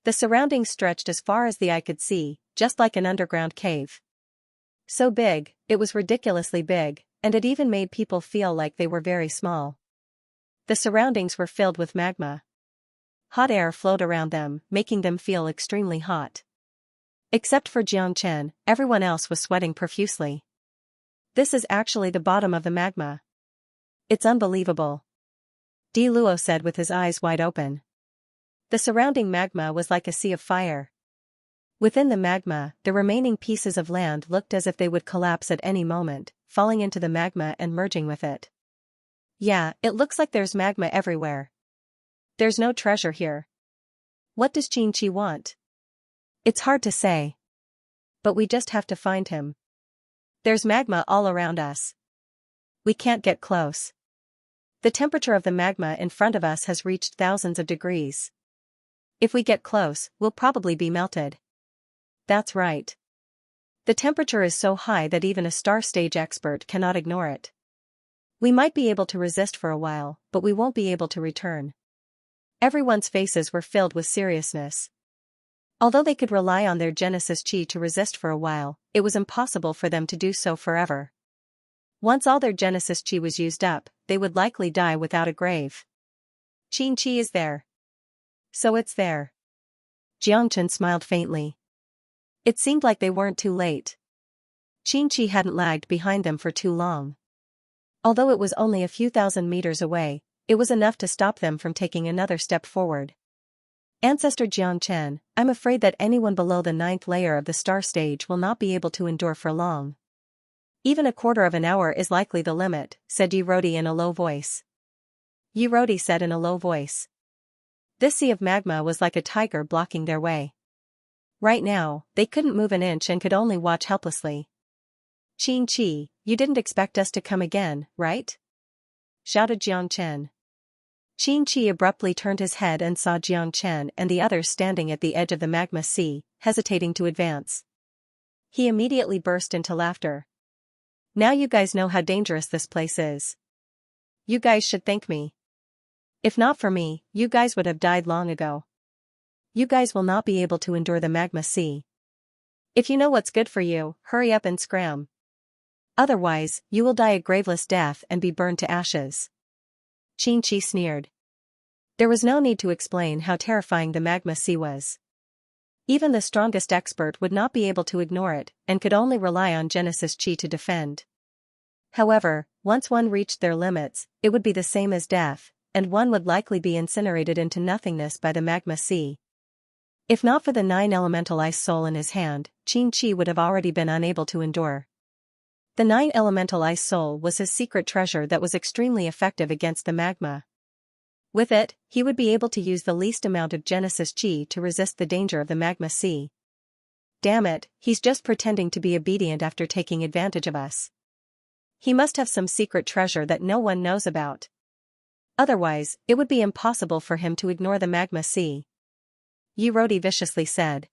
The surroundings stretched as far as the eye could see, just like an underground cave. So big, it was ridiculously big, and it even made people feel like they were very small. The surroundings were filled with magma. Hot air flowed around them, making them feel extremely hot. Except for Xianxia, everyone else was sweating profusely. This is actually the bottom of the magma. It's unbelievable, Di Luo said with his eyes wide open. The surrounding magma was like a sea of fire. Within the magma, the remaining pieces of land looked as if they would collapse at any moment, falling into the magma and merging with it. Yeah, it looks like there's magma everywhere. There's no treasure here. What does Xianxia want? It's hard to say. But we just have to find him. There's magma all around us. We can't get close. The temperature of the magma in front of us has reached thousands of degrees. If we get close, we'll probably be melted. That's right. The temperature is so high that even a star stage expert cannot ignore it. We might be able to resist for a while, but we won't be able to return. Everyone's faces were filled with seriousness. Although they could rely on their Genesis Chi to resist for a while, it was impossible for them to do so forever. Once all their Genesis Chi was used up, they would likely die without a grave. Qin Chi is there. So it's there. Xianxia smiled faintly. It seemed like they weren't too late. Qin Chi hadn't lagged behind them for too long. Although it was only a few thousand meters away, it was enough to stop them from taking another step forward. Ancestor Xianxia, I'm afraid that anyone below the 9th layer of the star stage will not be able to endure for long. Even a quarter of an hour is likely the limit, said Yirodi in a low voice. Yirodi said in a low voice. This sea of magma was like a tiger blocking their way. Right now, they couldn't move an inch and could only watch helplessly. Qin Chi, you didn't expect us to come again, right? Shouted Xianxia. Qin Chi abruptly turned his head and saw Xianxia and the others standing at the edge of the magma sea, hesitating to advance. He immediately burst into laughter. Now you guys know how dangerous this place is. You guys should thank me. If not for me, you guys would have died long ago. You guys will not be able to endure the magma sea. If you know what's good for you, hurry up and scram. Otherwise, you will die a graveless death and be burned to ashes. Qin Chi sneered. There was no need to explain how terrifying the magma sea was. Even the strongest expert would not be able to ignore it, and could only rely on Genesis Chi to defend. However, once one reached their limits, it would be the same as death, and one would likely be incinerated into nothingness by the magma sea. If not for the 9 elemental ice soul in his hand, Qin Chi would have already been unable to endure. The 9 elemental ice soul was his secret treasure that was extremely effective against the magma. With it, he would be able to use the least amount of Genesis Chi to resist the danger of the magma sea. Damn it, he's just pretending to be obedient after taking advantage of us. He must have some secret treasure that no one knows about. Otherwise, it would be impossible for him to ignore the magma sea. Yirodi viciously said.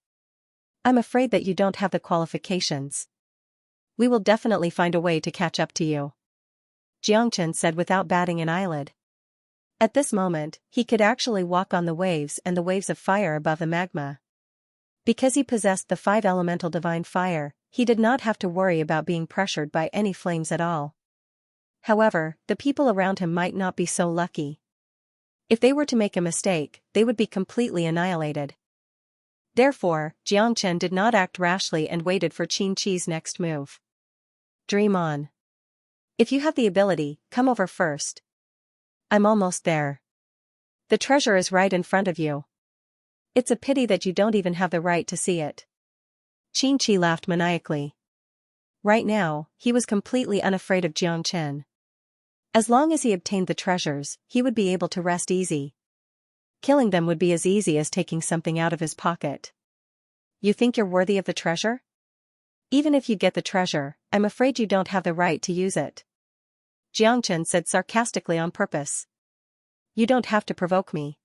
I'm afraid that you don't have the qualifications. We will definitely find a way to catch up to you. Xianxia said without batting an eyelid. At this moment, he could actually walk on the waves and the waves of fire above the magma. Because he possessed the 5 elemental divine fire, he did not have to worry about being pressured by any flames at all. However, the people around him might not be so lucky. If they were to make a mistake, they would be completely annihilated. Therefore, Xianxia did not act rashly and waited for Qin Chi's next move. Dream on. If you have the ability, come over first. I'm almost there. The treasure is right in front of you. It's a pity that you don't even have the right to see it. Qin Chi laughed maniacally. Right now, he was completely unafraid of Xianxia. As long as he obtained the treasures, he would be able to rest easy. Killing them would be as easy as taking something out of his pocket. You think you're worthy of the treasure? Even if you get the treasure, I'm afraid you don't have the right to use it. Xianxia said sarcastically on purpose. You don't have to provoke me.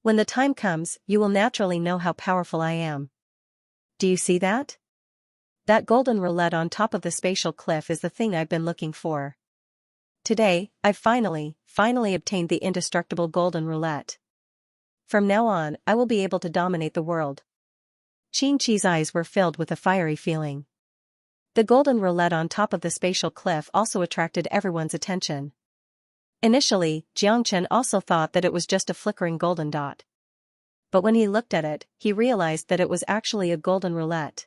When the time comes, you will naturally know how powerful I am. Do you see that? That golden roulette on top of the spatial cliff is the thing I've been looking for. Today, I've finally obtained the indestructible golden roulette. From now on, I will be able to dominate the world. Qin Chi's eyes were filled with a fiery feeling. The golden roulette on top of the spatial cliff also attracted everyone's attention. Initially, Xianxia also thought that it was just a flickering golden dot. But when he looked at it, he realized that it was actually a golden roulette.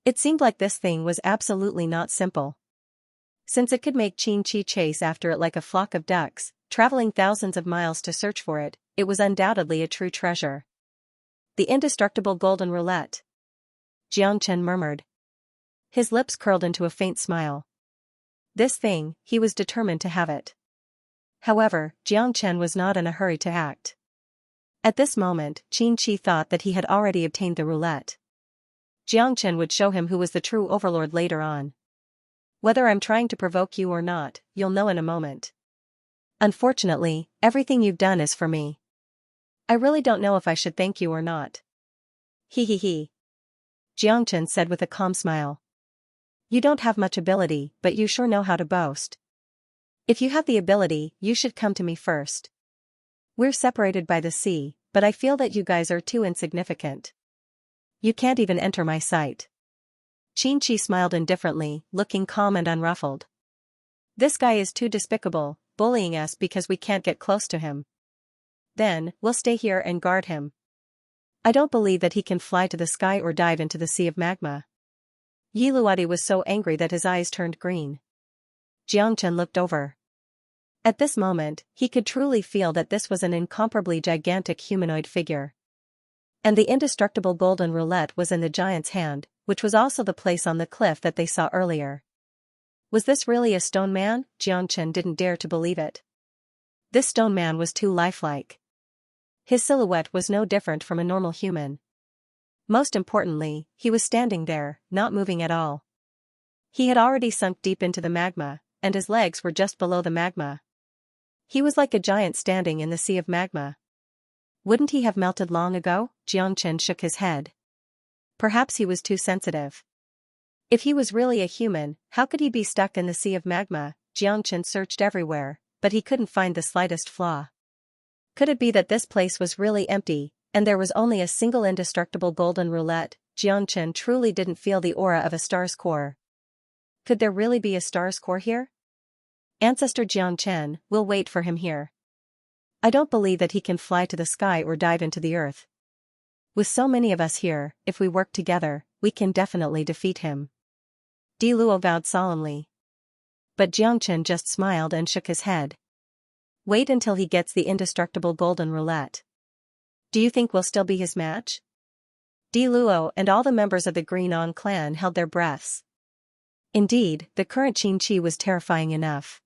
It seemed like this thing was absolutely not simple. Since it could make Qin Chi chase after it like a flock of ducks, traveling thousands of miles to search for it, it was undoubtedly a true treasure. The indestructible golden roulette. Xianxia murmured. His lips curled into a faint smile. This thing, he was determined to have it. However, Xianxia was not in a hurry to act. At this moment, Qin Chi thought that he had already obtained the roulette. Xianxia would show him who was the true overlord later on. Whether I'm trying to provoke you or not, you'll know in a moment. Unfortunately, everything you've done is for me. I really don't know if I should thank you or not. He. Xianxia said with a calm smile. You don't have much ability, but you sure know how to boast. If you have the ability, you should come to me first. We're separated by the sea, but I feel that you guys are too insignificant. You can't even enter my sight. Xianxia smiled indifferently, looking calm and unruffled. This guy is too despicable, bullying us because we can't get close to him. Then, we'll stay here and guard him. I don't believe that he can fly to the sky or dive into the sea of magma. Yiluadi was so angry that his eyes turned green. Xianxia looked over. At this moment, he could truly feel that this was an incomparably gigantic humanoid figure. And the indestructible golden roulette was in the giant's hand, which was also the place on the cliff that they saw earlier. Was this really a stone man? Xianxia didn't dare to believe it. This stone man was too lifelike. His silhouette was no different from a normal human. Most importantly, he was standing there, not moving at all. He had already sunk deep into the magma, and his legs were just below the magma. He was like a giant standing in the sea of magma. Wouldn't he have melted long ago? Xianxia shook his head. Perhaps he was too sensitive. If he was really a human, how could he be stuck in the sea of magma? Xianxia searched everywhere, but he couldn't find the slightest flaw. Could it be that this place was really empty, and there was only a single indestructible golden roulette? Xianxia truly didn't feel the aura of a star's core. Could there really be a star's core here? Ancestor Xianxia, we'll wait for him here. I don't believe that he can fly to the sky or dive into the earth. With so many of us here, if we work together, we can definitely defeat him. Di Luo vowed solemnly. But Xianxia just smiled and shook his head. Wait until he gets the indestructible golden roulette. Do you think we'll still be his match? Di Luo and all the members of the Green On clan held their breaths. Indeed, the current Xianxia was terrifying enough.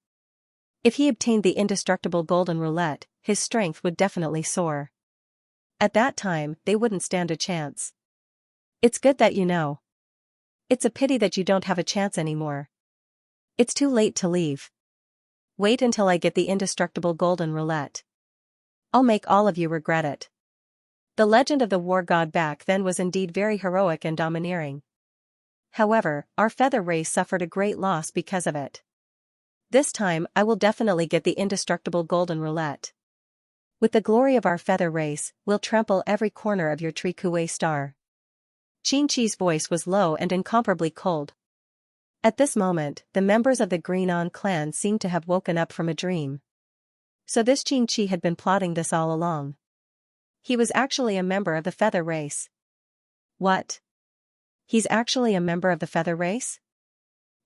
If he obtained the indestructible golden roulette, his strength would definitely soar. At that time, they wouldn't stand a chance. It's good that you know. It's a pity that you don't have a chance anymore. It's too late to leave. Wait until I get the indestructible golden roulette. I'll make all of you regret it. The legend of the war god back then was indeed very heroic and domineering. However, our feather race suffered a great loss because of it. This time I will definitely get the indestructible golden roulette. With the glory of our feather race, we'll trample every corner of your Tree Kuei star. Xianxia's voice was low and incomparably cold. At this moment, the members of the Green On clan seemed to have woken up from a dream. So this Xianxia had been plotting this all along. He was actually a member of the feather race. What? He's actually a member of the feather race?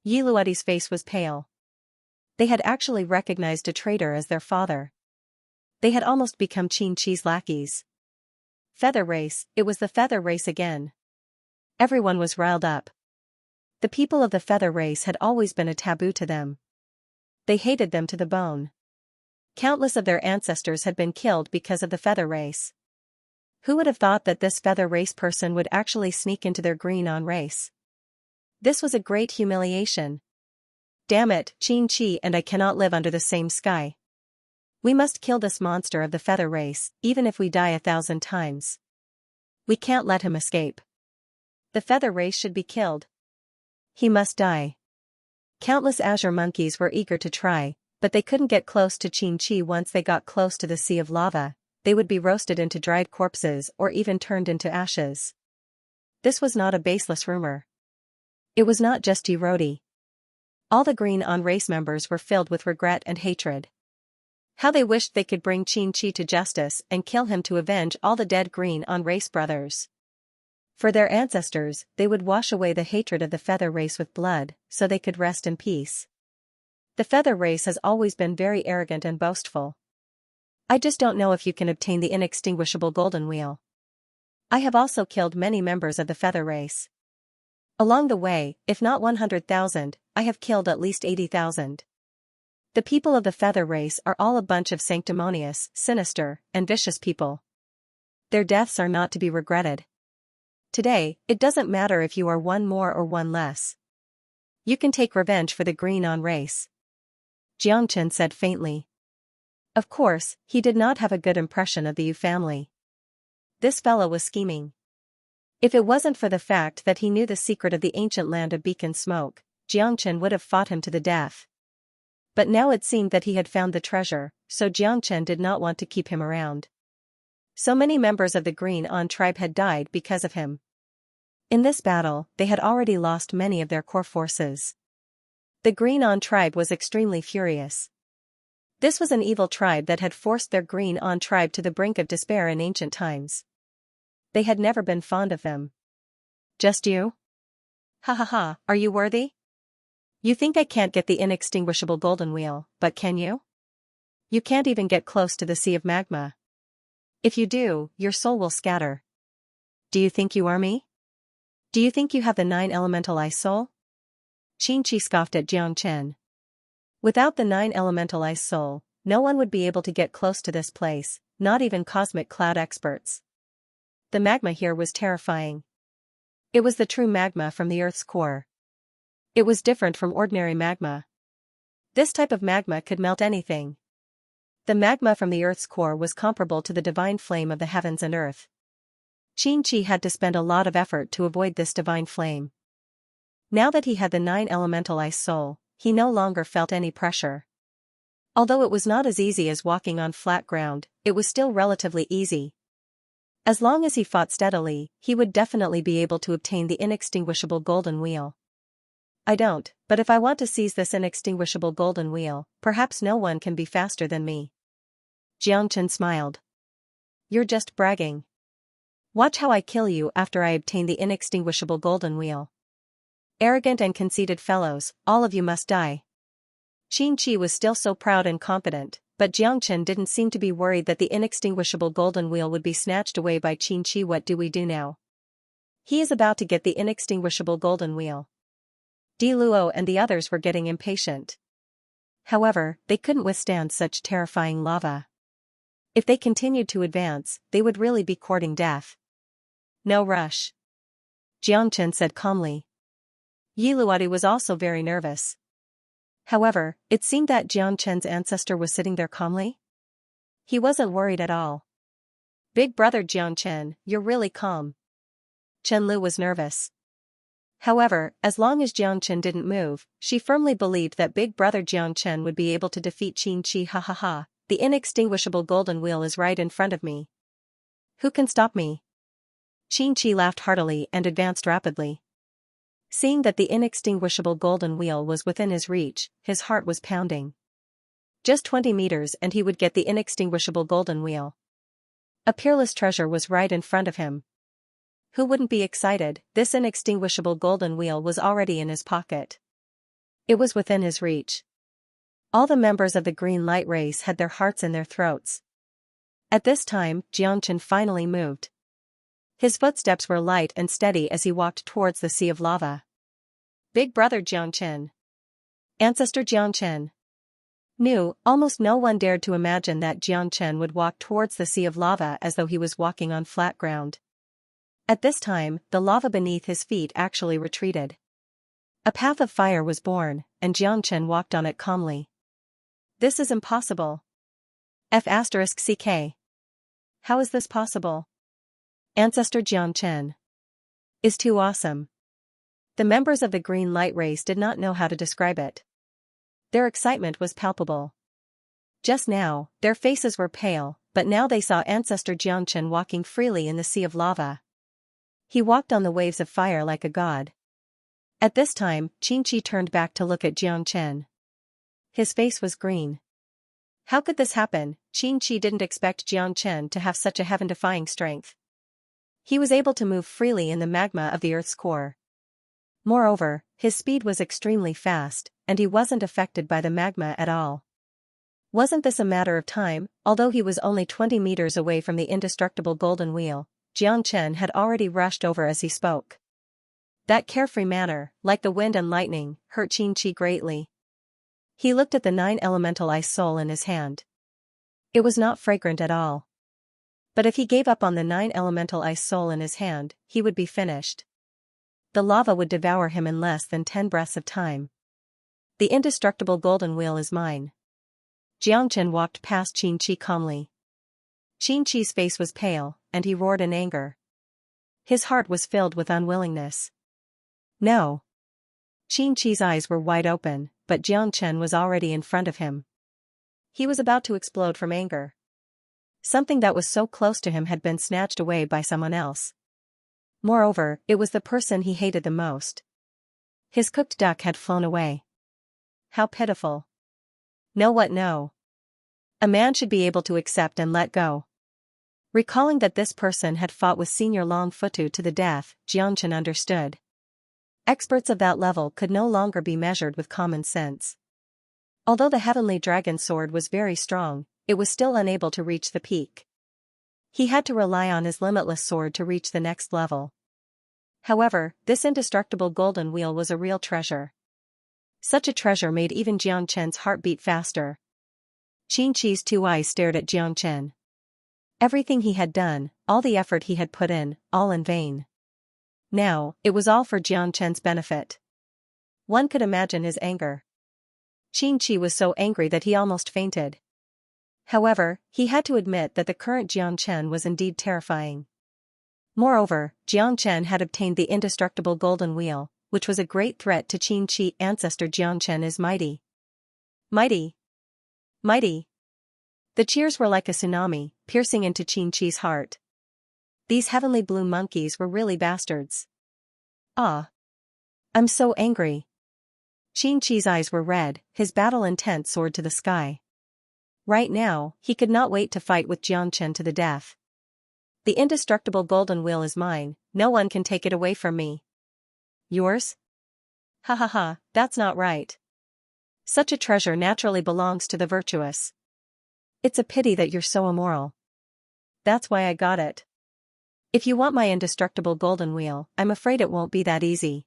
Yiluadi's face was pale. They had actually recognized a traitor as their father. They had almost become Xianxia's lackeys. Feather race, it was the feather race again. Everyone was riled up. The people of the feather race had always been a taboo to them. They hated them to the bone. Countless of their ancestors had been killed because of the feather race. Who would have thought that this feather race person would actually sneak into their Green On race? This was a great humiliation. Damn it, Xianxia and I cannot live under the same sky. We must kill this monster of the feather race, even if we die 1,000 times. We can't let him escape. The feather race should be killed. He must die. Countless azure monkeys were eager to try, but they couldn't get close to Xianxia. Once they got close to the sea of lava, they would be roasted into dried corpses or even turned into ashes. This was not a baseless rumor. It was not just Erodi. All the Green On race members were filled with regret and hatred. How they wished they could bring Xianxia to justice and kill him to avenge all the dead Green On race brothers. For their ancestors, they would wash away the hatred of the feather race with blood, so they could rest in peace. The feather race has always been very arrogant and boastful. I just don't know if you can obtain the inextinguishable golden wheel. I have also killed many members of the feather race. Along the way, if not 100,000, I have killed at least 80,000. The people of the feather race are all a bunch of sanctimonious, sinister, and vicious people. Their deaths are not to be regretted. Today, it doesn't matter if you are one more or one less. You can take revenge for the Green On race. Xianxia said faintly. Of course, he did not have a good impression of the Yu family. This fellow was scheming. If it wasn't for the fact that he knew the secret of the ancient land of beacon smoke, Xianxia would have fought him to the death. But now it seemed that he had found the treasure, so Xianxia did not want to keep him around. So many members of the Green On tribe had died because of him. In this battle, they had already lost many of their core forces. The Green On tribe was extremely furious. This was an evil tribe that had forced their Green On tribe to the brink of despair in ancient times. They had never been fond of them. Just you? Ha ha ha, are you worthy? You think I can't get the inextinguishable golden wheel, but can you? You can't even get close to the sea of magma. If you do, your soul will scatter. Do you think you are me? Do you think you have the 9 elemental ice soul? Xianxia scoffed at Xianxia. Without the 9 elemental ice soul, no one would be able to get close to this place, not even cosmic cloud experts. The magma here was terrifying. It was the true magma from the Earth's core. It was different from ordinary magma. This type of magma could melt anything. The magma from the Earth's core was comparable to the divine flame of the heavens and earth. Xianxia had to spend a lot of effort to avoid this divine flame. Now that he had the 9 elemental ice soul, he no longer felt any pressure. Although it was not as easy as walking on flat ground, it was still relatively easy. As long as he fought steadily, he would definitely be able to obtain the inextinguishable golden wheel. I don't, but if I want to seize this inextinguishable golden wheel, perhaps no one can be faster than me. Xianxia smiled. You're just bragging. Watch how I kill you after I obtain the inextinguishable golden wheel. Arrogant and conceited fellows, all of you must die. Xianxia was still so proud and confident, but Xianxia didn't seem to be worried that the inextinguishable golden wheel would be snatched away by Xianxia. What do we do now? He is about to get the inextinguishable golden wheel. Di Luo and the others were getting impatient. However, they couldn't withstand such terrifying lava. If they continued to advance, they would really be courting death. No rush. Xianxia said calmly. Yiluadi was also very nervous. However, it seemed that Xianxia's ancestor was sitting there calmly. He wasn't worried at all. Big brother Xianxia, you're really calm. Chenlu was nervous. However, as long as Xianxia didn't move, she firmly believed that big brother Xianxia would be able to defeat Xianxia. Ha ha ha, the inextinguishable golden wheel is right in front of me. Who can stop me? Xianxia laughed heartily and advanced rapidly. Seeing that the inextinguishable golden wheel was within his reach, his heart was pounding. Just 20 meters and he would get the inextinguishable golden wheel. A peerless treasure was right in front of him. Who wouldn't be excited? This inextinguishable golden wheel was already in his pocket. It was within his reach. All the members of the green light race had their hearts in their throats. At this time, Xianxia finally moved. His footsteps were light and steady as he walked towards the sea of lava. Big brother Xianxia. Ancestor Xianxia. Almost no one dared to imagine that Xianxia would walk towards the sea of lava as though he was walking on flat ground. At this time, the lava beneath his feet actually retreated. A path of fire was born, and Xianxia walked on it calmly. This is impossible. F***ck. How is this possible? Ancestor Xianxia is too awesome. The members of the green light race did not know how to describe it. Their excitement was palpable. Just now, their faces were pale, but now they saw Ancestor Xianxia walking freely in the sea of lava. He walked on the waves of fire like a god. At this time, Xianxia turned back to look at Xianxia. His face was green. How could this happen? Xianxia didn't expect Xianxia to have such a heaven-defying strength. He was able to move freely in the magma of the Earth's core. Moreover, his speed was extremely fast, and he wasn't affected by the magma at all. Wasn't this a matter of time? Although he was only 20 meters away from the indestructible golden wheel, Xianxia had already rushed over as he spoke. That carefree manner, like the wind and lightning, hurt Xianxia greatly. He looked at the 9 elemental ice soul in his hand. It was not fragrant at all. But if he gave up on the 9 elemental ice soul in his hand, he would be finished. The lava would devour him in less than 10 breaths of time. The indestructible golden wheel is mine. Xianxia walked past Xianxia calmly. Xianxia's face was pale, and he roared in anger. His heart was filled with unwillingness. No. Xianxia's eyes were wide open, but Xianxia was already in front of him. He was about to explode from anger. Something that was so close to him had been snatched away by someone else. Moreover, it was the person he hated the most. His cooked duck had flown away. How pitiful. No, what no. A man should be able to accept and let go. Recalling that this person had fought with Senior Longfutu to the death, Xianxia understood. Experts of that level could no longer be measured with common sense. Although the heavenly dragon sword was very strong, it was still unable to reach the peak. He had to rely on his limitless sword to reach the next level. However, this indestructible golden wheel was a real treasure. Such a treasure made even Xianxia's heart beat faster. Xianxia's two eyes stared at Xianxia. Everything he had done, all the effort he had put in, all in vain. Now, it was all for Xianxia's benefit. One could imagine his anger. Xianxia was so angry that he almost fainted. However, he had to admit that the current Xianxia was indeed terrifying. Moreover, Xianxia had obtained the indestructible golden wheel, which was a great threat to Xianxia. Ancestor Xianxia is mighty. Mighty. Mighty. The cheers were like a tsunami, piercing into Xianxia's heart. These heavenly blue monkeys were really bastards. Ah. I'm so angry. Xianxia's eyes were red, his battle intent soared to the sky. Right now, he could not wait to fight with Xianxia to the death. The indestructible golden wheel is mine, no one can take it away from me. Yours? Ha ha ha, that's not right. Such a treasure naturally belongs to the virtuous. It's a pity that you're so immoral. That's why I got it. If you want my indestructible golden wheel, I'm afraid it won't be that easy.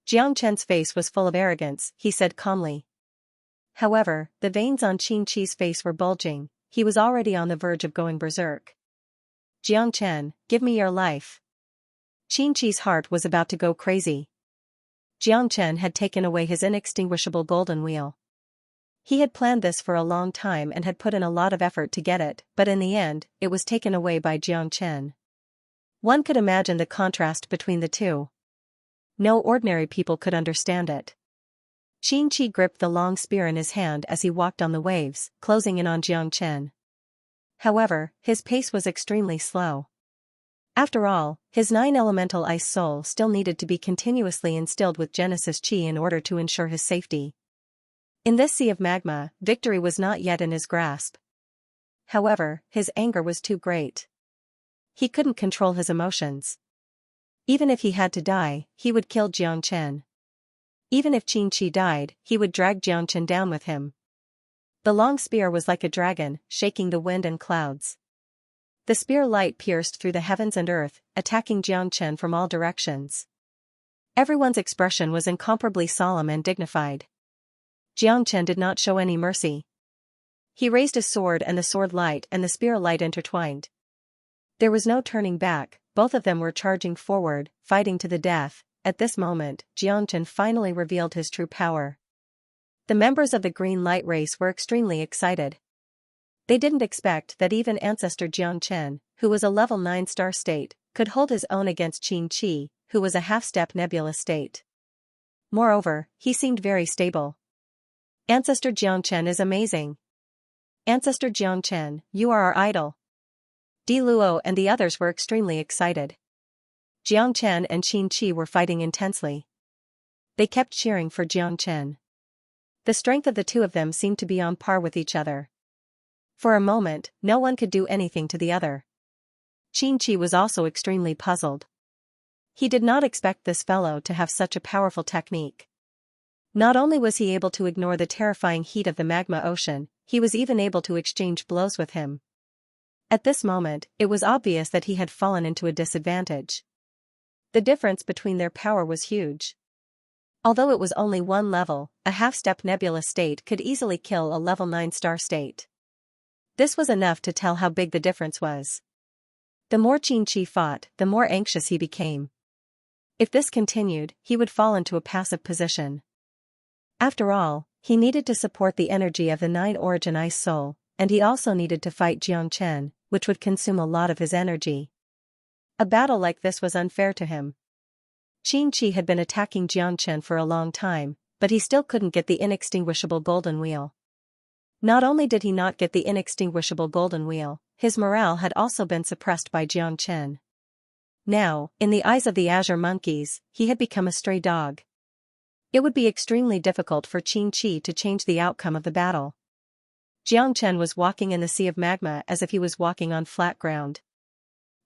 Xianxia's face was full of arrogance, he said calmly. However, the veins on Xianxia's face were bulging, he was already on the verge of going berserk. Xianxia, give me your life. Xianxia's heart was about to go crazy. Xianxia had taken away his inextinguishable golden wheel. He had planned this for a long time and had put in a lot of effort to get it, but in the end, it was taken away by Xianxia. One could imagine the contrast between the two. No ordinary people could understand it. Xianxia gripped the long spear in his hand as he walked on the waves, closing in on Xianxia. However, his pace was extremely slow. After all, his 9-elemental ice soul still needed to be continuously instilled with Genesis Chi in order to ensure his safety. In this sea of magma, victory was not yet in his grasp. However, his anger was too great. He couldn't control his emotions. Even if he had to die, he would kill Xianxia. Even if Xianxia died, he would drag Xianxia down with him. The long spear was like a dragon, shaking the wind and clouds. The spear light pierced through the heavens and earth, attacking Xianxia from all directions. Everyone's expression was incomparably solemn and dignified. Xianxia did not show any mercy. He raised his sword and the sword light and the spear light intertwined. There was no turning back, both of them were charging forward, fighting to the death. At this moment, Xianxia finally revealed his true power. The members of the green light race were extremely excited. They didn't expect that even Ancestor Xianxia, who was a level 9 star state, could hold his own against Xianxia, who was a half-step nebula state. Moreover, he seemed very stable. Ancestor Xianxia is amazing. Ancestor Xianxia, you are our idol. Di Luo and the others were extremely excited. Xianxia and Xianxia were fighting intensely. They kept cheering for Xianxia. The strength of the two of them seemed to be on par with each other. For a moment, no one could do anything to the other. Xianxia was also extremely puzzled. He did not expect this fellow to have such a powerful technique. Not only was he able to ignore the terrifying heat of the magma ocean, he was even able to exchange blows with him. At this moment, it was obvious that he had fallen into a disadvantage. The difference between their power was huge. Although it was only one level, a half-step nebula state could easily kill a level 9 star state. This was enough to tell how big the difference was. The more Xianxia fought, the more anxious he became. If this continued, he would fall into a passive position. After all, he needed to support the energy of the 9 origin ice soul, and he also needed to fight Xianxia, which would consume a lot of his energy. A battle like this was unfair to him. Xianxia had been attacking Xianxia for a long time, but he still couldn't get the inextinguishable golden wheel. Not only did he not get the inextinguishable golden wheel, his morale had also been suppressed by Xianxia. Now, in the eyes of the azure monkeys, he had become a stray dog. It would be extremely difficult for Xianxia to change the outcome of the battle. Xianxia was walking in the sea of magma as if he was walking on flat ground.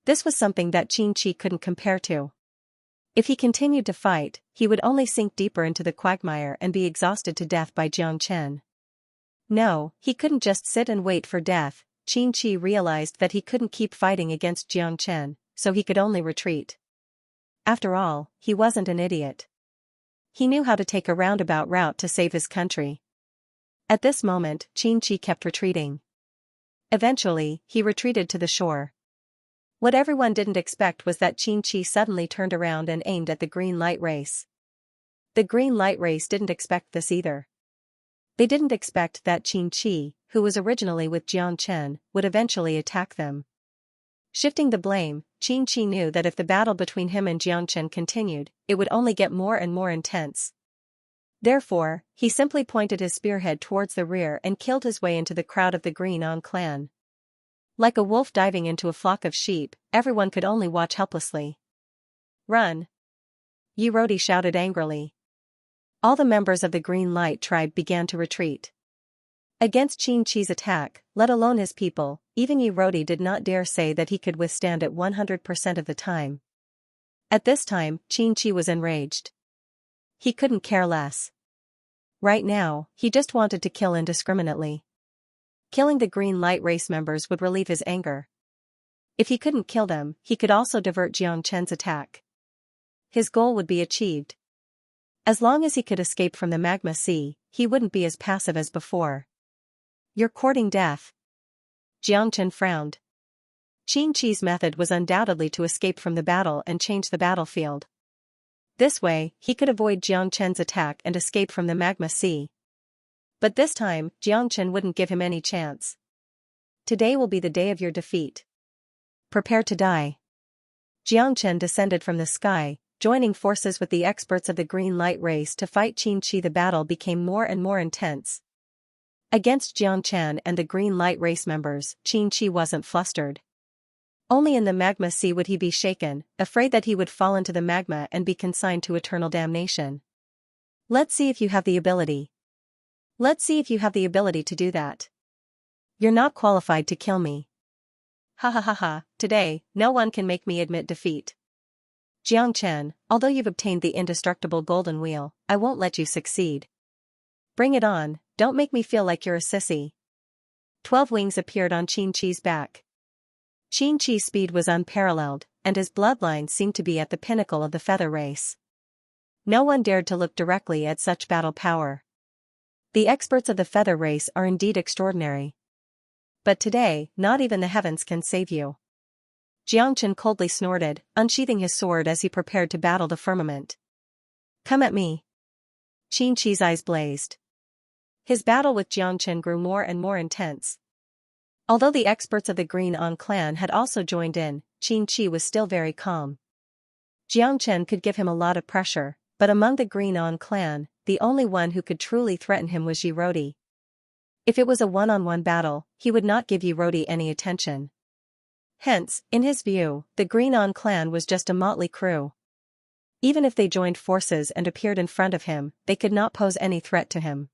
This was something that Xianxia couldn't compare to. If he continued to fight, he would only sink deeper into the quagmire and be exhausted to death by Xianxia. No, he couldn't just sit and wait for death. Xianxia realized that he couldn't keep fighting against Xianxia, so he could only retreat. After all, he wasn't an idiot. He knew how to take a roundabout route to save his country. At this moment, Xianxia kept retreating. Eventually, he retreated to the shore. What everyone didn't expect was that Xianxia suddenly turned around and aimed at the green light race. The green light race didn't expect this either. They didn't expect that Xianxia, who was originally with Xianxia, would eventually attack them. Shifting the blame, Xianxia knew that if the battle between him and Xianxia continued, it would only get more and more intense. Therefore, he simply pointed his spearhead towards the rear and killed his way into the crowd of the Green On clan. Like a wolf diving into a flock of sheep, everyone could only watch helplessly. "Run!" Yirodi shouted angrily. All the members of the Green Light tribe began to retreat. Against Xianxia's attack, let alone his people, even Yirodi did not dare say that he could withstand it 100% of the time. At this time, Xianxia was enraged. He couldn't care less. Right now, he just wanted to kill indiscriminately. Killing the Green Light race members would relieve his anger. If he couldn't kill them, he could also divert Xianxia's attack. His goal would be achieved. As long as he could escape from the magma sea, he wouldn't be as passive as before. "You're courting death." Xianxia frowned. Xianxia's method was undoubtedly to escape from the battle and change the battlefield. This way, he could avoid Xianxia's attack and escape from the magma sea. But this time, Xianxia wouldn't give him any chance. "Today will be the day of your defeat. Prepare to die." Xianxia descended from the sky, joining forces with the experts of the Green Light race to fight Xianxia. The battle became more and more intense. Against Xianxia and the Green Light race members, Xianxia wasn't flustered. Only in the magma sea would he be shaken, afraid that he would fall into the magma and be consigned to eternal damnation. "Let's see if you have the ability. Let's see if you have the ability to do that. You're not qualified to kill me. Ha ha ha ha, today, no one can make me admit defeat. Xianxia, although you've obtained the indestructible golden wheel, I won't let you succeed. Bring it on, don't make me feel like you're a sissy." 12 wings appeared on Xianxia's back. Xianxia's speed was unparalleled, and his bloodline seemed to be at the pinnacle of the feather race. No one dared to look directly at such battle power. The experts of the feather race are indeed extraordinary. But today, not even the heavens can save you. Xianxia coldly snorted, unsheathing his sword as he prepared to battle the firmament. "Come at me." Xianxia's eyes blazed. His battle with Xianxia grew more and more intense. Although the experts of the Green On clan had also joined in, Xianxia was still very calm. Xianxia could give him a lot of pressure, but among the Green On clan, the only one who could truly threaten him was Yirodi. If it was a one-on-one battle, he would not give Yirodi any attention. Hence, in his view, the Green On clan was just a motley crew. Even if they joined forces and appeared in front of him, they could not pose any threat to him.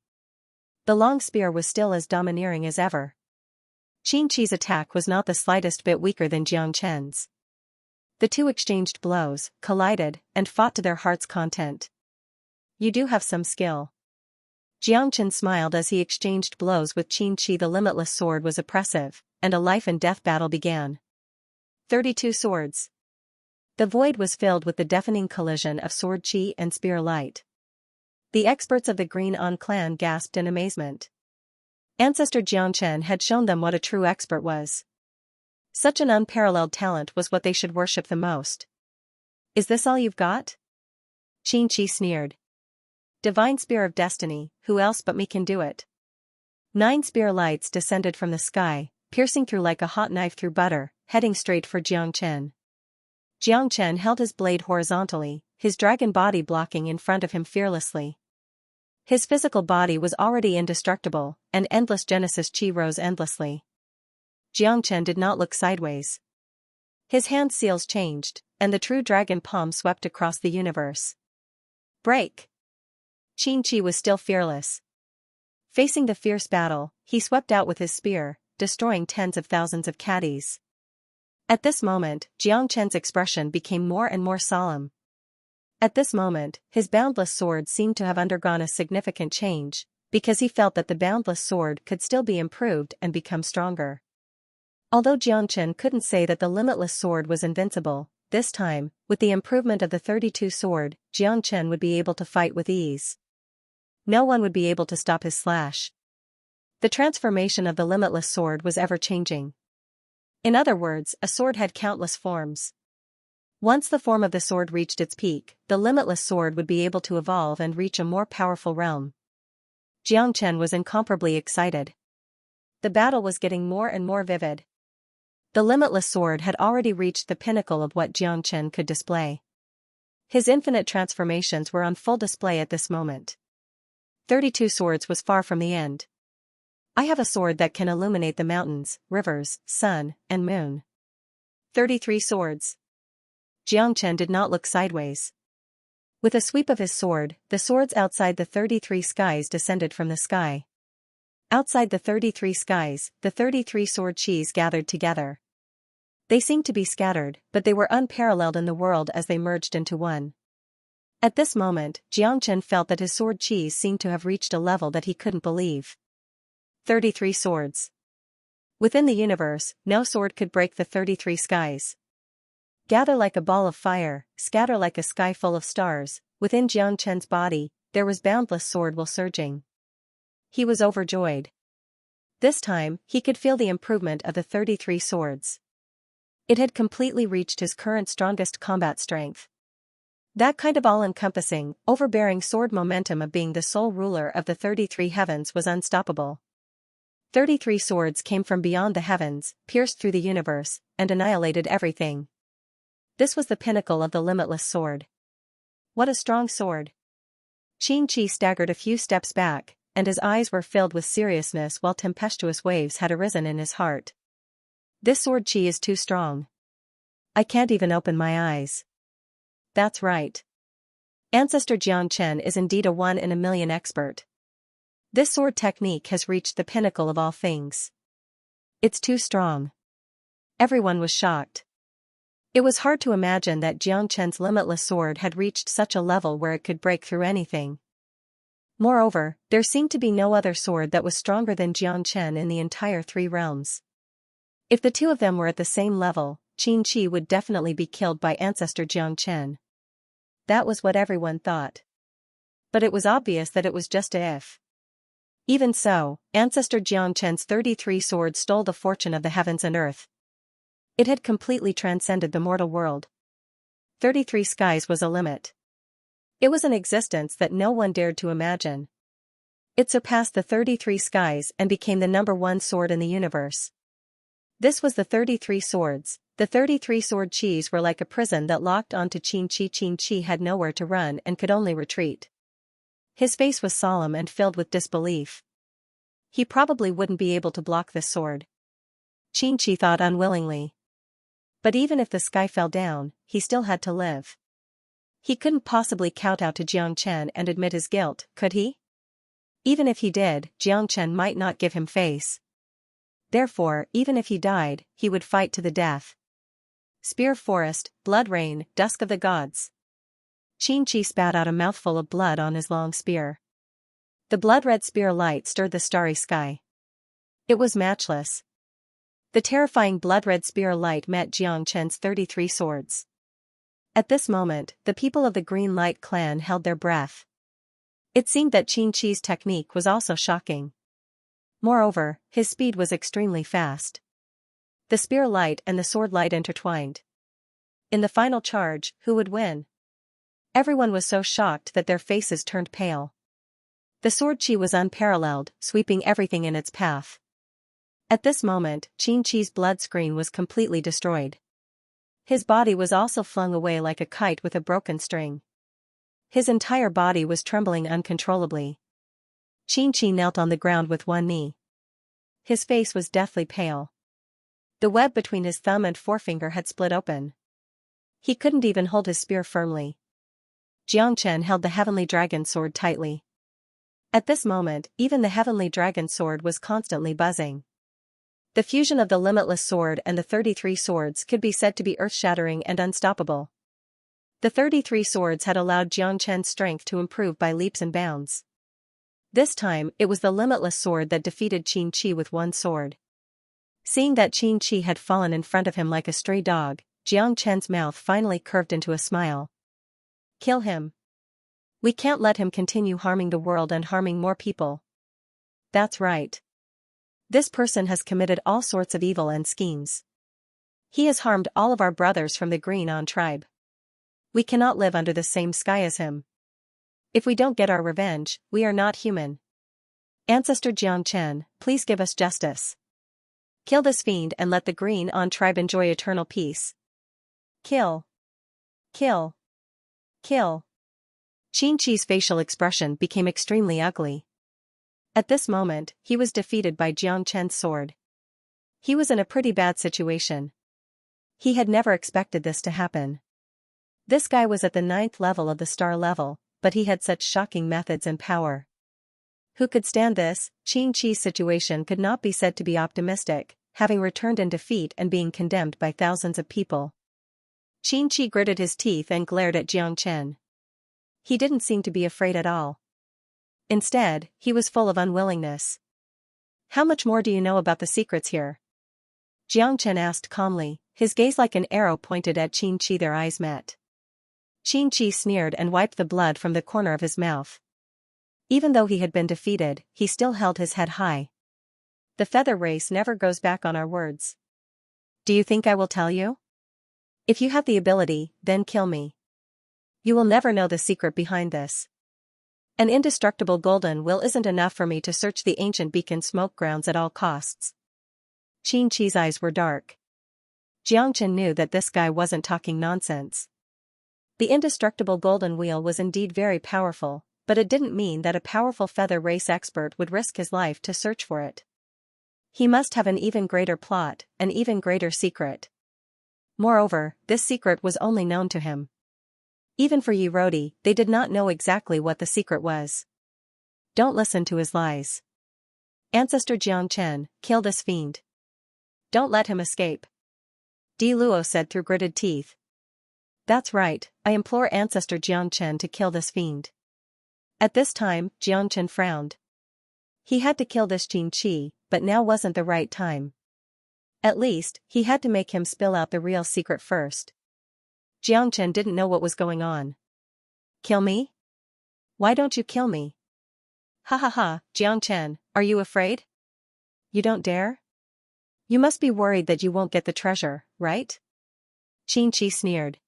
The long spear was still as domineering as ever. Xianxia's attack was not the slightest bit weaker than Xianxia's. The two exchanged blows, collided, and fought to their heart's content. "You do have some skill." Xianxia smiled as he exchanged blows with Xianxia. The limitless sword was oppressive, and a life-and-death battle began. 32 swords. The void was filled with the deafening collision of sword chi and spear light. The experts of the Green On clan gasped in amazement. Ancestor Xianxia had shown them what a true expert was. Such an unparalleled talent was what they should worship the most. "Is this all you've got?" Xianxia sneered. "Divine Spear of Destiny, who else but me can do it?" 9 spear lights descended from the sky, piercing through like a hot knife through butter, heading straight for Xianxia. Xianxia held his blade horizontally, his dragon body blocking in front of him fearlessly. His physical body was already indestructible, and endless Genesis chi rose endlessly. Xianxia did not look sideways. His hand seals changed, and the true dragon palm swept across the universe. Break! Qin Chi was still fearless. Facing the fierce battle, he swept out with his spear, destroying tens of thousands of caddies. At this moment, Xianxia's expression became more and more solemn. At this moment, his boundless sword seemed to have undergone a significant change, because he felt that the boundless sword could still be improved and become stronger. Although Xianxia couldn't say that the limitless sword was invincible, this time, with the improvement of the 32 sword, Xianxia would be able to fight with ease. No one would be able to stop his slash. The transformation of the limitless sword was ever-changing. In other words, a sword had countless forms. Once the form of the sword reached its peak, the limitless sword would be able to evolve and reach a more powerful realm. Xianxia was incomparably excited. The battle was getting more and more vivid. The limitless sword had already reached the pinnacle of what Xianxia could display. His infinite transformations were on full display at this moment. 32 swords was far from the end. I have a sword that can illuminate the mountains, rivers, sun, and moon. 33 swords. Xianxia did not look sideways. With a sweep of his sword, the swords outside the 33 skies descended from the sky. Outside the 33 skies, the 33 sword chis gathered together. They seemed to be scattered, but they were unparalleled in the world as they merged into one. At this moment, Xianxia felt that his sword chis seemed to have reached a level that he couldn't believe. 33 swords. Within the universe, no sword could break the 33 skies. Gather like a ball of fire, scatter like a sky full of stars, within Xianxia's body, there was boundless sword will surging. He was overjoyed. This time, he could feel the improvement of the 33 swords. It had completely reached his current strongest combat strength. That kind of all-encompassing, overbearing sword momentum of being the sole ruler of the 33 heavens was unstoppable. 33 swords came from beyond the heavens, pierced through the universe, and annihilated everything. This was the pinnacle of the limitless sword. What a strong sword! Qin Chi staggered a few steps back, and his eyes were filled with seriousness while tempestuous waves had arisen in his heart. This sword chi is too strong. I can't even open my eyes. That's right. Ancestor Xianxia is indeed a 1 in a million expert. This sword technique has reached the pinnacle of all things. It's too strong. Everyone was shocked. It was hard to imagine that Xianxia's limitless sword had reached such a level where it could break through anything. Moreover, there seemed to be no other sword that was stronger than Xianxia in the entire 3 realms. If the two of them were at the same level, Qin Chi would definitely be killed by Ancestor Xianxia. That was what everyone thought. But it was obvious that it was just a if. Even so, Ancestor Xianxia's 33 swords stole the fortune of the heavens and earth. It had completely transcended the mortal world. 33 skies was a limit. It was an existence that no one dared to imagine. It surpassed the 33 skies and became the number 1 sword in the universe. This was the 33 swords. The 33 sword chis were like a prison that locked onto Qin Chi. Qin Chi had nowhere to run and could only retreat. His face was solemn and filled with disbelief. He probably wouldn't be able to block this sword. Qin Chi thought unwillingly. But even if the sky fell down, he still had to live. He couldn't possibly kowtow to Xianxia and admit his guilt, could he? Even if he did, Xianxia might not give him face. Therefore, even if he died, he would fight to the death. Spear forest, blood rain, dusk of the gods. Qin Chi spat out a mouthful of blood on his long spear. The blood-red spear light stirred the starry sky. It was matchless. The terrifying blood-red spear light met Xianxia's 33 swords. At this moment, the people of the Green Light clan held their breath. It seemed that Qin Chi's technique was also shocking. Moreover, his speed was extremely fast. The spear light and the sword light intertwined. In the final charge, who would win? Everyone was so shocked that their faces turned pale. The sword chi was unparalleled, sweeping everything in its path. At this moment, Qin Chi's blood screen was completely destroyed. His body was also flung away like a kite with a broken string. His entire body was trembling uncontrollably. Xianxia knelt on the ground with one knee. His face was deathly pale. The web between his thumb and forefinger had split open. He couldn't even hold his spear firmly. Xianxia held the heavenly dragon sword tightly. At this moment, even the heavenly dragon sword was constantly buzzing. The fusion of the limitless sword and the 33 swords could be said to be earth-shattering and unstoppable. The 33 swords had allowed Xianxia's strength to improve by leaps and bounds. This time, it was the limitless sword that defeated Xianxia with one sword. Seeing that Xianxia had fallen in front of him like a stray dog, Xianxia's mouth finally curved into a smile. Kill him. We can't let him continue harming the world and harming more people. That's right. This person has committed all sorts of evil and schemes. He has harmed all of our brothers from the Green On tribe. We cannot live under the same sky as him. If we don't get our revenge, we are not human. Ancestor Xianxia, please give us justice. Kill this fiend and let the Green On tribe enjoy eternal peace. Kill. Kill. Kill. Xianxia's facial expression became extremely ugly. At this moment, he was defeated by Xianxia's sword. He was in a pretty bad situation. He had never expected this to happen. This guy was at the 9th level of the star level, but he had such shocking methods and power. Who could stand this? Xianxia's situation could not be said to be optimistic, having returned in defeat and being condemned by thousands of people. Xianxia gritted his teeth and glared at Xianxia. He didn't seem to be afraid at all. Instead, he was full of unwillingness. How much more do you know about the secrets here? Xianxia asked calmly, his gaze like an arrow pointed at Xianxia. Their eyes met. Xianxia sneered and wiped the blood from the corner of his mouth. Even though he had been defeated, he still held his head high. The feather race never goes back on our words. Do you think I will tell you? If you have the ability, then kill me. You will never know the secret behind this. An indestructible golden will isn't enough for me to search the ancient beacon smoke grounds at all costs. Xianxia's eyes were dark. Xianxia knew that this guy wasn't talking nonsense. The indestructible golden wheel was indeed very powerful, but it didn't mean that a powerful feather race expert would risk his life to search for it. He must have an even greater plot, an even greater secret. Moreover, this secret was only known to him. Even for Yi Rodi, they did not know exactly what the secret was. Don't listen to his lies. Ancestor Xianxia, kill this fiend. Don't let him escape. Di Luo said through gritted teeth. That's right, I implore Ancestor Xianxia to kill this fiend. At this time, Xianxia frowned. He had to kill this Xianxia, but now wasn't the right time. At least, he had to make him spill out the real secret first. Xianxia didn't know what was going on. Kill me? Why don't you kill me? Ha ha ha, Xianxia, are you afraid? You don't dare? You must be worried that you won't get the treasure, right? Xianxia sneered.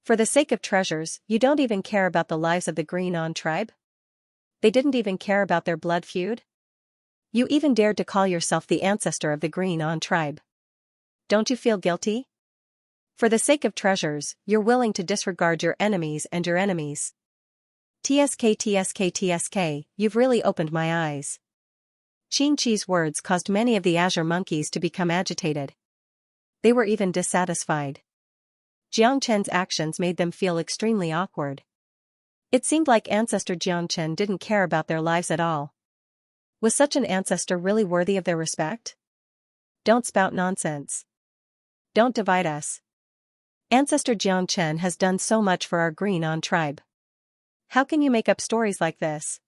For the sake of treasures, you don't even care about the lives of the Green On tribe? They didn't even care about their blood feud? You even dared to call yourself the ancestor of the Green On tribe. Don't you feel guilty? For the sake of treasures, you're willing to disregard your enemies and your enemies. TSK, you've really opened my eyes. Xianxia's words caused many of the azure monkeys to become agitated. They were even dissatisfied. Xianxia's actions made them feel extremely awkward. It seemed like Ancestor Xianxia didn't care about their lives at all. Was such an ancestor really worthy of their respect? Don't spout nonsense. Don't divide us. Ancestor Xianxia has done so much for our Green On tribe. How can you make up stories like this?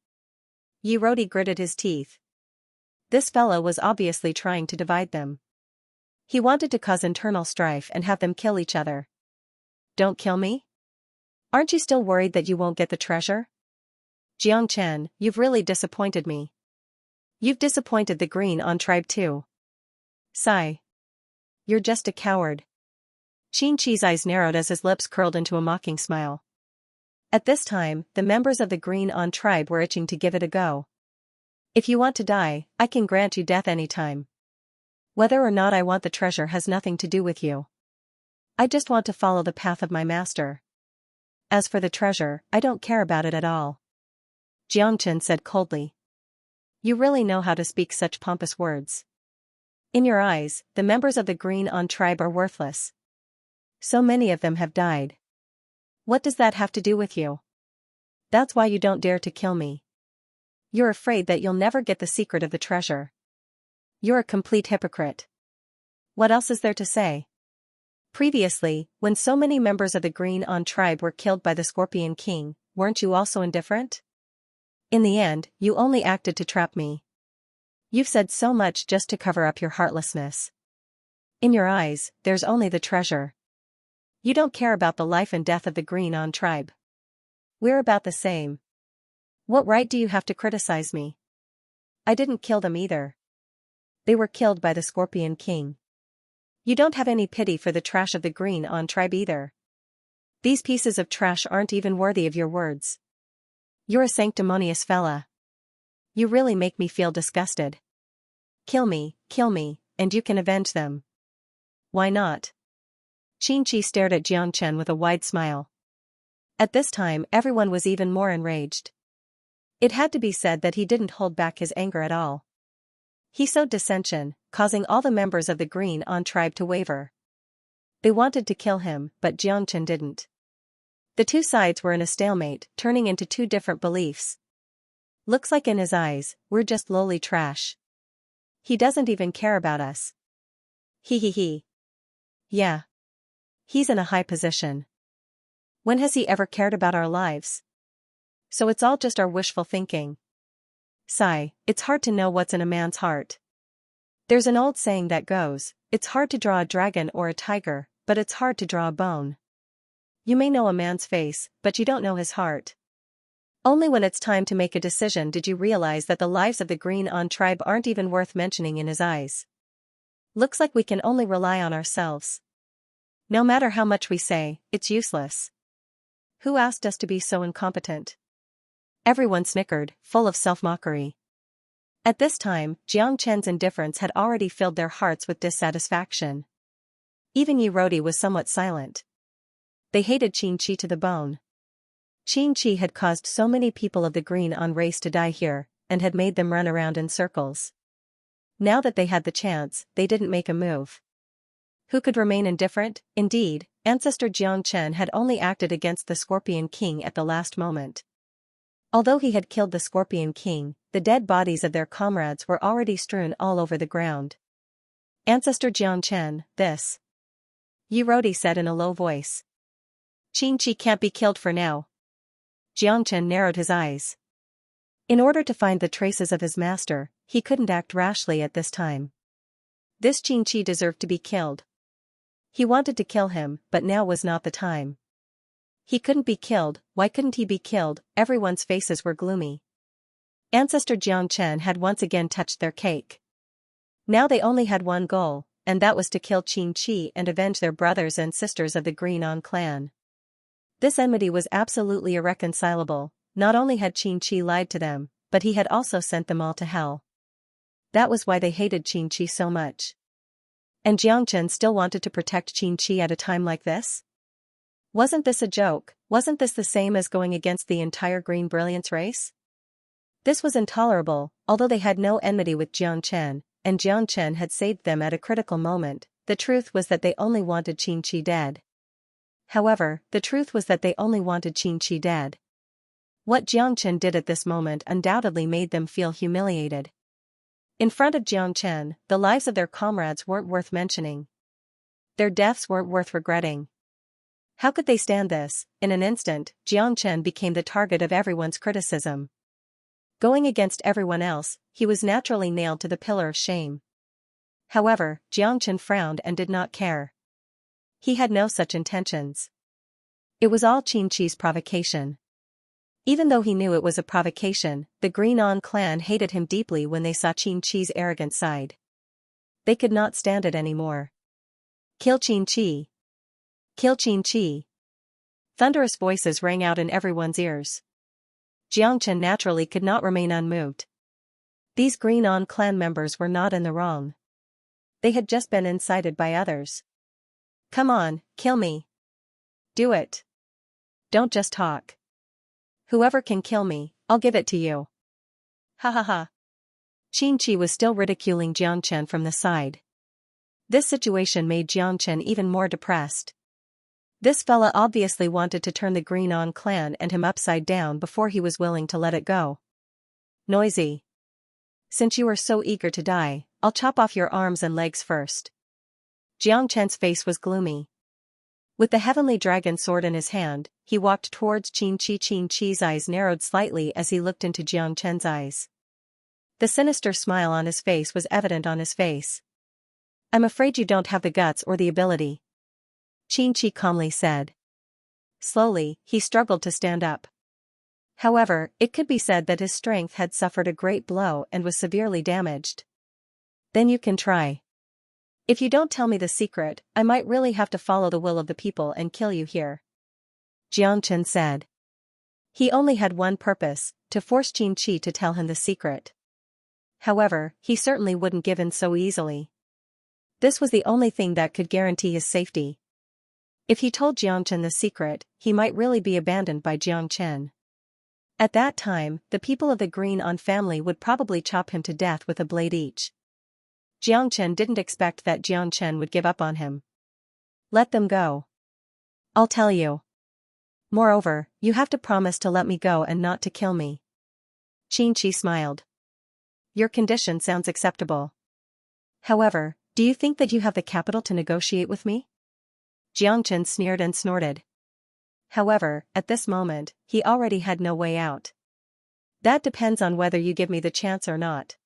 Yi Rodi gritted his teeth. This fellow was obviously trying to divide them. He wanted to cause internal strife and have them kill each other. Don't kill me? Aren't you still worried that you won't get the treasure? Xianxia, you've really disappointed me. You've disappointed the Green On tribe too. Sigh. You're just a coward. Xianxia's eyes narrowed as his lips curled into a mocking smile. At this time, the members of the Green On tribe were itching to give it a go. If you want to die, I can grant you death anytime. Whether or not I want the treasure has nothing to do with you. I just want to follow the path of my master. As for the treasure, I don't care about it at all. Xianxia said coldly. You really know how to speak such pompous words. In your eyes, the members of the Green On tribe are worthless. So many of them have died. What does that have to do with you? That's why you don't dare to kill me. You're afraid that you'll never get the secret of the treasure. You're a complete hypocrite. What else is there to say? Previously, when so many members of the Green On tribe were killed by the Scorpion King, weren't you also indifferent? In the end, you only acted to trap me. You've said so much just to cover up your heartlessness. In your eyes, there's only the treasure. You don't care about the life and death of the Green On tribe. We're about the same. What right do you have to criticize me? I didn't kill them either. They were killed by the Scorpion King. You don't have any pity for the trash of the Green On tribe either. These pieces of trash aren't even worthy of your words. You're a sanctimonious fella. You really make me feel disgusted. Kill me, and you can avenge them. Why not? Xianxia stared at Xianxia with a wide smile. At this time everyone was even more enraged. It had to be said that he didn't hold back his anger at all. He sowed dissension, causing all the members of the Green On tribe to waver. They wanted to kill him, but Xianxia didn't. The two sides were in a stalemate, turning into two different beliefs. Looks like in his eyes, we're just lowly trash. He doesn't even care about us. He. Yeah. He's in a high position. When has he ever cared about our lives? So it's all just our wishful thinking. Sigh, it's hard to know what's in a man's heart. There's an old saying that goes, it's hard to draw a dragon or a tiger, but it's hard to draw a bone. You may know a man's face, but you don't know his heart. Only when it's time to make a decision did you realize that the lives of the Green On tribe aren't even worth mentioning in his eyes. Looks like we can only rely on ourselves. No matter how much we say, it's useless. Who asked us to be so incompetent? Everyone snickered, full of self-mockery. At this time, Xianxia's indifference had already filled their hearts with dissatisfaction. Even Yi Rodi was somewhat silent. They hated Xianxia to the bone. Xianxia had caused so many people of the Green On race to die here, and had made them run around in circles. Now that they had the chance, they didn't make a move. Who could remain indifferent? Indeed, ancestor Xianxia had only acted against the Scorpion King at the last moment. Although he had killed the Scorpion King, the dead bodies of their comrades were already strewn all over the ground. Ancestor Xianxia, this. Yi Rodi said in a low voice. Xianxia can't be killed for now. Xianxia narrowed his eyes. In order to find the traces of his master, he couldn't act rashly at this time. This Xianxia deserved to be killed. He wanted to kill him, but now was not the time. He couldn't be killed. Why couldn't he be killed? Everyone's faces were gloomy. Ancestor Xianxia had once again touched their cake. Now they only had one goal, and that was to kill Xianxia and avenge their brothers and sisters of the Green On clan. This enmity was absolutely irreconcilable. Not only had Xianxia lied to them, but he had also sent them all to hell. That was why they hated Xianxia so much. And Xianxia still wanted to protect Xianxia at a time like this? Wasn't this a joke? Wasn't this the same as going against the entire Green Brilliance race? This was intolerable. Although they had no enmity with Xianxia, and Xianxia had saved them at a critical moment, the truth was that they only wanted Xianxia dead. However, the truth was that they only wanted Xianxia dead. What Xianxia did at this moment undoubtedly made them feel humiliated. In front of Xianxia, the lives of their comrades weren't worth mentioning. Their deaths weren't worth regretting. How could they stand this? In an instant, Xianxia became the target of everyone's criticism. Going against everyone else, he was naturally nailed to the pillar of shame. However, Xianxia frowned and did not care. He had no such intentions. It was all Xianxia's provocation. Even though he knew it was a provocation, the Green On clan hated him deeply when they saw Xianxia's arrogant side. They could not stand it anymore. Kill Xianxia! Kill Xianxia! Thunderous voices rang out in everyone's ears. Xianxia naturally could not remain unmoved. These Green On clan members were not in the wrong. They had just been incited by others. Come on, kill me. Do it. Don't just talk. Whoever can kill me, I'll give it to you. Ha ha ha. Xianxia was still ridiculing Jiangchen from the side. This situation made Jiangchen even more depressed. This fella obviously wanted to turn the Green On clan and him upside down before he was willing to let it go. Noisy. Since you are so eager to die, I'll chop off your arms and legs first. Jiangchen's face was gloomy. With the heavenly dragon sword in his hand, he walked towards Xianxia. Xianxia's eyes narrowed slightly as he looked into Jiangchen's eyes. The sinister smile on his face was evident on his face. I'm afraid you don't have the guts or the ability. Xianxia calmly said. Slowly, he struggled to stand up. However, it could be said that his strength had suffered a great blow and was severely damaged. Then you can try. If you don't tell me the secret, I might really have to follow the will of the people and kill you here. Jiangchen said. He only had one purpose, to force Xianxia to tell him the secret. However, he certainly wouldn't give in so easily. This was the only thing that could guarantee his safety. If he told Jiangchen the secret, he might really be abandoned by Jiangchen. At that time, the people of the Green On family would probably chop him to death with a blade each. Jiangchen didn't expect that Jiangchen would give up on him. Let them go. I'll tell you. Moreover, you have to promise to let me go and not to kill me. Xianxia smiled. Your condition sounds acceptable. However, do you think that you have the capital to negotiate with me? Jiangchen sneered and snorted. However, at this moment, he already had no way out. That depends on whether you give me the chance or not.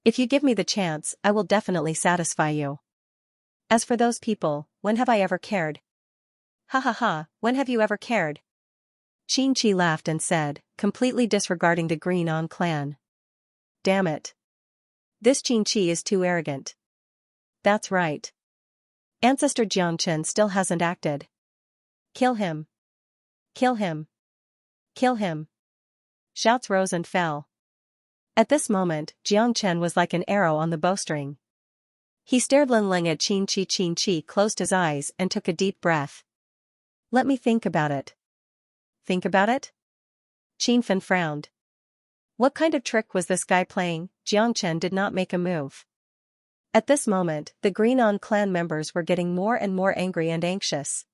If you give me the chance, I will definitely satisfy you. As for those people, when have I ever cared? Ha ha ha, when have you ever cared? Xianxia laughed and said, completely disregarding the Green On clan. Damn it. This Xianxia is too arrogant. That's right. Ancestor Jiangchen still hasn't acted. Kill him. Kill him. Kill him. Shouts rose and fell. At this moment, Jiangchen was like an arrow on the bowstring. He stared Lin at Xianxia. Xianxia closed his eyes and took a deep breath. Let me think about it. Think about it? Qianfen frowned. What kind of trick was this guy playing? Jiangchen did not make a move. At this moment, the Green On clan members were getting more and more angry and anxious.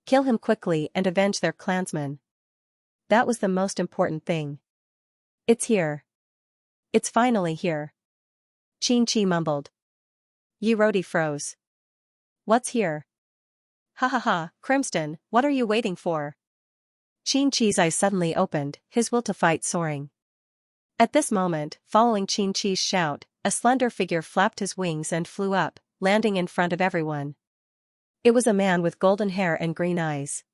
Kill him quickly and avenge their clansmen. That was the most important thing. It's here. It's finally here. Xianxia mumbled. Yi Rodi froze. What's here? Ha ha ha, Crimson, what are you waiting for? Xianxia's eyes suddenly opened, his will to fight soaring. At this moment, following Xianxia's shout, a slender figure flapped his wings and flew up, landing in front of everyone. It was a man with golden hair and green eyes.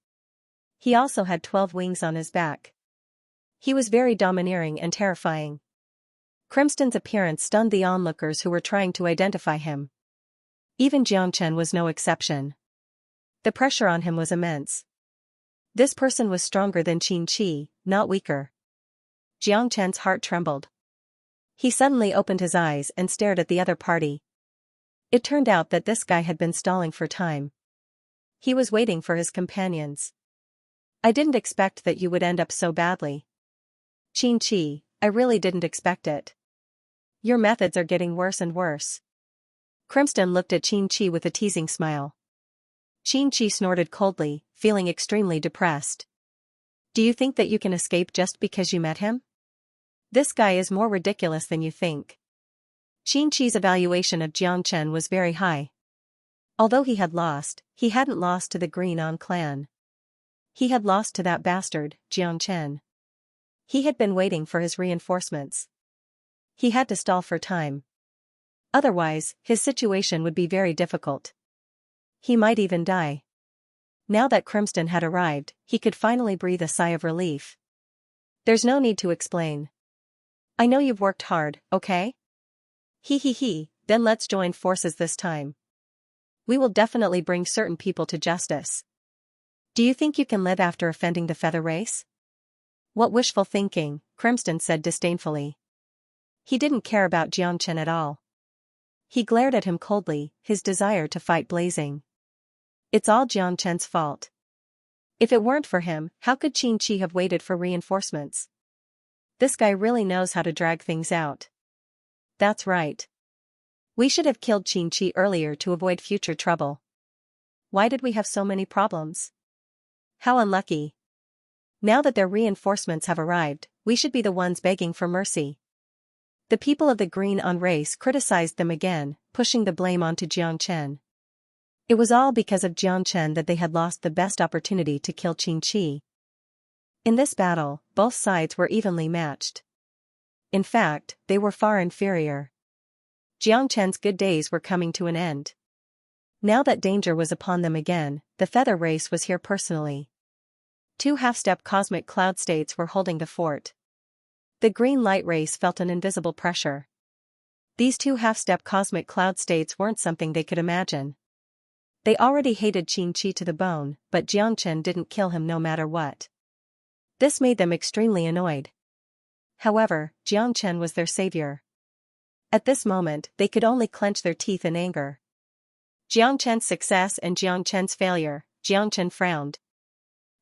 He also had 12 wings on his back. He was very domineering and terrifying. Crimson's appearance stunned the onlookers who were trying to identify him. Even Jiangchen was no exception. The pressure on him was immense. This person was stronger than Xianxia, not weaker. Jiangchen's heart trembled. He suddenly opened his eyes and stared at the other party. It turned out that this guy had been stalling for time. He was waiting for his companions. I didn't expect that you would end up so badly. Xianxia, I really didn't expect it. Your methods are getting worse and worse. Crimson looked at Xianxia with a teasing smile. Xianxia snorted coldly, feeling extremely depressed. Do you think that you can escape just because you met him? This guy is more ridiculous than you think. Xianxia's evaluation of Jiangchen was very high. Although he hadn't lost to the Green On clan. He had lost to that bastard, Jiangchen. He had been waiting for his reinforcements. He had to stall for time. Otherwise, his situation would be very difficult. He might even die. Now that Crimson had arrived, he could finally breathe a sigh of relief. There's no need to explain. I know you've worked hard, okay? He, then let's join forces this time. We will definitely bring certain people to justice. Do you think you can live after offending the feather race? What wishful thinking, Crimson said disdainfully. He didn't care about Jiangchen at all. He glared at him coldly, his desire to fight blazing. It's all Jiangchen's fault. If it weren't for him, how could Xianxia have waited for reinforcements? This guy really knows how to drag things out. That's right. We should have killed Xianxia earlier to avoid future trouble. Why did we have so many problems? How unlucky. Now that their reinforcements have arrived, we should be the ones begging for mercy. The people of the Green On race criticized them again, pushing the blame onto Jiangchen. It was all because of Jiangchen that they had lost the best opportunity to kill Xianxia. In this battle, both sides were evenly matched. In fact, they were far inferior. Jiangchen's good days were coming to an end. Now that danger was upon them again, the feather race was here personally. 2 half-step cosmic cloud states were holding the fort. The green light race felt an invisible pressure. These 2 half-step cosmic cloud states weren't something they could imagine. They already hated Xianxia to the bone, but Jiangchen didn't kill him no matter what. This made them extremely annoyed. However, Jiangchen was their savior. At this moment, they could only clench their teeth in anger. Jiangchen's success and Jiangchen's failure, Jiangchen frowned.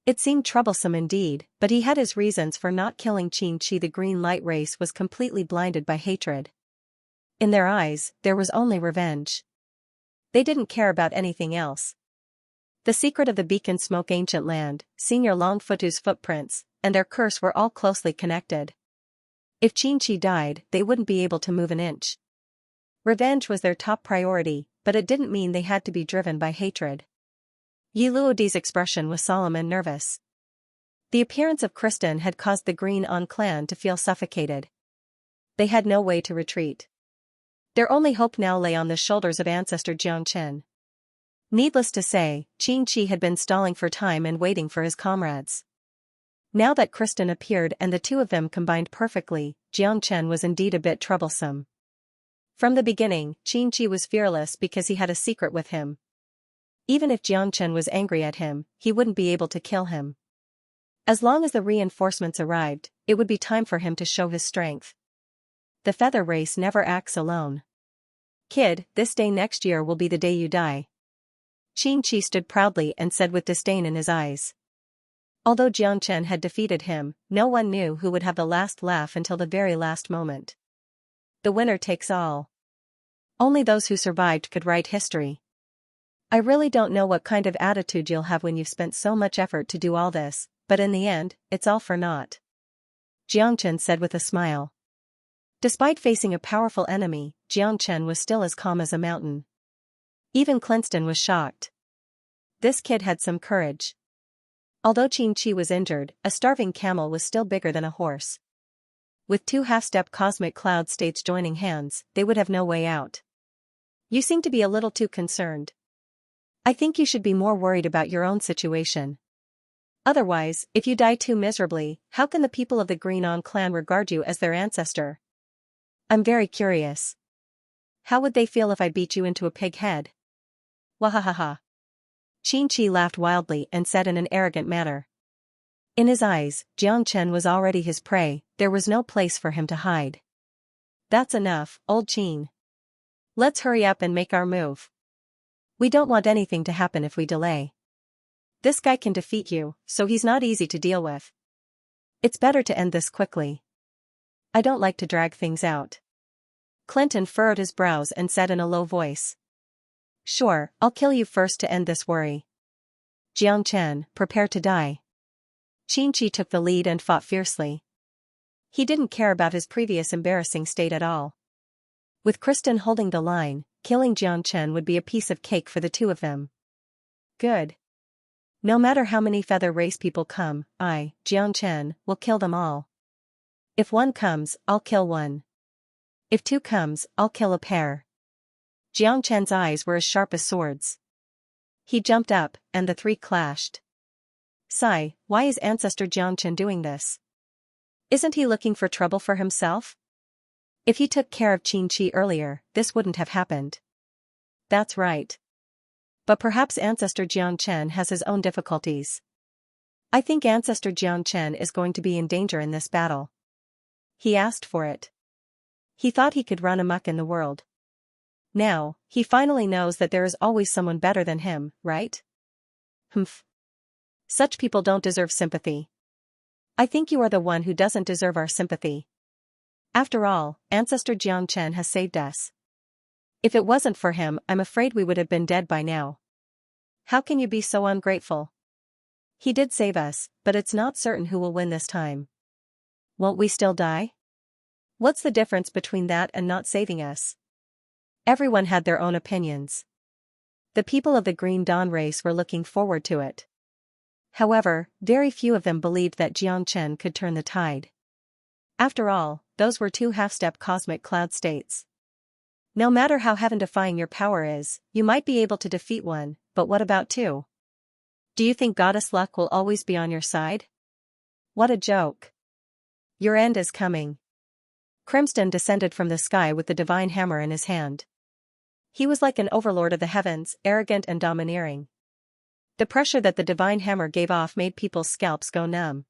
It seemed troublesome indeed, but he had his reasons for not killing Xianxia. The green light race was completely blinded by hatred. In their eyes, there was only revenge. They didn't care about anything else. The secret of the beacon smoke ancient land, Senior Longfoot's footprints, and their curse were all closely connected. If Xianxia died, they wouldn't be able to move an inch. Revenge was their top priority, but it didn't mean they had to be driven by hatred. Yi Luodi's expression was solemn and nervous. The appearance of Kristen had caused the Green On clan to feel suffocated. They had no way to retreat. Their only hope now lay on the shoulders of ancestor Jiangchen. Needless to say, Xianxia had been stalling for time and waiting for his comrades. Now that Kristen appeared and the two of them combined perfectly, Jiangchen was indeed a bit troublesome. From the beginning, Xianxia was fearless because he had a secret with him. Even if Jiangchen was angry at him, he wouldn't be able to kill him. As long as the reinforcements arrived, it would be time for him to show his strength. The feather race never acts alone. Kid, this day next year will be the day you die. Xianxia stood proudly and said with disdain in his eyes. Although Jiangchen had defeated him, no one knew who would have the last laugh until the very last moment. The winner takes all. Only those who survived could write history. I really don't know what kind of attitude you'll have when you've spent so much effort to do all this, but in the end, it's all for naught. Jiangchen said with a smile. Despite facing a powerful enemy, Jiangchen was still as calm as a mountain. Even Clinston was shocked. This kid had some courage. Although Xianxia was injured, a starving camel was still bigger than a horse. With 2 half-step cosmic cloud states joining hands, they would have no way out. You seem to be a little too concerned. I think you should be more worried about your own situation. Otherwise, if you die too miserably, how can the people of the Green On clan regard you as their ancestor? I'm very curious. How would they feel if I beat you into a pig head? Wahahaha. Xianxia laughed wildly and said in an arrogant manner. In his eyes, Jiangchen was already his prey, there was no place for him to hide. That's enough, old Qin. Let's hurry up and make our move. We don't want anything to happen if we delay. This guy can defeat you, so he's not easy to deal with. It's better to end this quickly. I don't like to drag things out. Clinton furrowed his brows and said in a low voice. Sure, I'll kill you first to end this worry. Jiangchen, prepare to die. Xianxia took the lead and fought fiercely. He didn't care about his previous embarrassing state at all. With Kristen holding the line, killing Jiangchen would be a piece of cake for the two of them. Good. No matter how many feather race people come, I, Jiangchen, will kill them all. If one comes, I'll kill one. If 2 comes, I'll kill a pair. Jiangchen's eyes were as sharp as swords. He jumped up, and the 3 clashed. Sigh, why is Ancestor Jiangchen doing this? Isn't he looking for trouble for himself? If he took care of Xianxia earlier, this wouldn't have happened. That's right. But perhaps Ancestor Jiangchen has his own difficulties. I think Ancestor Jiangchen is going to be in danger in this battle. He asked for it. He thought he could run amok in the world. Now, he finally knows that there is always someone better than him, right? Humph. Such people don't deserve sympathy. I think you are the one who doesn't deserve our sympathy. After all, Ancestor Xianxia has saved us. If it wasn't for him, I'm afraid we would have been dead by now. How can you be so ungrateful? He did save us, but it's not certain who will win this time. Won't we still die? What's the difference between that and not saving us? Everyone had their own opinions. The people of the Green Dawn race were looking forward to it. However, very few of them believed that Xianxia could turn the tide. After all, those were two half-step cosmic cloud states. No matter how heaven-defying your power is, you might be able to defeat one, but what about two? Do you think Goddess Luck will always be on your side? What a joke. Your end is coming. Crimson descended from the sky with the divine hammer in his hand. He was like an overlord of the heavens, arrogant and domineering. The pressure that the divine hammer gave off made people's scalps go numb.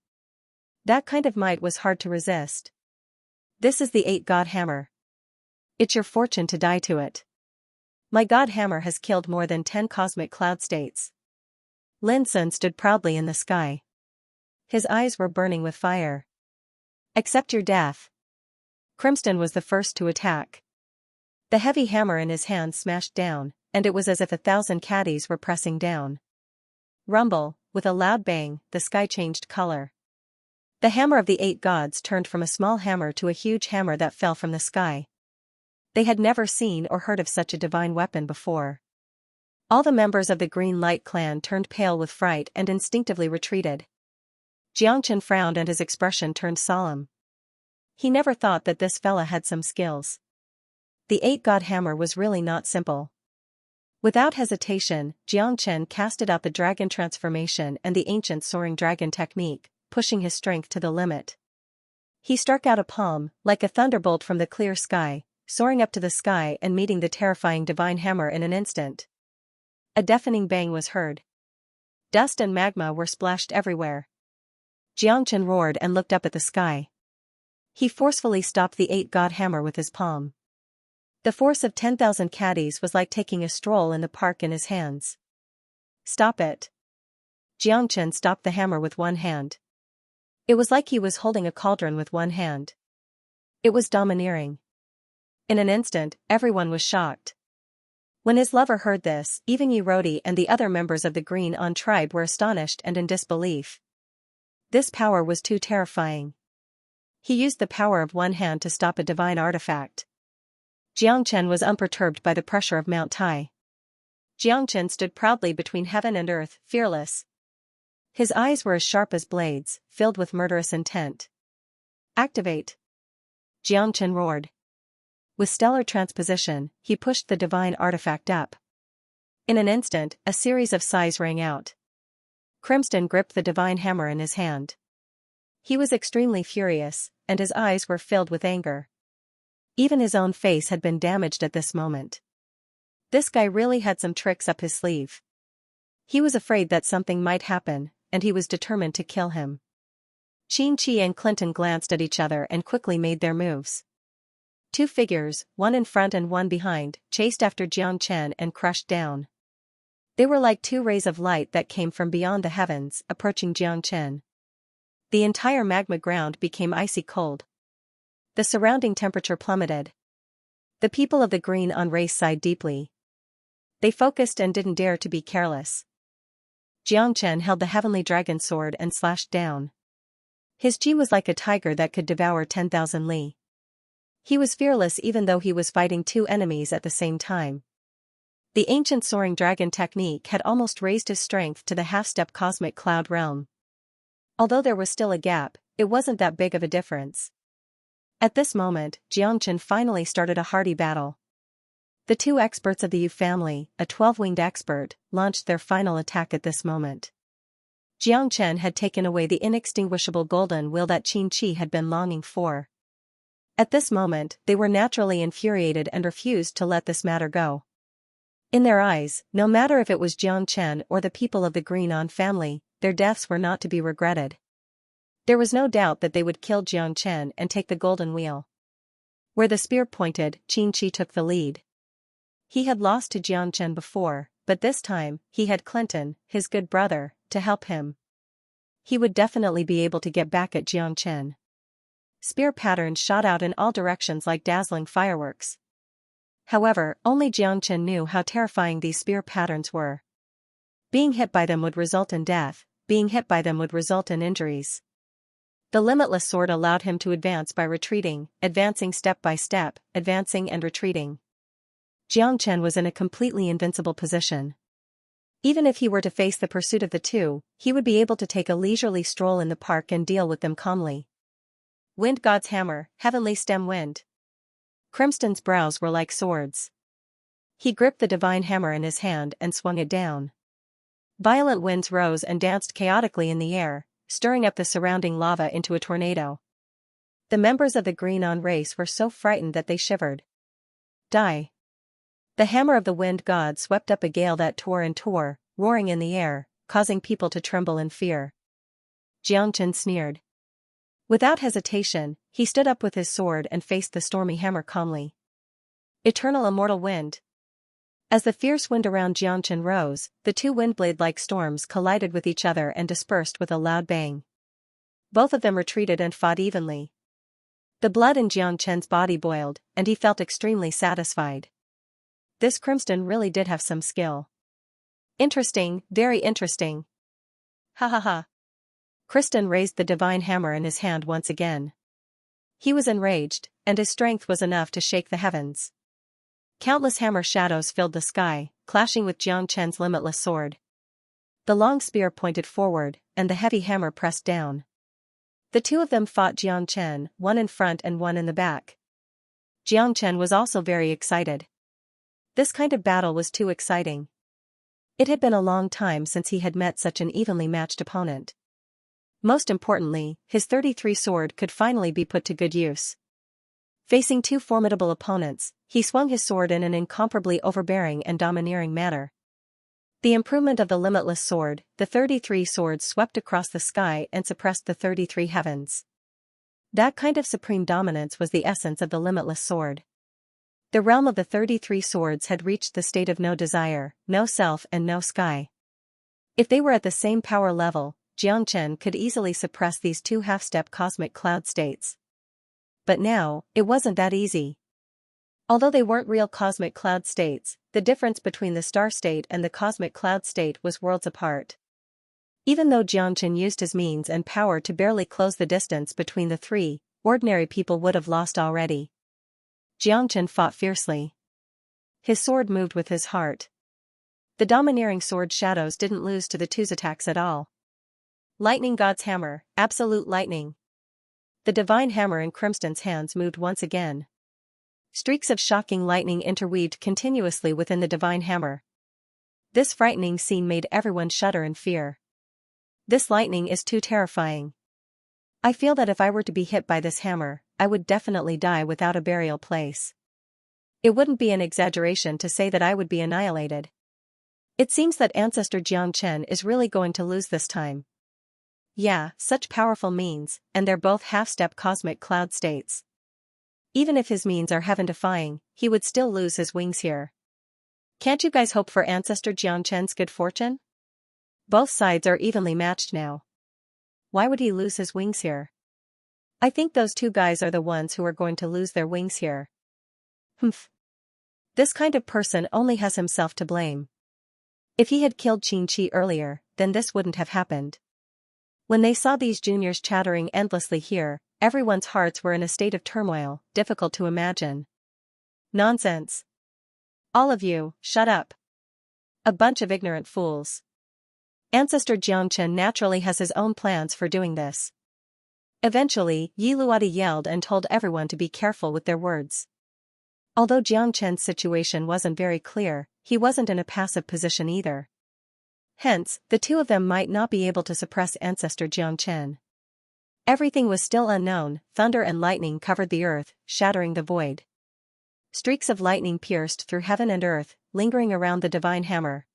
That kind of might was hard to resist. This is the 8-God hammer. It's your fortune to die to it. My God hammer has killed more than 10 cosmic cloud states. Lin Sun stood proudly in the sky. His eyes were burning with fire. Accept your death. Crimson was the first to attack. The heavy hammer in his hand smashed down, and it was as if 1,000 caddies were pressing down. Rumble, with a loud bang, the sky changed color. The hammer of the 8 gods turned from a small hammer to a huge hammer that fell from the sky. They had never seen or heard of such a divine weapon before. All the members of the Green Light clan turned pale with fright and instinctively retreated. Xianxia frowned and his expression turned solemn. He never thought that this fella had some skills. The 8-God hammer was really not simple. Without hesitation, Xianxia casted out the dragon transformation and the ancient soaring dragon technique, pushing his strength to the limit. He struck out a palm, like a thunderbolt from the clear sky, soaring up to the sky and meeting the terrifying divine hammer in an instant. A deafening bang was heard. Dust and magma were splashed everywhere. Xianxia roared and looked up at the sky. He forcefully stopped the 8-God hammer with his palm. The force of 10,000 caddies was like taking a stroll in the park in his hands. Stop it. Xianxia stopped the hammer with one hand. It was like he was holding a cauldron with one hand. It was domineering. In an instant, everyone was shocked. When his lover heard this, even Yerodi and the other members of the Green On tribe were astonished and in disbelief. This power was too terrifying. He used the power of one hand to stop a divine artifact. Xianxia was unperturbed by the pressure of Mount Tai. Xianxia stood proudly between heaven and earth, fearless. His eyes were as sharp as blades, filled with murderous intent. Activate! Xianxia roared. With stellar transposition, he pushed the divine artifact up. In an instant, a series of sighs rang out. Crimson gripped the divine hammer in his hand. He was extremely furious, and his eyes were filled with anger. Even his own face had been damaged at this moment. This guy really had some tricks up his sleeve. He was afraid that something might happen, and he was determined to kill him. Xianxia and Clinton glanced at each other and quickly made their moves. Two figures, one in front and one behind, chased after Xianxia and crushed down. They were like two rays of light that came from beyond the heavens, approaching Xianxia. The entire magma ground became icy cold. The surrounding temperature plummeted. The people of the Green On race sighed deeply. They focused and didn't dare to be careless. Xianxia held the heavenly dragon sword and slashed down. His chi was like a tiger that could devour 10,000 li. He was fearless even though he was fighting two enemies at the same time. The ancient soaring dragon technique had almost raised his strength to the half-step cosmic cloud realm. Although there was still a gap, it wasn't that big of a difference. At this moment, Xianxia finally started a hearty battle. The two experts of the Yu family, a 12-winged expert, launched their final attack at this moment. Xianxia had taken away the inextinguishable golden will that Xianxia had been longing for. At this moment, they were naturally infuriated and refused to let this matter go. In their eyes, no matter if it was Xianxia or the people of the Green On family, their deaths were not to be regretted. There was no doubt that they would kill Xianxia and take the golden wheel. Where the spear pointed, Xianxia took the lead. He had lost to Xianxia before, but this time, he had Clinton, his good brother, to help him. He would definitely be able to get back at Xianxia. spear patterns shot out in all directions like dazzling fireworks. However, only Xianxia knew how terrifying these spear patterns were. Being hit by them would result in death, being hit by them would result in injuries. The limitless sword allowed him to advance by retreating, advancing step by step, advancing and retreating. Xianxia was in a completely invincible position. Even if he were to face the pursuit of the two, he would be able to take a leisurely stroll in the park and deal with them calmly. Wind God's hammer, heavenly stem wind. Crimston's brows were like swords. He gripped the divine hammer in his hand and swung it down. Violent winds rose and danced chaotically in the air, stirring up the surrounding lava into a tornado. The members of the Greenon race were so frightened that they shivered. Die. The hammer of the wind god swept up a gale that tore and tore, roaring in the air, causing people to tremble in fear. Xianxia sneered. Without hesitation, he stood up with his sword and faced the stormy hammer calmly. Eternal immortal wind. As the fierce wind around Xianxia rose, the two windblade-like storms collided with each other and dispersed with a loud bang. Both of them retreated and fought evenly. The blood in Xianxia's body boiled, and he felt extremely satisfied. This Crimston really did have some skill. Interesting, very interesting. Ha ha ha. Crimston raised the divine hammer in his hand once again. He was enraged, and his strength was enough to shake the heavens. Countless hammer shadows filled the sky, clashing with Xianxia's limitless sword. The long spear pointed forward, and the heavy hammer pressed down. The two of them fought Xianxia, one in front and one in the back. Xianxia was also very excited. This kind of battle was too exciting. It had been a long time since he had met such an evenly matched opponent. Most importantly, his 33 sword could finally be put to good use. Facing two formidable opponents, he swung his sword in an incomparably overbearing and domineering manner. The improvement of the limitless sword, the 33 swords swept across the sky and suppressed the 33 heavens. That kind of supreme dominance was the essence of the limitless sword. The realm of the 33 swords had reached the state of no desire, no self and no sky. If they were at the same power level, Xianxia could easily suppress these two half-step cosmic cloud states. But now, it wasn't that easy. Although they weren't real cosmic cloud states, the difference between the star state and the cosmic cloud state was worlds apart. Even though Xianxia used his means and power to barely close the distance between the three, ordinary people would have lost already. Xianxia fought fiercely. His sword moved with his heart. The domineering sword shadows didn't lose to the two's attacks at all. Lightning God's hammer, absolute lightning. The divine hammer in Crimston's hands moved once again. Streaks of shocking lightning interweaved continuously within the divine hammer. This frightening scene made everyone shudder in fear. This lightning is too terrifying. I feel that if I were to be hit by this hammer, I would definitely die without a burial place. It wouldn't be an exaggeration to say that I would be annihilated. It seems that Ancestor Xianxia is really going to lose this time. Yeah, such powerful means, and they're both half-step cosmic cloud states. Even if his means are heaven-defying, he would still lose his wings here. Can't you guys hope for Ancestor Xianxia's good fortune? Both sides are evenly matched now. Why would he lose his wings here? I think those two guys are the ones who are going to lose their wings here. Humph. This kind of person only has himself to blame. If he had killed Xianxia earlier, then this wouldn't have happened. When they saw these juniors chattering endlessly here, everyone's hearts were in a state of turmoil, difficult to imagine. Nonsense. All of you, shut up. A bunch of ignorant fools. Ancestor Xianxia naturally has his own plans for doing this. Eventually, Yi Luodi yelled and told everyone to be careful with their words. Although Xianxia's situation wasn't very clear, he wasn't in a passive position either. Hence, the two of them might not be able to suppress Ancestor Xianxia. Everything was still unknown, thunder and lightning covered the earth, shattering the void. Streaks of lightning pierced through heaven and earth, lingering around the divine hammer.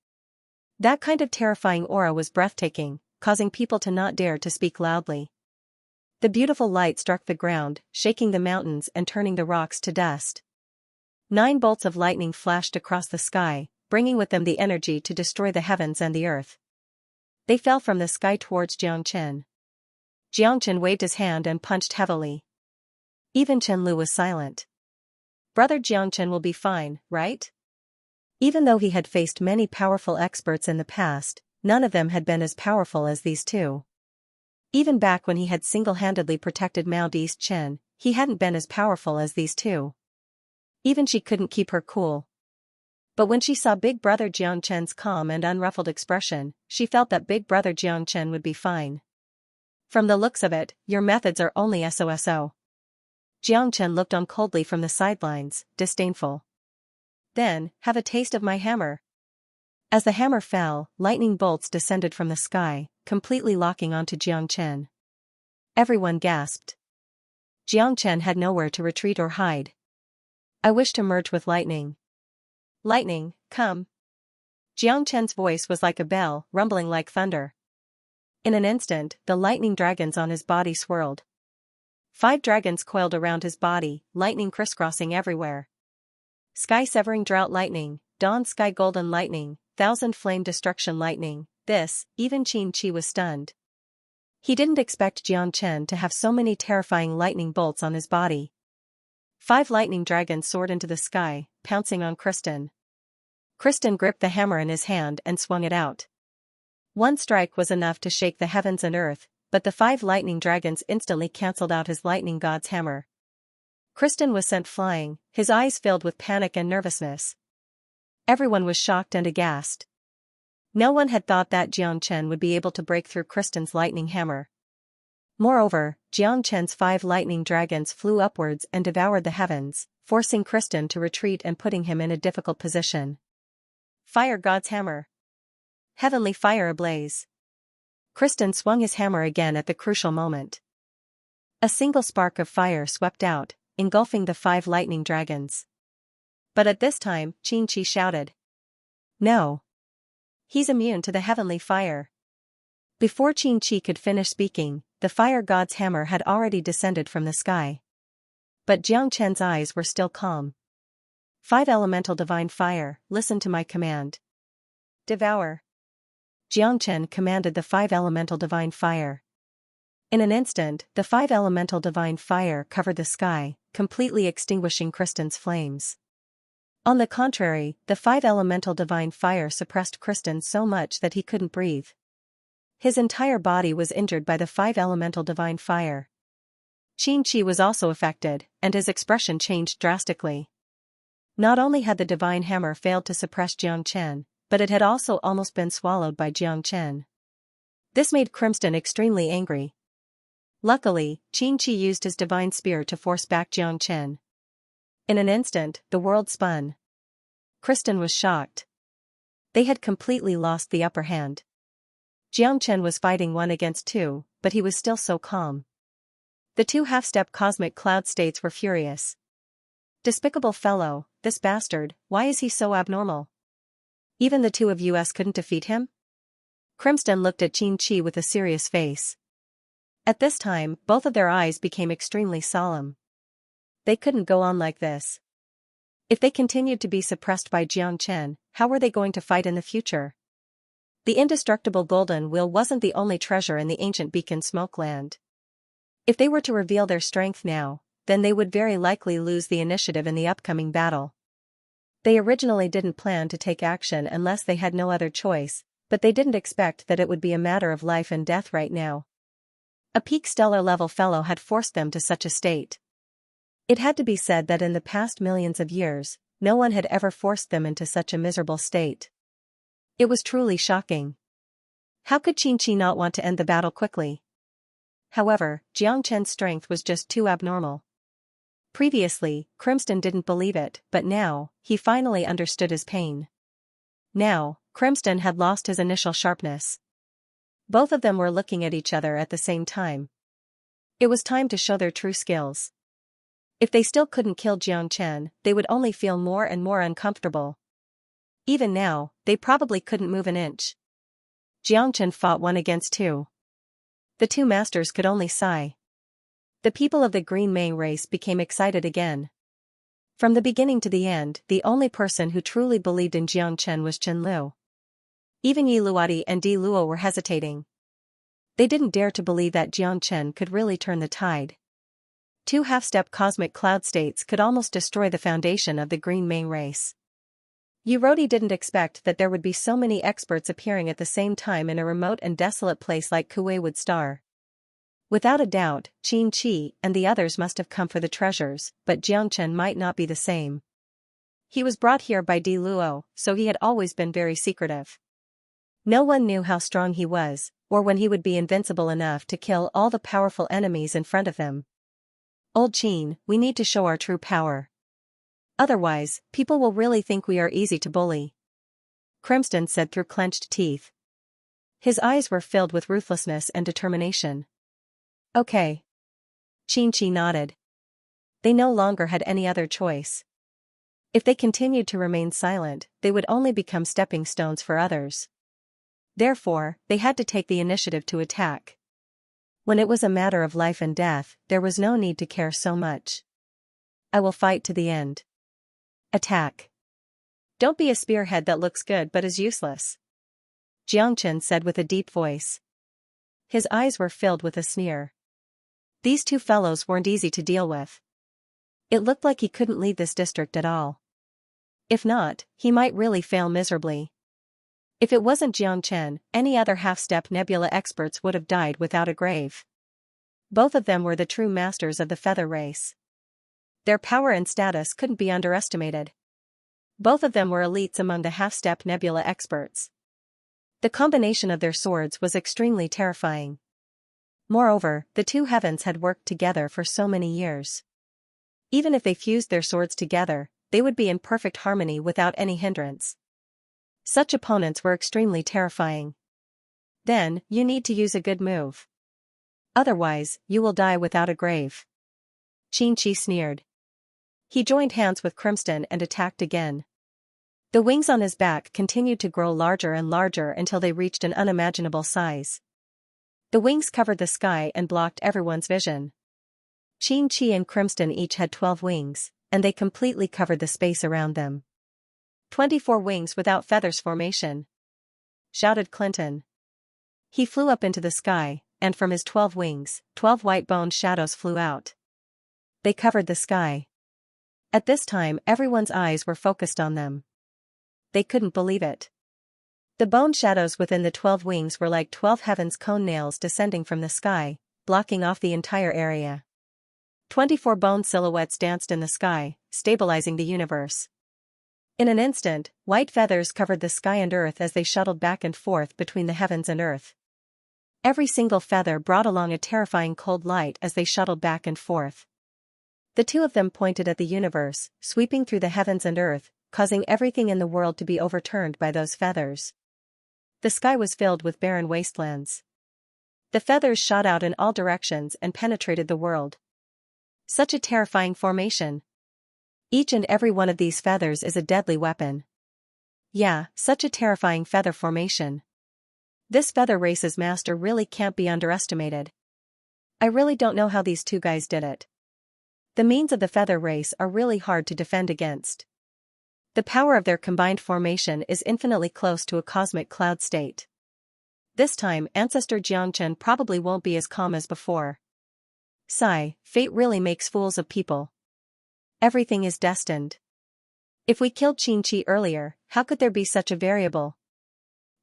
That kind of terrifying aura was breathtaking, causing people to not dare to speak loudly. The beautiful light struck the ground, shaking the mountains and turning the rocks to dust. 9 bolts of lightning flashed across the sky, bringing with them the energy to destroy the heavens and the earth. They fell from the sky towards Xianxia. Xianxia waved his hand and punched heavily. Even Chen Lu was silent. Brother Jiangchen will be fine, right? Even though he had faced many powerful experts in the past, none of them had been as powerful as these two. Even back when he had single-handedly protected Mao Di's Chen, he hadn't been as powerful as these two. Even she couldn't keep her cool. But when she saw Big Brother Jiangchen's calm and unruffled expression, she felt that Big Brother Jiangchen would be fine. From the looks of it, your methods are only SOSO. Jiangchen looked on coldly from the sidelines, disdainful. Then, have a taste of my hammer. As the hammer fell, lightning bolts descended from the sky, completely locking onto Jiangchen. Everyone gasped. Jiangchen had nowhere to retreat or hide. I wish to merge with lightning. Lightning, come. Jiangchen's voice was like a bell, rumbling like thunder. In an instant, the lightning dragons on his body swirled. 5 dragons coiled around his body, lightning crisscrossing everywhere. Sky-severing drought lightning, dawn sky golden lightning, thousand flame destruction lightning. This, even Qin Chi was stunned. He didn't expect Jiangchen to have so many terrifying lightning bolts on his body. 5 lightning dragons soared into the sky, pouncing on Kristen. Kristen gripped the hammer in his hand and swung it out. One strike was enough to shake the heavens and earth, but the 5 lightning dragons instantly cancelled out his lightning god's hammer. Kristen was sent flying, his eyes filled with panic and nervousness. Everyone was shocked and aghast. No one had thought that Jiangchen would be able to break through Kristen's lightning hammer. Moreover, Jiangchen's 5 lightning dragons flew upwards and devoured the heavens, forcing Kristen to retreat and putting him in a difficult position. Fire God's hammer. Heavenly fire ablaze. Kristen swung his hammer again at the crucial moment. A single spark of fire swept out, engulfing the 5 lightning dragons. But at this time, Qin Chi shouted. No. He's immune to the heavenly fire. Before Qin Chi could finish speaking, the fire god's hammer had already descended from the sky. But Jiangchen's eyes were still calm. 5 elemental divine fire, listen to my command. Devour. Jiangchen commanded the 5 elemental divine fire. In an instant, the 5 elemental divine fire covered the sky, completely extinguishing Kristen's flames. On the contrary, the 5 elemental divine fire suppressed Kristen so much that he couldn't breathe. His entire body was injured by the 5 elemental divine fire. Qin Chi was also affected, and his expression changed drastically. Not only had the divine hammer failed to suppress Jiangchen, but it had also almost been swallowed by Jiangchen. This made Kristen extremely angry. Luckily, Qin Chi used his divine spear to force back Jiangchen. In an instant, the world spun. Kristen was shocked. They had completely lost the upper hand. Jiangchen was fighting 1 against 2, but he was still so calm. The 2 half-step cosmic cloud states were furious. Despicable fellow, this bastard, why is he so abnormal? Even the 2 of us couldn't defeat him? Kristen looked at Qin Chi with a serious face. At this time, both of their eyes became extremely solemn. They couldn't go on like this. If they continued to be suppressed by Jiangchen, how were they going to fight in the future? The indestructible golden wheel wasn't the only treasure in the ancient beacon smokeland. If they were to reveal their strength now, then they would very likely lose the initiative in the upcoming battle. They originally didn't plan to take action unless they had no other choice, but they didn't expect that it would be a matter of life and death right now. A peak stellar level fellow had forced them to such a state. It had to be said that in the past millions of years, no one had ever forced them into such a miserable state. It was truly shocking. How could Qin Chi not want to end the battle quickly? However, Jiangchen's strength was just too abnormal. Previously, Kristen didn't believe it, but now, he finally understood his pain. Now, Kristen had lost his initial sharpness. Both of them were looking at each other at the same time. It was time to show their true skills. If they still couldn't kill Jiangchen, they would only feel more and more uncomfortable. Even now, they probably couldn't move an inch. Jiangchen fought 1 against 2. The 2 masters could only sigh. The people of the Green Mei race became excited again. From the beginning to the end, the only person who truly believed in Jiangchen was Chen Lu. Even Yi Luodi and Di Luo were hesitating. They didn't dare to believe that Jiangchen could really turn the tide. Two half-step cosmic cloud states could almost destroy the foundation of the green main race. Yurodi didn't expect that there would be so many experts appearing at the same time in a remote and desolate place like Kuwaiwood Star. Without a doubt, Xianxia and the others must have come for the treasures, but Jiangchen might not be the same. He was brought here by Di Luo, so he had always been very secretive. No one knew how strong he was, or when he would be invincible enough to kill all the powerful enemies in front of him. Old Qin, we need to show our true power. Otherwise, people will really think we are easy to bully. Crimson said through clenched teeth. His eyes were filled with ruthlessness and determination. Okay. Xianxia nodded. They no longer had any other choice. If they continued to remain silent, they would only become stepping stones for others. Therefore, they had to take the initiative to attack. When it was a matter of life and death, there was no need to care so much. I will fight to the end. Attack. Don't be a spearhead that looks good but is useless. Jiangchen said with a deep voice. His eyes were filled with a sneer. These two fellows weren't easy to deal with. It looked like he couldn't lead this district at all. If not, he might really fail miserably. If it wasn't Jiangchen, any other half-step nebula experts would have died without a grave. Both of them were the true masters of the feather race. Their power and status couldn't be underestimated. Both of them were elites among the half-step nebula experts. The combination of their swords was extremely terrifying. Moreover, the two heavens had worked together for so many years. Even if they fused their swords together, they would be in perfect harmony without any hindrance. Such opponents were extremely terrifying. Then, you need to use a good move. Otherwise, you will die without a grave. Xianxia sneered. He joined hands with Crimson and attacked again. The wings on his back continued to grow larger and larger until they reached an unimaginable size. The wings covered the sky and blocked everyone's vision. Xianxia and Crimson each had 12 wings, and they completely covered the space around them. 24 wings without feathers formation, shouted Clinton. He flew up into the sky, and from his 12 wings, 12 white-boned shadows flew out. They covered the sky. At this time everyone's eyes were focused on them. They couldn't believe it. The bone shadows within the 12 wings were like 12 heaven's cone nails descending from the sky, blocking off the entire area. 24 bone silhouettes danced in the sky, stabilizing the universe. In an instant, white feathers covered the sky and earth as they shuttled back and forth between the heavens and earth. Every single feather brought along a terrifying cold light as they shuttled back and forth. The two of them pointed at the universe, sweeping through the heavens and earth, causing everything in the world to be overturned by those feathers. The sky was filled with barren wastelands. The feathers shot out in all directions and penetrated the world. Such a terrifying formation. Each and every one of these feathers is a deadly weapon. Yeah, such a terrifying feather formation. This feather race's master really can't be underestimated. I really don't know how these two guys did it. The means of the feather race are really hard to defend against. The power of their combined formation is infinitely close to a cosmic cloud state. This time Ancestor Jiangchen probably won't be as calm as before. Sigh, fate really makes fools of people. Everything is destined. If we killed Xianxia earlier, how could there be such a variable?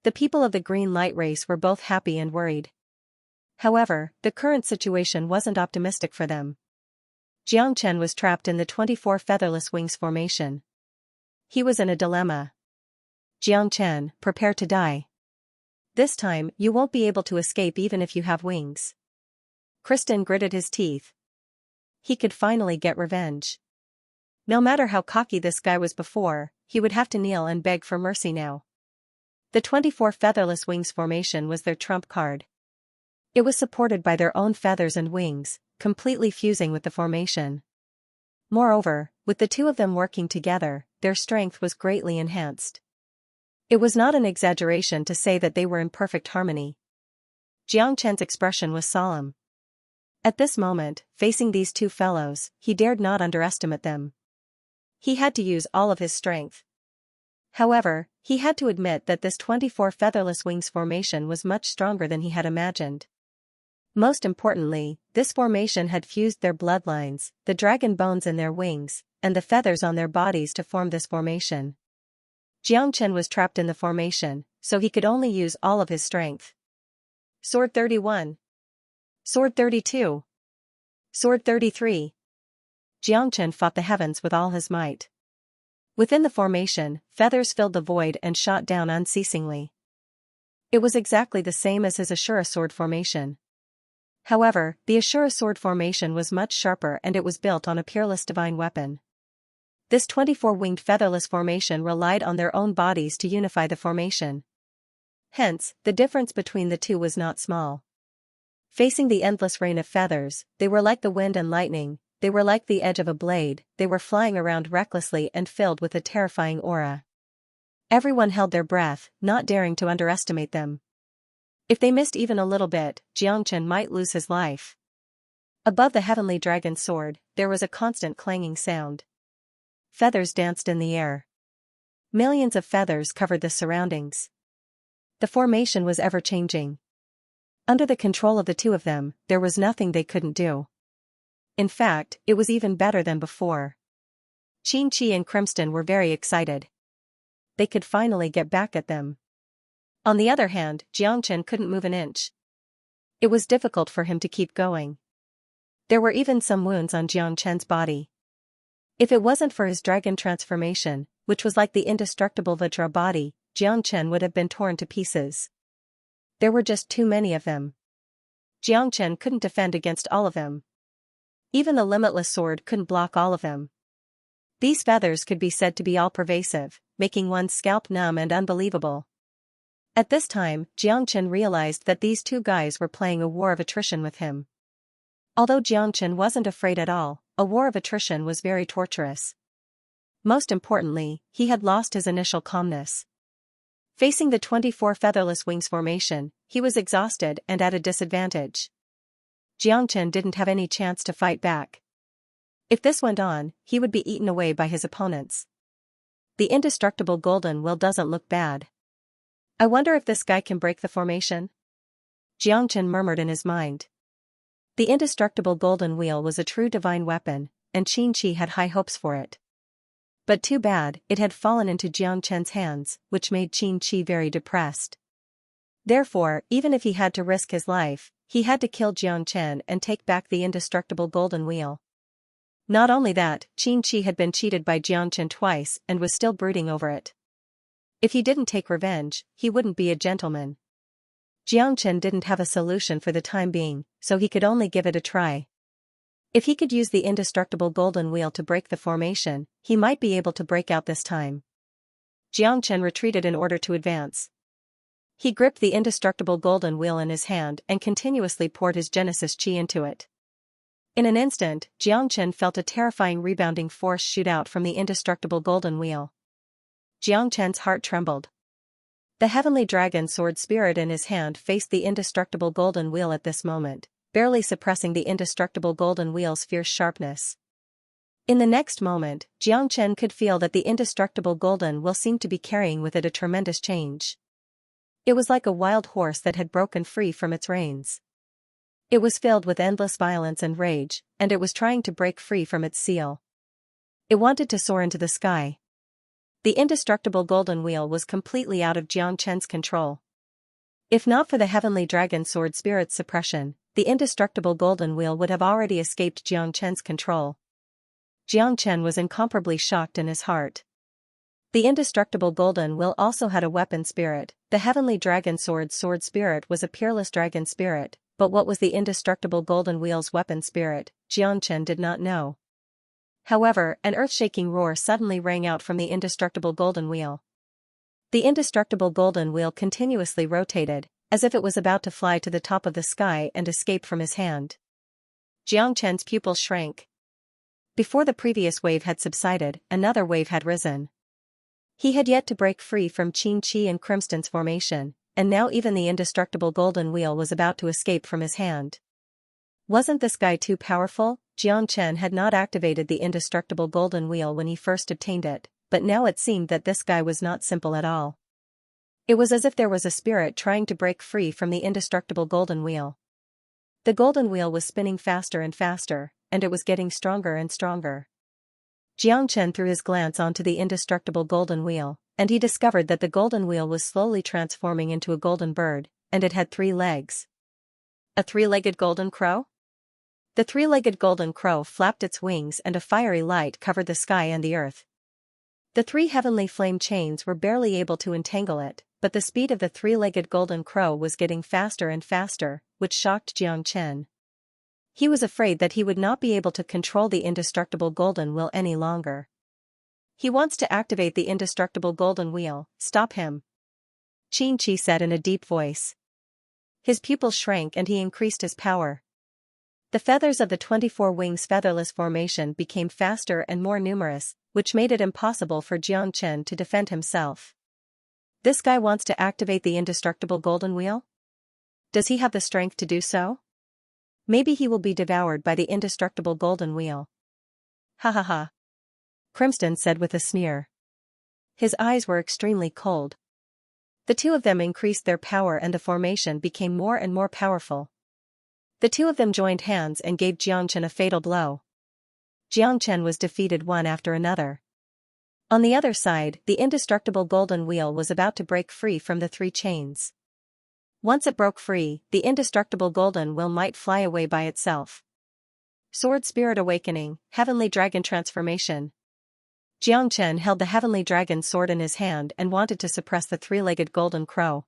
The people of the green light race were both happy and worried. However, the current situation wasn't optimistic for them. Jiangchen was trapped in the 24 featherless wings formation. He was in a dilemma. Jiangchen, prepare to die. This time, you won't be able to escape even if you have wings. Kristen gritted his teeth. He could finally get revenge. No matter how cocky this guy was before, he would have to kneel and beg for mercy now. The 24 featherless wings formation was their trump card. It was supported by their own feathers and wings, completely fusing with the formation. Moreover, with the two of them working together, their strength was greatly enhanced. It was not an exaggeration to say that they were in perfect harmony. Jiangchen's expression was solemn. At this moment, facing these two fellows, he dared not underestimate them. He had to use all of his strength. However, he had to admit that this 24 featherless wings formation was much stronger than he had imagined. Most importantly, this formation had fused their bloodlines, the dragon bones in their wings, and the feathers on their bodies to form this formation. Xianxia was trapped in the formation, so he could only use all of his strength. Sword 31. Sword 32. Sword 33. Xianxia fought the heavens with all his might. Within the formation, feathers filled the void and shot down unceasingly. It was exactly the same as his Ashura sword formation. However, the Ashura sword formation was much sharper and it was built on a peerless divine weapon. This 24-winged featherless formation relied on their own bodies to unify the formation. Hence, the difference between the two was not small. Facing the endless rain of feathers, they were like the wind and lightning, they were like the edge of a blade, they were flying around recklessly and filled with a terrifying aura. Everyone held their breath, not daring to underestimate them. If they missed even a little bit, Xianxia might lose his life. Above the heavenly dragon's sword, there was a constant clanging sound. Feathers danced in the air. Millions of feathers covered the surroundings. The formation was ever-changing. Under the control of the two of them, there was nothing they couldn't do. In fact, it was even better than before. Xianxia and Crimson were very excited. They could finally get back at them. On the other hand, Xianxia couldn't move an inch. It was difficult for him to keep going. There were even some wounds on Xianxia's body. If it wasn't for his dragon transformation, which was like the indestructible Vajra body, Xianxia would have been torn to pieces. There were just too many of them. Xianxia couldn't defend against all of them. Even the limitless sword couldn't block all of them. These feathers could be said to be all-pervasive, making one's scalp numb and unbelievable. At this time, Xianxia realized that these two guys were playing a war of attrition with him. Although Xianxia wasn't afraid at all, a war of attrition was very torturous. Most importantly, he had lost his initial calmness. Facing the 24 featherless wings formation, he was exhausted and at a disadvantage. Xianxia didn't have any chance to fight back. If this went on, he would be eaten away by his opponents. The indestructible golden will doesn't look bad. I wonder if this guy can break the formation? Xianxia murmured in his mind. The indestructible golden wheel was a true divine weapon, and Xianxia had high hopes for it. But too bad, it had fallen into Xianxia's hands, which made Xianxia very depressed. Therefore, even if he had to risk his life, he had to kill Xianxia and take back the indestructible golden wheel. Not only that, Xianxia had been cheated by Xianxia twice and was still brooding over it. If he didn't take revenge, he wouldn't be a gentleman. Xianxia didn't have a solution for the time being, so he could only give it a try. If he could use the indestructible golden wheel to break the formation, he might be able to break out this time. Xianxia retreated in order to advance. He gripped the indestructible golden wheel in his hand and continuously poured his Genesis Chi into it. In an instant, Xianxia felt a terrifying rebounding force shoot out from the indestructible golden wheel. Xianxia's heart trembled. The heavenly dragon sword spirit in his hand faced the indestructible golden wheel at this moment, barely suppressing the indestructible golden wheel's fierce sharpness. In the next moment, Xianxia could feel that the indestructible golden wheel seemed to be carrying with it a tremendous change. It was like a wild horse that had broken free from its reins. It was filled with endless violence and rage, and it was trying to break free from its seal. It wanted to soar into the sky. The indestructible golden wheel was completely out of Xianxia's control. If not for the heavenly dragon sword spirit's suppression, the indestructible golden wheel would have already escaped Xianxia's control. Xianxia was incomparably shocked in his heart. The indestructible golden wheel also had a weapon spirit. The heavenly dragon sword spirit was a peerless dragon spirit, but what was the indestructible golden wheel's weapon spirit, Xianxia did not know. However, an earth-shaking roar suddenly rang out from the indestructible golden wheel. The indestructible golden wheel continuously rotated, as if it was about to fly to the top of the sky and escape from his hand. Xianxia's pupils shrank. Before the previous wave had subsided, another wave had risen. He had yet to break free from Xianxia and Crimson's formation, and now even the indestructible golden wheel was about to escape from his hand. Wasn't this guy too powerful? Xianxia had not activated the indestructible golden wheel when he first obtained it, but now it seemed that this guy was not simple at all. It was as if there was a spirit trying to break free from the indestructible golden wheel. The golden wheel was spinning faster and faster, and it was getting stronger and stronger. Xianxia threw his glance onto the indestructible golden wheel, and he discovered that the golden wheel was slowly transforming into a golden bird, and it had 3 legs. A 3-legged golden crow? The 3-legged golden crow flapped its wings and a fiery light covered the sky and the earth. The 3 heavenly flame chains were barely able to entangle it, but the speed of the 3-legged golden crow was getting faster and faster, which shocked Xianxia. He was afraid that he would not be able to control the indestructible golden wheel any longer. He wants to activate the indestructible golden wheel, stop him. Xianxia said in a deep voice. His pupils shrank and he increased his power. The feathers of the 24 wings featherless formation became faster and more numerous, which made it impossible for Xianxia to defend himself. This guy wants to activate the indestructible golden wheel? Does he have the strength to do so? Maybe he will be devoured by the indestructible golden wheel. Ha ha ha. Crimson said with a sneer. His eyes were extremely cold. The 2 of them increased their power and the formation became more and more powerful. The 2 of them joined hands and gave Xianxia a fatal blow. Xianxia was defeated one after another. On the other side, the indestructible golden wheel was about to break free from the 3 chains. Once it broke free, the indestructible golden wheel might fly away by itself. Sword Spirit Awakening, Heavenly Dragon Transformation. Xianxia held the Heavenly Dragon sword in his hand and wanted to suppress the 3-legged golden crow.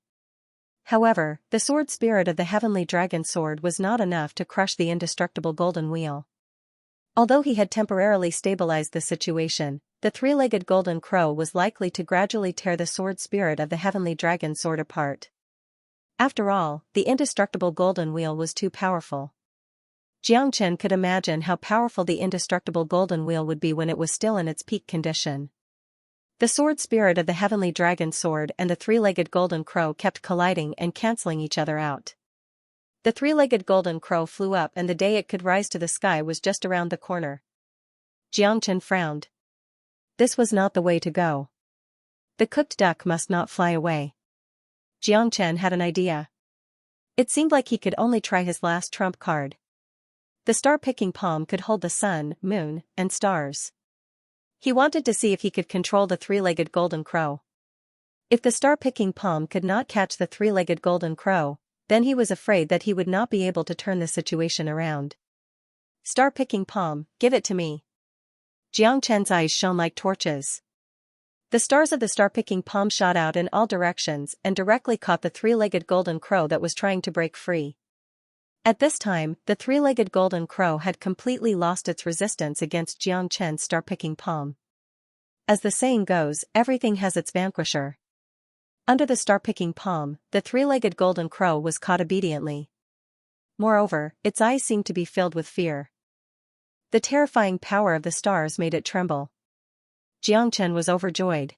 However, the sword spirit of the Heavenly Dragon sword was not enough to crush the indestructible golden wheel. Although he had temporarily stabilized the situation, the 3-legged golden crow was likely to gradually tear the sword spirit of the Heavenly Dragon sword apart. After all, the indestructible golden wheel was too powerful. Xianxia could imagine how powerful the indestructible golden wheel would be when it was still in its peak condition. The sword spirit of the Heavenly Dragon sword and the 3-legged golden crow kept colliding and canceling each other out. The 3-legged golden crow flew up and the day it could rise to the sky was just around the corner. Xianxia frowned. This was not the way to go. The cooked duck must not fly away. Xianxia had an idea. It seemed like he could only try his last trump card. The star-picking palm could hold the sun, moon, and stars. He wanted to see if he could control the 3-legged golden crow. If the star-picking palm could not catch the 3-legged golden crow, then he was afraid that he would not be able to turn the situation around. Star-picking palm, give it to me. Xianxia's eyes shone like torches. The stars of the star-picking palm shot out in all directions and directly caught the 3-legged golden crow that was trying to break free. At this time, the 3-legged golden crow had completely lost its resistance against Xianxia's star-picking palm. As the saying goes, everything has its vanquisher. Under the star-picking palm, the 3-legged golden crow was caught obediently. Moreover, its eyes seemed to be filled with fear. The terrifying power of the stars made it tremble. Xianxia was overjoyed.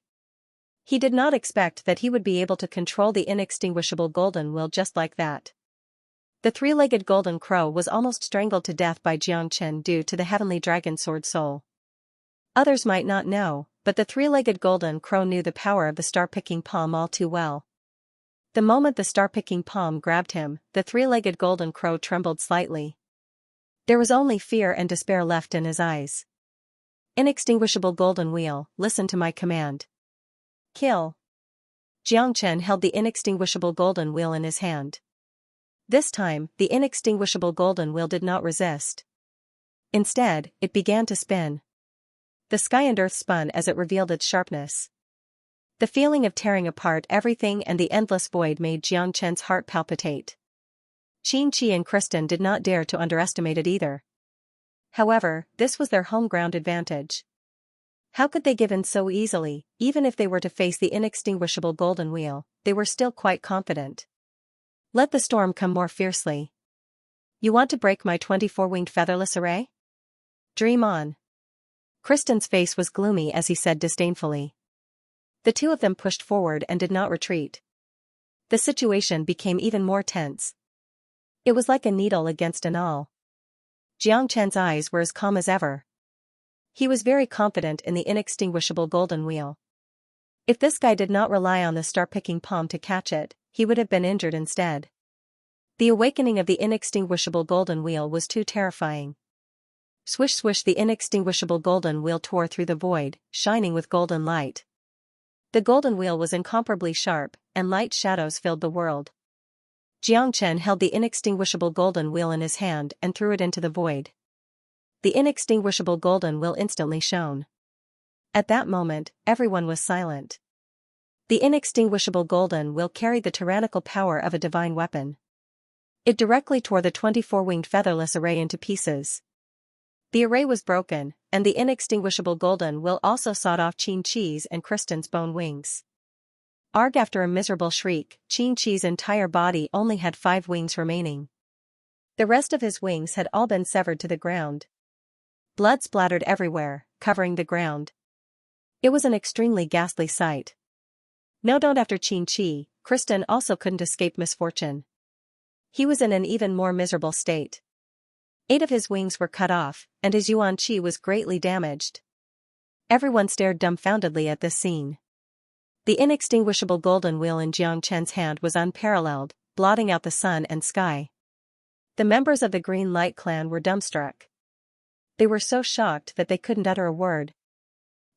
He did not expect that he would be able to control the inextinguishable golden wheel just like that. The 3-legged golden crow was almost strangled to death by Xianxia due to the Heavenly Dragon sword soul. Others might not know, but the 3-legged golden crow knew the power of the star-picking palm all too well. The moment the star-picking palm grabbed him, the 3-legged golden crow trembled slightly. There was only fear and despair left in his eyes. Inextinguishable golden wheel, listen to my command. Kill. Xianxia held the inextinguishable golden wheel in his hand. This time, the inextinguishable golden wheel did not resist. Instead, it began to spin. The sky and earth spun as it revealed its sharpness. The feeling of tearing apart everything and the endless void made Xianxia's heart palpitate. Xianxia and Kristen did not dare to underestimate it either. However, this was their home ground advantage. How could they give in so easily? Even if they were to face the inextinguishable golden wheel, they were still quite confident. Let the storm come more fiercely. You want to break my 24-winged featherless array? Dream on. Kristen's face was gloomy as he said disdainfully. The 2 of them pushed forward and did not retreat. The situation became even more tense. It was like a needle against an awl. Xianxia's eyes were as calm as ever. He was very confident in the inextinguishable golden wheel. If this guy did not rely on the star-picking palm to catch it, he would have been injured instead. The awakening of the inextinguishable golden wheel was too terrifying. Swish swish, the inextinguishable golden wheel tore through the void, shining with golden light. The golden wheel was incomparably sharp, and light shadows filled the world. Xianxia held the inextinguishable golden wheel in his hand and threw it into the void. The inextinguishable golden wheel instantly shone. At that moment, everyone was silent. The inextinguishable golden wheel carried the tyrannical power of a divine weapon. It directly tore the 24-winged featherless array into pieces. The array was broken, and the inextinguishable golden wheel also sawed off Xianxia's and Kristen's bone wings. Arg! After a miserable shriek, Xianxia's entire body only had 5 wings remaining. The rest of his wings had all been severed to the ground. Blood splattered everywhere, covering the ground. It was an extremely ghastly sight. No doubt after Xianxia, Kristen also couldn't escape misfortune. He was in an even more miserable state. 8 of his wings were cut off, and his Yuan-Chi was greatly damaged. Everyone stared dumbfoundedly at this scene. The inextinguishable golden wheel in Xianxia's hand was unparalleled, blotting out the sun and sky. The members of the Green Light clan were dumbstruck. They were so shocked that they couldn't utter a word.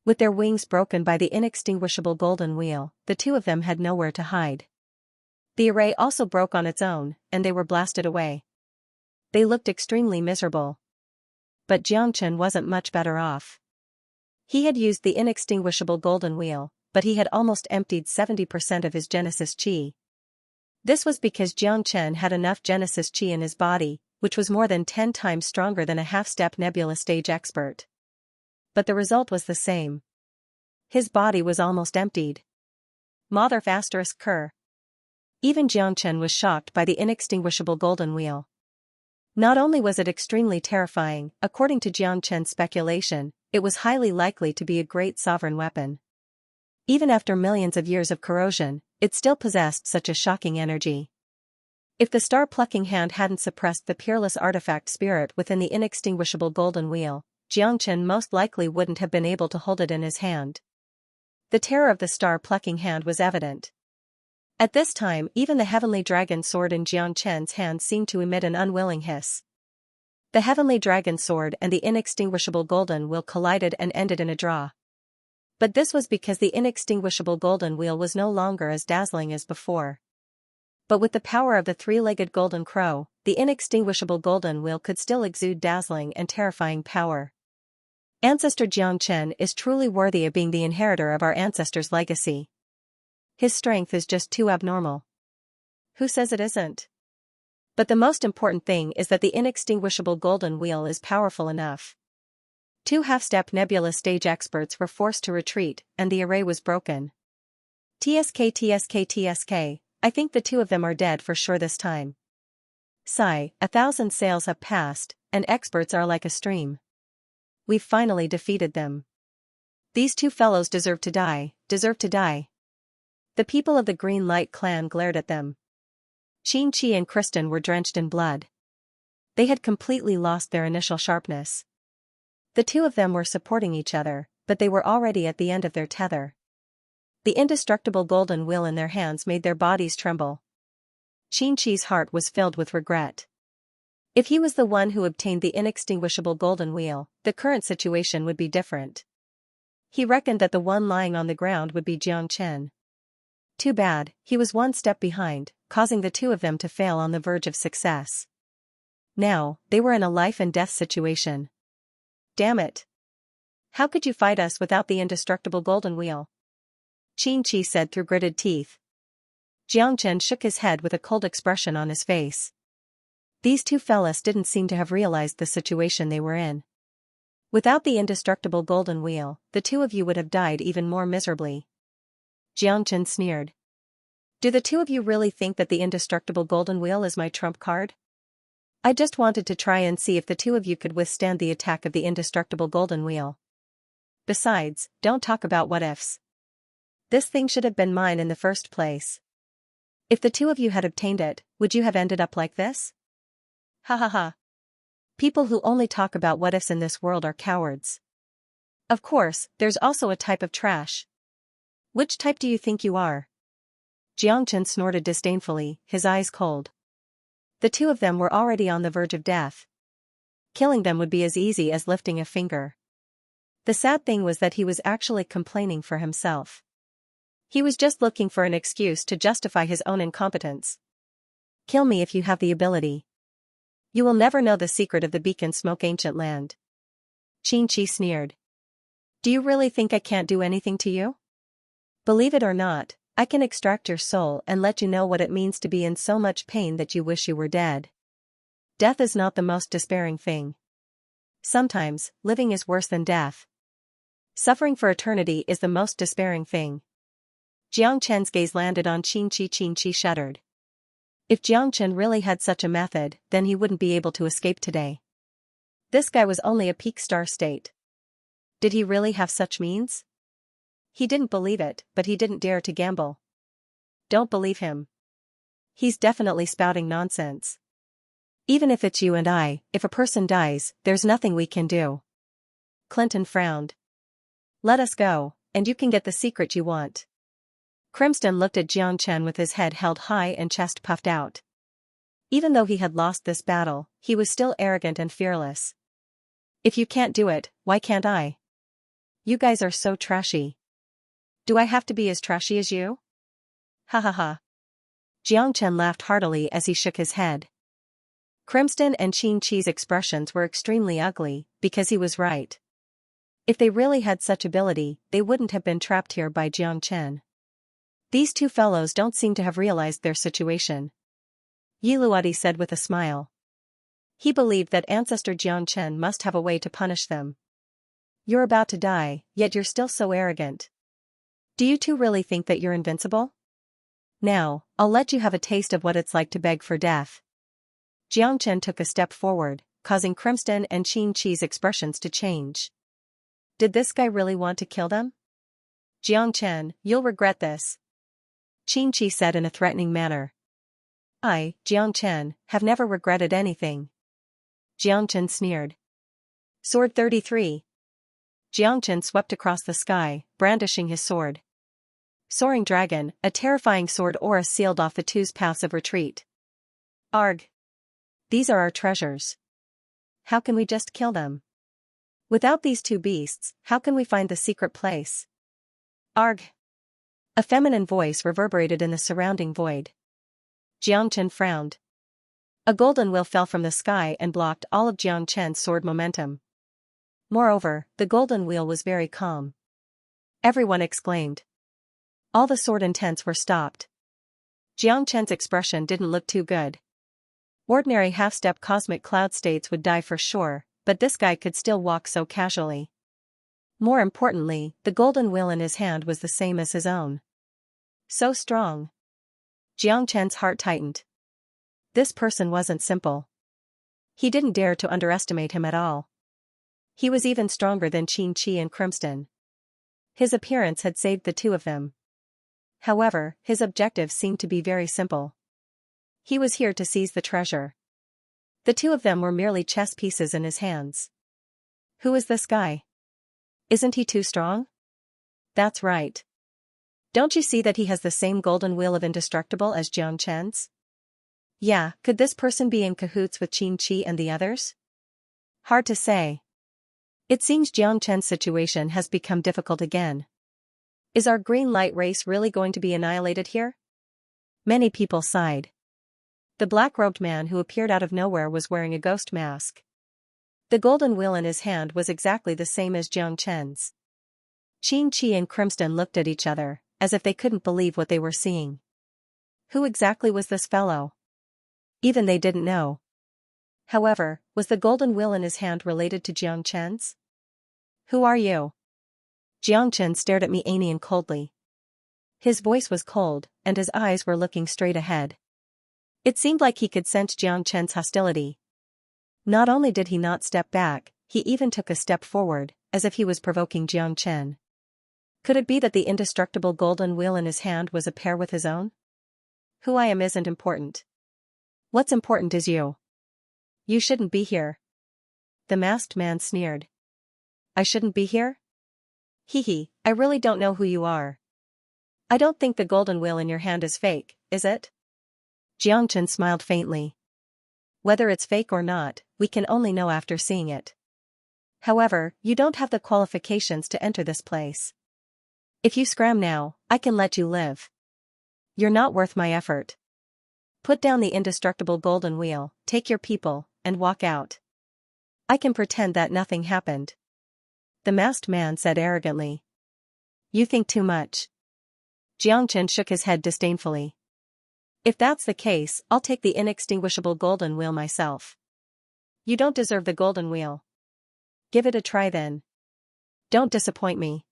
With their wings broken by the inextinguishable golden wheel, the 2 of them had nowhere to hide. The array also broke on its own, and they were blasted away. They looked extremely miserable. But Xianxia wasn't much better off. He had used the inextinguishable golden wheel, but he had almost emptied 70% of his Genesis Chi. This was because Xianxia had enough Genesis Chi in his body, which was more than 10 times stronger than a half-step nebula stage expert. But the result was the same. His body was almost emptied. Mother ****. Even Xianxia was shocked by the inextinguishable golden wheel. Not only was it extremely terrifying, according to Xianxia's speculation, it was highly likely to be a great sovereign weapon. Even after millions of years of corrosion, it still possessed such a shocking energy. If the star-plucking hand hadn't suppressed the peerless artifact spirit within the inextinguishable golden wheel, Xianxia most likely wouldn't have been able to hold it in his hand. The terror of the star-plucking hand was evident. At this time, even the heavenly dragon sword in Xianxia's hand seemed to emit an unwilling hiss. The heavenly dragon sword and the inextinguishable golden wheel collided and ended in a draw. But this was because the inextinguishable golden wheel was no longer as dazzling as before. But with the power of the 3-legged golden crow, the inextinguishable golden wheel could still exude dazzling and terrifying power. Ancestor Xianxia is truly worthy of being the inheritor of our ancestors' legacy. His strength is just too abnormal. Who says it isn't? But the most important thing is that the inextinguishable golden wheel is powerful enough. 2 half-step nebula stage experts were forced to retreat, and the array was broken. TSK, I think the 2 of them are dead for sure this time. Sigh, 1,000 sails have passed, and experts are like a stream. We've finally defeated them. These 2 fellows deserve to die. The people of the Green Light clan glared at them. Xianxia and Kristen were drenched in blood. They had completely lost their initial sharpness. The 2 of them were supporting each other, but they were already at the end of their tether. The indestructible golden wheel in their hands made their bodies tremble. Xianxia's heart was filled with regret. If he was the one who obtained the inextinguishable golden wheel, the current situation would be different. He reckoned that the one lying on the ground would be Xianxia. Too bad, he was 1 step behind, causing the 2 of them to fail on the verge of success. Now, they were in a life-and-death situation. Damn it! How could you fight us without the indestructible golden wheel? Xianxia said through gritted teeth. Xianxia shook his head with a cold expression on his face. These 2 fellas didn't seem to have realized the situation they were in. Without the indestructible golden wheel, the 2 of you would have died even more miserably. Xianxia sneered. Do the 2 of you really think that the indestructible golden wheel is my trump card? I just wanted to try and see if the 2 of you could withstand the attack of the indestructible golden wheel. Besides, don't talk about what-ifs. This thing should have been mine in the first place. If the 2 of you had obtained it, would you have ended up like this? Ha ha ha. People who only talk about what-ifs in this world are cowards. Of course, there's also a type of trash. Which type do you think you are? Xianxia snorted disdainfully, his eyes cold. The two of them were already on the verge of death. Killing them would be as easy as lifting a finger. The sad thing was that he was actually complaining for himself. He was just looking for an excuse to justify his own incompetence. Kill me if you have the ability. You will never know the secret of the beacon smoke ancient land. Xianxia sneered. Do you really think I can't do anything to you? Believe it or not, I can extract your soul and let you know what it means to be in so much pain that you wish you were dead. Death is not the most despairing thing. Sometimes, living is worse than death. Suffering for eternity is the most despairing thing. Jiang Chen's gaze landed on Xianxia. Xianxia shuddered. If Jiang Chen really had such a method, then he wouldn't be able to escape today. This guy was only a peak star state. Did he really have such means? He didn't believe it, but he didn't dare to gamble. Don't believe him. He's definitely spouting nonsense. Even if it's you and I, if a person dies, there's nothing we can do. Clinton frowned. Let us go, and you can get the secret you want. Crimson looked at Jiang Chen with his head held high and chest puffed out. Even though he had lost this battle, he was still arrogant and fearless. If you can't do it, why can't I? You guys are so trashy. Do I have to be as trashy as you? Ha ha ha. Jiang Chen laughed heartily as he shook his head. Crimson and Xianxia's expressions were extremely ugly, because he was right. If they really had such ability, they wouldn't have been trapped here by Jiang Chen. These two fellows don't seem to have realized their situation. Yiluadi said with a smile. He believed that ancestor Jiang Chen must have a way to punish them. You're about to die, yet you're still so arrogant. Do you two really think that you're invincible? Now, I'll let you have a taste of what it's like to beg for death. Jiang Chen took a step forward, causing Crimson and Xianxia's expressions to change. Did this guy really want to kill them? Jiang Chen, you'll regret this. Xianxia said in a threatening manner. I, Jiang Chen, have never regretted anything. Jiang Chen sneered. Sword 33. Jiang Chen swept across the sky, brandishing his sword. Soaring Dragon, a terrifying sword aura sealed off the two's paths of retreat. Arg. These are our treasures. How can we just kill them? Without these two beasts, how can we find the secret place? Arg. A feminine voice reverberated in the surrounding void. Jiang Chen frowned. A golden wheel fell from the sky and blocked all of Jiang Chen's sword momentum. Moreover, the golden wheel was very calm. Everyone exclaimed. All the sword intents were stopped. Jiang Chen's expression didn't look too good. Ordinary half-step cosmic cloud states would die for sure, but this guy could still walk so casually. More importantly, the golden wheel in his hand was the same as his own. So strong. Jiang Chen's heart tightened. This person wasn't simple. He didn't dare to underestimate him at all. He was even stronger than Xianxia and Crimson. His appearance had saved the two of them. However, his objective seemed to be very simple. He was here to seize the treasure. The two of them were merely chess pieces in his hands. Who is this guy? Isn't he too strong? That's right. Don't you see that he has the same golden wheel of indestructible as Jiang Chen's? Yeah, could this person be in cahoots with Xianxia and the others? Hard to say. It seems Jiang Chen's situation has become difficult again. Is our green light race really going to be annihilated here? Many people sighed. The black-robed man who appeared out of nowhere was wearing a ghost mask. The golden wheel in his hand was exactly the same as Jiang Chen's. Xianxia and Crimson looked at each other, as if they couldn't believe what they were seeing. Who exactly was this fellow? Even they didn't know. However, was the golden wheel in his hand related to Jiang Chen's? Who are you? Jiang Chen stared at me and coldly. His voice was cold, and his eyes were looking straight ahead. It seemed like he could sense Jiang Chen's hostility. Not only did he not step back, he even took a step forward, as if he was provoking Jiang Chen. Could it be that the indestructible golden wheel in his hand was a pair with his own? Who I am isn't important. What's important is you. You shouldn't be here. The masked man sneered. I shouldn't be here? Hee, I really don't know who you are. I don't think the golden wheel in your hand is fake, is it? Jiang Chen smiled faintly. Whether it's fake or not, we can only know after seeing it. However, you don't have the qualifications to enter this place. If you scram now, I can let you live. You're not worth my effort. Put down the indestructible golden wheel, take your people, and walk out. I can pretend that nothing happened. The masked man said arrogantly. You think too much. Xianxia shook his head disdainfully. If that's the case, I'll take the inextinguishable golden wheel myself. You don't deserve the golden wheel. Give it a try then. Don't disappoint me.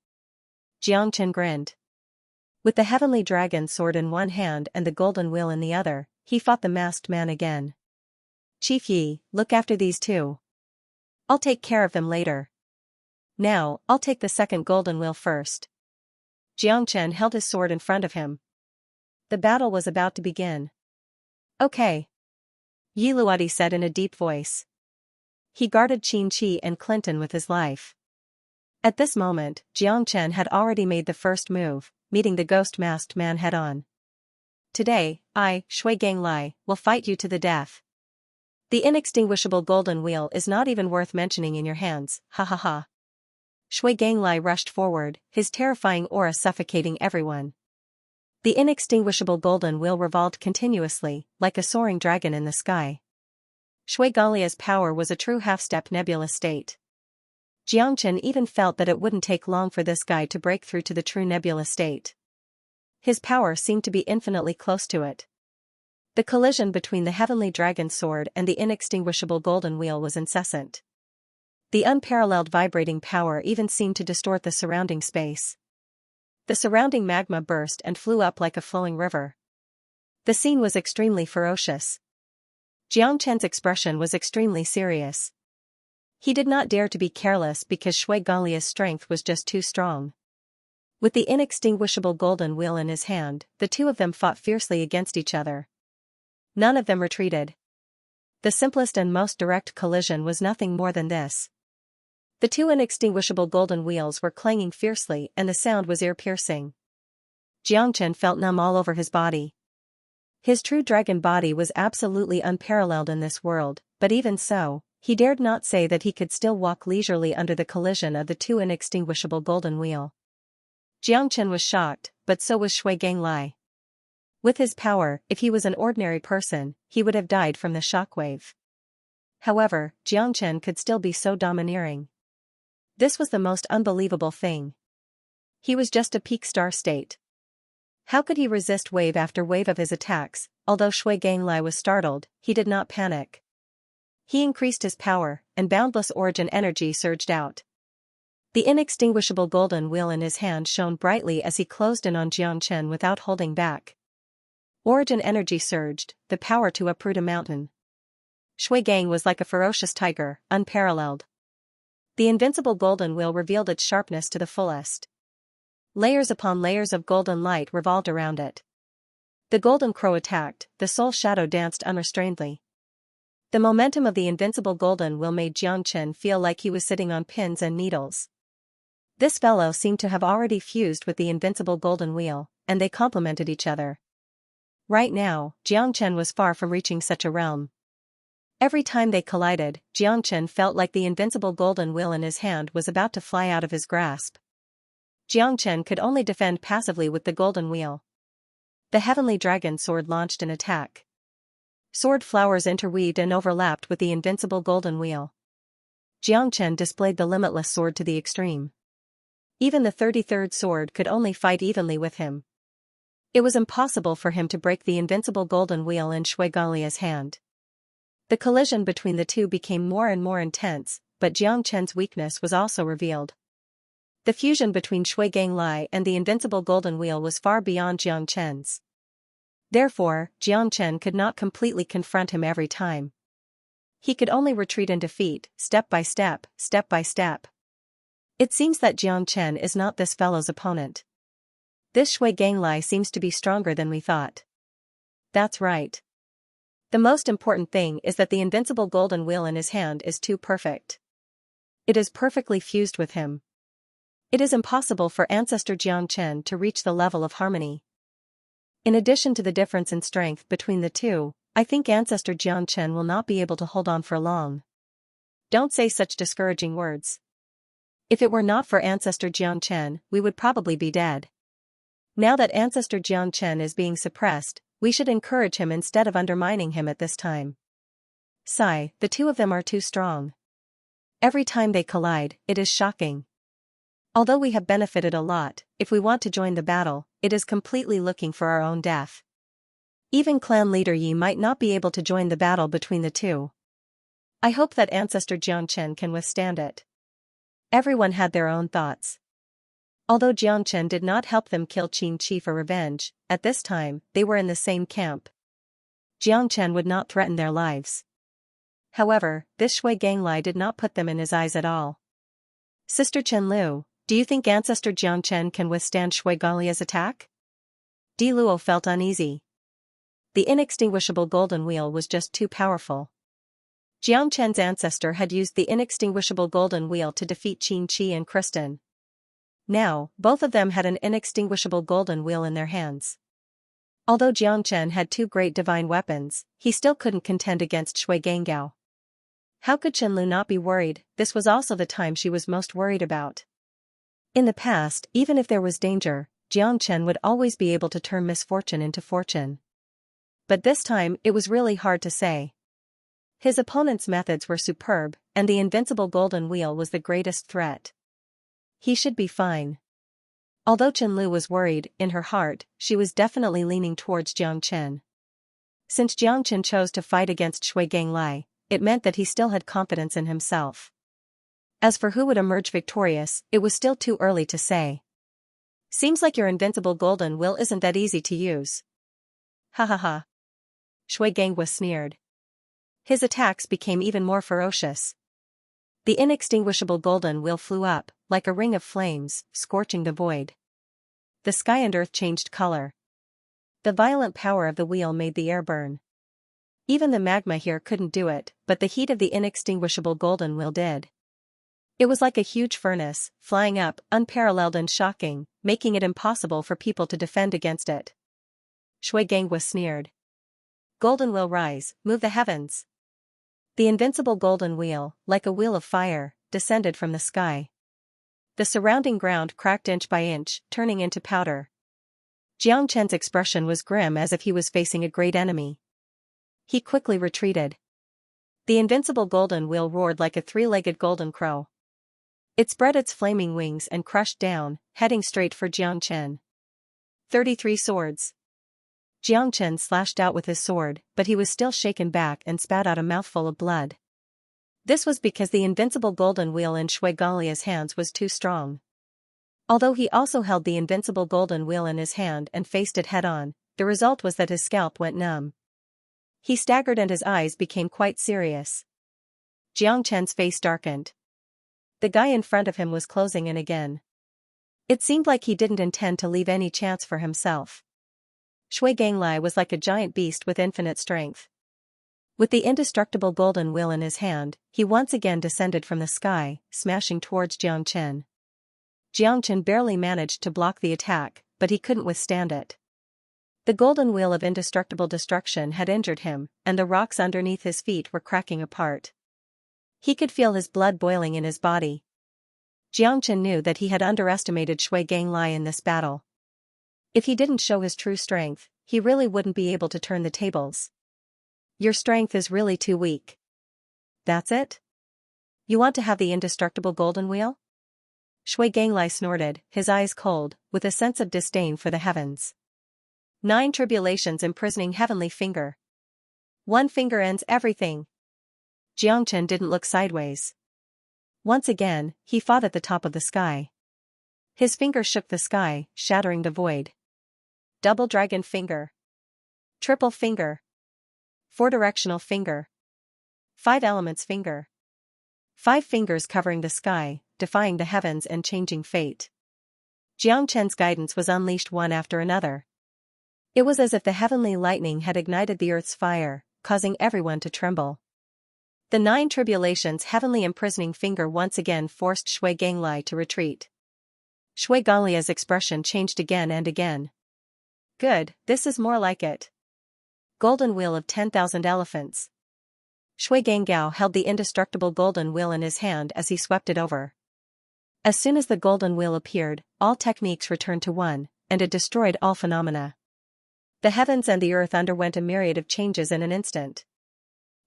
Xianxia grinned. With the heavenly dragon sword in one hand and the golden wheel in the other, he fought the masked man again. Chief Yi, look after these two. I'll take care of them later. Now, I'll take the second golden wheel first. Xianxia held his sword in front of him. The battle was about to begin. Okay. Yi Luodi said in a deep voice. He guarded Qin and Clinton with his life. At this moment, Xianxia had already made the first move, meeting the ghost masked man head-on. Today, I, Shui Ganglai, will fight you to the death. The inextinguishable golden wheel is not even worth mentioning in your hands, ha ha ha. Shui Ganglai rushed forward, his terrifying aura suffocating everyone. The inextinguishable golden wheel revolved continuously, like a soaring dragon in the sky. Shui Ganglia's power was a true half-step nebula state. Xianxia even felt that it wouldn't take long for this guy to break through to the true nebula state. His power seemed to be infinitely close to it. The collision between the heavenly dragon sword and the inextinguishable golden wheel was incessant. The unparalleled vibrating power even seemed to distort the surrounding space. The surrounding magma burst and flew up like a flowing river. The scene was extremely ferocious. Xianxia's expression was extremely serious. He did not dare to be careless because Shui Ganglia's strength was just too strong. With the inextinguishable golden wheel in his hand, the two of them fought fiercely against each other. None of them retreated. The simplest and most direct collision was nothing more than this. The two inextinguishable golden wheels were clanging fiercely and the sound was ear-piercing. Xianxia felt numb all over his body. His true dragon body was absolutely unparalleled in this world, but even so, he dared not say that he could still walk leisurely under the collision of the two inextinguishable golden wheel. Xianxia was shocked, but so was Shui Ganglai. With his power, if he was an ordinary person, he would have died from the shockwave. However, Xianxia could still be so domineering. This was the most unbelievable thing. He was just a peak star state. How could he resist wave after wave of his attacks? Although Shui Ganglai was startled, he did not panic. He increased his power, and boundless origin energy surged out. The inextinguishable golden wheel in his hand shone brightly as he closed in on Xianxia without holding back. Origin energy surged, the power to uproot a mountain. Shui Gang was like a ferocious tiger, unparalleled. The invincible golden wheel revealed its sharpness to the fullest. Layers upon layers of golden light revolved around it. The golden crow attacked, the soul shadow danced unrestrainedly. The momentum of the invincible golden wheel made Xianxia feel like he was sitting on pins and needles. This fellow seemed to have already fused with the invincible golden wheel, and they complemented each other. Right now, Xianxia was far from reaching such a realm. Every time they collided, Xianxia felt like the invincible golden wheel in his hand was about to fly out of his grasp. Xianxia could only defend passively with the golden wheel. The heavenly dragon sword launched an attack. Sword flowers interweaved and overlapped with the invincible golden wheel. Xianxia displayed the limitless sword to the extreme. Even the 33rd sword could only fight evenly with him. It was impossible for him to break the invincible golden wheel in Shui Ganglia's hand. The collision between the two became more and more intense, but Xianxia's weakness was also revealed. The fusion between Shui Ganglai and the invincible golden wheel was far beyond Xianxia's. Therefore, Xianxia could not completely confront him every time. He could only retreat in defeat, step by step, step by step. It seems that Xianxia is not this fellow's opponent. This Shui Ganglai seems to be stronger than we thought. That's right. The most important thing is that the invincible golden wheel in his hand is too perfect. It is perfectly fused with him. It is impossible for Ancestor Xianxia to reach the level of harmony. In addition to the difference in strength between the two, I think Ancestor Jiangchen will not be able to hold on for long. Don't say such discouraging words. If it were not for Ancestor Jiangchen, we would probably be dead. Now that Ancestor Jiangchen is being suppressed, we should encourage him instead of undermining him at this time. Sigh, the two of them are too strong. Every time they collide, it is shocking. Although we have benefited a lot, if we want to join the battle, it is completely looking for our own death. Even clan leader Yi might not be able to join the battle between the two. I hope that Ancestor Jiangchen can withstand it. Everyone had their own thoughts. Although Jiangchen did not help them kill Xianxia for revenge, at this time, they were in the same camp. Jiangchen would not threaten their lives. However, this Shui Ganglai did not put them in his eyes at all. Sister Chenlu, do you think Ancestor Jiangchen can withstand Shui Ganglia's attack? Di Luo felt uneasy. The inextinguishable golden wheel was just too powerful. Jiangchen's ancestor had used the inextinguishable golden wheel to defeat Xianxia and Kristen. Now, both of them had an inextinguishable golden wheel in their hands. Although Jiangchen had two great divine weapons, he still couldn't contend against Shui Ganggao. How could Chenlu not be worried? This was also the time she was most worried about. In the past, even if there was danger, Jiangchen would always be able to turn misfortune into fortune. But this time, it was really hard to say. His opponent's methods were superb, and the invincible golden wheel was the greatest threat. He should be fine. Although Chenlu was worried, in her heart, she was definitely leaning towards Jiangchen. Since Jiangchen chose to fight against Shui Ganglai, it meant that he still had confidence in himself. As for who would emerge victorious, it was still too early to say. Seems like your invincible golden wheel isn't that easy to use. Ha ha ha. Shui Ganggwa sneered. His attacks became even more ferocious. The inextinguishable golden wheel flew up, like a ring of flames, scorching the void. The sky and earth changed color. The violent power of the wheel made the air burn. Even the magma here couldn't do it, but the heat of the inextinguishable golden wheel did. It was like a huge furnace, flying up, unparalleled and shocking, making it impossible for people to defend against it. Shui Ganggwa sneered. Golden wheel rise, move the heavens. The invincible golden wheel, like a wheel of fire, descended from the sky. The surrounding ground cracked inch by inch, turning into powder. Jiangchen's expression was grim as if he was facing a great enemy. He quickly retreated. The invincible golden wheel roared like a three-legged golden crow. It spread its flaming wings and crushed down, heading straight for Jiangchen. 33 swords. Jiangchen slashed out with his sword, but he was still shaken back and spat out a mouthful of blood. This was because the invincible golden wheel in Shui Ganglia's hands was too strong. Although he also held the invincible golden wheel in his hand and faced it head-on, the result was that his scalp went numb. He staggered and his eyes became quite serious. Jiangchen's face darkened. The guy in front of him was closing in again. It seemed like he didn't intend to leave any chance for himself. Shui Ganglai was like a giant beast with infinite strength. With the indestructible golden wheel in his hand, he once again descended from the sky, smashing towards Jiangchen. Jiangchen barely managed to block the attack, but he couldn't withstand it. The golden wheel of indestructible destruction had injured him, and the rocks underneath his feet were cracking apart. He could feel his blood boiling in his body. Jiangchen knew that he had underestimated Shui Ganglai in this battle. If he didn't show his true strength, he really wouldn't be able to turn the tables. Your strength is really too weak. That's it? You want to have the indestructible golden wheel? Shui Ganglai snorted, his eyes cold, with a sense of disdain for the heavens. 9 tribulations imprisoning heavenly finger. One finger ends everything. Jiangchen didn't look sideways. Once again, he fought at the top of the sky. His finger shook the sky, shattering the void. Double dragon finger. Triple finger. 4-directional finger. 5 elements finger. 5 fingers covering the sky, defying the heavens and changing fate. Jiangchen's guidance was unleashed one after another. It was as if the heavenly lightning had ignited the earth's fire, causing everyone to tremble. The 9 tribulations' heavenly imprisoning finger once again forced Shui Ganglai to retreat. Shui Ganglia's expression changed again and again. Good, this is more like it. Golden Wheel of 10,000 Elephants. Shui Gangao held the indestructible golden wheel in his hand as he swept it over. As soon as the golden wheel appeared, all techniques returned to one, and it destroyed all phenomena. The heavens and the earth underwent a myriad of changes in an instant.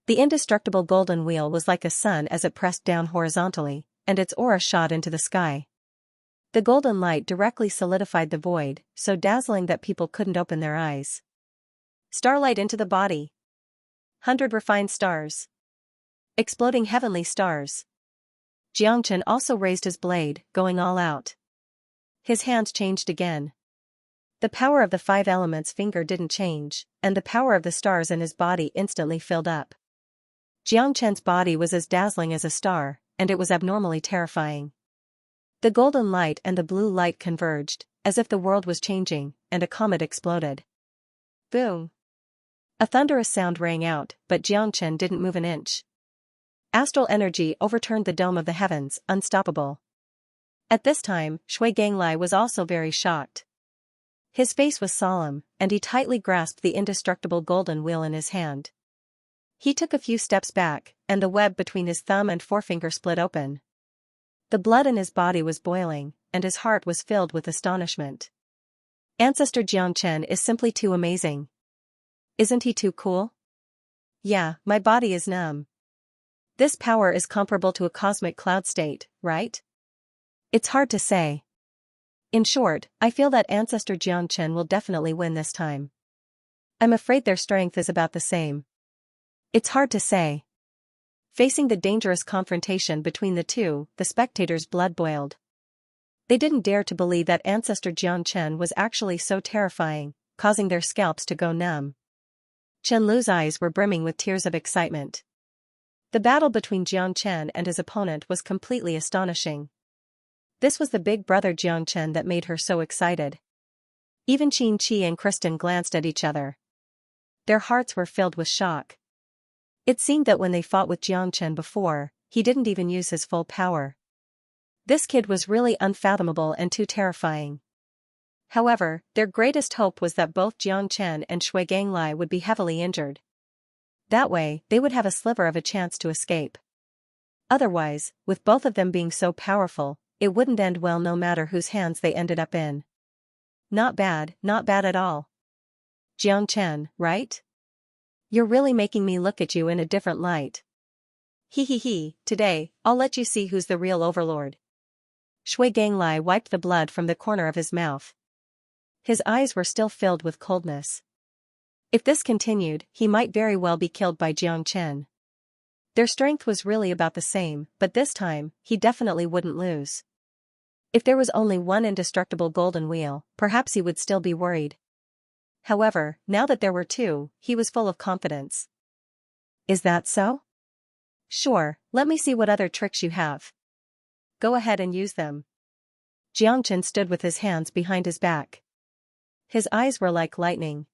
The indestructible golden wheel was like a sun as it pressed down horizontally, and its aura shot into the sky. The golden light directly solidified the void, so dazzling that people couldn't open their eyes. Starlight into the body. 100 refined stars. Exploding heavenly stars. Xianxia also raised his blade, going all out. His hands changed again. The power of the 5 elements finger didn't change, and the power of the stars in his body instantly filled up. Xianxia's body was as dazzling as a star, and it was abnormally terrifying. The golden light and the blue light converged, as if the world was changing, and a comet exploded. Boom! A thunderous sound rang out, but Xianxia didn't move an inch. Astral energy overturned the dome of the heavens, unstoppable. At this time, Shui Ganglai was also very shocked. His face was solemn, and he tightly grasped the indestructible golden wheel in his hand. He took a few steps back, and the web between his thumb and forefinger split open. The blood in his body was boiling, and his heart was filled with astonishment. Ancestor Xianxia is simply too amazing. Isn't he too cool? Yeah, my body is numb. This power is comparable to a cosmic cloud state, right? It's hard to say. In short, I feel that Ancestor Xianxia will definitely win this time. I'm afraid their strength is about the same. It's hard to say. Facing the dangerous confrontation between the two, the spectators' blood boiled. They didn't dare to believe that Ancestor Xianxia was actually so terrifying, causing their scalps to go numb. Chen Lu's eyes were brimming with tears of excitement. The battle between Xianxia and his opponent was completely astonishing. This was the big brother Xianxia that made her so excited. Even Xianxia and Kristen glanced at each other. Their hearts were filled with shock. It seemed that when they fought with Xianxia before, he didn't even use his full power. This kid was really unfathomable and too terrifying. However, their greatest hope was that both Xianxia and Shui Ganglai would be heavily injured. That way, they would have a sliver of a chance to escape. Otherwise, with both of them being so powerful, it wouldn't end well no matter whose hands they ended up in. Not bad at all. Xianxia, right? You're really making me look at you in a different light. He, today, I'll let you see who's the real overlord. Shui Ganglai wiped the blood from the corner of his mouth. His eyes were still filled with coldness. If this continued, he might very well be killed by Xianxia. Their strength was really about the same, but this time, he definitely wouldn't lose. If there was only one indestructible golden wheel, perhaps he would still be worried. However, now that there were two, he was full of confidence. Is that so? Sure, let me see what other tricks you have. Go ahead and use them. Xianxia stood with his hands behind his back. His eyes were like lightning.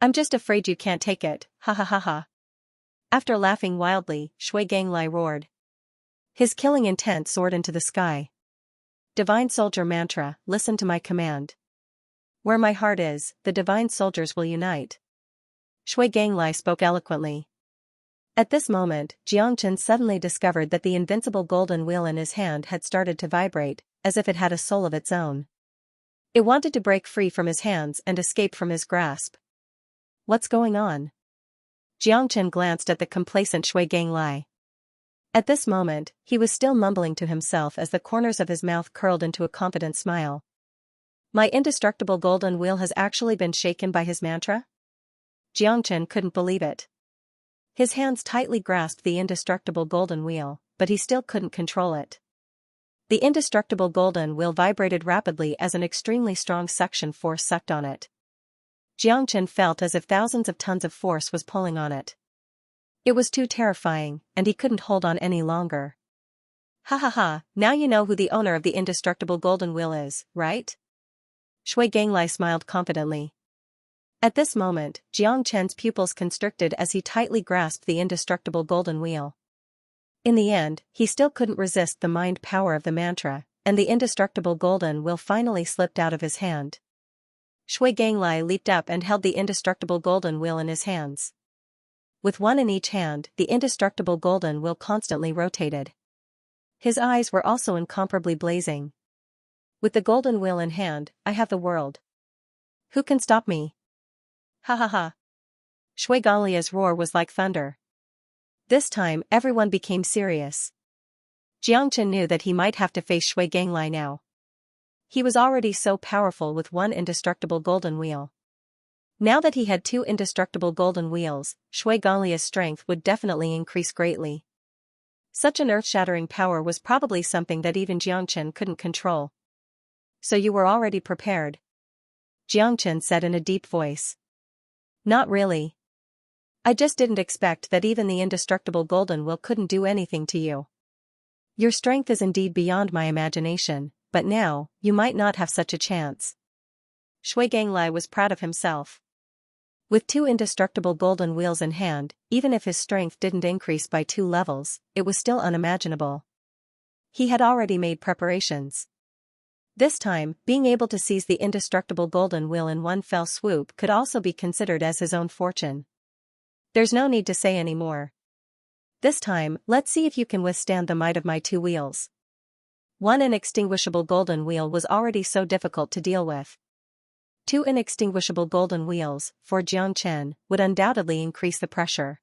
I'm just afraid you can't take it, ha ha ha ha. After laughing wildly, Shui Ganglai roared. His killing intent soared into the sky. Divine Soldier Mantra, listen to my command. Where my heart is, the divine soldiers will unite. Shui Ganglai spoke eloquently. At this moment, Xianxia suddenly discovered that the invincible golden wheel in his hand had started to vibrate, as if it had a soul of its own. It wanted to break free from his hands and escape from his grasp. What's going on? Xianxia glanced at the complacent Shui Ganglai. At this moment, he was still mumbling to himself as the corners of his mouth curled into a confident smile. My indestructible golden wheel has actually been shaken by his mantra? Xianxia couldn't believe it. His hands tightly grasped the indestructible golden wheel, but he still couldn't control it. The indestructible golden wheel vibrated rapidly as an extremely strong suction force sucked on it. Xianxia felt as if thousands of tons of force was pulling on it. It was too terrifying, and he couldn't hold on any longer. Ha ha ha, now you know who the owner of the indestructible golden wheel is, right? Shui Ganglai smiled confidently. At this moment, Xianxia's pupils constricted as he tightly grasped the indestructible golden wheel. In the end, he still couldn't resist the mind power of the mantra, and the indestructible golden wheel finally slipped out of his hand. Shui Ganglai leaped up and held the indestructible golden wheel in his hands. With one in each hand, the indestructible golden wheel constantly rotated. His eyes were also incomparably blazing. With the golden wheel in hand, I have the world. Who can stop me? Ha ha ha. Shui Ganglia's roar was like thunder. This time, everyone became serious. Xianxia knew that he might have to face Shui Ganglai now. He was already so powerful with one indestructible golden wheel. Now that he had two indestructible golden wheels, Shui Ganglia's strength would definitely increase greatly. Such an earth-shattering power was probably something that even Xianxia couldn't control. So you were already prepared? Xianxia said in a deep voice. Not really. I just didn't expect that even the indestructible golden wheel couldn't do anything to you. Your strength is indeed beyond my imagination, but now, you might not have such a chance. Shui Ganglai was proud of himself. With two indestructible golden wheels in hand, even if his strength didn't increase by 2 levels, it was still unimaginable. He had already made preparations. This time, being able to seize the indestructible golden wheel in one fell swoop could also be considered as his own fortune. There's no need to say any more. This time, let's see if you can withstand the might of my 2 wheels. One inextinguishable golden wheel was already so difficult to deal with. 2 inextinguishable golden wheels, for Xianxia, would undoubtedly increase the pressure.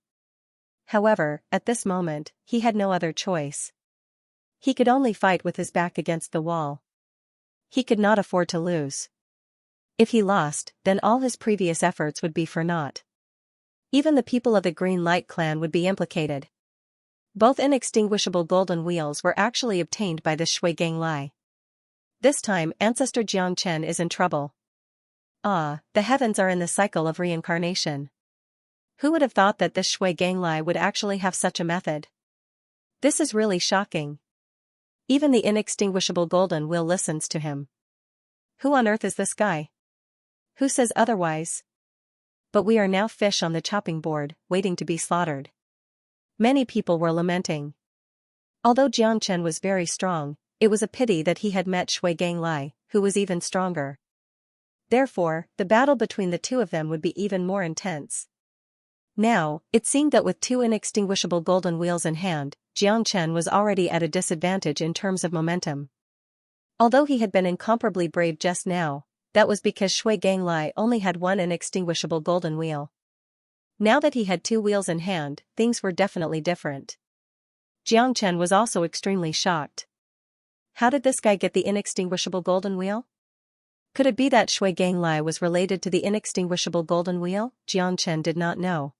However, at this moment, he had no other choice. He could only fight with his back against the wall. He could not afford to lose. If he lost, then all his previous efforts would be for naught. Even the people of the Green Light clan would be implicated. Both inextinguishable golden wheels were actually obtained by the Shui Ganglai. This time, Ancestor Xianxia is in trouble. Ah, the heavens are in the cycle of reincarnation. Who would have thought that this Shui Ganglai would actually have such a method? This is really shocking. Even the inextinguishable golden wheel listens to him. Who on earth is this guy? Who says otherwise? But we are now fish on the chopping board, waiting to be slaughtered. Many people were lamenting. Although Xianxia was very strong, it was a pity that he had met Shui Ganglai, who was even stronger. Therefore, the battle between the two of them would be even more intense. Now, it seemed that with 2 inextinguishable golden wheels in hand, Xianxia was already at a disadvantage in terms of momentum. Although he had been incomparably brave just now, that was because Shui Ganglai only had 1 inextinguishable golden wheel. Now that he had 2 wheels in hand, things were definitely different. Xianxia was also extremely shocked. How did this guy get the inextinguishable golden wheel? Could it be that Shui Ganglai was related to the inextinguishable golden wheel? Xianxia did not know.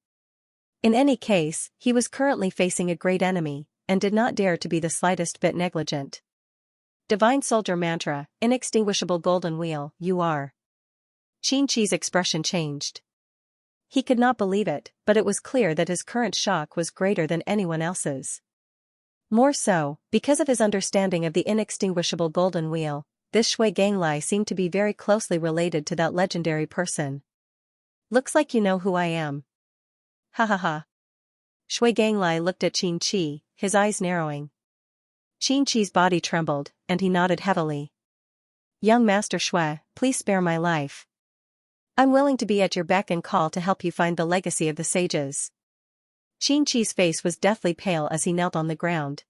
In any case, he was currently facing a great enemy, and did not dare to be the slightest bit negligent. Divine Soldier Mantra, inextinguishable golden wheel, you are. Xianxia's expression changed. He could not believe it, but it was clear that his current shock was greater than anyone else's. More so, because of his understanding of the inextinguishable golden wheel, this Shui Ganglai seemed to be very closely related to that legendary person. Looks like you know who I am. Ha ha ha. Shui Ganglai looked at Xianxia, his eyes narrowing. Xianxia's body trembled, and he nodded heavily. Young Master Shui, please spare my life. I'm willing to be at your beck and call to help you find the legacy of the sages. Xianxia's face was deathly pale as he knelt on the ground.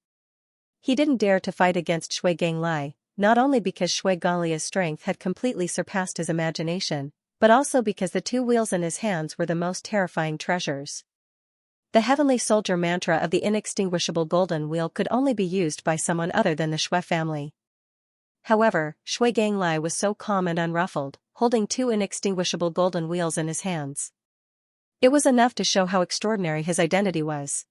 He didn't dare to fight against Shui Ganglai, not only because Shui Ganglia's strength had completely surpassed his imagination, but also because the 2 wheels in his hands were the most terrifying treasures. The heavenly soldier mantra of the inextinguishable golden wheel could only be used by someone other than the Shui family. However, Shui Ganglai was so calm and unruffled, holding 2 inextinguishable golden wheels in his hands. It was enough to show how extraordinary his identity was.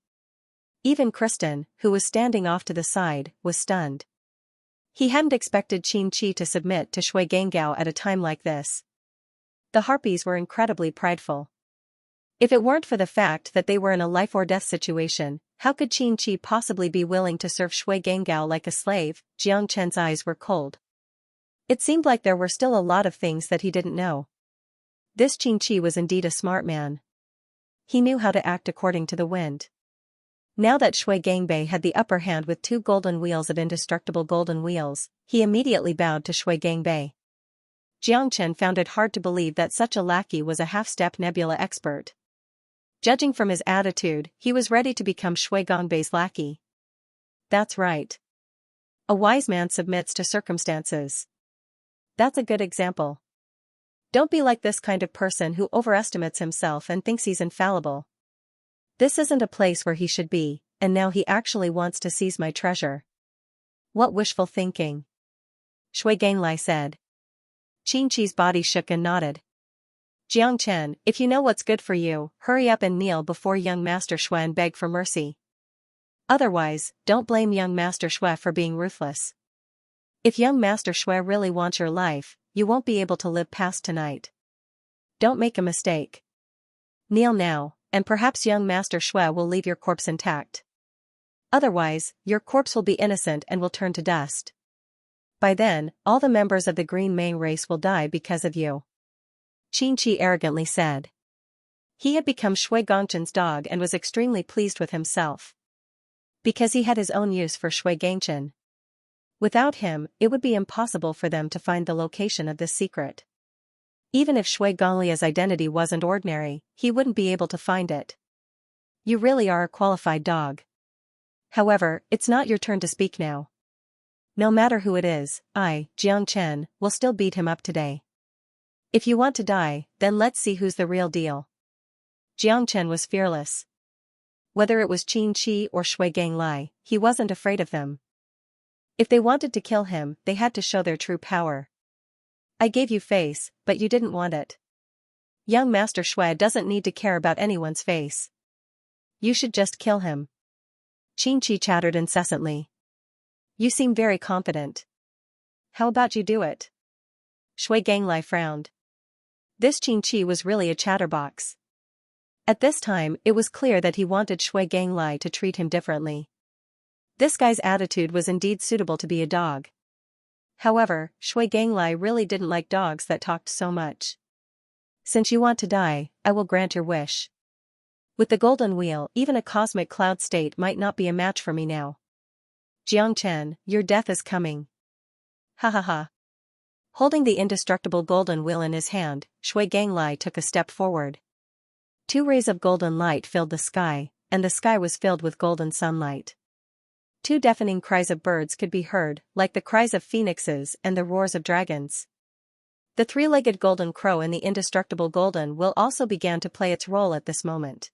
Even Kristen, who was standing off to the side, was stunned. He hadn't expected Xianxia to submit to Shui Ganglai at a time like this. The harpies were incredibly prideful. If it weren't for the fact that they were in a life-or-death situation, how could Xianxia possibly be willing to serve Shui Ganglai like a slave? Xianxia's eyes were cold. It seemed like there were still a lot of things that he didn't know. This Xianxia was indeed a smart man. He knew how to act according to the wind. Now that Shui Ganglai had the upper hand with 2 golden wheels of indestructible golden wheels, he immediately bowed to Shui Ganglai. Xianxia found it hard to believe that such a lackey was a half-step nebula expert. Judging from his attitude, he was ready to become Shui Gongbei's lackey. That's right. A wise man submits to circumstances. That's a good example. Don't be like this kind of person who overestimates himself and thinks he's infallible. This isn't a place where he should be, and now he actually wants to seize my treasure. What wishful thinking. Shui Ganglai said. Xianxia's body shook and nodded. Jiangchen, if you know what's good for you, hurry up and kneel before young Master Shui and beg for mercy. Otherwise, don't blame young Master Shui for being ruthless. If young Master Shui really wants your life, you won't be able to live past tonight. Don't make a mistake. Kneel now, and perhaps young Master Shui will leave your corpse intact. Otherwise, your corpse will be innocent and will turn to dust. By then, all the members of the Green Mane race will die because of you. Xianxia arrogantly said. He had become Shui Gongchen's dog and was extremely pleased with himself. Because he had his own use for Shui Gongchen. Without him, it would be impossible for them to find the location of this secret. Even if Shui Gonglia's identity wasn't ordinary, he wouldn't be able to find it. You really are a qualified dog. However, it's not your turn to speak now. No matter who it is, I, Jiangchen, will still beat him up today. If you want to die, then let's see who's the real deal. Jiangchen was fearless. Whether it was Xianxia or Shui Ganglai, he wasn't afraid of them. If they wanted to kill him, they had to show their true power. I gave you face, but you didn't want it. Young Master Shui doesn't need to care about anyone's face. You should just kill him. Xianxia chattered incessantly. You seem very confident. How about you do it? Shui Ganglai frowned. This Xianxia was really a chatterbox. At this time, it was clear that he wanted Shui Ganglai to treat him differently. This guy's attitude was indeed suitable to be a dog. However, Shui Ganglai really didn't like dogs that talked so much. Since you want to die, I will grant your wish. With the golden wheel, even a cosmic cloud state might not be a match for me now. Jiangchen, your death is coming. Ha ha ha. Holding the indestructible golden wheel in his hand, Shui Ganglai took a step forward. 2 rays of golden light filled the sky, and the sky was filled with golden sunlight. 2 deafening cries of birds could be heard, like the cries of phoenixes and the roars of dragons. The 3-legged golden crow and the indestructible golden wheel also began to play its role at this moment.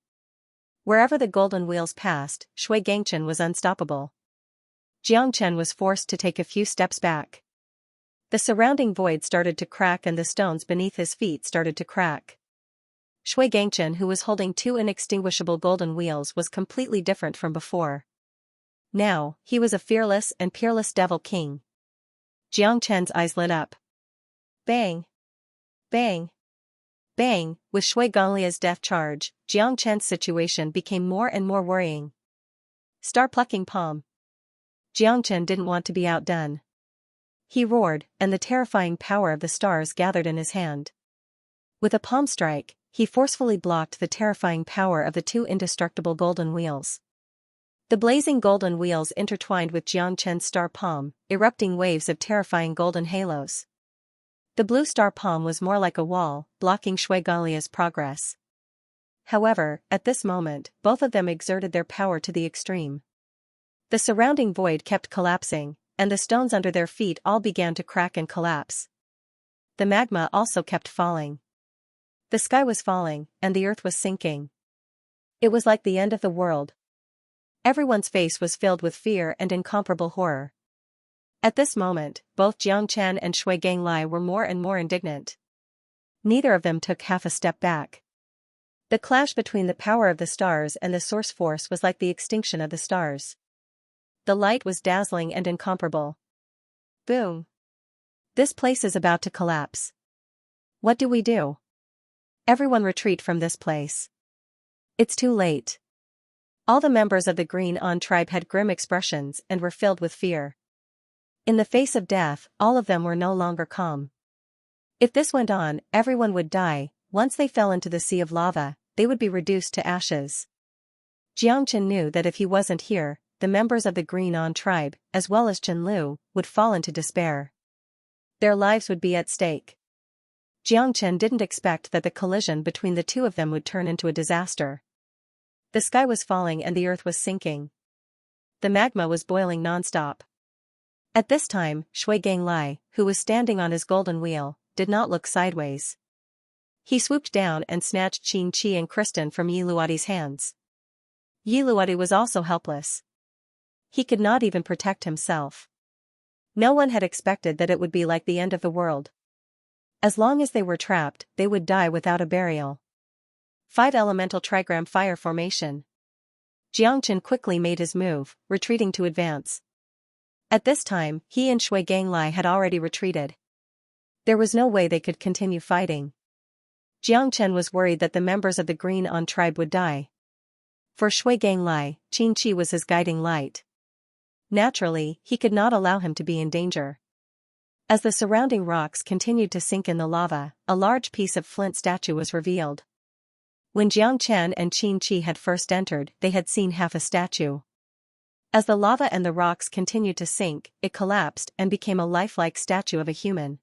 Wherever the golden wheels passed, Shui Gongchen was unstoppable. Jiangchen was forced to take a few steps back. The surrounding void started to crack and the stones beneath his feet started to crack. Shui Gongchen, who was holding 2 inextinguishable golden wheels, was completely different from before. Now, he was a fearless and peerless devil king. Jiangchen's eyes lit up. Bang! Bang! Bang! With Shui Gonglia's death charge, Jiangchen's situation became more and more worrying. Star-plucking palm. Jiangchen didn't want to be outdone. He roared, and the terrifying power of the stars gathered in his hand. With a palm strike, he forcefully blocked the terrifying power of the 2 indestructible golden wheels. The blazing golden wheels intertwined with Jiangchen's star palm, erupting waves of terrifying golden halos. The blue star palm was more like a wall, blocking Shui Gonglia's progress. However, at this moment, both of them exerted their power to the extreme. The surrounding void kept collapsing, and the stones under their feet all began to crack and collapse. The magma also kept falling. The sky was falling, and the earth was sinking. It was like the end of the world. Everyone's face was filled with fear and incomparable horror. At this moment, both Jiangchen and Shui Ganglai were more and more indignant. Neither of them took half a step back. The clash between the power of the stars and the source force was like the extinction of the stars. The light was dazzling and incomparable. Boom! This place is about to collapse. What do we do? Everyone retreat from this place. It's too late. All the members of the Green On tribe had grim expressions and were filled with fear. In the face of death, all of them were no longer calm. If this went on, everyone would die. Once they fell into the sea of lava, they would be reduced to ashes. Jiangchen knew that if he wasn't here, the members of the Green On tribe, as well as Chen Lu, would fall into despair. Their lives would be at stake. Jiang Chen didn't expect that the collision between the two of them would turn into a disaster. The sky was falling and the earth was sinking. The magma was boiling non-stop. At this time, Shui Ganglai, who was standing on his golden wheel, did not look sideways. He swooped down and snatched Xianxia and Kristen from Yi Luoti's hands. Yi Luoti was also helpless. He could not even protect himself. No one had expected that it would be like the end of the world. As long as they were trapped, they would die without a burial. 5 Elemental Trigram Fire Formation. Jiang Chen quickly made his move, retreating to advance. At this time, he and Shui Ganglai had already retreated. There was no way they could continue fighting. Jiang Chen was worried that the members of the Green On tribe would die. For Shui Ganglai, Xianxia was his guiding light. Naturally, he could not allow him to be in danger. As the surrounding rocks continued to sink in the lava, a large piece of flint statue was revealed. When Jiang Chen and Xianxia had first entered, they had seen half a statue. As the lava and the rocks continued to sink, it collapsed and became a lifelike statue of a human.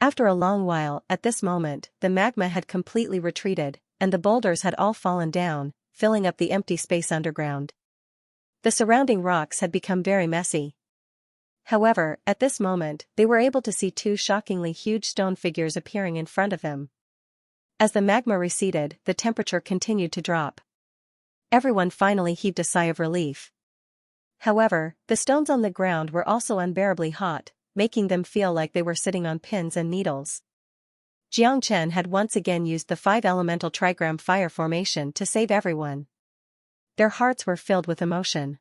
After a long while, at this moment, the magma had completely retreated, and the boulders had all fallen down, filling up the empty space underground. The surrounding rocks had become very messy. However, at this moment, they were able to see 2 shockingly huge stone figures appearing in front of them. As the magma receded, the temperature continued to drop. Everyone finally heaved a sigh of relief. However, the stones on the ground were also unbearably hot, making them feel like they were sitting on pins and needles. Jiang Chen had once again used the 5 Elemental Trigram Fire Formation to save everyone. Their hearts were filled with emotion.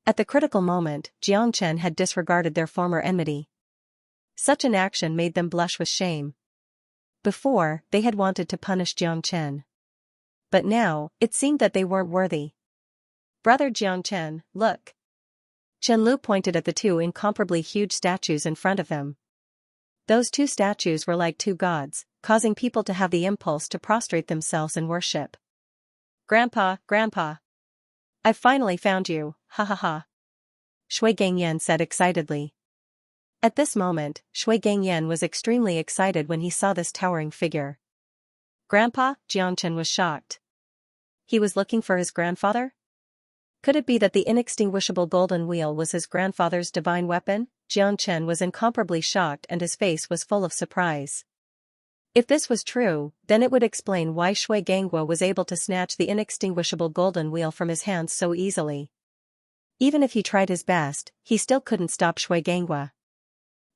At the critical moment, Jiang Chen had disregarded their former enmity. Such an action made them blush with shame. Before, they had wanted to punish Jiang Chen. But now, it seemed that they weren't worthy. "Brother Jiang Chen, look." Chen Lu pointed at the 2 incomparably huge statues in front of them. Those 2 statues were like 2 gods, causing people to have the impulse to prostrate themselves in worship. "Grandpa, Grandpa! I've finally found you, ha ha ha!" Shui Gangyan said excitedly. At this moment, Shui Gangyan was extremely excited when he saw this towering figure. "Grandpa?" Jiang Chen was shocked. He was looking for his grandfather? Could it be that the inextinguishable golden wheel was his grandfather's divine weapon? Jiang Chen was incomparably shocked and his face was full of surprise. If this was true, then it would explain why Shui Ganghua was able to snatch the inextinguishable golden wheel from his hands so easily. Even if he tried his best, he still couldn't stop Shui Ganghua.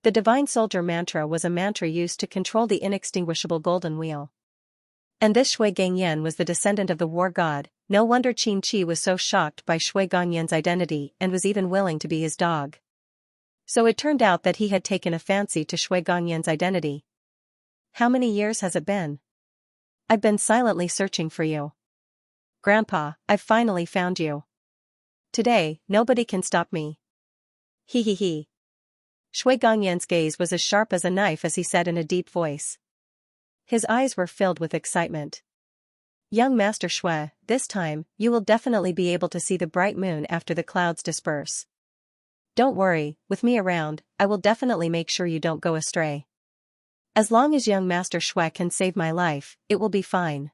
The Divine Soldier mantra was a mantra used to control the inextinguishable golden wheel. And this Shui Gangyan was the descendant of the war god. No wonder Qin Chi was so shocked by Shui Gangyan's identity and was even willing to be his dog. So it turned out that he had taken a fancy to Shui Gangyan's identity. "How many years has it been? I've been silently searching for you. Grandpa, I've finally found you. Today, nobody can stop me. He he he." Shui Gangyan's gaze was as sharp as a knife as he said in a deep voice. His eyes were filled with excitement. "Young Master Shui, this time, you will definitely be able to see the bright moon after the clouds disperse. Don't worry, with me around, I will definitely make sure you don't go astray. As long as young Master Shui can save my life, it will be fine."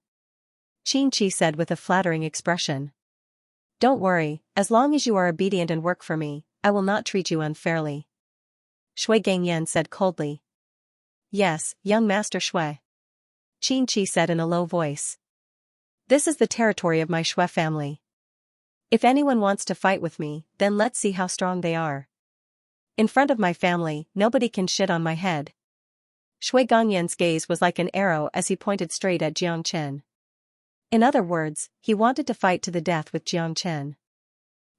Qin Chi said with a flattering expression. "Don't worry, as long as you are obedient and work for me, I will not treat you unfairly." Shui Gangyan said coldly. "Yes, young Master Shui," Qin Chi said in a low voice. "This is the territory of my Shui family. If anyone wants to fight with me, then let's see how strong they are. In front of my family, nobody can shit on my head." Shui Gangyan's gaze was like an arrow as he pointed straight at Jiang Chen. In other words, he wanted to fight to the death with Jiang Chen.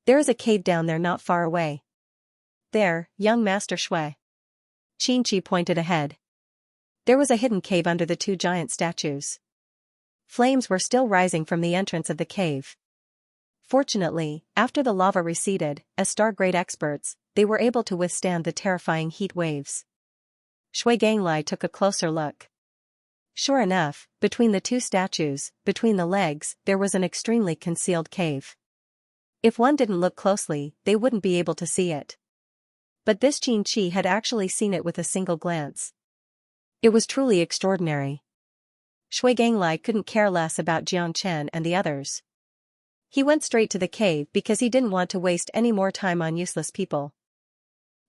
"There is a cave down there not far away. There, young Master Shui." Qin Chi pointed ahead. There was a hidden cave under the 2 giant statues. Flames were still rising from the entrance of the cave. Fortunately, after the lava receded, as Stargrade experts, they were able to withstand the terrifying heat waves. Shui Ganglai took a closer look. Sure enough, between the 2 statues, between the legs, there was an extremely concealed cave. If one didn't look closely, they wouldn't be able to see it. But this Qin Chi had actually seen it with a single glance. It was truly extraordinary. Shui Ganglai couldn't care less about Xianxia and the others. He went straight to the cave because he didn't want to waste any more time on useless people.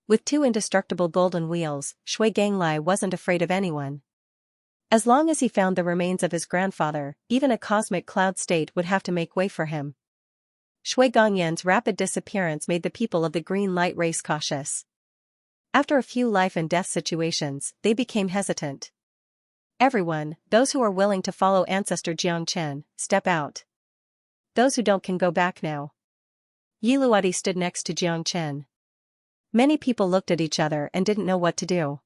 With 2 indestructible golden wheels, Shui Ganglai wasn't afraid of anyone. As long as he found the remains of his grandfather, even a cosmic cloud state would have to make way for him. Shui Gongyan's rapid disappearance made the people of the green light race cautious. After a few life and death situations, they became hesitant. Everyone, those who are willing to follow Ancestor Jiangchen, step out. Those who don't can go back now. Yiluadi stood next to Jiangchen. Many people looked at each other and didn't know what to do.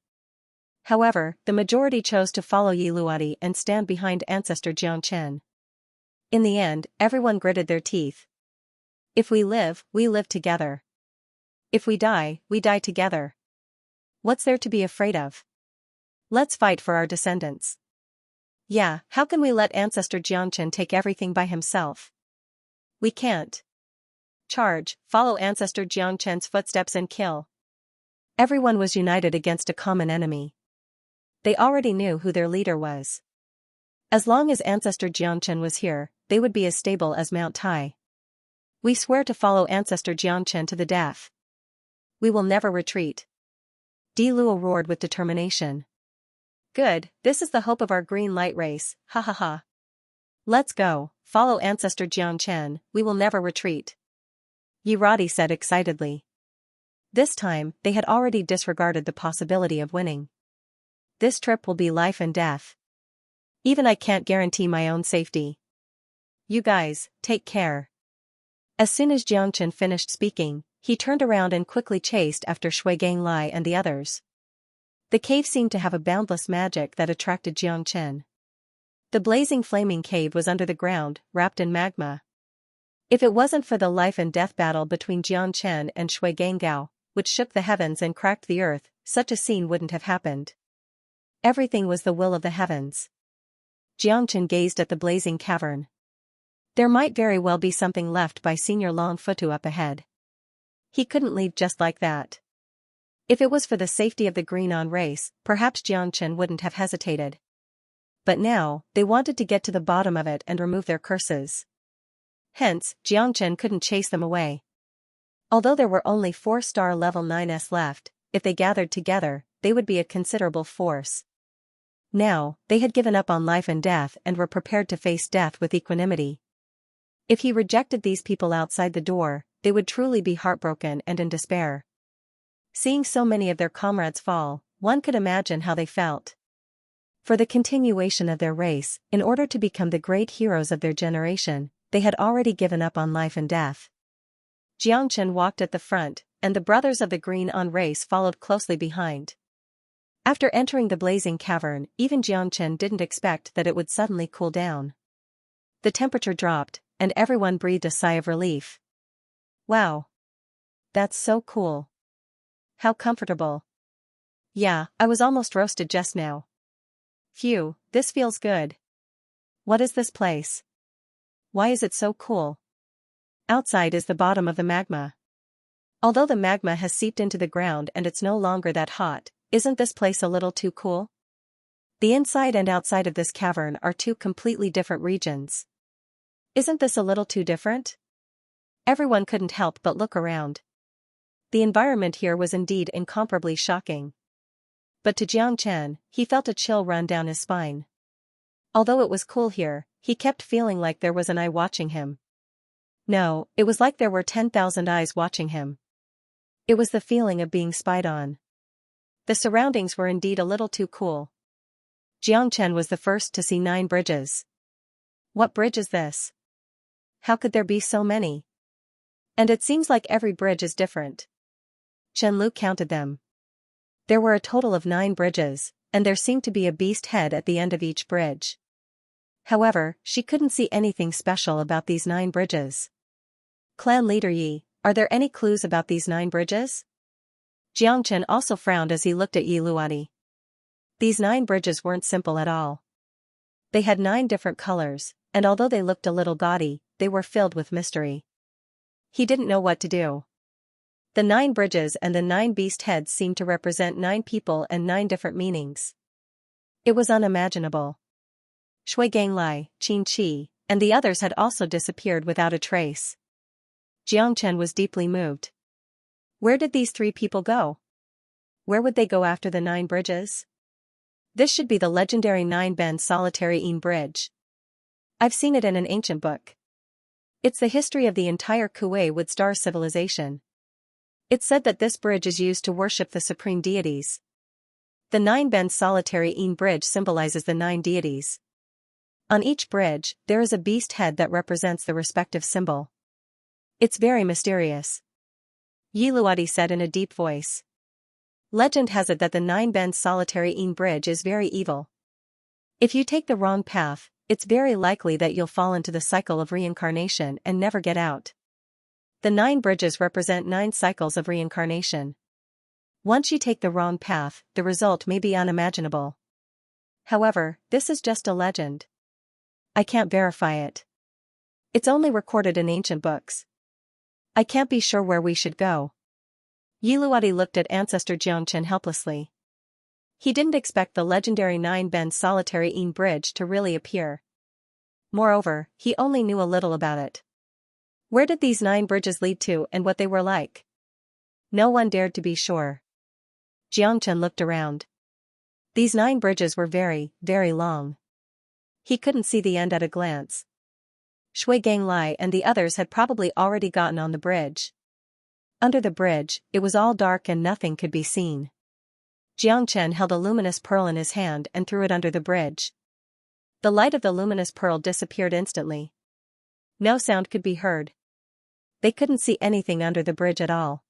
However, the majority chose to follow Yiluadi and stand behind Ancestor Jiangchen. In the end, everyone gritted their teeth. If we live together. If we die together. What's there to be afraid of? Let's fight for our descendants. Yeah, how can we let Ancestor Jiangchen take everything by himself? We can't. Charge, follow Ancestor Jiangchen's footsteps and kill. Everyone was united against a common enemy. They already knew who their leader was. As long as Ancestor Jiangchen was here, they would be as stable as Mount Tai. We swear to follow Ancestor Jiangchen to the death. We will never retreat. Di Luo roared with determination. Good, this is the hope of our green light race, ha ha ha. Let's go, follow Ancestor Jiangchen, we will never retreat. Yiradi said excitedly. This time, they had already disregarded the possibility of winning. This trip will be life and death. Even I can't guarantee my own safety. You guys, take care. As soon as Jiangchen finished speaking, he turned around and quickly chased after Shui Ganglai and the others. The cave seemed to have a boundless magic that attracted Jiangchen. The blazing flaming cave was under the ground, wrapped in magma. If it wasn't for the life and death battle between Jiangchen and Shui Ganggao, which shook the heavens and cracked the earth, such a scene wouldn't have happened. Everything was the will of the heavens. Jiangchen gazed at the blazing cavern. There might very well be something left by Senior Longfutu up ahead. He couldn't leave just like that. If it was for the safety of the Green-On race, perhaps Jiangchen wouldn't have hesitated. But now, they wanted to get to the bottom of it and remove their curses. Hence, Jiangchen couldn't chase them away. Although there were only 4-star level 9s left, if they gathered together, they would be a considerable force. Now, they had given up on life and death and were prepared to face death with equanimity. If he rejected these people outside the door, they would truly be heartbroken and in despair. Seeing so many of their comrades fall, one could imagine how they felt. For the continuation of their race, in order to become the great heroes of their generation, they had already given up on life and death. Jiangchen walked at the front, and the brothers of the Green-On race followed closely behind. After entering the blazing cavern, even Jiangchen didn't expect that it would suddenly cool down. The temperature dropped, and everyone breathed a sigh of relief. Wow! That's so cool. How comfortable. Yeah, I was almost roasted just now. Phew, this feels good. What is this place? Why is it so cool? Outside is the bottom of the magma. Although the magma has seeped into the ground and it's no longer that hot, isn't this place a little too cool? The inside and outside of this cavern are 2 completely different regions. Isn't this a little too different? Everyone couldn't help but look around. The environment here was indeed incomparably shocking. But to Jiangchen, he felt a chill run down his spine. Although it was cool here, he kept feeling like there was an eye watching him. No, it was like there were 10,000 eyes watching him. It was the feeling of being spied on. The surroundings were indeed a little too cool. Jiangchen was the first to see 9 bridges. What bridge is this? How could there be so many? And it seems like every bridge is different. Chen-Lu counted them. There were a total of 9 bridges, and there seemed to be a beast head at the end of each bridge. However, she couldn't see anything special about these 9 bridges. Clan leader Yi, are there any clues about these 9 bridges? Jiangchen also frowned as he looked at Yi Luadi. These 9 bridges weren't simple at all. They had 9 different colors, and although they looked a little gaudy, they were filled with mystery. He didn't know what to do. The 9 bridges and the 9 beast heads seemed to represent 9 people and 9 different meanings. It was unimaginable. Shui Ganglai, Qin Qi, and the others had also disappeared without a trace. Jiangchen was deeply moved. Where did these 3 people go? Where would they go after the 9 bridges? This should be the legendary 9-bend solitary Yin bridge. I've seen it in an ancient book. It's the history of the entire Kuwei Wood Star civilization. It's said that this bridge is used to worship the supreme deities. The 9-bend solitary Yin bridge symbolizes the 9 deities. On each bridge, there is a beast head that represents the respective symbol. It's very mysterious. Yi Luodi said in a deep voice. Legend has it that the 9-bend solitary Yin bridge is very evil. If you take the wrong path, it's very likely that you'll fall into the cycle of reincarnation and never get out. The 9 bridges represent 9 cycles of reincarnation. Once you take the wrong path, the result may be unimaginable. However, this is just a legend. I can't verify it. It's only recorded in ancient books. I can't be sure where we should go. Yi Luodi looked at Ancestor Jiangchen helplessly. He didn't expect the legendary 9-bend solitary Yin bridge to really appear. Moreover, he only knew a little about it. Where did these 9 bridges lead to and what they were like? No one dared to be sure. Jiangchen looked around. These 9 bridges were very, very long. He couldn't see the end at a glance. Shui Ganglai and the others had probably already gotten on the bridge. Under the bridge, it was all dark and nothing could be seen. Jiangchen held a luminous pearl in his hand and threw it under the bridge. The light of the luminous pearl disappeared instantly. No sound could be heard. They couldn't see anything under the bridge at all.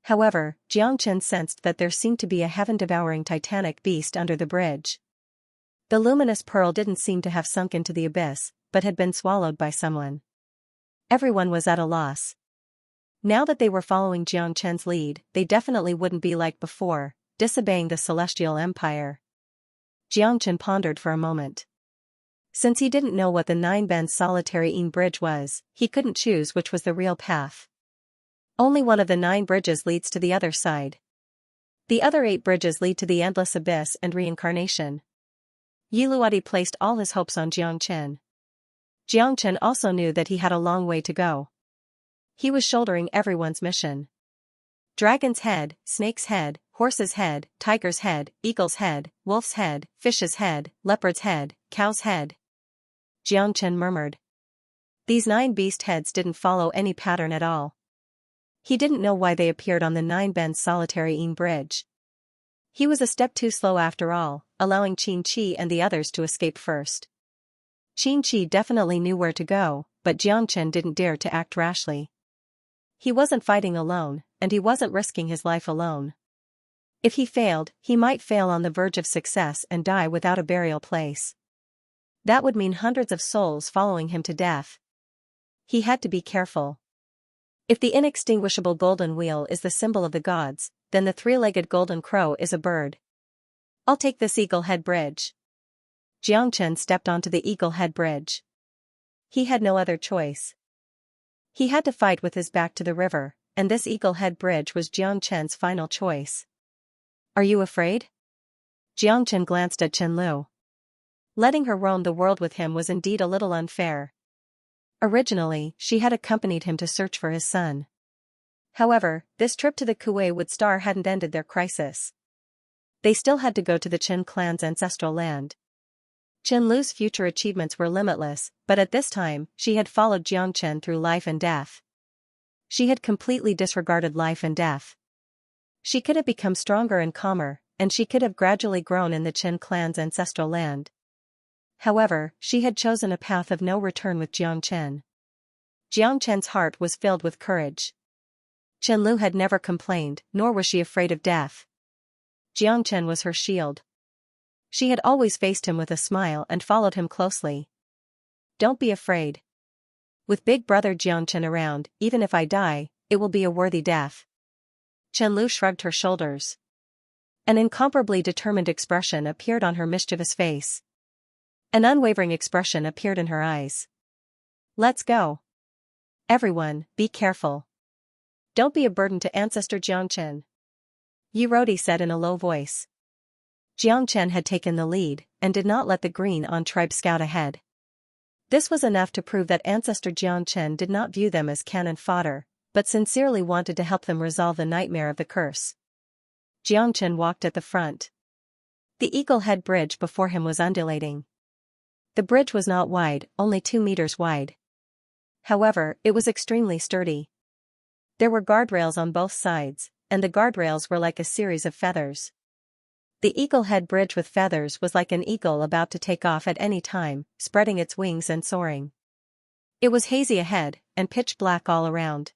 However, Jiangchen sensed that there seemed to be a heaven-devouring titanic beast under the bridge. The luminous pearl didn't seem to have sunk into the abyss, but had been swallowed by someone. Everyone was at a loss. Now that they were following Jiangchen's lead, they definitely wouldn't be like before, disobeying the celestial empire. Jiangchen pondered for a moment. Since he didn't know what the 9-bend solitary Yin bridge was, he couldn't choose which was the real path. Only one of the 9 bridges leads to the other side. The other 8 bridges lead to the endless abyss and reincarnation. Yi Luodi placed all his hopes on Jiangchen. Jiangchen also knew that he had a long way to go. He was shouldering everyone's mission. Dragon's head, snake's head, horse's head, tiger's head, eagle's head, wolf's head, fish's head, leopard's head, cow's head. Jiangchen murmured. These 9 beast heads didn't follow any pattern at all. He didn't know why they appeared on the 9-bend solitary Yin bridge. He was a step too slow after all, allowing Qin Qi and the others to escape first. Qin Qi definitely knew where to go, but Jiangchen didn't dare to act rashly. He wasn't fighting alone, and he wasn't risking his life alone. If he failed, he might fail on the verge of success and die without a burial place. That would mean hundreds of souls following him to death. He had to be careful. If the inextinguishable golden wheel is the symbol of the gods, then the 3-legged golden crow is a bird. I'll take this eagle head bridge. Jiangchen stepped onto the eagle head bridge. He had no other choice. He had to fight with his back to the river, and this eagle head bridge was Jiangchen's final choice. Are you afraid? Jiangchen glanced at Qianlu. Letting her roam the world with him was indeed a little unfair. Originally, she had accompanied him to search for his son. However, this trip to the Kuwei Wood Star hadn't ended their crisis. They still had to go to the Qin clan's ancestral land. Qianlu's future achievements were limitless, but at this time, she had followed Jiangchen through life and death. She had completely disregarded life and death. She could have become stronger and calmer, and she could have gradually grown in the Qin clan's ancestral land. However, she had chosen a path of no return with Jiangchen. Jiangchen's heart was filled with courage. Qianlu had never complained, nor was she afraid of death. Jiangchen was her shield. She had always faced him with a smile and followed him closely. Don't be afraid. With big brother Jiangchen around, even if I die, it will be a worthy death. Qianlu shrugged her shoulders. An incomparably determined expression appeared on her mischievous face. An unwavering expression appeared in her eyes. Let's go. Everyone, be careful. Don't be a burden to Ancestor Jiangchen. Yi Rodi said in a low voice. Xianxia had taken the lead, and did not let the green-on tribe scout ahead. This was enough to prove that ancestor Xianxia did not view them as cannon fodder, but sincerely wanted to help them resolve the nightmare of the curse. Xianxia walked at the front. The eagle head bridge before him was undulating. The bridge was not wide, only 2 meters wide. However, it was extremely sturdy. There were guardrails on both sides, and the guardrails were like a series of feathers. The eagle head bridge with feathers was like an eagle about to take off at any time, spreading its wings and soaring. It was hazy ahead, and pitch black all around.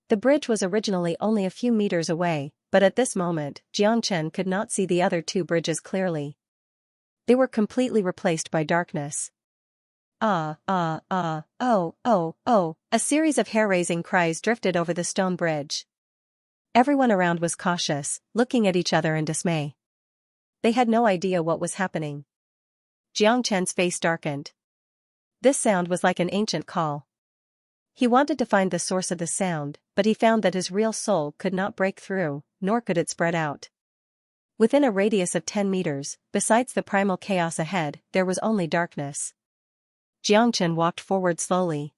The bridge was originally only a few meters away, but at this moment, Xianxia could not see the other 2 bridges clearly. They were completely replaced by darkness. Oh, oh. A series of hair-raising cries drifted over the stone bridge. Everyone around was cautious, looking at each other in dismay. They had no idea what was happening. Xianxia's face darkened. This sound was like an ancient call. He wanted to find the source of the sound, but he found that his real soul could not break through, nor could it spread out. Within a radius of 10 meters, besides the primal chaos ahead, there was only darkness. Xianxia walked forward slowly.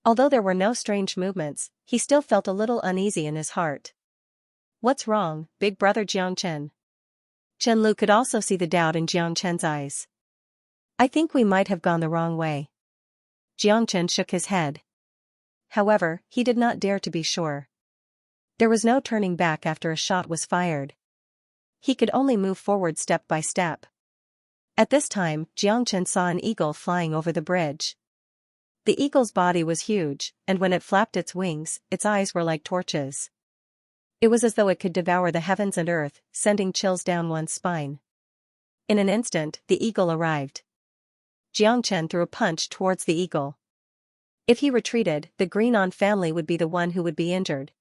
Although there were no strange movements, he still felt a little uneasy in his heart. What's wrong, big brother Xianxia? Chen Lu could also see the doubt in Xianxia's eyes. I think we might have gone the wrong way. Xianxia shook his head. However, he did not dare to be sure. There was no turning back after a shot was fired. He could only move forward step by step. At this time, Xianxia saw an eagle flying over the bridge. The eagle's body was huge, and when it flapped its wings, its eyes were like torches. It was as though it could devour the heavens and earth, sending chills down one's spine. In an instant, the eagle arrived. Xianxia threw a punch towards the eagle. If he retreated, the Green-on family would be the one who would be injured.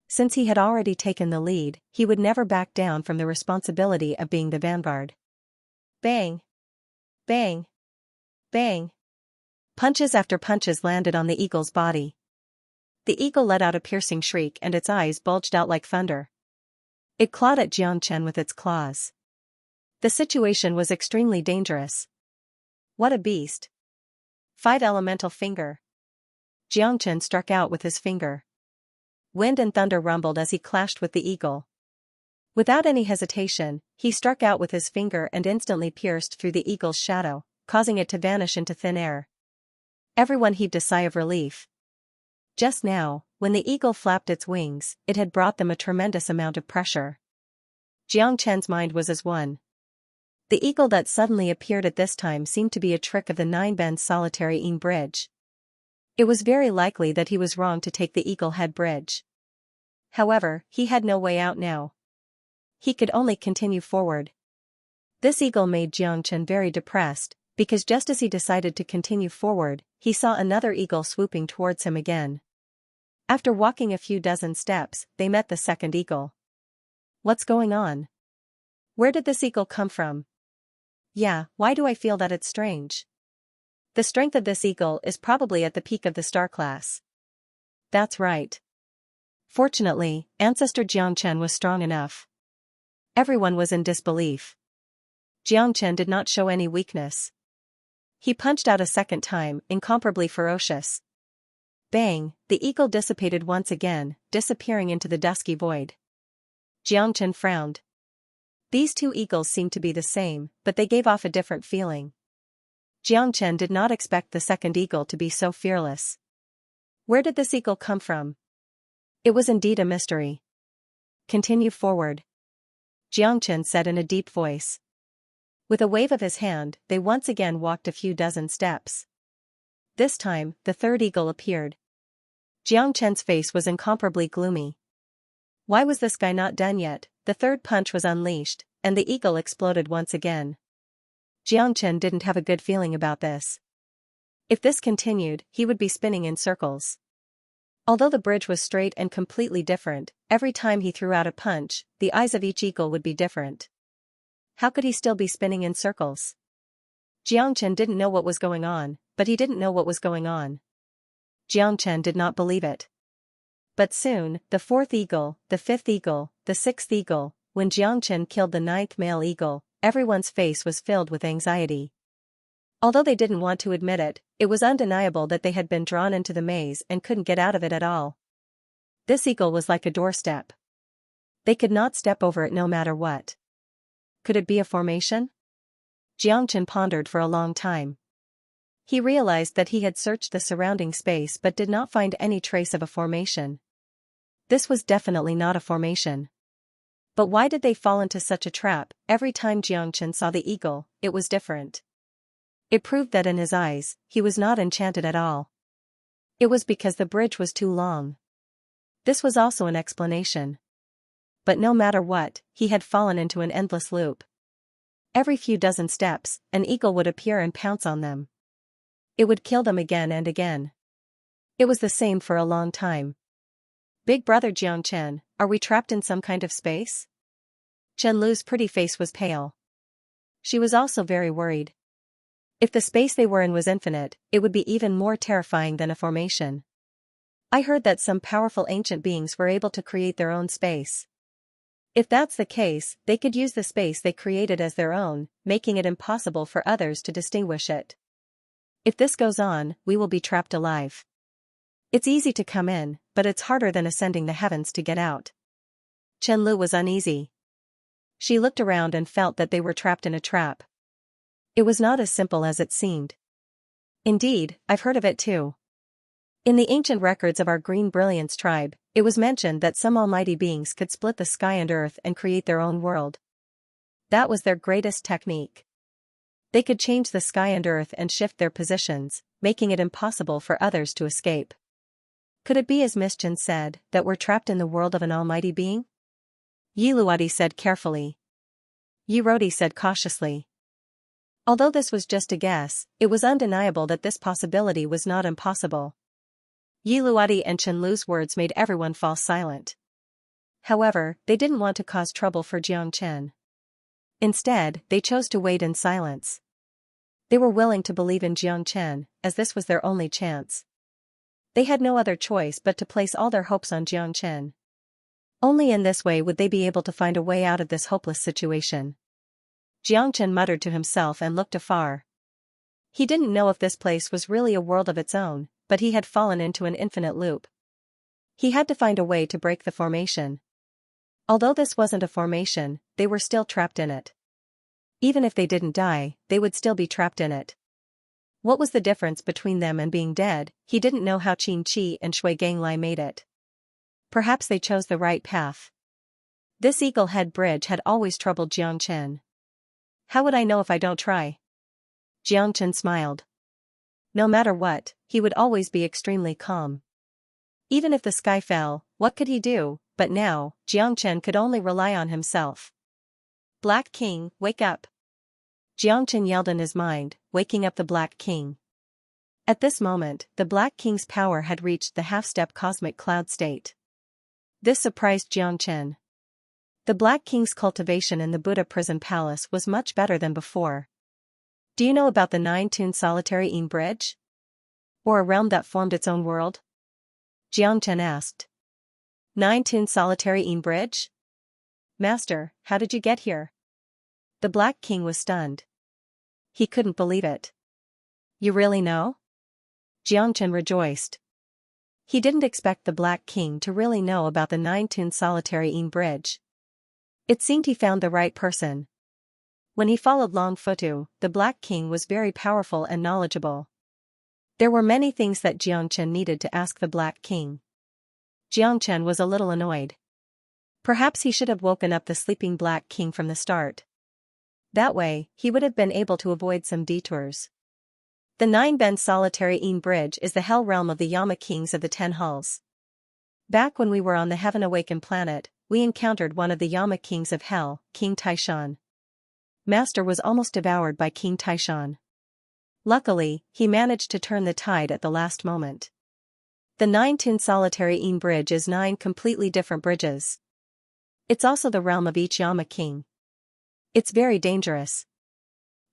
Since he had already taken the lead, he would never back down from the responsibility of being the vanguard. Bang! Bang! Bang! Punches after punches landed on the eagle's body. The eagle let out a piercing shriek and its eyes bulged out like thunder. It clawed at Xianxia with its claws. The situation was extremely dangerous. What a beast! 5 elemental finger. Xianxia struck out with his finger. Wind and thunder rumbled as he clashed with the eagle. Without any hesitation, he struck out with his finger and instantly pierced through the eagle's shadow, causing it to vanish into thin air. Everyone heaved a sigh of relief. Just now, when the eagle flapped its wings, it had brought them a tremendous amount of pressure. Xianxia's mind was as one. The eagle that suddenly appeared at this time seemed to be a trick of the 9-bend solitary bridge. It was very likely that he was wrong to take the eagle head bridge. However, he had no way out now. He could only continue forward. This eagle made Xianxia very depressed, because just as he decided to continue forward, he saw another eagle swooping towards him again. After walking a few dozen steps, they met the second eagle. What's going on? Where did this eagle come from? Yeah, why do I feel that it's strange? The strength of this eagle is probably at the peak of the star class. That's right. Fortunately, Ancestor Xianxia was strong enough. Everyone was in disbelief. Xianxia did not show any weakness. He punched out a second time, incomparably ferocious. Bang, the eagle dissipated once again, disappearing into the dusky void. Xianxia frowned. These 2 eagles seemed to be the same, but they gave off a different feeling. Xianxia did not expect the second eagle to be so fearless. Where did this eagle come from? It was indeed a mystery. Continue forward, Xianxia said in a deep voice. With a wave of his hand, they once again walked a few dozen steps. This time, the third eagle appeared. Xianxia's face was incomparably gloomy. Why was this guy not done yet? The third punch was unleashed, and the eagle exploded once again. Xianxia didn't have a good feeling about this. If this continued, he would be spinning in circles. Although the bridge was straight and completely different, every time he threw out a punch, the eyes of each eagle would be different. How could he still be spinning in circles? Xianxia didn't know what was going on, but he didn't know what was going on. Xianxia did not believe it. But soon, the fourth eagle, the fifth eagle, the sixth eagle, when Xianxia killed the ninth male eagle, everyone's face was filled with anxiety. Although they didn't want to admit it, it was undeniable that they had been drawn into the maze and couldn't get out of it at all. This eagle was like a doorstep. They could not step over it no matter what. Could it be a formation? Xianxia pondered for a long time. He realized that he had searched the surrounding space but did not find any trace of a formation. This was definitely not a formation. But why did they fall into such a trap? Every time Xianxia saw the eagle, it was different. It proved that in his eyes, he was not enchanted at all. It was because the bridge was too long. This was also an explanation. But no matter what, he had fallen into an endless loop. Every few dozen steps, an eagle would appear and pounce on them. It would kill them again and again. It was the same for a long time. Big brother Xianxia, are we trapped in some kind of space? Chenlu's pretty face was pale. She was also very worried. If the space they were in was infinite, it would be even more terrifying than a formation. I heard that some powerful ancient beings were able to create their own space. If that's the case, they could use the space they created as their own, making it impossible for others to distinguish it. If this goes on, we will be trapped alive. It's easy to come in, but it's harder than ascending the heavens to get out. Chenlu was uneasy. She looked around and felt that they were trapped in a trap. It was not as simple as it seemed. Indeed, I've heard of it too. In the ancient records of our Green Brilliance tribe, it was mentioned that some almighty beings could split the sky and earth and create their own world. That was their greatest technique. They could change the sky and earth and shift their positions, making it impossible for others to escape. Could it be, as Mischan said, that we're trapped in the world of an almighty being? Yiluadi said carefully. Yirodi said cautiously. Although this was just a guess, it was undeniable that this possibility was not impossible. Yiluadi and Chenlu's words made everyone fall silent. However, they didn't want to cause trouble for Xianxia. Instead, they chose to wait in silence. They were willing to believe in Xianxia, as this was their only chance. They had no other choice but to place all their hopes on Xianxia. Only in this way would they be able to find a way out of this hopeless situation. Xianxia muttered to himself and looked afar. He didn't know if this place was really a world of its own, but he had fallen into an infinite loop. He had to find a way to break the formation. Although this wasn't a formation, they were still trapped in it. Even if they didn't die, they would still be trapped in it. What was the difference between them and being dead? He didn't know how Qin Qi and Shui Ganglai made it. Perhaps they chose the right path. This eagle-head bridge had always troubled Xianxia. How would I know if I don't try? Xianxia smiled. No matter what, he would always be extremely calm. Even if the sky fell, what could he do? But now, Xianxia could only rely on himself. Black King, wake up! Xianxia yelled in his mind, waking up the Black King. At this moment, the Black King's power had reached the half-step cosmic cloud state. This surprised Xianxia. The Black King's cultivation in the Buddha prison palace was much better than before. Do you know about the 9-tune solitary Yin bridge? Or a realm that formed its own world? Xianxia asked. 9-tune solitary Yin bridge? Master, how did you get here? The Black King was stunned. He couldn't believe it. You really know? Xianxia rejoiced. He didn't expect the Black King to really know about the 9-tune solitary Yin bridge. It seemed he found the right person. When he followed Long Futu, the Black King was very powerful and knowledgeable. There were many things that Xianxia needed to ask the Black King. Xianxia was a little annoyed. Perhaps he should have woken up the sleeping Black King from the start. That way, he would have been able to avoid some detours. The 9-bend solitary Yin bridge is the hell realm of the Yama Kings of the 10 Hulls. Back when we were on the Heaven Awakened planet, we encountered one of the Yama Kings of Hell, King Taishan. Master was almost devoured by King Taishan. Luckily, he managed to turn the tide at the last moment. The 9-tune solitary Yin bridge is 9 completely different bridges. It's also the realm of each Yama King. It's very dangerous.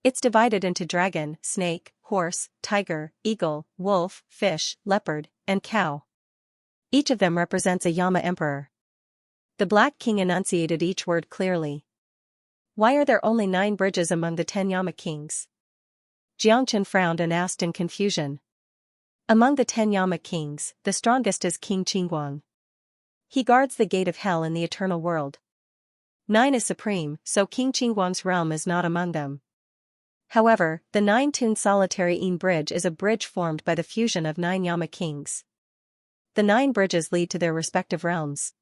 It's divided into dragon, snake, horse, tiger, eagle, wolf, fish, leopard, and cow. Each of them represents a Yama emperor. The Black King enunciated each word clearly. Why are there only 9 bridges among the 10 Yama kings? Xianxia frowned and asked in confusion. Among the 10 Yama kings, the strongest is King Qingguang. He guards the gate of hell in the eternal world. 9 is supreme, so King Qingguang's realm is not among them. However, the 9-tune solitary Yin bridge is a bridge formed by the fusion of 9 Yama kings. The 9 bridges lead to their respective realms.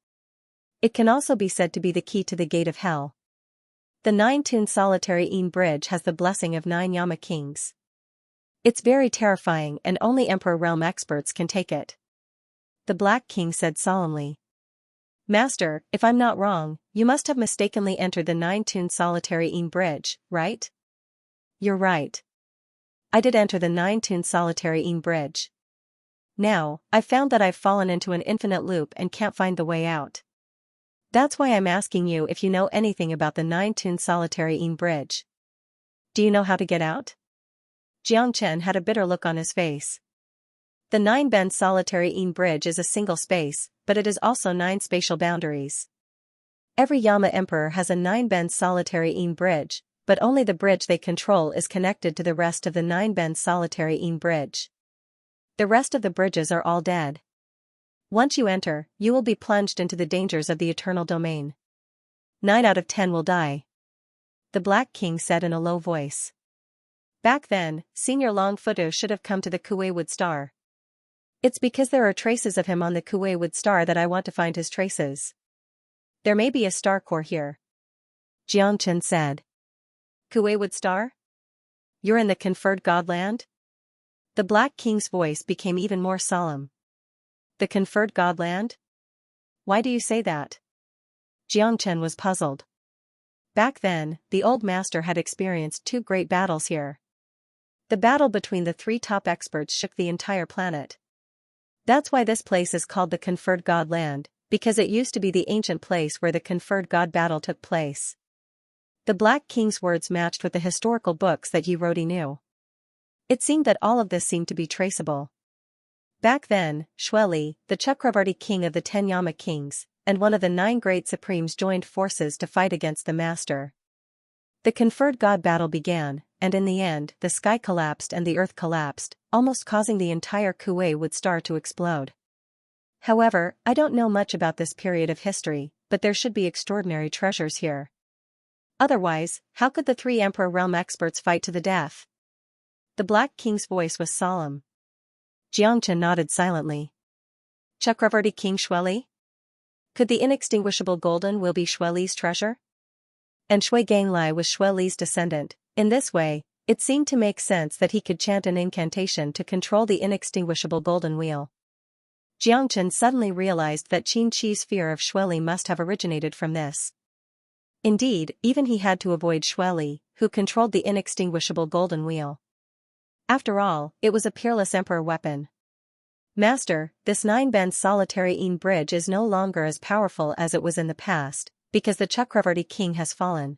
It can also be said to be the key to the gate of hell. The 9-tune solitary Yin bridge has the blessing of 9 Yama kings. It's very terrifying and only Emperor realm experts can take it. The Black King said solemnly. Master, if I'm not wrong, you must have mistakenly entered the 9-tune solitary Yin bridge, right? You're right. I did enter the 9-tune solitary Yin bridge. Now, I've found that I've fallen into an infinite loop and can't find the way out. That's why I'm asking you if you know anything about the 9-tune solitary Yin bridge. Do you know how to get out? Xianxia had a bitter look on his face. The 9-bend solitary Yin bridge is a single space, but it is also 9 spatial boundaries. Every Yama emperor has a 9-bend solitary Yin bridge, but only the bridge they control is connected to the rest of the 9-bend solitary Yin bridge. The rest of the bridges are all dead. Once you enter, you will be plunged into the dangers of the eternal domain. 9 out of 10 will die. The Black King said in a low voice. Back then, Senior Longfutu should have come to the Kuei-wood star. It's because there are traces of him on the Kuei-wood star that I want to find his traces. There may be a star core here. Xianxia said. Kuei-wood star? You're in the conferred godland? The Black King's voice became even more solemn. The conferred godland? Why do you say that? Xianxia was puzzled. Back then, the old master had experienced 2 great battles here. The battle between the 3 top experts shook the entire planet. That's why this place is called the Conferred God Land, because it used to be the ancient place where the Conferred God battle took place. The Black King's words matched with the historical books that Yi Rodi knew. It seemed that all of this seemed to be traceable. Back then, Xueli, the Chakravarti king of the 10 Yama kings, and one of the 9 great supremes joined forces to fight against the master. The Conferred God battle began, and in the end, the sky collapsed and the earth collapsed, almost causing the entire Kuei-wood star to explode. However, I don't know much about this period of history, but there should be extraordinary treasures here. Otherwise, how could the 3 Emperor realm experts fight to the death? The Black King's voice was solemn. Xianxia nodded silently. Chakravarti King Xueli? Could the inextinguishable golden will be Xueli's treasure? And Shui Ganglai was Xueli's descendant. In this way, it seemed to make sense that he could chant an incantation to control the inextinguishable golden wheel. Xianxia suddenly realized that Qin Chi's fear of Xueli must have originated from this. Indeed, even he had to avoid Xueli, who controlled the inextinguishable golden wheel. After all, it was a peerless emperor weapon. Master, this 9-bend solitary Yin bridge is no longer as powerful as it was in the past, because the Chakravarti king has fallen.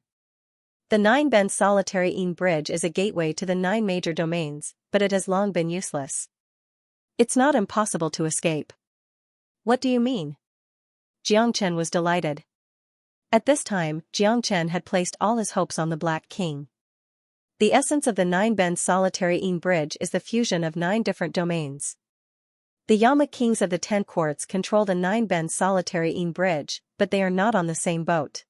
The 9-bend solitary Yin bridge is a gateway to the 9 major domains, but it has long been useless. It's not impossible to escape. What do you mean? Xianxia was delighted. At this time, Xianxia had placed all his hopes on the Black King. The essence of the 9-bend solitary Yin bridge is the fusion of 9 different domains. The Yama kings of the 10 courts control the 9-bend solitary Yin bridge, but they are not on the same boat.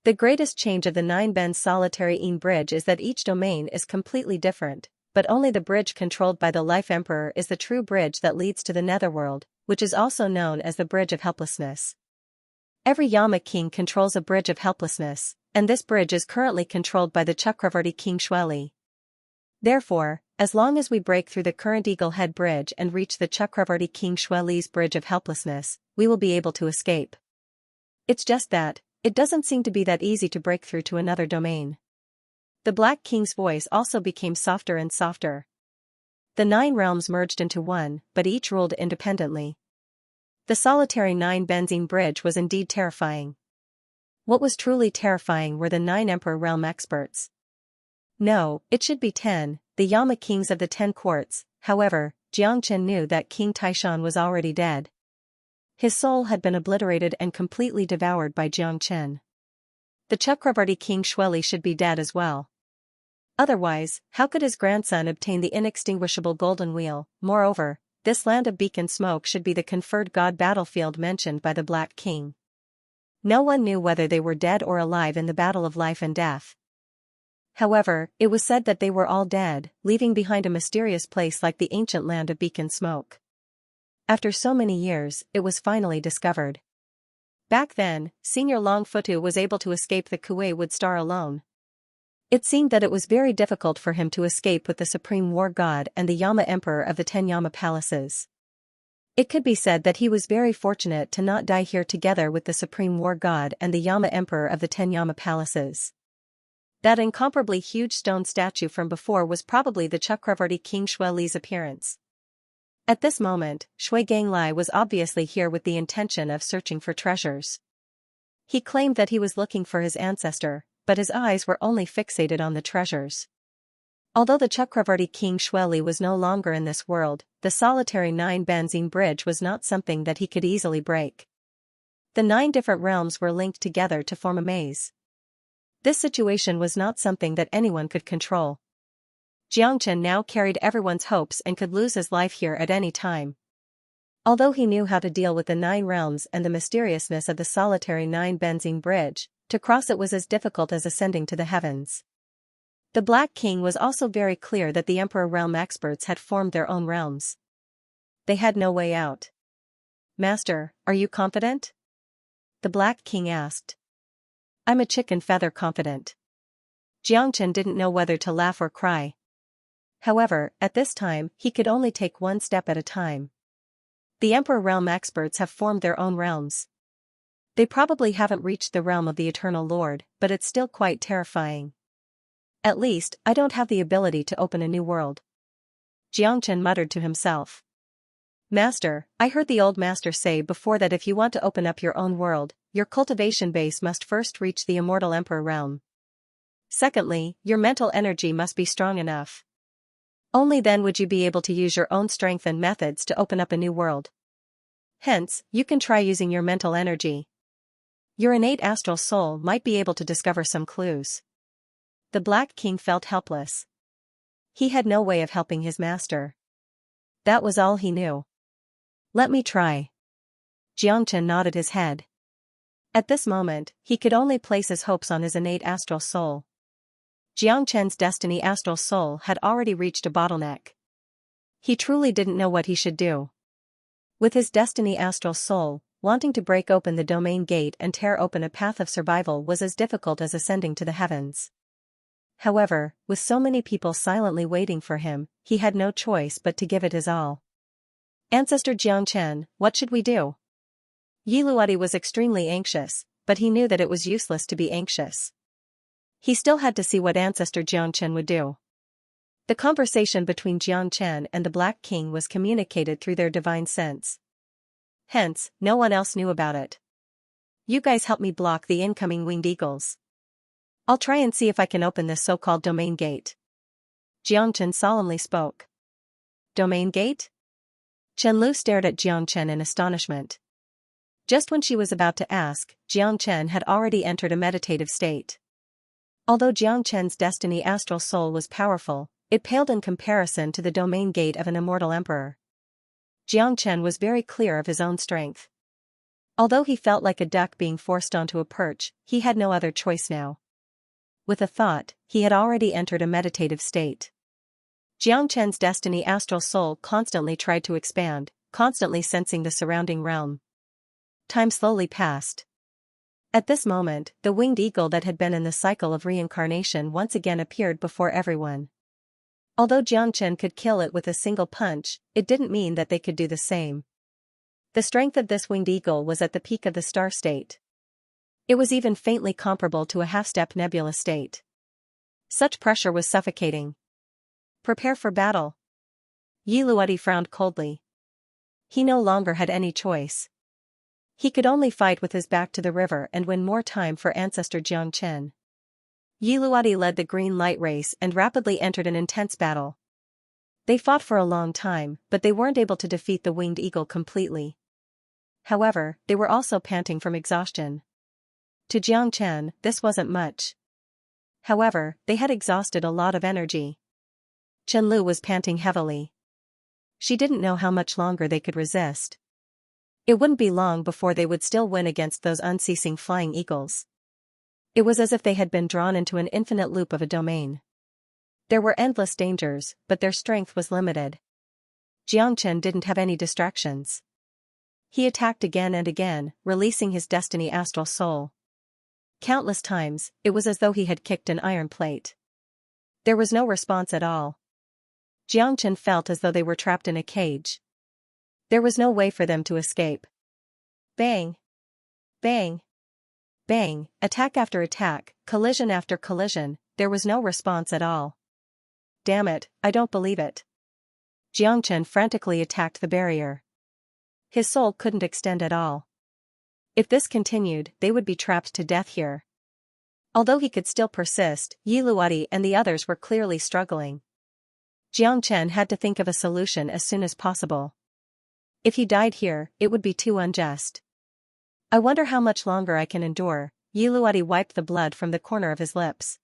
The greatest change of the 9-bend solitary Yin bridge is that each domain is completely different, but only the bridge controlled by the Life Emperor is the true bridge that leads to the Netherworld, which is also known as the Bridge of Helplessness. Every Yama king controls a bridge of helplessness, and this bridge is currently controlled by the Chakravarti King Xueli. Therefore, as long as we break through the current Eagle Head Bridge and reach the Chakravarti King Xueli's Bridge of Helplessness, we will be able to escape. It's just that, it doesn't seem to be that easy to break through to another domain. The Black King's voice also became softer and softer. The 9 realms merged into one, but each ruled independently. The solitary 9-bend bridge was indeed terrifying. What was truly terrifying were the 9 Emperor realm experts. No, it should be 10, the Yama kings of the 10 courts. However, Xianxia knew that King Taishan was already dead. His soul had been obliterated and completely devoured by Xianxia. The Chakravarti king Shueli should be dead as well. Otherwise, how could his grandson obtain the inextinguishable golden wheel? Moreover, this land of beacon smoke should be the conferred god battlefield mentioned by the Black King. No one knew whether they were dead or alive in the battle of life and death. However, it was said that they were all dead, leaving behind a mysterious place like the ancient land of beacon smoke. After so many years, it was finally discovered. Back then, Senior Longfutu was able to escape the Kuei Wood Star alone. It seemed that it was very difficult for him to escape with the Supreme War God and the Yama Emperor of the 10 Yama Palaces. It could be said that he was very fortunate to not die here together with the Supreme War God and the Yama Emperor of the 10 Yama Palaces. That incomparably huge stone statue from before was probably the Chakravarti King Shueli's appearance. At this moment, Shui Ganglai was obviously here with the intention of searching for treasures. He claimed that he was looking for his ancestor, but his eyes were only fixated on the treasures. Although the Chakravarti King Shueli was no longer in this world, the solitary 9 benzene bridge was not something that he could easily break. The 9 different realms were linked together to form a maze. This situation was not something that anyone could control. Xianxia now carried everyone's hopes and could lose his life here at any time. Although he knew how to deal with the 9 realms and the mysteriousness of the solitary 9 benzene bridge, to cross it was as difficult as ascending to the heavens. The Black King was also very clear that the Emperor realm experts had formed their own realms. They had no way out. "Master, are you confident?" the Black King asked. "I'm a chicken feather confident." Xianxia didn't know whether to laugh or cry. However, at this time, he could only take one step at a time. The Emperor realm experts have formed their own realms. They probably haven't reached the realm of the Eternal Lord, but it's still quite terrifying. At least, I don't have the ability to open a new world. Xianxia muttered to himself. "Master, I heard the old master say before that if you want to open up your own world, your cultivation base must first reach the immortal Emperor realm. Secondly, your mental energy must be strong enough. Only then would you be able to use your own strength and methods to open up a new world. Hence, you can try using your mental energy. Your innate astral soul might be able to discover some clues." The Black King felt helpless. He had no way of helping his master. That was all he knew. "Let me try." Xianxia nodded his head. At this moment, he could only place his hopes on his innate astral soul. Xianxia's destiny astral soul had already reached a bottleneck. He truly didn't know what he should do. With his destiny astral soul, wanting to break open the domain gate and tear open a path of survival was as difficult as ascending to the heavens. However, with so many people silently waiting for him, he had no choice but to give it his all. "Ancestor Xianxia, what should we do?" Yiluadi was extremely anxious, but he knew that it was useless to be anxious. He still had to see what Ancestor Xianxia would do. The conversation between Xianxia and the Black King was communicated through their divine sense. Hence, no one else knew about it. "You guys help me block the incoming winged eagles. I'll try and see if I can open this so-called domain gate." Xianxia solemnly spoke. "Domain gate?" Chenlu stared at Xianxia in astonishment. Just when she was about to ask, Xianxia had already entered a meditative state. Although Xianxia's destiny astral soul was powerful, it paled in comparison to the domain gate of an immortal emperor. Xianxia was very clear of his own strength. Although he felt like a duck being forced onto a perch, he had no other choice now. With a thought, he had already entered a meditative state. Xianxia's destiny astral soul constantly tried to expand, constantly sensing the surrounding realm. Time slowly passed. At this moment, the winged eagle that had been in the cycle of reincarnation once again appeared before everyone. Although Xianxia could kill it with a single punch, it didn't mean that they could do the same. The strength of this winged eagle was at the peak of the star state. It was even faintly comparable to a half-step nebula state. Such pressure was suffocating. "Prepare for battle." Yiluadi frowned coldly. He no longer had any choice. He could only fight with his back to the river and win more time for Ancestor Xianxia. Yiluadi led the green light race and rapidly entered an intense battle. They fought for a long time, but they weren't able to defeat the winged eagle completely. However, they were also panting from exhaustion. To Xianxia, this wasn't much. However, they had exhausted a lot of energy. Chenlu was panting heavily. She didn't know how much longer they could resist. It wouldn't be long before they would still win against those unceasing flying eagles. It was as if they had been drawn into an infinite loop of a domain. There were endless dangers, but their strength was limited. Xianxia didn't have any distractions. He attacked again and again, releasing his destiny astral soul. Countless times, it was as though he had kicked an iron plate. There was no response at all. Xianxia felt as though they were trapped in a cage. There was no way for them to escape. Bang! Bang! Bang! Attack after attack, collision after collision, there was no response at all. Damn it, I don't believe it. Xianxia frantically attacked the barrier. His soul couldn't extend at all. If this continued, they would be trapped to death here. Although he could still persist, Yi Luodi and the others were clearly struggling. Xianxia had to think of a solution as soon as possible. If he died here, it would be too unjust. I wonder how much longer I can endure. Yi Luodi wiped the blood from the corner of his lips.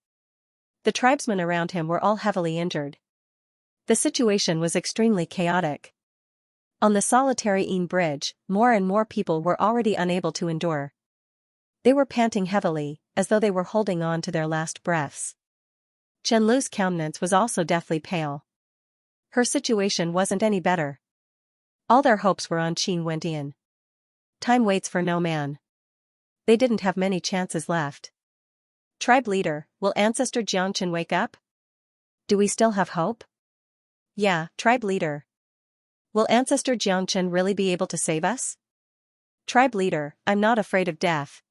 The tribesmen around him were all heavily injured. The situation was extremely chaotic. On the solitary Yin bridge, more and more people were already unable to endure. They were panting heavily, as though they were holding on to their last breaths. Chenlu's countenance was also deathly pale. Her situation wasn't any better. All their hopes were on Qin Wendian. Time waits for no man. They didn't have many chances left. Tribe leader, will Ancestor Xianxia wake up? Do we still have hope? Yeah, tribe leader. Will Ancestor Xianxia really be able to save us? Tribe leader, I'm not afraid of death.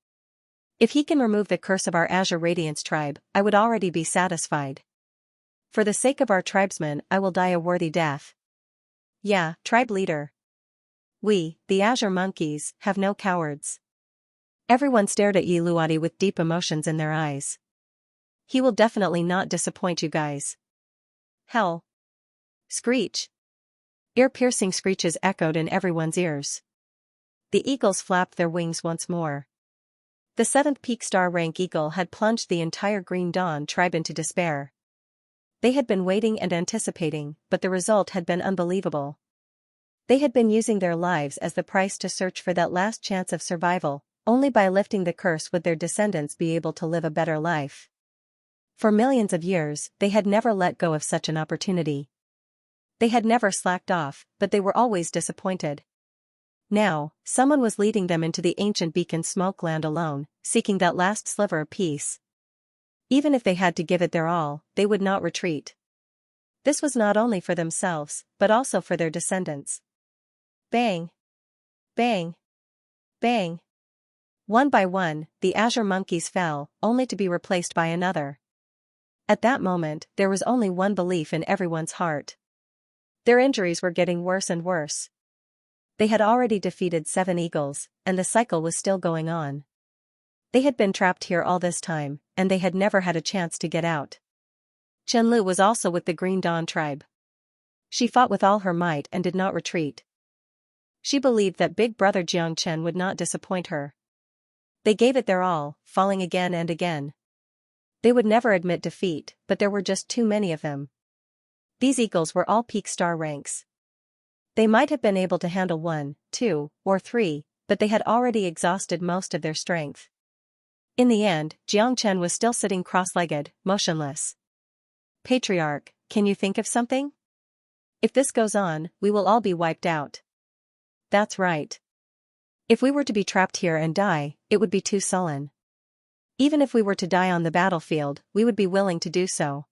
If he can remove the curse of our Azure Radiance tribe, I would already be satisfied. For the sake of our tribesmen, I will die a worthy death. Yeah, tribe leader. We, the Azure Monkeys, have no cowards. Everyone stared at Yi Luodi with deep emotions in their eyes. He will definitely not disappoint you guys. Hell. Screech. Ear-piercing screeches echoed in everyone's ears. The eagles flapped their wings once more. The 7th Peak Star rank eagle had plunged the entire Green Dawn tribe into despair. They had been waiting and anticipating, but the result had been unbelievable. They had been using their lives as the price to search for that last chance of survival. Only by lifting the curse would their descendants be able to live a better life. For millions of years, they had never let go of such an opportunity. They had never slacked off, but they were always disappointed. Now, someone was leading them into the ancient beacon smoke land alone, seeking that last sliver of peace. Even if they had to give it their all, they would not retreat. This was not only for themselves, but also for their descendants. Bang! Bang! Bang! One by one, the Azure Monkeys fell, only to be replaced by another. At that moment, there was only one belief in everyone's heart. Their injuries were getting worse and worse. They had already defeated 7 eagles, and the cycle was still going on. They had been trapped here all this time, and they had never had a chance to get out. Chenlu was also with the Green Dawn tribe. She fought with all her might and did not retreat. She believed that Big Brother Xianxia would not disappoint her. They gave it their all, falling again and again. They would never admit defeat, but there were just too many of them. These eagles were all peak star ranks. They might have been able to handle 1, 2, or 3, but they had already exhausted most of their strength. In the end, Xianxia was still sitting cross-legged, motionless. Patriarch, can you think of something? If this goes on, we will all be wiped out. That's right. If we were to be trapped here and die, it would be too sullen. Even if we were to die on the battlefield, we would be willing to do so.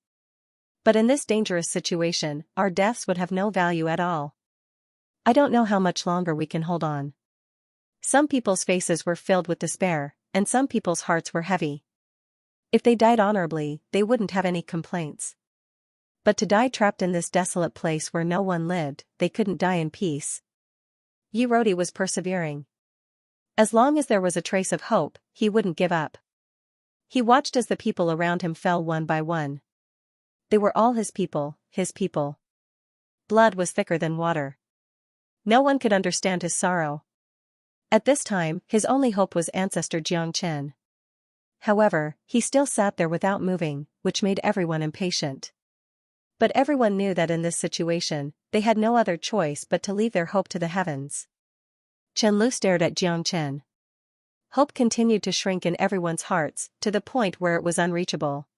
But in this dangerous situation, our deaths would have no value at all. I don't know how much longer we can hold on. Some people's faces were filled with despair, and some people's hearts were heavy. If they died honorably, they wouldn't have any complaints. But to die trapped in this desolate place where no one lived, they couldn't die in peace. Yi Rodi was persevering. As long as there was a trace of hope, he wouldn't give up. He watched as the people around him fell one by one. They were all his people, his people. Blood was thicker than water. No one could understand his sorrow. At this time, his only hope was ancestor Xianxia. However, he still sat there without moving, which made everyone impatient. But everyone knew that in this situation, they had no other choice but to leave their hope to the heavens. Qianlu stared at Xianxia. Hope continued to shrink in everyone's hearts, to the point where it was unreachable.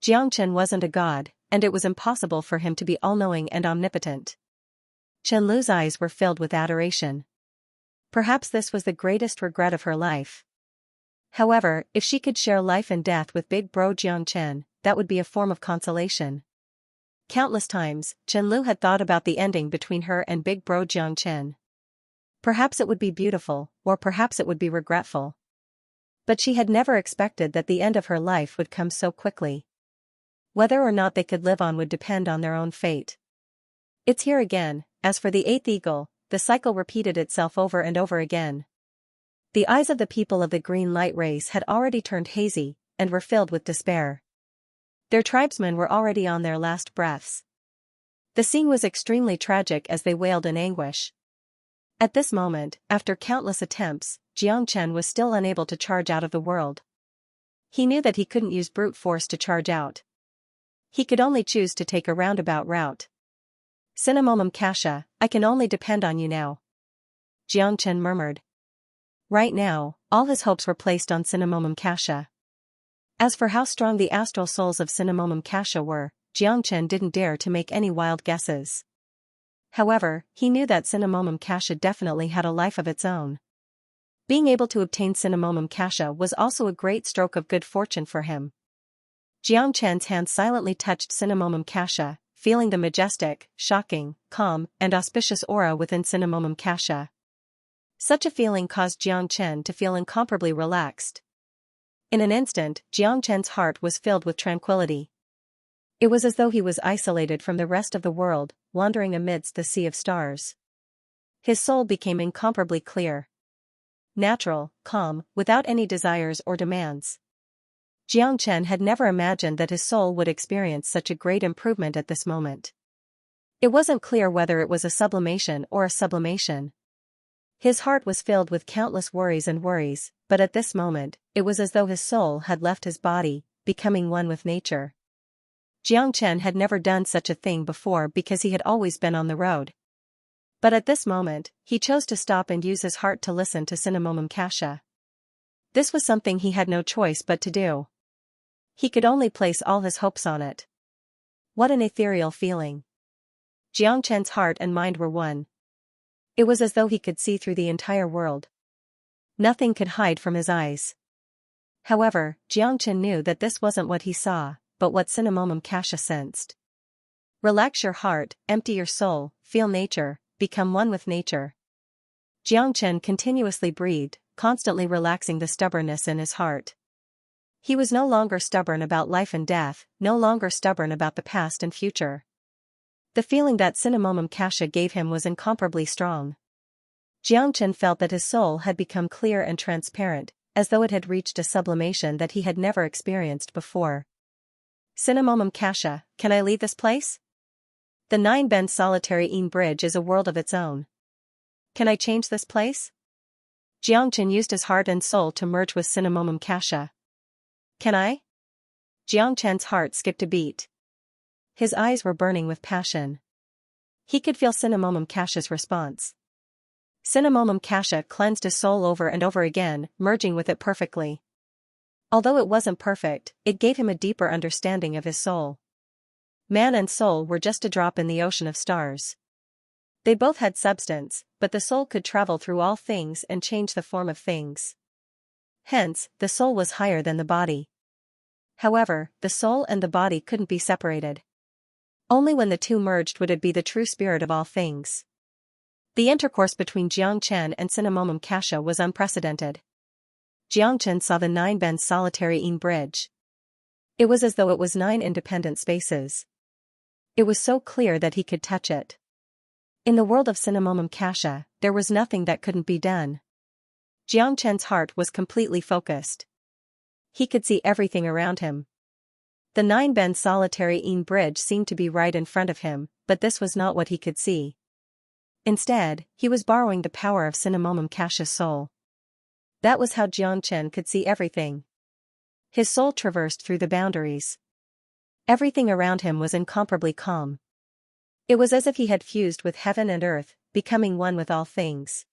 Xianxia wasn't a god, and it was impossible for him to be all-knowing and omnipotent. Qianlu's eyes were filled with adoration. Perhaps this was the greatest regret of her life. However, if she could share life and death with big bro Xianxia, that would be a form of consolation. Countless times, Qianlu had thought about the ending between her and big bro Xianxia. Perhaps it would be beautiful, or perhaps it would be regretful. But she had never expected that the end of her life would come so quickly. Whether or not they could live on would depend on their own fate. It's here again. As for the eighth eagle, the cycle repeated itself over and over again. The eyes of the people of the green light race had already turned hazy, and were filled with despair. Their tribesmen were already on their last breaths. The scene was extremely tragic as they wailed in anguish. At this moment, after countless attempts, Xianxia was still unable to charge out of the world. He knew that he couldn't use brute force to charge out. He could only choose to take a roundabout route. Cinnamomum Kasha, I can only depend on you now. Xianxia murmured. Right now, all his hopes were placed on Cinnamomum Kasha. As for how strong the astral souls of Cinnamomum Kasha were, Xianxia didn't dare to make any wild guesses. However, he knew that Cinnamomum Kasha definitely had a life of its own. Being able to obtain Cinnamomum Kasha was also a great stroke of good fortune for him. Xianxia's hand silently touched Cinnamomum Kasha, feeling the majestic, shocking, calm, and auspicious aura within Cinnamomum Kasha. Such a feeling caused Xianxia to feel incomparably relaxed. In an instant, Xianxia's heart was filled with tranquility. It was as though he was isolated from the rest of the world, wandering amidst the sea of stars. His soul became incomparably clear. Natural, calm, without any desires or demands. Xianxia had never imagined that his soul would experience such a great improvement at this moment. It wasn't clear whether it was a sublimation or a sublimation. His heart was filled with countless worries, but at this moment, it was as though his soul had left his body, becoming one with nature. Xianxia had never done such a thing before because he had always been on the road. But at this moment, he chose to stop and use his heart to listen to Cinnamomum Kasha. This was something he had no choice but to do. He could only place all his hopes on it. What an ethereal feeling. Xianxia's heart and mind were one. It was as though he could see through the entire world. Nothing could hide from his eyes. However, Xianxia knew that this wasn't what he saw, but what Cinnamomum Kasha sensed. Relax your heart, empty your soul, feel nature, become one with nature. Xianxia continuously breathed, constantly relaxing the stubbornness in his heart. He was no longer stubborn about life and death, no longer stubborn about the past and future. The feeling that Cinnamomum Kasha gave him was incomparably strong. Xianxia felt that his soul had become clear and transparent, as though it had reached a sublimation that he had never experienced before. Cinnamomum Kasha, can I leave this place? The 9-bend solitary bridge is a world of its own. Can I change this place? Xianxia used his heart and soul to merge with Cinnamomum Kasha. Can I? Xianxia's heart skipped a beat. His eyes were burning with passion. He could feel Cinnamomum Kasha's response. Cinnamomum Kasha cleansed his soul over and over again, merging with it perfectly. Although it wasn't perfect, it gave him a deeper understanding of his soul. Man and soul were just a drop in the ocean of stars. They both had substance, but the soul could travel through all things and change the form of things. Hence, the soul was higher than the body. However, the soul and the body couldn't be separated. Only when the two merged would it be the true spirit of all things. The intercourse between Xianxia and Cinnamomum Kasha was unprecedented. Xianxia saw the 9-bend solitary bridge. It was as though it was 9 independent spaces. It was so clear that he could touch it. In the world of Cinnamomum Kasha, there was nothing that couldn't be done. Xianxia's heart was completely focused. He could see everything around him. The 9-bend solitary bridge seemed to be right in front of him, but this was not what he could see. Instead, he was borrowing the power of Cinnamomum-Kasha's soul. That was how Xianxia could see everything. His soul traversed through the boundaries. Everything around him was incomparably calm. It was as if he had fused with heaven and earth, becoming one with all things.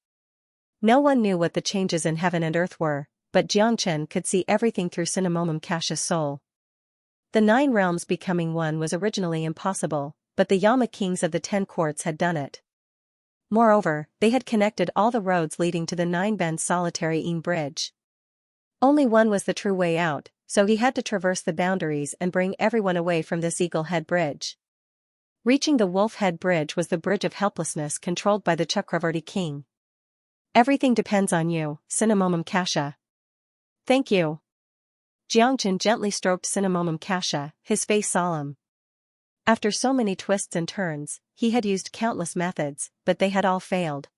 No one knew what the changes in heaven and earth were, but Xianxia could see everything through Cinnamomum-Kasha's soul. The 9 realms becoming one was originally impossible, but the Yama kings of the 10 courts had done it. Moreover, they had connected all the roads leading to the 9-bend solitary Een bridge. Only one was the true way out, so he had to traverse the boundaries and bring everyone away from this Eagle Head Bridge. Reaching the Wolf Head Bridge was the bridge of helplessness controlled by the Chakravarti king. Everything depends on you, Cinnamomum-Kasha. Thank you. Xianxia gently stroked Cinnamomum-Kasha, his face solemn. After so many twists and turns, he had used countless methods, but they had all failed.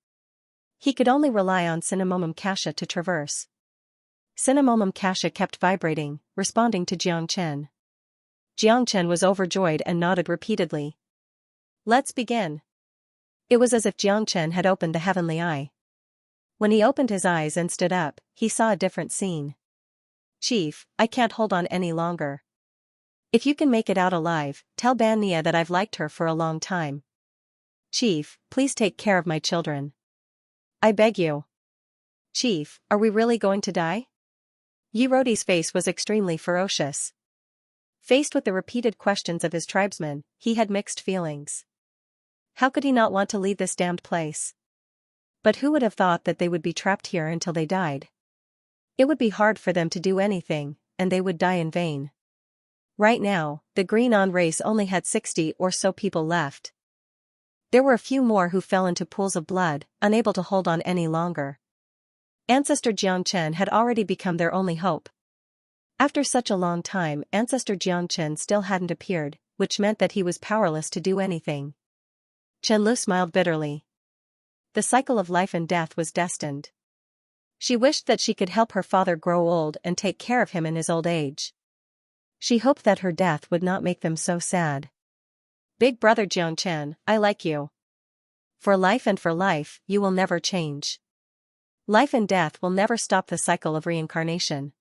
He could only rely on Cinnamomum-Kasha to traverse. Cinnamomum-Kasha kept vibrating, responding to Xianxia. Xianxia was overjoyed and nodded repeatedly. Let's begin. It was as if Xianxia had opened the heavenly eye. When he opened his eyes and stood up, he saw a different scene. Chief, I can't hold on any longer. If you can make it out alive, tell Bania that I've liked her for a long time. Chief, please take care of my children. I beg you. Chief, are we really going to die? Yiroti's face was extremely ferocious. Faced with the repeated questions of his tribesmen, he had mixed feelings. How could he not want to leave this damned place? But who would have thought that they would be trapped here until they died? It would be hard for them to do anything, and they would die in vain. Right now, the Green-On race only had 60 or so people left. There were a few more who fell into pools of blood, unable to hold on any longer. Ancestor Xianxia had already become their only hope. After such a long time, Ancestor Xianxia still hadn't appeared, which meant that he was powerless to do anything. Qianlu smiled bitterly. The cycle of life and death was destined. She wished that she could help her father grow old and take care of him in his old age. She hoped that her death would not make them so sad. Big brother Xianxia, I like you. For life and for life, you will never change. Life and death will never stop the cycle of reincarnation.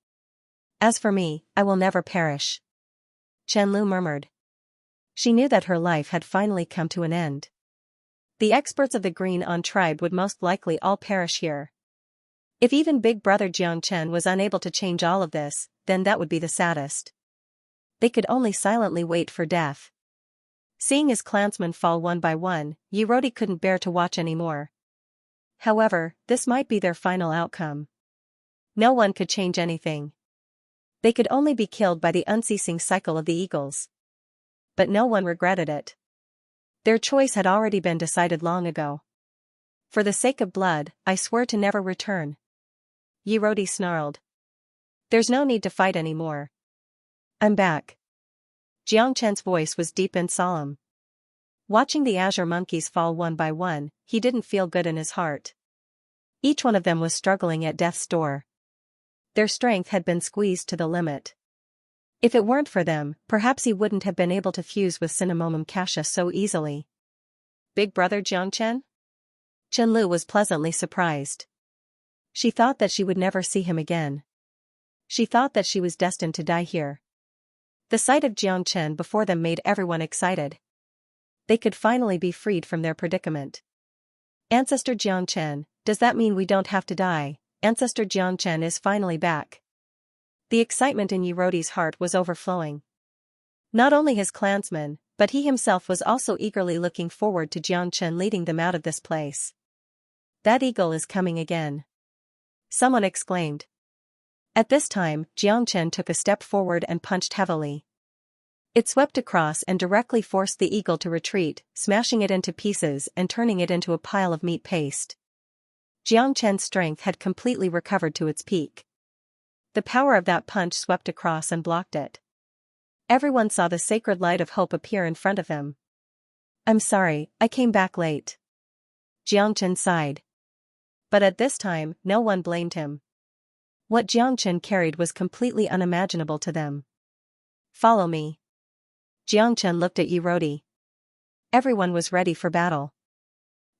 As for me, I will never perish. Qianlu murmured. She knew that her life had finally come to an end. The experts of the Green-On tribe would most likely all perish here. If even Big Brother Xianxia was unable to change all of this, then that would be the saddest. They could only silently wait for death. Seeing his clansmen fall one by one, Yiroti couldn't bear to watch anymore. However, this might be their final outcome. No one could change anything. They could only be killed by the unceasing cycle of the eagles. But no one regretted it. Their choice had already been decided long ago. For the sake of blood, I swear to never return. Yiroti snarled. There's no need to fight anymore. I'm back. Xianxia's voice was deep and solemn. Watching the azure monkeys fall one by one, he didn't feel good in his heart. Each one of them was struggling at death's door. Their strength had been squeezed to the limit. If it weren't for them, perhaps he wouldn't have been able to fuse with Cinnamomum-Kasha so easily. Big brother Xianxia? Qianlu was pleasantly surprised. She thought that she would never see him again. She thought that she was destined to die here. The sight of Xianxia before them made everyone excited. They could finally be freed from their predicament. Ancestor Xianxia, does that mean we don't have to die? Ancestor Xianxia is finally back. The excitement in Yiroti's heart was overflowing. Not only his clansmen, but he himself was also eagerly looking forward to Xianxia leading them out of this place. That eagle is coming again. Someone exclaimed. At this time, Xianxia took a step forward and punched heavily. It swept across and directly forced the eagle to retreat, smashing it into pieces and turning it into a pile of meat paste. Xianxia's strength had completely recovered to its peak. The power of that punch swept across and blocked it. Everyone saw the sacred light of hope appear in front of them. I'm sorry, I came back late. Xianxia sighed. But at this time, no one blamed him. What Xianxia carried was completely unimaginable to them. Follow me. Xianxia looked at Yiroti. Everyone was ready for battle.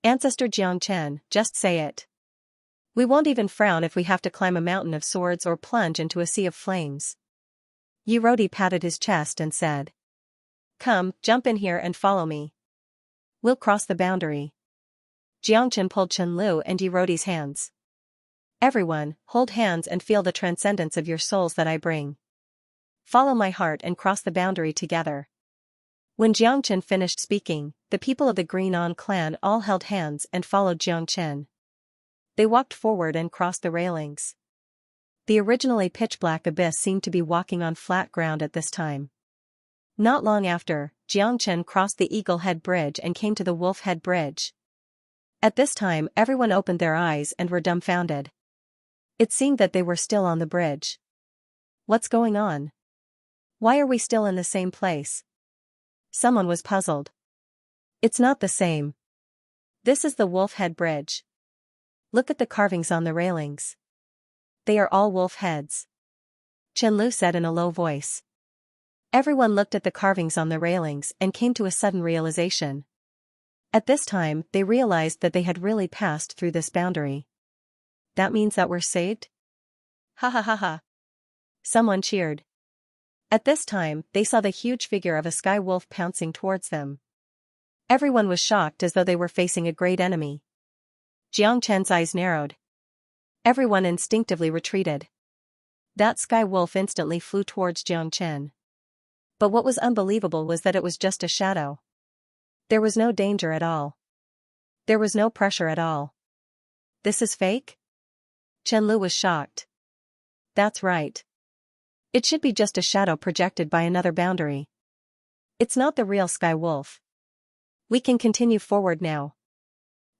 Ancestor Xianxia, just say it. We won't even frown if we have to climb a mountain of swords or plunge into a sea of flames. Rodi patted his chest and said. Come, jump in here and follow me. We'll cross the boundary. Xianxia pulled Chenlu and Rodi's hands. Everyone, hold hands and feel the transcendence of your souls that I bring. Follow my heart and cross the boundary together. When Xianxia finished speaking, the people of the Green On clan all held hands and followed Xianxia. They walked forward and crossed the railings. The originally pitch-black abyss seemed to be walking on flat ground at this time. Not long after, Xianxia crossed the Eagle Head Bridge and came to the Wolf Head Bridge. At this time everyone opened their eyes and were dumbfounded. It seemed that they were still on the bridge. What's going on? Why are we still in the same place? Someone was puzzled. It's not the same. This is the Wolf Head Bridge. Look at the carvings on the railings. They are all wolf heads. Chenlu said in a low voice. Everyone looked at the carvings on the railings and came to a sudden realization. At this time, they realized that they had really passed through this boundary. That means that we're saved? Ha ha ha ha. Someone cheered. At this time, they saw the huge figure of a sky wolf pouncing towards them. Everyone was shocked as though they were facing a great enemy. Xianxia's eyes narrowed. Everyone instinctively retreated. That sky wolf instantly flew towards Xianxia. But what was unbelievable was that it was just a shadow. There was no danger at all. There was no pressure at all. This is fake? Chenlu was shocked. That's right. It should be just a shadow projected by another boundary. It's not the real sky wolf. We can continue forward now.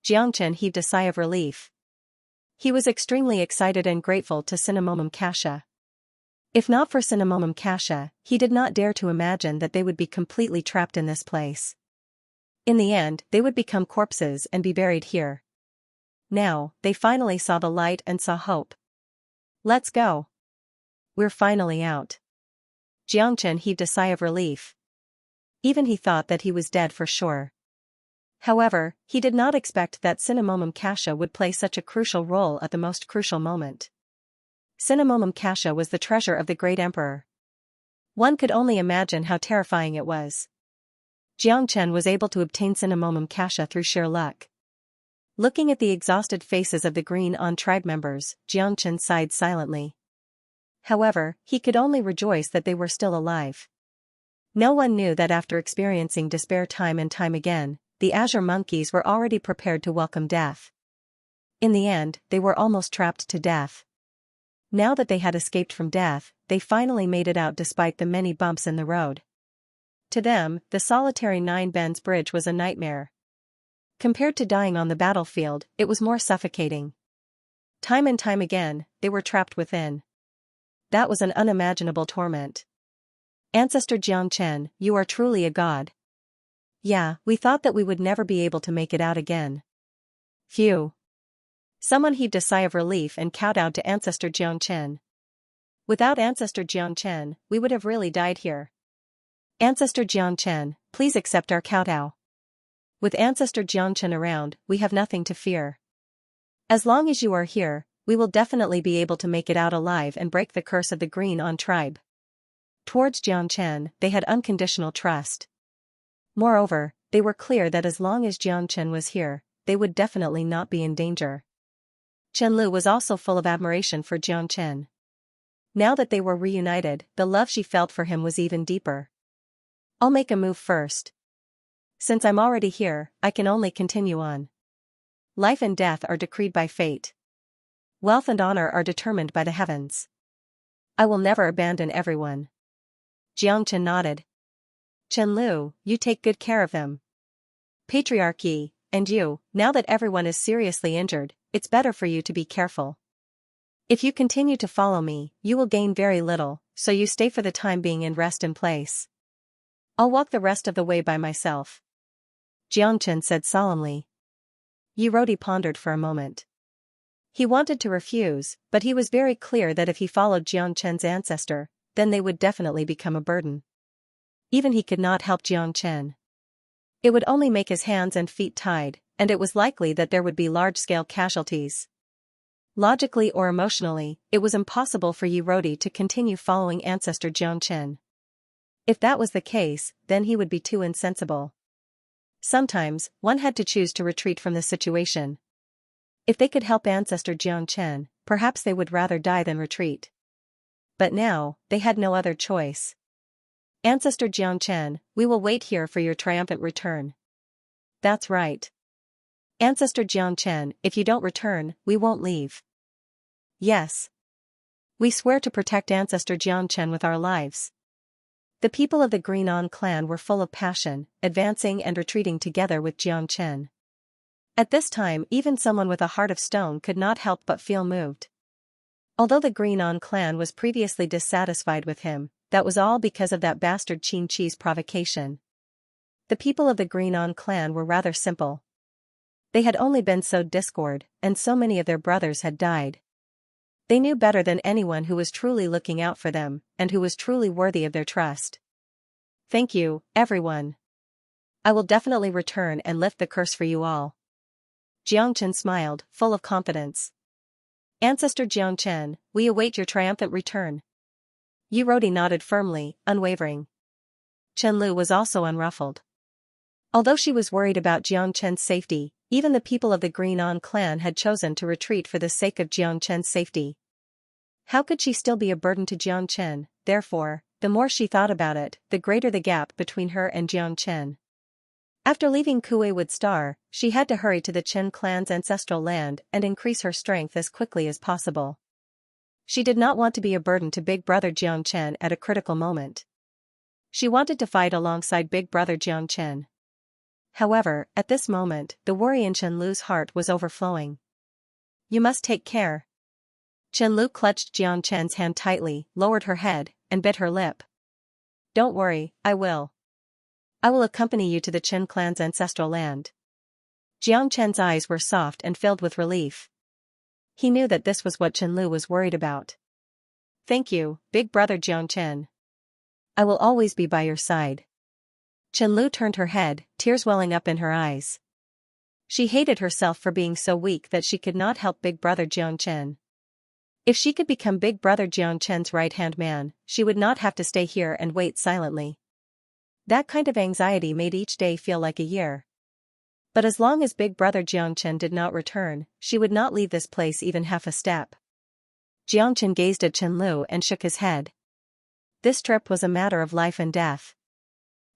Xianxia heaved a sigh of relief. He was extremely excited and grateful to Cinnamomum Kasha. If not for Cinnamomum Kasha, he did not dare to imagine that they would be completely trapped in this place. In the end, they would become corpses and be buried here. Now, they finally saw the light and saw hope. Let's go. We're finally out. Xianxia heaved a sigh of relief. Even he thought that he was dead for sure. However, he did not expect that Cinnamomum Kasha would play such a crucial role at the most crucial moment. Cinnamomum Kasha was the treasure of the great emperor. One could only imagine how terrifying it was. Xianxia was able to obtain Cinnamomum Kasha through sheer luck. Looking at the exhausted faces of the Green On tribe members, Xianxia sighed silently. However, he could only rejoice that they were still alive. No one knew that after experiencing despair time and time again, the azure monkeys were already prepared to welcome death. In the end, they were almost trapped to death. Now that they had escaped from death, they finally made it out despite the many bumps in the road. To them, the solitary Nine Bends Bridge was a nightmare. Compared to dying on the battlefield, it was more suffocating. Time and time again, they were trapped within. That was an unimaginable torment. Ancestor Xianxia, you are truly a god. Yeah, we thought that we would never be able to make it out again. Phew. Someone heaved a sigh of relief and kowtowed to Ancestor Xianxia. Without Ancestor Xianxia, we would have really died here. Ancestor Xianxia, please accept our kowtow. With Ancestor Xianxia around, we have nothing to fear. As long as you are here, we will definitely be able to make it out alive and break the curse of the Green On tribe. Towards Xianxia, they had unconditional trust. Moreover, they were clear that as long as Xianxia was here, they would definitely not be in danger. Chenlu was also full of admiration for Xianxia. Now that they were reunited, the love she felt for him was even deeper. I'll make a move first. Since I'm already here, I can only continue on. Life and death are decreed by fate. Wealth and honor are determined by the heavens. I will never abandon everyone. Xianxia nodded. Chenlu, you take good care of them. Patriarchy, and you, now that everyone is seriously injured, it's better for you to be careful. If you continue to follow me, you will gain very little, so you stay for the time being and rest in place. I'll walk the rest of the way by myself. Xianxia said solemnly. Rodi pondered for a moment. He wanted to refuse, but he was very clear that if he followed Xianxia's ancestor, then they would definitely become a burden. Even he could not help Xianxia. It would only make his hands and feet tied, and it was likely that there would be large-scale casualties. Logically or emotionally, it was impossible for Yi Rodi to continue following ancestor Jiangchen. If that was the case, then he would be too insensible. Sometimes, one had to choose to retreat from the situation. If they could help ancestor Jiangchen, perhaps they would rather die than retreat. But now, they had no other choice. Ancestor Jiangchen, we will wait here for your triumphant return. That's right. Ancestor Jiangchen, if you don't return, we won't leave. Yes. We swear to protect Ancestor Jiangchen with our lives. The people of the Green On clan were full of passion, advancing and retreating together with Jiangchen. At this time even someone with a heart of stone could not help but feel moved. Although the Green On clan was previously dissatisfied with him, that was all because of that bastard Xianxia's provocation. The people of the Green On clan were rather simple. They had only been sowed discord, and so many of their brothers had died. They knew better than anyone who was truly looking out for them, and who was truly worthy of their trust. Thank you, everyone. I will definitely return and lift the curse for you all. Jiangchen smiled, full of confidence. Ancestor Jiangchen, we await your triumphant return. Yi Rodi nodded firmly, unwavering. Chenlu was also unruffled. Although she was worried about Jiangchen's safety, even the people of the Green On clan had chosen to retreat for the sake of Jiangchen's safety. How could she still be a burden to Jiangchen? Therefore, the more she thought about it, the greater the gap between her and Jiangchen. After leaving Kueiwood Star, she had to hurry to the Chen clan's ancestral land and increase her strength as quickly as possible. She did not want to be a burden to Big Brother Jiangchen at a critical moment. She wanted to fight alongside Big Brother Jiangchen. However, at this moment, the worry in Chenlu's heart was overflowing. You must take care. Chenlu clutched Jiangchen's hand tightly, lowered her head, and bit her lip. Don't worry, I will. I will accompany you to the Chen clan's ancestral land. Jiangchen's eyes were soft and filled with relief. He knew that this was what Chenlu was worried about. Thank you, Big Brother Jiangchen. I will always be by your side. Chenlu turned her head, tears welling up in her eyes. She hated herself for being so weak that she could not help Big Brother Jiangchen. If she could become Big Brother Jiangchen's right-hand man, she would not have to stay here and wait silently. That kind of anxiety made each day feel like a year. But as long as Big Brother Jiangchen did not return, she would not leave this place even half a step. Jiangchen gazed at Chenlu and shook his head. This trip was a matter of life and death.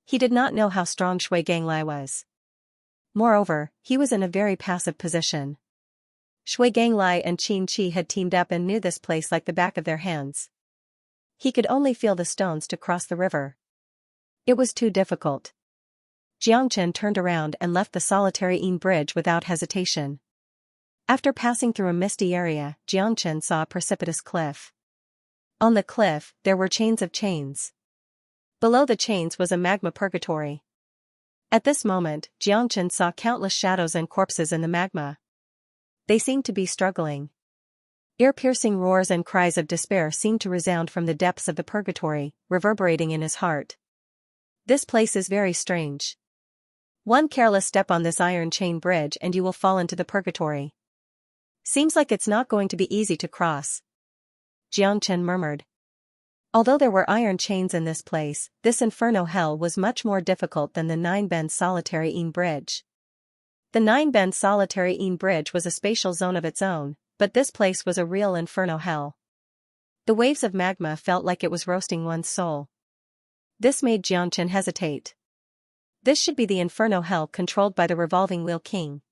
He did not know how strong Shui Ganglai was. Moreover, he was in a very passive position. Shui Ganglai and Qin Qi had teamed up and knew this place like the back of their hands. He could only feel the stones to cross the river. It was too difficult. Jiangchen turned around and left the solitary Yin bridge without hesitation. After passing through a misty area, Jiangchen saw a precipitous cliff. On the cliff, there were chains of chains. Below the chains was a magma purgatory. At this moment, Jiangchen saw countless shadows and corpses in the magma. They seemed to be struggling. Ear-piercing roars and cries of despair seemed to resound from the depths of the purgatory, reverberating in his heart. This place is very strange. One careless step on this iron chain bridge and you will fall into the purgatory. Seems like it's not going to be easy to cross. Jiangchen murmured. Although there were iron chains in this place, this inferno hell was much more difficult than the Nine-Bend Solitary Yin Bridge. The Nine-Bend Solitary Yin Bridge was a spatial zone of its own, but this place was a real inferno hell. The waves of magma felt like it was roasting one's soul. This made Jiangchen hesitate. This should be the inferno hell controlled by the revolving wheel king.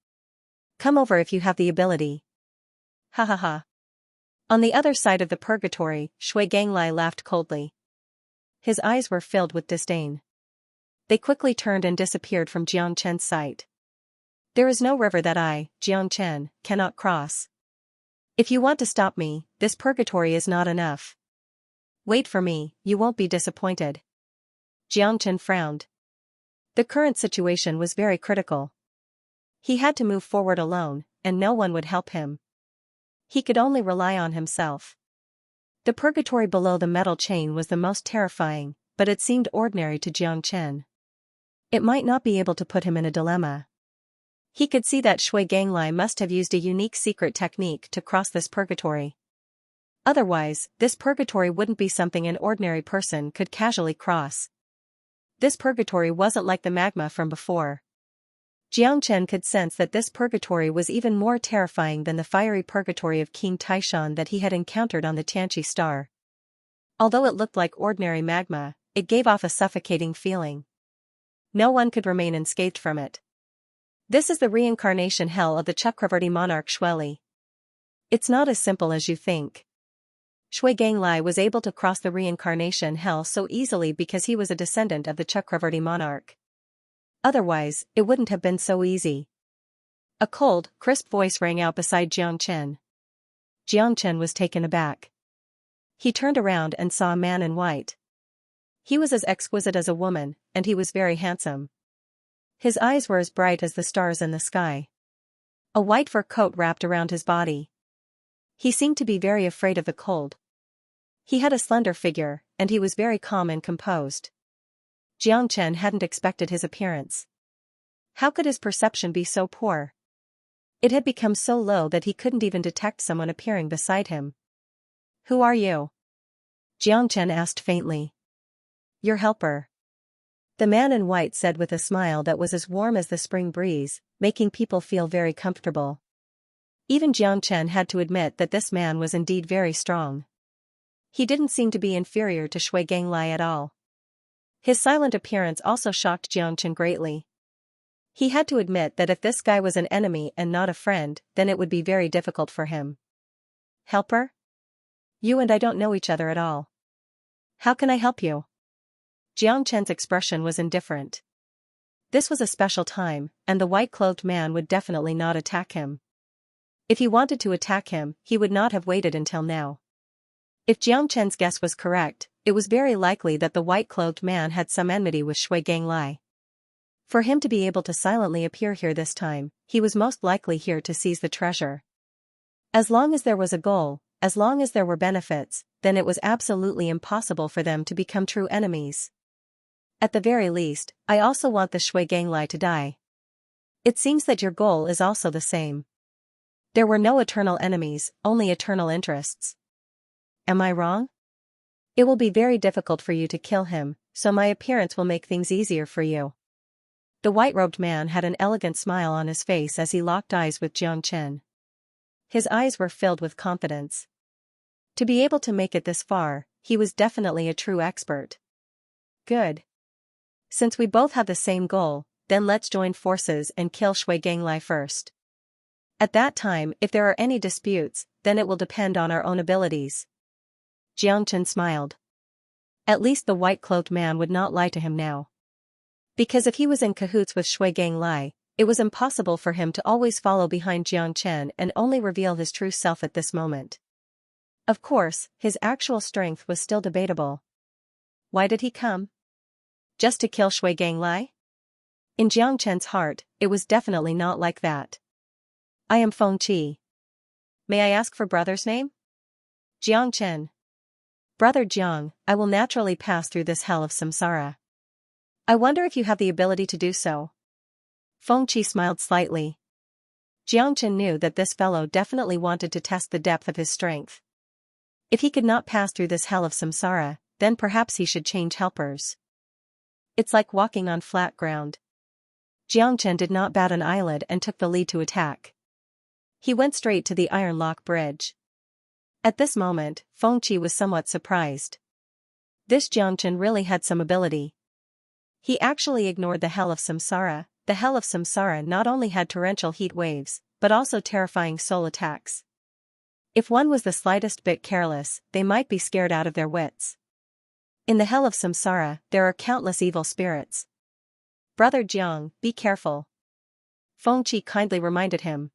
Come over if you have the ability. Ha ha ha. On the other side of the purgatory, Shui Ganglai laughed coldly. His eyes were filled with disdain. They quickly turned and disappeared from Jiangchen's sight. There is no river that I, Jiangchen, cannot cross. If you want to stop me, this purgatory is not enough. Wait for me, you won't be disappointed. Jiangchen frowned. The current situation was very critical. He had to move forward alone, and no one would help him. He could only rely on himself. The purgatory below the metal chain was the most terrifying, but it seemed ordinary to Jiangchen. It might not be able to put him in a dilemma. He could see that Shui Ganglai must have used a unique secret technique to cross this purgatory. Otherwise, this purgatory wouldn't be something an ordinary person could casually cross. This purgatory wasn't like the magma from before. Jiang Chen could sense that this purgatory was even more terrifying than the fiery purgatory of King Taishan that he had encountered on the Tianqi star. Although it looked like ordinary magma, it gave off a suffocating feeling. No one could remain unscathed from it. This is the reincarnation hell of the Chakravarti monarch Shueli. It's not as simple as you think. Shui Ganglai was able to cross the reincarnation hell so easily because he was a descendant of the Chakravarti monarch. Otherwise, it wouldn't have been so easy. A cold, crisp voice rang out beside Jiang Chen. Jiang Chen was taken aback. He turned around and saw a man in white. He was as exquisite as a woman, and he was very handsome. His eyes were as bright as the stars in the sky. A white fur coat wrapped around his body. He seemed to be very afraid of the cold. He had a slender figure, and he was very calm and composed. Jiang Chen hadn't expected his appearance. How could his perception be so poor? It had become so low that he couldn't even detect someone appearing beside him. "Who are you?" Jiang Chen asked faintly. "Your helper," the man in white said with a smile that was as warm as the spring breeze, making people feel very comfortable. Even Jiang Chen had to admit that this man was indeed very strong. He didn't seem to be inferior to Shui Ganglai at all. His silent appearance also shocked Jiang Chen greatly. He had to admit that if this guy was an enemy and not a friend, then it would be very difficult for him. "Helper? You and I don't know each other at all. How can I help you?" Jiang Chen's expression was indifferent. This was a special time, and the white-clothed man would definitely not attack him. If he wanted to attack him, he would not have waited until now. If Jiang Chen's guess was correct, it was very likely that the white-clothed man had some enmity with Shui Ganglai. For him to be able to silently appear here this time, he was most likely here to seize the treasure. As long as there was a goal, as long as there were benefits, then it was absolutely impossible for them to become true enemies. At the very least, I also want the Shui Ganglai to die. It seems that your goal is also the same. There were no eternal enemies, only eternal interests. Am I wrong? It will be very difficult for you to kill him, so my appearance will make things easier for you. The white-robed man had an elegant smile on his face as he locked eyes with Jiang Chen. His eyes were filled with confidence. To be able to make it this far, he was definitely a true expert. Good. Since we both have the same goal, then let's join forces and kill Shui Ganglai first. At that time, if there are any disputes, then it will depend on our own abilities. Jiang Chen smiled. At least the white-clothed man would not lie to him now. Because if he was in cahoots with Shui Ganglai, it was impossible for him to always follow behind Jiang Chen and only reveal his true self at this moment. Of course, his actual strength was still debatable. Why did he come? Just to kill Shui Ganglai? In Jiang Chen's heart, it was definitely not like that. I am Feng Qi. May I ask for brother's name? Jiang Chen. Brother Jiang, I will naturally pass through this hell of samsara. I wonder if you have the ability to do so. Feng Qi smiled slightly. Jiang Chen knew that this fellow definitely wanted to test the depth of his strength. If he could not pass through this hell of samsara, then perhaps he should change helpers. It's like walking on flat ground. Jiang Chen did not bat an eyelid and took the lead to attack. He went straight to the Iron Lock Bridge. At this moment, Feng Qi was somewhat surprised. This Jiang Chen really had some ability. He actually ignored the hell of samsara. The hell of samsara not only had torrential heat waves, but also terrifying soul attacks. If one was the slightest bit careless, they might be scared out of their wits. In the hell of samsara, there are countless evil spirits. Brother Jiang, be careful. Feng Qi kindly reminded him.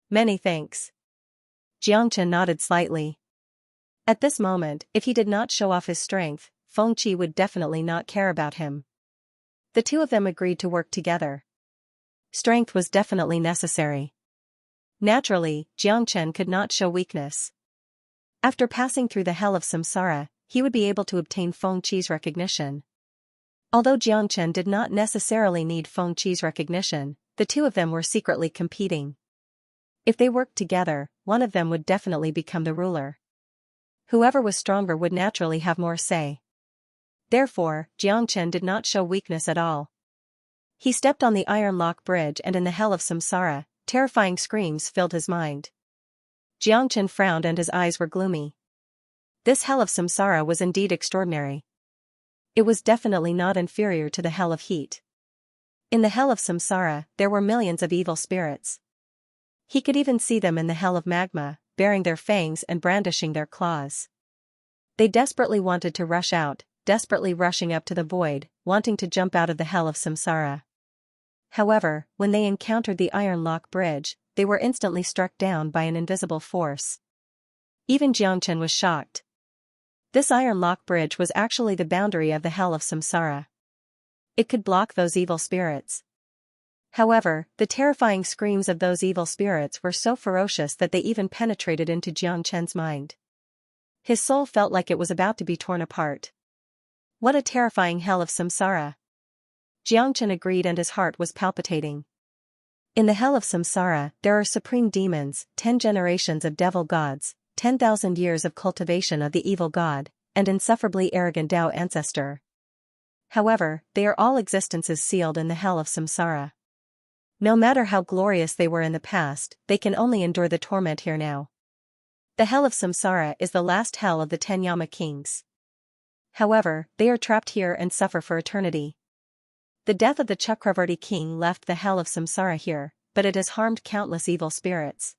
Many thanks. Jiang Chen nodded slightly. At this moment, if he did not show off his strength, Feng Qi would definitely not care about him. The two of them agreed to work together. Strength was definitely necessary. Naturally, Jiang Chen could not show weakness. After passing through the hell of samsara, he would be able to obtain Feng Qi's recognition. Although Jiang Chen did not necessarily need Feng Qi's recognition, the two of them were secretly competing. If they worked together, one of them would definitely become the ruler. Whoever was stronger would naturally have more say. Therefore, Xianxia did not show weakness at all. He stepped on the iron lock bridge, and in the hell of samsara, terrifying screams filled his mind. Xianxia frowned and his eyes were gloomy. This hell of samsara was indeed extraordinary. It was definitely not inferior to the hell of heat. In the hell of samsara, there were millions of evil spirits. He could even see them in the hell of magma, baring their fangs and brandishing their claws. They desperately wanted to rush out, desperately rushing up to the void, wanting to jump out of the hell of samsara. However, when they encountered the iron lock bridge, they were instantly struck down by an invisible force. Even Xianxia was shocked. This iron lock bridge was actually the boundary of the hell of samsara. It could block those evil spirits. However, the terrifying screams of those evil spirits were so ferocious that they even penetrated into Xianxia's mind. His soul felt like it was about to be torn apart. What a terrifying hell of samsara! Xianxia agreed, and his heart was palpitating. In the hell of samsara, there are supreme demons, 10 generations of devil gods, 10,000 years of cultivation of the evil god, and insufferably arrogant Tao ancestor. However, they are all existences sealed in the hell of samsara. No matter how glorious they were in the past, they can only endure the torment here now. The hell of samsara is the last hell of the 10 Yama kings. However, they are trapped here and suffer for eternity. The death of the Chakravarti king left the hell of samsara here, but it has harmed countless evil spirits.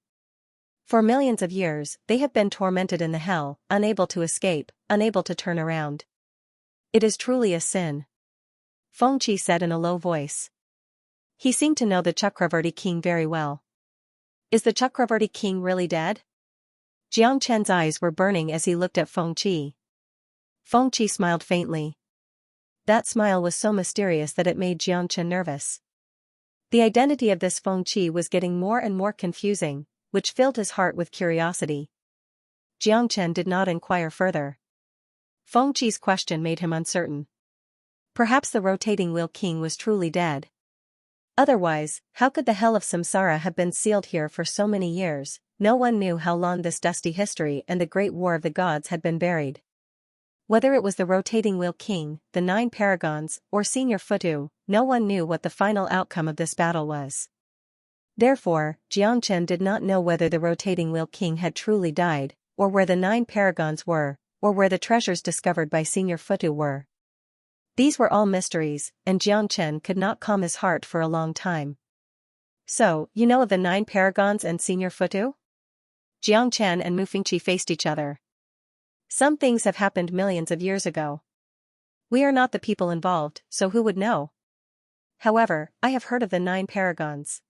For millions of years, they have been tormented in the hell, unable to escape, unable to turn around. It is truly a sin. Fengqi said in a low voice. He seemed to know the Chakravarti king very well. Is the Chakravarti king really dead? Xianxia's eyes were burning as he looked at Fengqi. Fengqi smiled faintly. That smile was so mysterious that it made Xianxia nervous. The identity of this Fengqi was getting more and more confusing, which filled his heart with curiosity. Xianxia did not inquire further. Fengqi's question made him uncertain. Perhaps the rotating wheel king was truly dead. Otherwise, how could the hell of samsara have been sealed here for so many years? No one knew how long this dusty history and the great war of the gods had been buried. Whether it was the rotating wheel king, the 9 paragons, or Senior Futu, no one knew what the final outcome of this battle was. Therefore, Xianxia did not know whether the rotating wheel king had truly died, or where the 9 paragons were, or where the treasures discovered by Senior Futu were. These were all mysteries, and Xianxia could not calm his heart for a long time. So, you know of the 9 paragons and Senior Futu? Xianxia and Mufengqi faced each other. Some things have happened millions of years ago. We are not the people involved, so who would know? However, I have heard of the 9 paragons.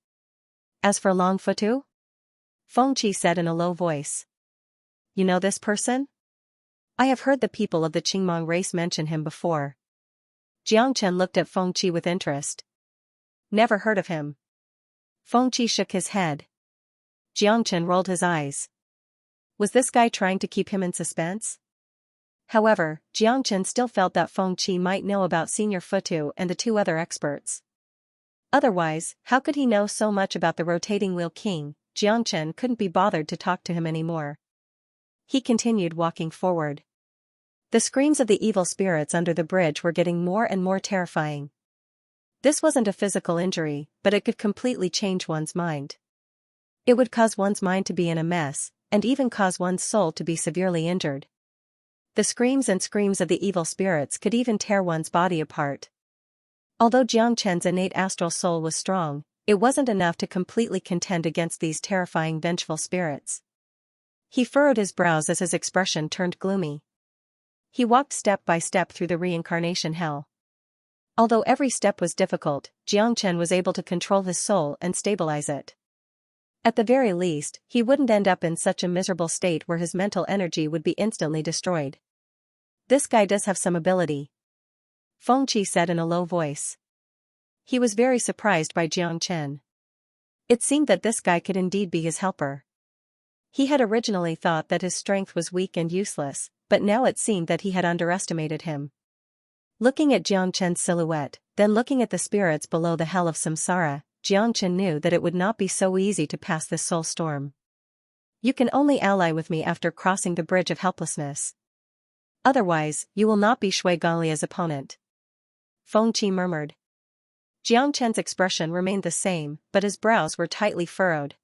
As for Long Futu? Fengqi said in a low voice. You know this person? I have heard the people of the Qingmong race mention him before. Xianxia looked at Fengqi with interest. Never heard of him. Fengqi shook his head. Xianxia rolled his eyes. Was this guy trying to keep him in suspense? However, Xianxia still felt that Fengqi might know about Senior Futu and the 2 other experts. Otherwise, how could he know so much about the rotating wheel king? Xianxia couldn't be bothered to talk to him anymore. He continued walking forward. The screams of the evil spirits under the bridge were getting more and more terrifying. This wasn't a physical injury, but it could completely change one's mind. It would cause one's mind to be in a mess, and even cause one's soul to be severely injured. The screams and screams of the evil spirits could even tear one's body apart. Although Xianxia's innate astral soul was strong, it wasn't enough to completely contend against these terrifying vengeful spirits. He furrowed his brows as his expression turned gloomy. He walked step by step through the reincarnation hell. Although every step was difficult, Xianxia was able to control his soul and stabilize it. At the very least, he wouldn't end up in such a miserable state where his mental energy would be instantly destroyed. This guy does have some ability. Fengqi said in a low voice. He was very surprised by Xianxia. It seemed that this guy could indeed be his helper. He had originally thought that his strength was weak and useless, but now it seemed that he had underestimated him. Looking at Xianxia's silhouette, then looking at the spirits below the hell of samsara, Xianxia knew that it would not be so easy to pass this soul storm. You can only ally with me after crossing the bridge of helplessness. Otherwise, you will not be Shui Ganlia's opponent. Fengqi murmured. Jiang Chen's expression remained the same, but his brows were tightly furrowed.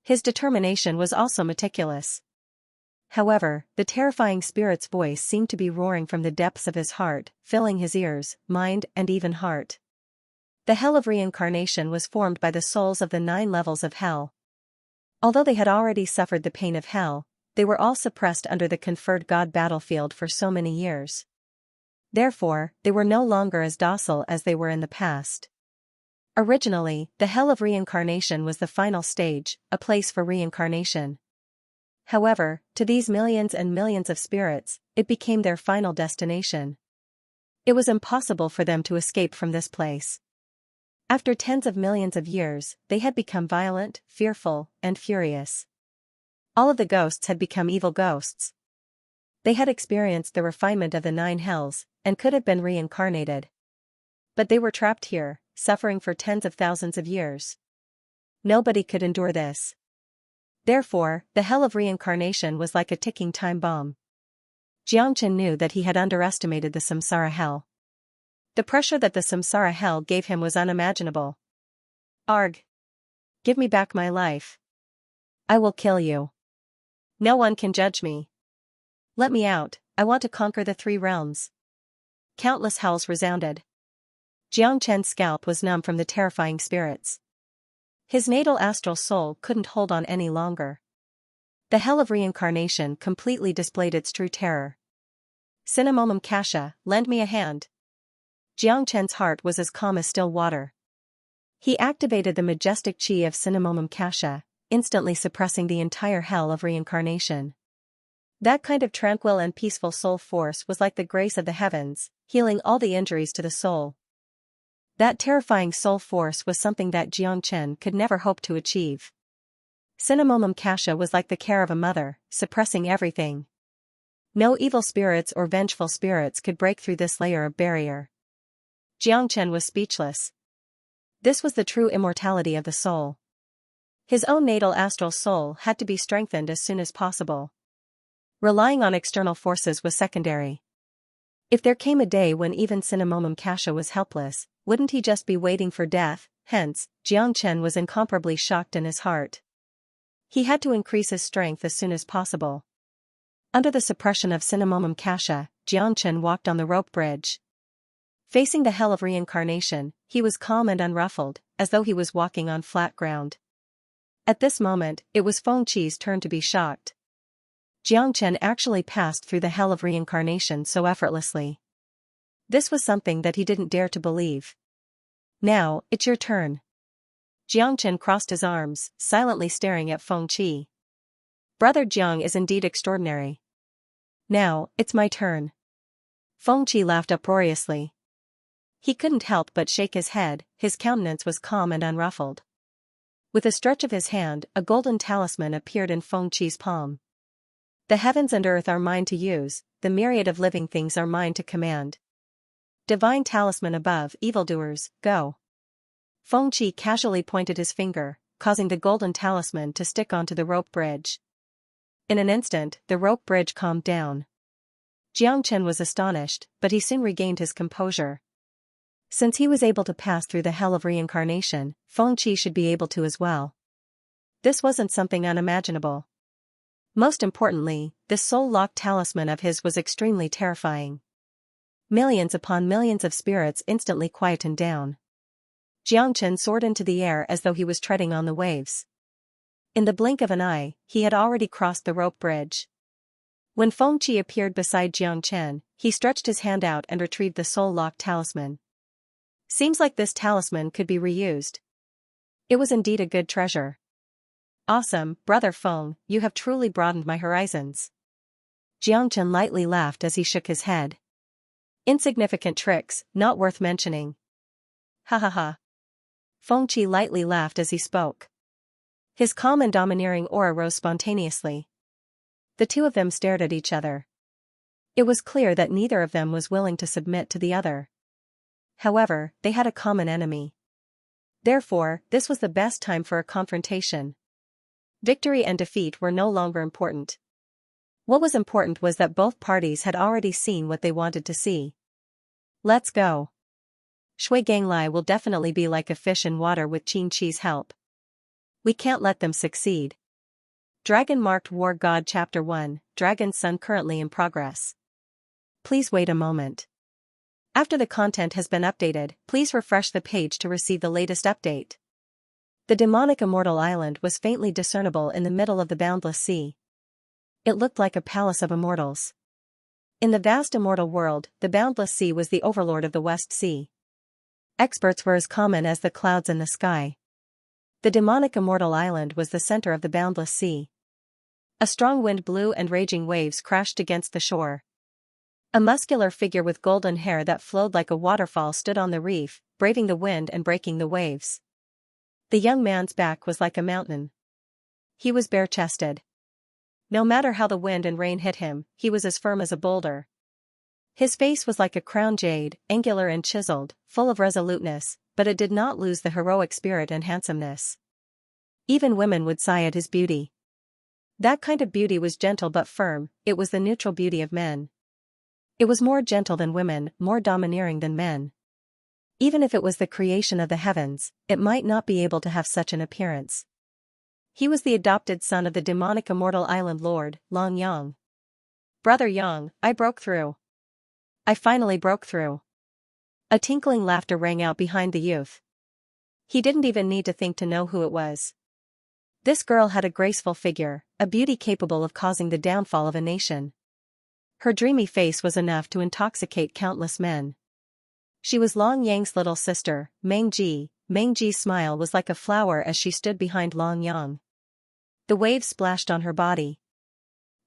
His determination was also meticulous. However, the terrifying spirit's voice seemed to be roaring from the depths of his heart, filling his ears, mind, and even heart. The hell of reincarnation was formed by the souls of the 9 levels of hell. Although they had already suffered the pain of hell, they were all suppressed under the conferred God battlefield for so many years. Therefore, they were no longer as docile as they were in the past. Originally, the hell of reincarnation was the final stage, a place for reincarnation. However, to these millions and millions of spirits, it became their final destination. It was impossible for them to escape from this place. After tens of millions of years, they had become violent, fearful, and furious. All of the ghosts had become evil ghosts. They had experienced the refinement of the 9 hells, and could have been reincarnated. But they were trapped here, suffering for tens of thousands of years. Nobody could endure this. Therefore, the hell of reincarnation was like a ticking time bomb. Jiangchen knew that he had underestimated the samsara hell. The pressure that the samsara hell gave him was unimaginable. Arg! Give me back my life. I will kill you. No one can judge me. Let me out, I want to conquer the 3 realms. Countless howls resounded. Jiang Chen's scalp was numb from the terrifying spirits. His natal astral soul couldn't hold on any longer. The hell of reincarnation completely displayed its true terror. Cinnamomum Kasha, lend me a hand. Jiang Chen's heart was as calm as still water. He activated the majestic chi of Cinnamomum Kasha, instantly suppressing the entire hell of reincarnation. That kind of tranquil and peaceful soul force was like the grace of the heavens, healing all the injuries to the soul. That terrifying soul force was something that Jiang Chen could never hope to achieve. Cinnamomum Kasha was like the care of a mother, suppressing everything. No evil spirits or vengeful spirits could break through this layer of barrier. Jiang Chen was speechless. This was the true immortality of the soul. His own natal astral soul had to be strengthened as soon as possible. Relying on external forces was secondary. If there came a day when even Cinnamomum Kasha was helpless, wouldn't he just be waiting for death? Hence, Jiang Chen was incomparably shocked in his heart. He had to increase his strength as soon as possible. Under the suppression of Cinnamomum Kasha, Jiang Chen walked on the rope bridge. Facing the hell of reincarnation, he was calm and unruffled, as though he was walking on flat ground. At this moment, it was Fengqi's turn to be shocked. Jiang Chen actually passed through the hell of reincarnation so effortlessly. This was something that he didn't dare to believe. Now, it's your turn. Jiang Chen crossed his arms, silently staring at Fengqi. Brother Jiang is indeed extraordinary. Now, it's my turn. Fengqi laughed uproariously. He couldn't help but shake his head, his countenance was calm and unruffled. With a stretch of his hand, a golden talisman appeared in Fengqi's palm. The heavens and earth are mine to use, the myriad of living things are mine to command. Divine talisman above, evildoers, go. Fengqi casually pointed his finger, causing the golden talisman to stick onto the rope bridge. In an instant, the rope bridge calmed down. Jiang Chen was astonished, but he soon regained his composure. Since he was able to pass through the hell of reincarnation, Fengqi should be able to as well. This wasn't something unimaginable. Most importantly, this soul-locked talisman of his was extremely terrifying. Millions upon millions of spirits instantly quietened down. Jiang Chen soared into the air as though he was treading on the waves. In the blink of an eye, he had already crossed the rope bridge. When Fengqi appeared beside Jiang Chen, he stretched his hand out and retrieved the soul-locked talisman. Seems like this talisman could be reused. It was indeed a good treasure. Awesome, Brother Feng, you have truly broadened my horizons. Jiang Chen lightly laughed as he shook his head. Insignificant tricks, not worth mentioning. Ha ha ha. Fengqi lightly laughed as he spoke. His calm and domineering aura rose spontaneously. The two of them stared at each other. It was clear that neither of them was willing to submit to the other. However, they had a common enemy. Therefore, this was the best time for a confrontation. Victory and defeat were no longer important. What was important was that both parties had already seen what they wanted to see. Let's go. Shui Ganglai will definitely be like a fish in water with Xianxia's help. We can't let them succeed. Dragon Marked War God Chapter 1, Dragon's Son currently in progress. Please wait a moment. After the content has been updated, please refresh the page to receive the latest update. The demonic immortal island was faintly discernible in the middle of the boundless sea. It looked like a palace of immortals. In the vast immortal world, the boundless sea was the overlord of the West Sea. Experts were as common as the clouds in the sky. The demonic immortal island was the center of the boundless sea. A strong wind blew and raging waves crashed against the shore. A muscular figure with golden hair that flowed like a waterfall stood on the reef, braving the wind and breaking the waves. The young man's back was like a mountain. He was bare-chested. No matter how the wind and rain hit him, he was as firm as a boulder. His face was like a crown jade, angular and chiseled, full of resoluteness, but it did not lose the heroic spirit and handsomeness. Even women would sigh at his beauty. That kind of beauty was gentle but firm, it was the neutral beauty of men. It was more gentle than women, more domineering than men. Even if it was the creation of the heavens, it might not be able to have such an appearance. He was the adopted son of the demonic immortal island lord, Long Yang. Brother Yang, I broke through. I finally broke through. A tinkling laughter rang out behind the youth. He didn't even need to think to know who it was. This girl had a graceful figure, a beauty capable of causing the downfall of a nation. Her dreamy face was enough to intoxicate countless men. She was Long Yang's little sister, Meng Ji. Meng Ji's smile was like a flower as she stood behind Long Yang. The waves splashed on her body.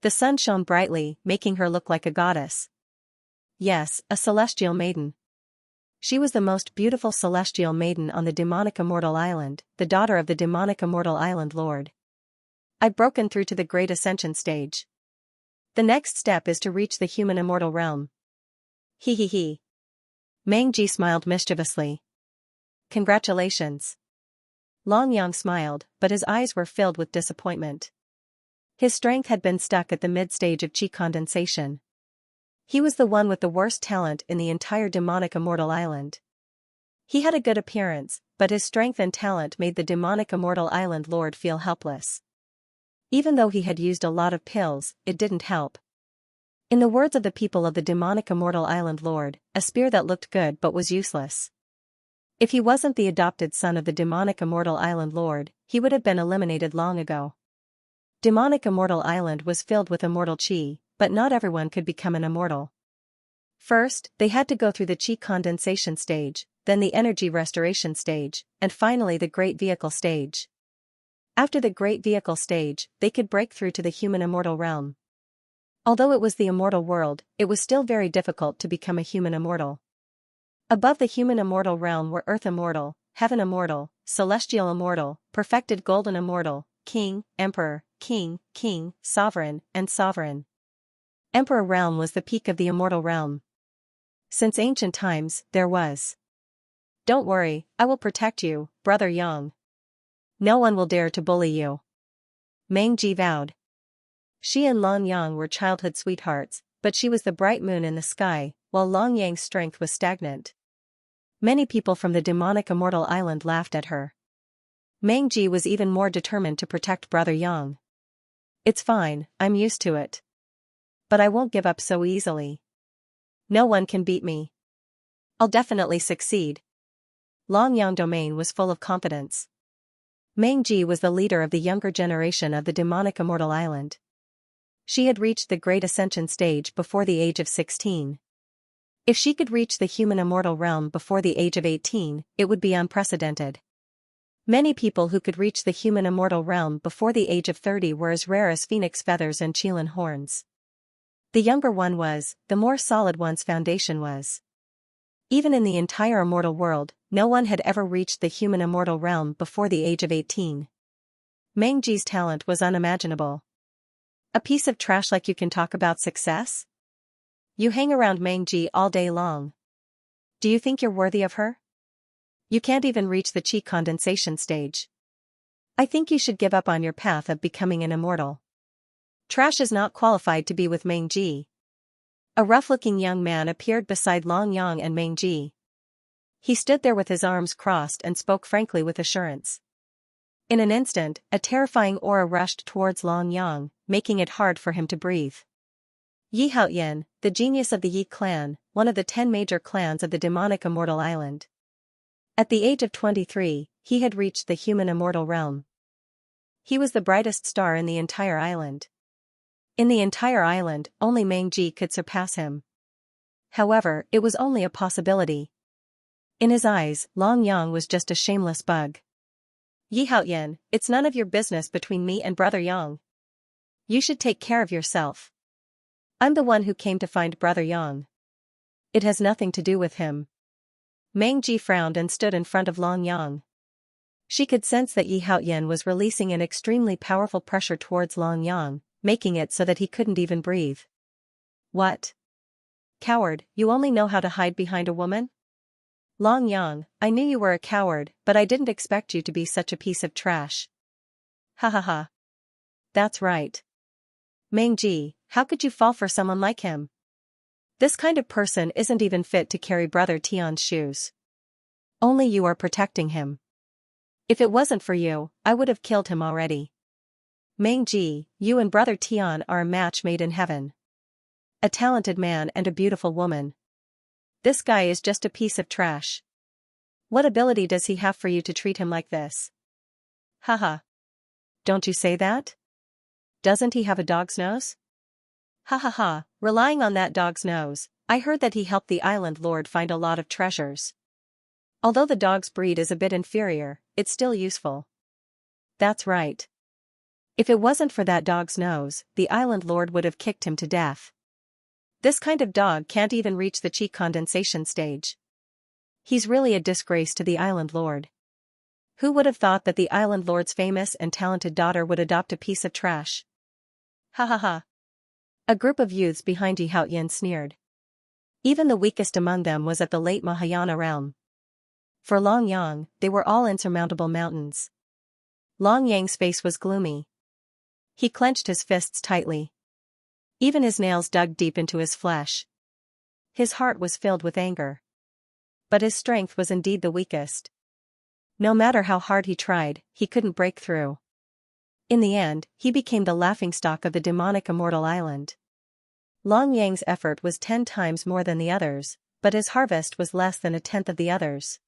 The sun shone brightly, making her look like a goddess. Yes, a celestial maiden. She was the most beautiful celestial maiden on the demonic immortal island, the daughter of the demonic immortal island lord. I've broken through to the great ascension stage. The next step is to reach the human immortal realm. He he he. Meng Ji smiled mischievously. Congratulations. Long Yang smiled, but his eyes were filled with disappointment. His strength had been stuck at the mid-stage of chi condensation. He was the one with the worst talent in the entire demonic immortal island. He had a good appearance, but his strength and talent made the demonic immortal island lord feel helpless. Even though he had used a lot of pills, it didn't help. In the words of the people of the demonic immortal island lord, a spear that looked good but was useless. If he wasn't the adopted son of the demonic immortal island lord, he would have been eliminated long ago. Demonic immortal island was filled with immortal chi, but not everyone could become an immortal. First, they had to go through the chi condensation stage, then the energy restoration stage, and finally the great vehicle stage. After the great vehicle stage, they could break through to the human immortal realm. Although it was the immortal world, it was still very difficult to become a human immortal. Above the human immortal realm were earth immortal, heaven immortal, celestial immortal, perfected golden immortal, king, emperor, king, sovereign, and sovereign. Emperor realm was the peak of the immortal realm. Since ancient times, there was. Don't worry, I will protect you, brother Yang. No one will dare to bully you. Meng Ji vowed. She and Long Yang were childhood sweethearts, but she was the bright moon in the sky, while Long Yang's strength was stagnant. Many people from the demonic immortal island laughed at her. Meng Ji was even more determined to protect brother Yang. It's fine, I'm used to it. But I won't give up so easily. No one can beat me. I'll definitely succeed. Long Yang domain was full of confidence. Meng Ji was the leader of the younger generation of the demonic immortal island. She had reached the great ascension stage before the age of 16. If she could reach the human immortal realm before the age of 18, it would be unprecedented. Many people who could reach the human immortal realm before the age of 30 were as rare as phoenix feathers and qilin horns. The younger one was, the more solid one's foundation was. Even in the entire immortal world, no one had ever reached the human immortal realm before the age of 18. Meng Ji's talent was unimaginable. A piece of trash like you can talk about success? You hang around Meng Ji all day long. Do you think you're worthy of her? You can't even reach the qi condensation stage. I think you should give up on your path of becoming an immortal. Trash is not qualified to be with Meng Ji. A rough-looking young man appeared beside Long Yang and Meng Ji. He stood there with his arms crossed and spoke frankly with assurance. In an instant, a terrifying aura rushed towards Long Yang, making it hard for him to breathe. Yi Haoyan, the genius of the Yi clan, one of the 10 major clans of the demonic immortal island. At the age of 23, he had reached the human immortal realm. He was the brightest star in the entire island. In the entire island, only Meng Ji could surpass him. However, it was only a possibility. In his eyes, Long Yang was just a shameless bug. Yi Haoyan, it's none of your business between me and Brother Yang. You should take care of yourself. I'm the one who came to find Brother Yang. It has nothing to do with him. Meng Ji frowned and stood in front of Long Yang. She could sense that Yi Haoyan was releasing an extremely powerful pressure towards Long Yang, making it so that he couldn't even breathe. What? Coward, you only know how to hide behind a woman? Long Yang, I knew you were a coward, but I didn't expect you to be such a piece of trash. Ha ha ha. That's right. Meng Ji, how could you fall for someone like him? This kind of person isn't even fit to carry Brother Tian's shoes. Only you are protecting him. If it wasn't for you, I would have killed him already. Meng Ji, you and Brother Tian are a match made in heaven. A talented man and a beautiful woman. This guy is just a piece of trash. What ability does he have for you to treat him like this? Haha. Don't you say that? Doesn't he have a dog's nose? Ha ha ha, relying on that dog's nose, I heard that he helped the island lord find a lot of treasures. Although the dog's breed is a bit inferior, it's still useful. That's right. If it wasn't for that dog's nose, the island lord would have kicked him to death. This kind of dog can't even reach the qi condensation stage. He's really a disgrace to the island lord. Who would have thought that the island lord's famous and talented daughter would adopt a piece of trash? Ha ha ha. A group of youths behind Yi Haoyan sneered. Even the weakest among them was at the late Mahayana realm. For Long Yang, they were all insurmountable mountains. Long Yang's face was gloomy. He clenched his fists tightly. Even his nails dug deep into his flesh. His heart was filled with anger. But his strength was indeed the weakest. No matter how hard he tried, he couldn't break through. In the end, he became the laughingstock of the demonic immortal island. Long Yang's effort was 10 times more than the others, but his harvest was less than 1/10 of the others.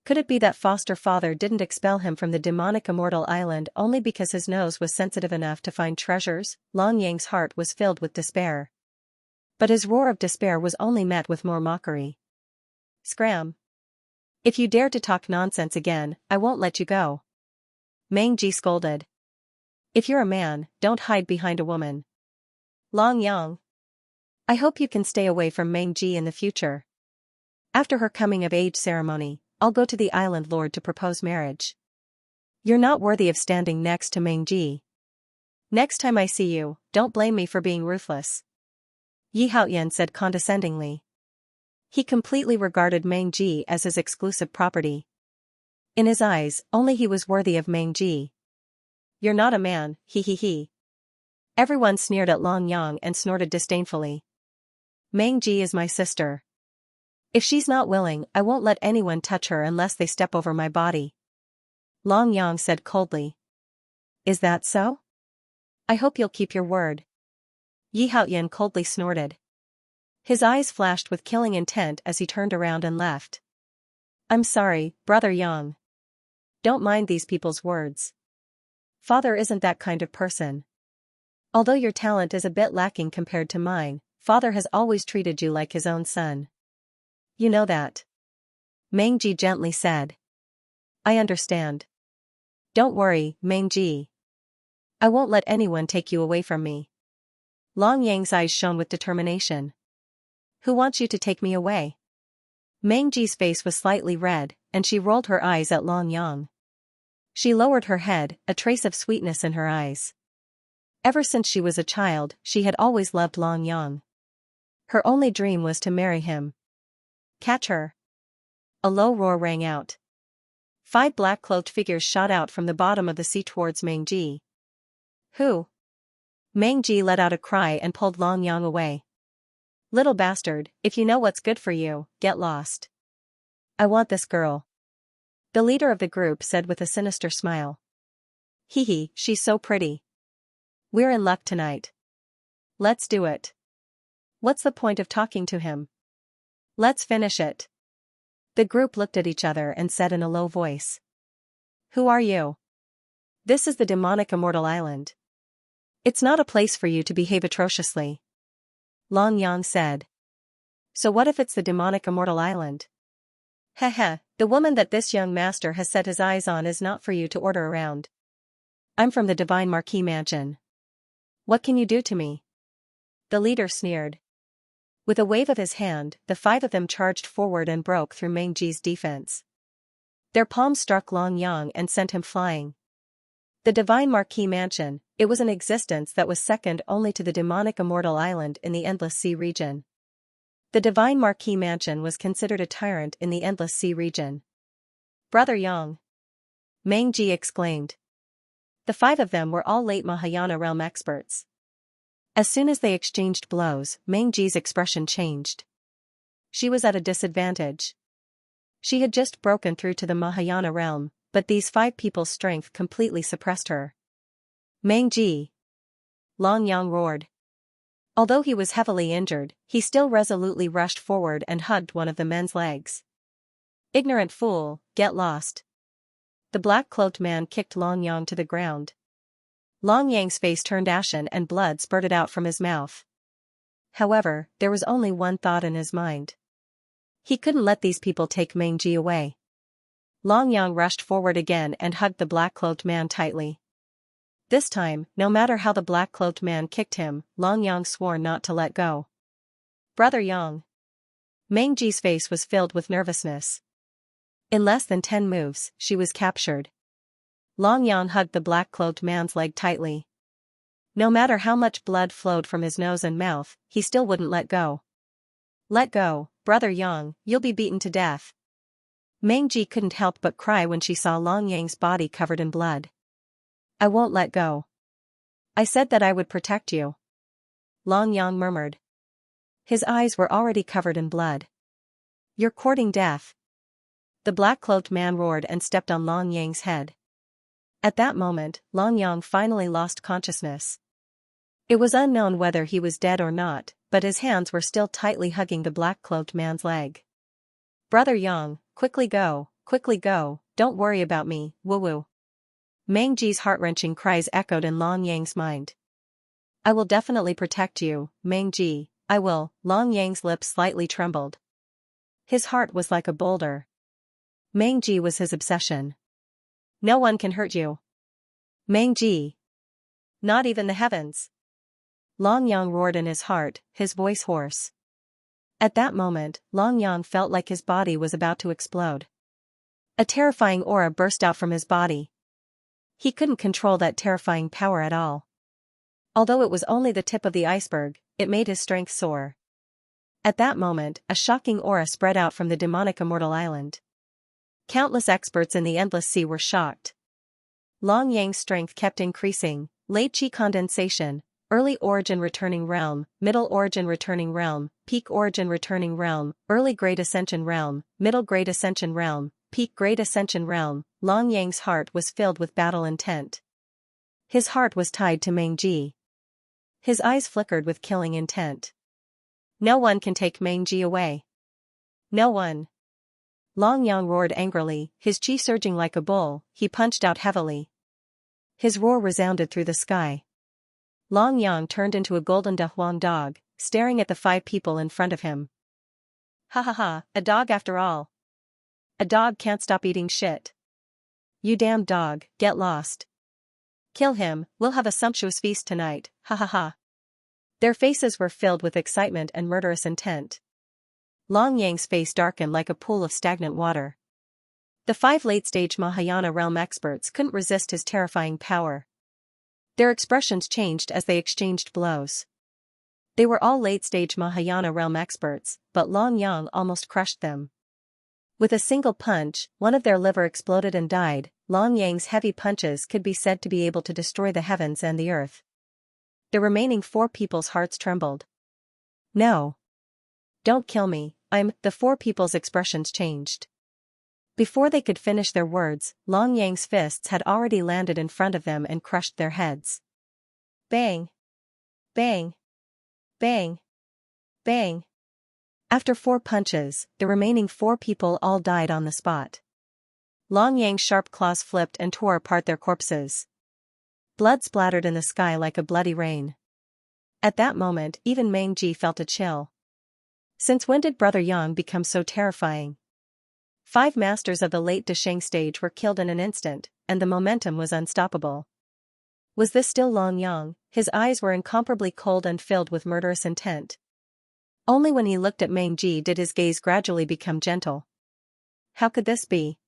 Could it be that foster father didn't expel him from the demonic immortal island only because his nose was sensitive enough to find treasures? Long Yang's heart was filled with despair. But his roar of despair was only met with more mockery. Scram! If you dare to talk nonsense again, I won't let you go. Meng Ji scolded. If you're a man, don't hide behind a woman. Long Yang. I hope you can stay away from Meng Ji in the future. After her coming-of-age ceremony, I'll go to the island lord to propose marriage. You're not worthy of standing next to Meng Ji. Next time I see you, don't blame me for being ruthless. Yi Haoyan said condescendingly. He completely regarded Meng Ji as his exclusive property. In his eyes, only he was worthy of Meng Ji. You're not a man, he he he. Everyone sneered at Long Yang and snorted disdainfully. Meng Ji is my sister. If she's not willing, I won't let anyone touch her unless they step over my body. Long Yang said coldly. Is that so? I hope you'll keep your word. Yi Haoyan coldly snorted. His eyes flashed with killing intent as he turned around and left. I'm sorry, Brother Yang. Don't mind these people's words. Father isn't that kind of person. Although your talent is a bit lacking compared to mine, Father has always treated you like his own son. You know that. Meng Ji gently said. I understand. Don't worry, Meng Ji. I won't let anyone take you away from me. Long Yang's eyes shone with determination. Who wants you to take me away? Meng Ji's face was slightly red, and she rolled her eyes at Long Yang. She lowered her head, a trace of sweetness in her eyes. Ever since she was a child, she had always loved Long Yang. Her only dream was to marry him. Catch her. A low roar rang out. 5 black-cloaked figures shot out from the bottom of the sea towards Meng Ji. Who? Meng Ji let out a cry and pulled Long Yang away. Little bastard, if you know what's good for you, get lost. I want this girl. The leader of the group said with a sinister smile. Hee hee, she's so pretty. We're in luck tonight. Let's do it. What's the point of talking to him? Let's finish it. The group looked at each other and said in a low voice. Who are you? This is the demonic immortal island. It's not a place for you to behave atrociously. Long Yang said. So what if it's the demonic immortal island? Heh, the woman that this young master has set his eyes on is not for you to order around. I'm from the Divine Marquis Mansion. What can you do to me? The leader sneered. With a wave of his hand, the 5 of them charged forward and broke through Meng Ji's defense. Their palms struck Long Yang and sent him flying. The Divine Marquis Mansion, it was an existence that was second only to the demonic immortal island in the Endless Sea region. The Divine Marquis Mansion was considered a tyrant in the Endless Sea region. Brother Yang! Meng Ji exclaimed. The 5 of them were all late Mahayana realm experts. As soon as they exchanged blows, Meng Ji's expression changed. She was at a disadvantage. She had just broken through to the Mahayana realm, but these 5 people's strength completely suppressed her. Meng Ji! Long Yang roared. Although he was heavily injured, he still resolutely rushed forward and hugged one of the men's legs. Ignorant fool, get lost. The black-cloaked man kicked Long Yang to the ground. Long Yang's face turned ashen and blood spurted out from his mouth. However, there was only one thought in his mind. He couldn't let these people take Meng Ji away. Long Yang rushed forward again and hugged the black-cloaked man tightly. This time, no matter how the black-cloaked man kicked him, Long Yang swore not to let go. Brother Yang! Meng Ji's face was filled with nervousness. In less than 10 moves, she was captured. Long Yang hugged the black-cloaked man's leg tightly. No matter how much blood flowed from his nose and mouth, he still wouldn't let go. Let go, Brother Yang, you'll be beaten to death. Meng Ji couldn't help but cry when she saw Long Yang's body covered in blood. I won't let go. I said that I would protect you. Long Yang murmured. His eyes were already covered in blood. You're courting death. The black-cloaked man roared and stepped on Long Yang's head. At that moment, Long Yang finally lost consciousness. It was unknown whether he was dead or not, but his hands were still tightly hugging the black-cloaked man's leg. Brother Yang, quickly go, don't worry about me, woo-woo. Meng Ji's heart-wrenching cries echoed in Long Yang's mind. I will definitely protect you, Meng Ji, I will. Long Yang's lips slightly trembled. His heart was like a boulder. Meng Ji was his obsession. No one can hurt you. Meng Ji. Not even the heavens. Long Yang roared in his heart, his voice hoarse. At that moment, Long Yang felt like his body was about to explode. A terrifying aura burst out from his body. He couldn't control that terrifying power at all. Although it was only the tip of the iceberg, it made his strength soar. At that moment, a shocking aura spread out from the demonic immortal island. Countless experts in the Endless Sea were shocked. Long Yang's strength kept increasing, late chi condensation, early origin returning realm, middle origin returning realm, peak origin returning realm, early great ascension realm, middle great ascension realm, peak great ascension realm. Long Yang's heart was filled with battle intent. His heart was tied to Meng Ji. His eyes flickered with killing intent. No one can take Meng Ji away. No one. Long Yang roared angrily, his chi surging like a bull. He punched out heavily. His roar resounded through the sky. Long Yang turned into a golden Dahuang dog, staring at the 5 people in front of him. Ha ha ha, a dog after all. A dog can't stop eating shit. You damn dog, get lost. Kill him, we'll have a sumptuous feast tonight, ha ha ha. Their faces were filled with excitement and murderous intent. Long Yang's face darkened like a pool of stagnant water. The 5 late-stage Mahayana realm experts couldn't resist his terrifying power. Their expressions changed as they exchanged blows. They were all late-stage Mahayana realm experts, but Long Yang almost crushed them. With a single punch, one of their liver exploded and died. Long Yang's heavy punches could be said to be able to destroy the heavens and the earth. The remaining 4 people's hearts trembled. No. Don't kill me, the 4 people's expressions changed. Before they could finish their words, Long Yang's fists had already landed in front of them and crushed their heads. Bang! Bang! Bang! Bang! After 4 punches, the remaining 4 people all died on the spot. Long Yang's sharp claws flipped and tore apart their corpses. Blood splattered in the sky like a bloody rain. At that moment, even Meng Ji felt a chill. Since when did Brother Yang become so terrifying? 5 masters of the late Desheng stage were killed in an instant, and the momentum was unstoppable. Was this still Long Yang? His eyes were incomparably cold and filled with murderous intent. Only when he looked at Meng Ji did his gaze gradually become gentle. How could this be?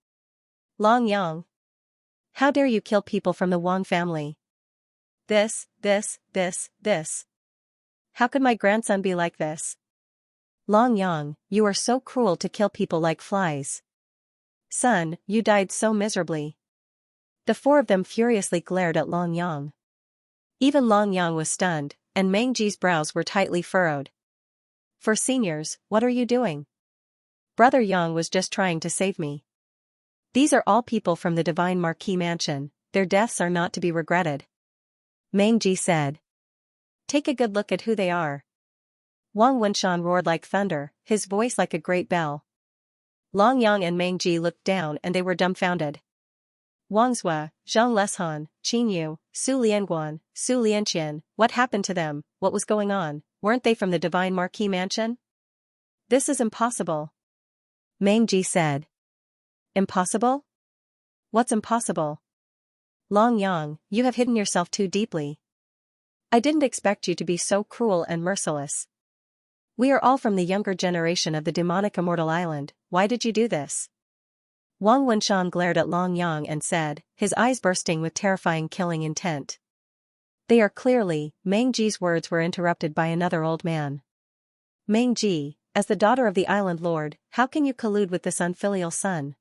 Long Yang. How dare you kill people from the Wang family? This. How could my grandson be like this? Long Yang, you are so cruel to kill people like flies. Son, you died so miserably. The 4 of them furiously glared at Long Yang. Even Long Yang was stunned, and Meng Ji's brows were tightly furrowed. For seniors, what are you doing? Brother Yang was just trying to save me. These are all people from the Divine Marquis Mansion, their deaths are not to be regretted. Meng Ji said. Take a good look at who they are. Wang Wenshan roared like thunder, his voice like a great bell. Long Yang and Meng Ji looked down and they were dumbfounded. Wang Zhua, Zhang Leshan, Qin Yu, Su Lianguan, Su Lianqian, what happened to them, what was going on, weren't they from the Divine Marquis Mansion? This is impossible. Meng Ji said. Impossible? What's impossible? Long Yang, you have hidden yourself too deeply. I didn't expect you to be so cruel and merciless. We are all from the younger generation of the demonic Immortal Island, why did you do this? Wang Wenshan glared at Long Yang and said, his eyes bursting with terrifying killing intent. They are clearly, Meng Ji's words were interrupted by another old man. Meng Ji, as the daughter of the island lord, how can you collude with this unfilial son?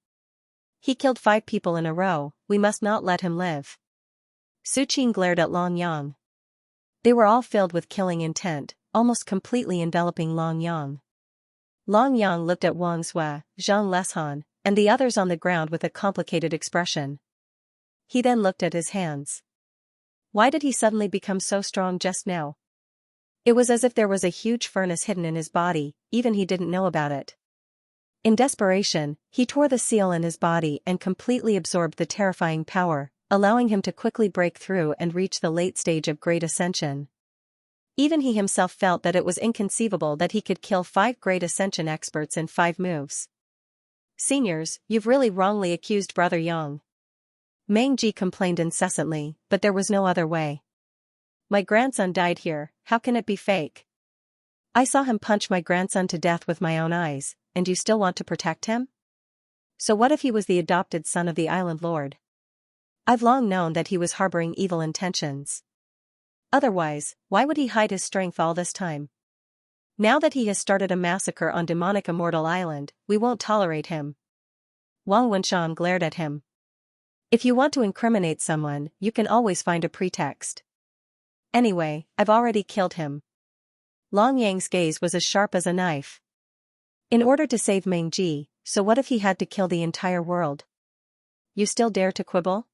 He killed 5 people in a row, we must not let him live. Su Qin glared at Long Yang. They were all filled with killing intent, almost completely enveloping Long Yang. Long Yang looked at Wang Zhua, Zhang Leshan, and the others on the ground with a complicated expression. He then looked at his hands. Why did he suddenly become so strong just now? It was as if there was a huge furnace hidden in his body, even he didn't know about it. In desperation, he tore the seal in his body and completely absorbed the terrifying power, allowing him to quickly break through and reach the late stage of great ascension. Even he himself felt that it was inconceivable that he could kill 5 great ascension experts in 5 moves. Seniors, you've really wrongly accused Brother Yang. Meng Ji complained incessantly, but there was no other way. My grandson died here, how can it be fake? I saw him punch my grandson to death with my own eyes, and you still want to protect him? So what if he was the adopted son of the island lord? I've long known that he was harboring evil intentions. Otherwise, why would he hide his strength all this time? Now that he has started a massacre on demonic Immortal Island, we won't tolerate him. Wang Wenshan glared at him. If you want to incriminate someone, you can always find a pretext. Anyway, I've already killed him. Long Yang's gaze was as sharp as a knife. In order to save Meng Ji, so what if he had to kill the entire world? You still dare to quibble?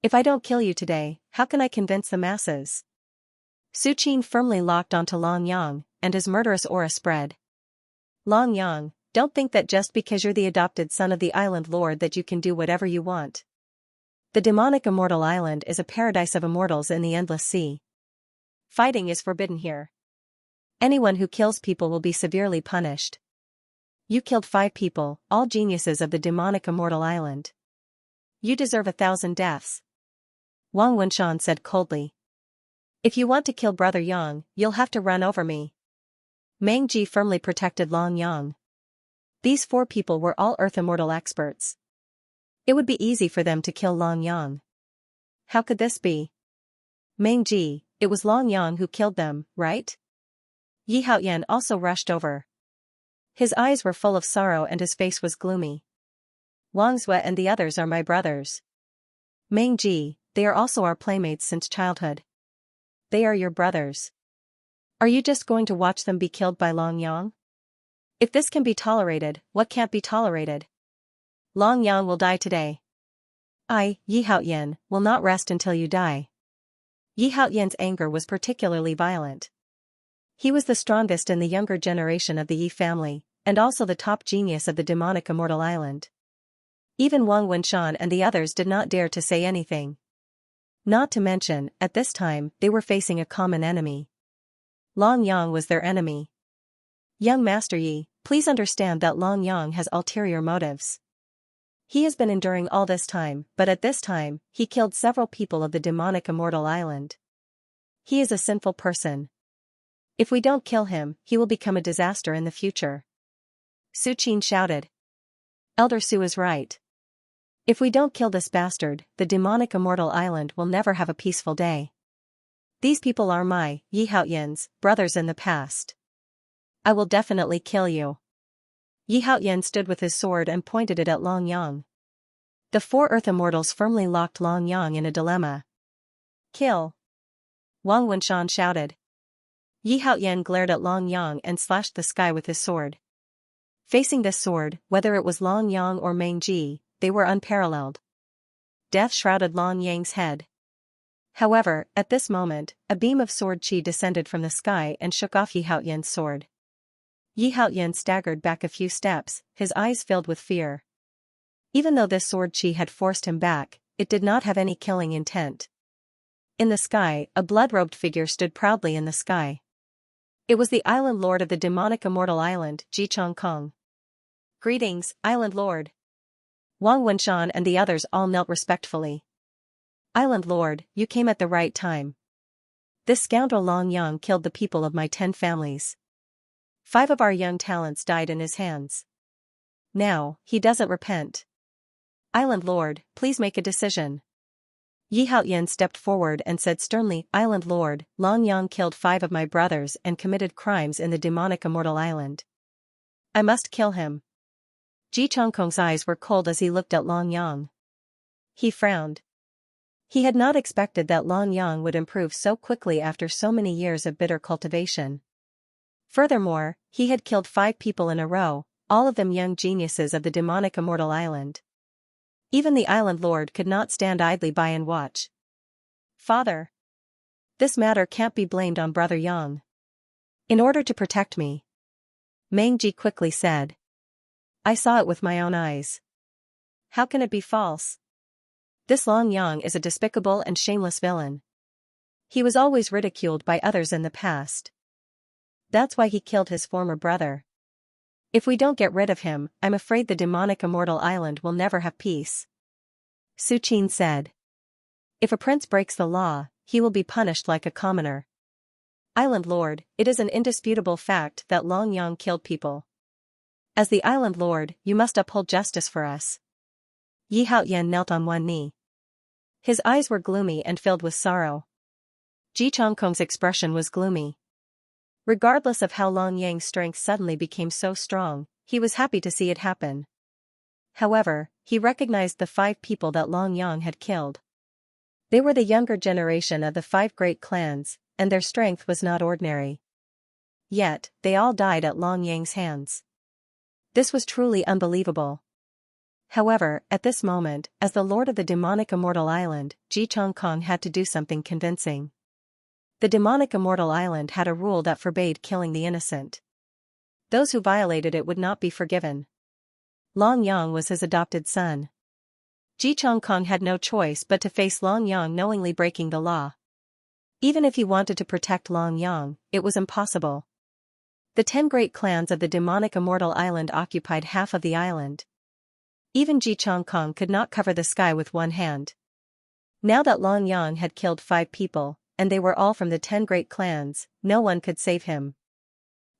If I don't kill you today, how can I convince the masses? Su Qin firmly locked onto Long Yang, and his murderous aura spread. Long Yang, don't think that just because you're the adopted son of the island lord that you can do whatever you want. The demonic Immortal Island is a paradise of immortals in the endless sea. Fighting is forbidden here. Anyone who kills people will be severely punished. You killed 5 people, all geniuses of the demonic Immortal Island. You deserve 1,000 deaths. Wang Wenshan said coldly. If you want to kill Brother Yang, you'll have to run over me. Meng Ji firmly protected Long Yang. These 4 people were all Earth Immortal experts. It would be easy for them to kill Long Yang. How could this be? Meng Ji, it was Long Yang who killed them, right? Yi Haoyan also rushed over. His eyes were full of sorrow and his face was gloomy. Wang Zue and the others are my brothers. Meng Ji, they are also our playmates since childhood. They are your brothers. Are you just going to watch them be killed by Long Yang? If this can be tolerated, what can't be tolerated? Long Yang will die today. I, Yi Haoyan, will not rest until you die. Yi Haoyan's anger was particularly violent. He was the strongest in the younger generation of the Yi family, and also the top genius of the demonic immortal island. Even Wang Wenshan and the others did not dare to say anything. Not to mention, at this time, they were facing a common enemy. Long Yang was their enemy. Young Master Yi, please understand that Long Yang has ulterior motives. He has been enduring all this time, but at this time, he killed several people of the demonic immortal island. He is a sinful person. If we don't kill him, he will become a disaster in the future. Su Qin shouted. Elder Su is right. If we don't kill this bastard, the demonic immortal island will never have a peaceful day. These people are my, Yi Haoyan's, brothers in the past. I will definitely kill you. Yi Haoyan stood with his sword and pointed it at Long Yang. The four earth immortals firmly locked Long Yang in a dilemma. Kill! Wang Wenshan shouted. Yi Haoyan glared at Long Yang and slashed the sky with his sword. Facing this sword, whether it was Long Yang or Meng Ji, they were unparalleled. Death shrouded Long Yang's head. However, at this moment, a beam of sword qi descended from the sky and shook off Yi Haoyan's sword. Yi Haoyan staggered back a few steps, his eyes filled with fear. Even though this sword qi had forced him back, it did not have any killing intent. In the sky, a blood-robed figure stood proudly in the sky. It was the Island Lord of the demonic immortal island, Ji Chongkong. Greetings, Island Lord. Wang Wenshan and the others all knelt respectfully. Island Lord, you came at the right time. This scoundrel Long Yang killed the people of my 10 families. 5 of our young talents died in his hands. Now, he doesn't repent. Island Lord, please make a decision. Yi Haoyan stepped forward and said sternly, Island Lord, Long Yang killed 5 of my brothers and committed crimes in the demonic immortal island. I must kill him. Ji Chongkong's eyes were cold as he looked at Long Yang. He frowned. He had not expected that Long Yang would improve so quickly after so many years of bitter cultivation. Furthermore, he had killed 5 people in a row, all of them young geniuses of the demonic immortal island. Even the Island Lord could not stand idly by and watch. Father! This matter can't be blamed on Brother Yang. In order to protect me. Meng Ji quickly said. I saw it with my own eyes. How can it be false? This Long Yang is a despicable and shameless villain. He was always ridiculed by others in the past. That's why he killed his former brother. If we don't get rid of him, I'm afraid the demonic immortal island will never have peace. Su Qin said. If a prince breaks the law, he will be punished like a commoner. Island Lord, it is an indisputable fact that Long Yang killed people. As the Island Lord, you must uphold justice for us. Yi Haoyan knelt on one knee. His eyes were gloomy and filled with sorrow. Ji Chongkong's expression was gloomy. Regardless of how Long Yang's strength suddenly became so strong, he was happy to see it happen. However, he recognized the 5 people that Long Yang had killed. They were the younger generation of the 5 great clans, and their strength was not ordinary. Yet, they all died at Long Yang's hands. This was truly unbelievable. However, at this moment, as the Lord of the demonic immortal island, Ji Chongkong had to do something convincing. The demonic immortal island had a rule that forbade killing the innocent. Those who violated it would not be forgiven. Long Yang was his adopted son. Ji Chongkong had no choice but to face Long Yang knowingly breaking the law. Even if he wanted to protect Long Yang, it was impossible. The 10 great clans of the demonic immortal island occupied half of the island. Even Ji Chongkong could not cover the sky with one hand. Now that Long Yang had killed 5 people, and they were all from the 10 great clans, no one could save him.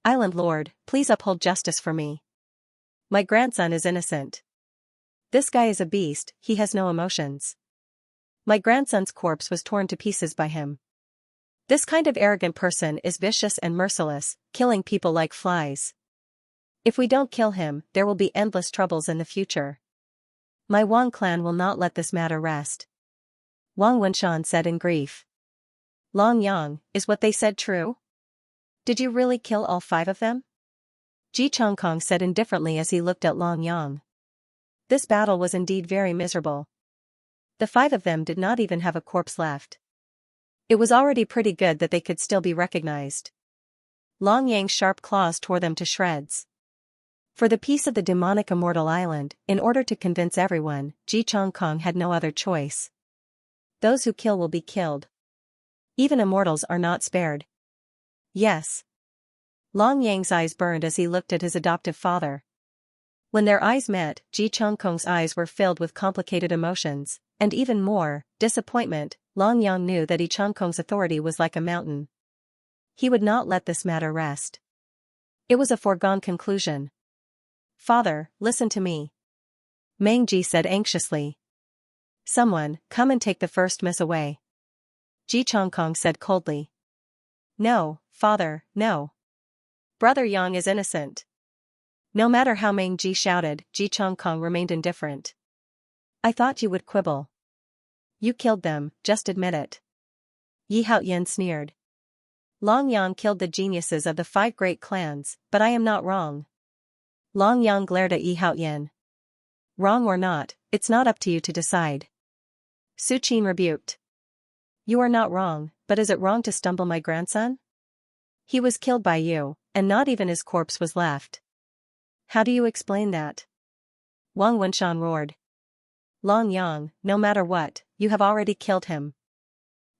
Island Lord, please uphold justice for me. My grandson is innocent. This guy is a beast, he has no emotions. My grandson's corpse was torn to pieces by him. This kind of arrogant person is vicious and merciless, killing people like flies. If we don't kill him, there will be endless troubles in the future. My Wang clan will not let this matter rest. Wang Wenshan said in grief. Long Yang, is what they said true? Did you really kill all 5 of them? Ji Chongkong said indifferently as he looked at Long Yang. This battle was indeed very miserable. The 5 of them did not even have a corpse left. It was already pretty good that they could still be recognized. Long Yang's sharp claws tore them to shreds. For the peace of the demonic immortal island, in order to convince everyone, Ji Chongkong had no other choice. Those who kill will be killed. Even immortals are not spared. Yes. Long Yang's eyes burned as he looked at his adoptive father. When their eyes met, Ji Chongkong's eyes were filled with complicated emotions, and even more, disappointment. Long Yang knew that Ji Chongkong's authority was like a mountain. He would not let this matter rest. It was a foregone conclusion. Father, listen to me. Meng Ji said anxiously. Someone, come and take the first miss away. Ji Chongkong said coldly. No, father, no. Brother Yang is innocent. No matter how Meng Ji shouted, Ji Chongkong remained indifferent. I thought you would quibble. You killed them, just admit it. Yi Haoyan sneered. Long Yang killed the geniuses of the 5 great clans, but I am not wrong. Long Yang glared at Yi Haoyan. Wrong or not, it's not up to you to decide. Su Qin rebuked. You are not wrong, but is it wrong to stumble my grandson? He was killed by you, and not even his corpse was left. How do you explain that? Wang Wenshan roared. Long Yang, no matter what, you have already killed him.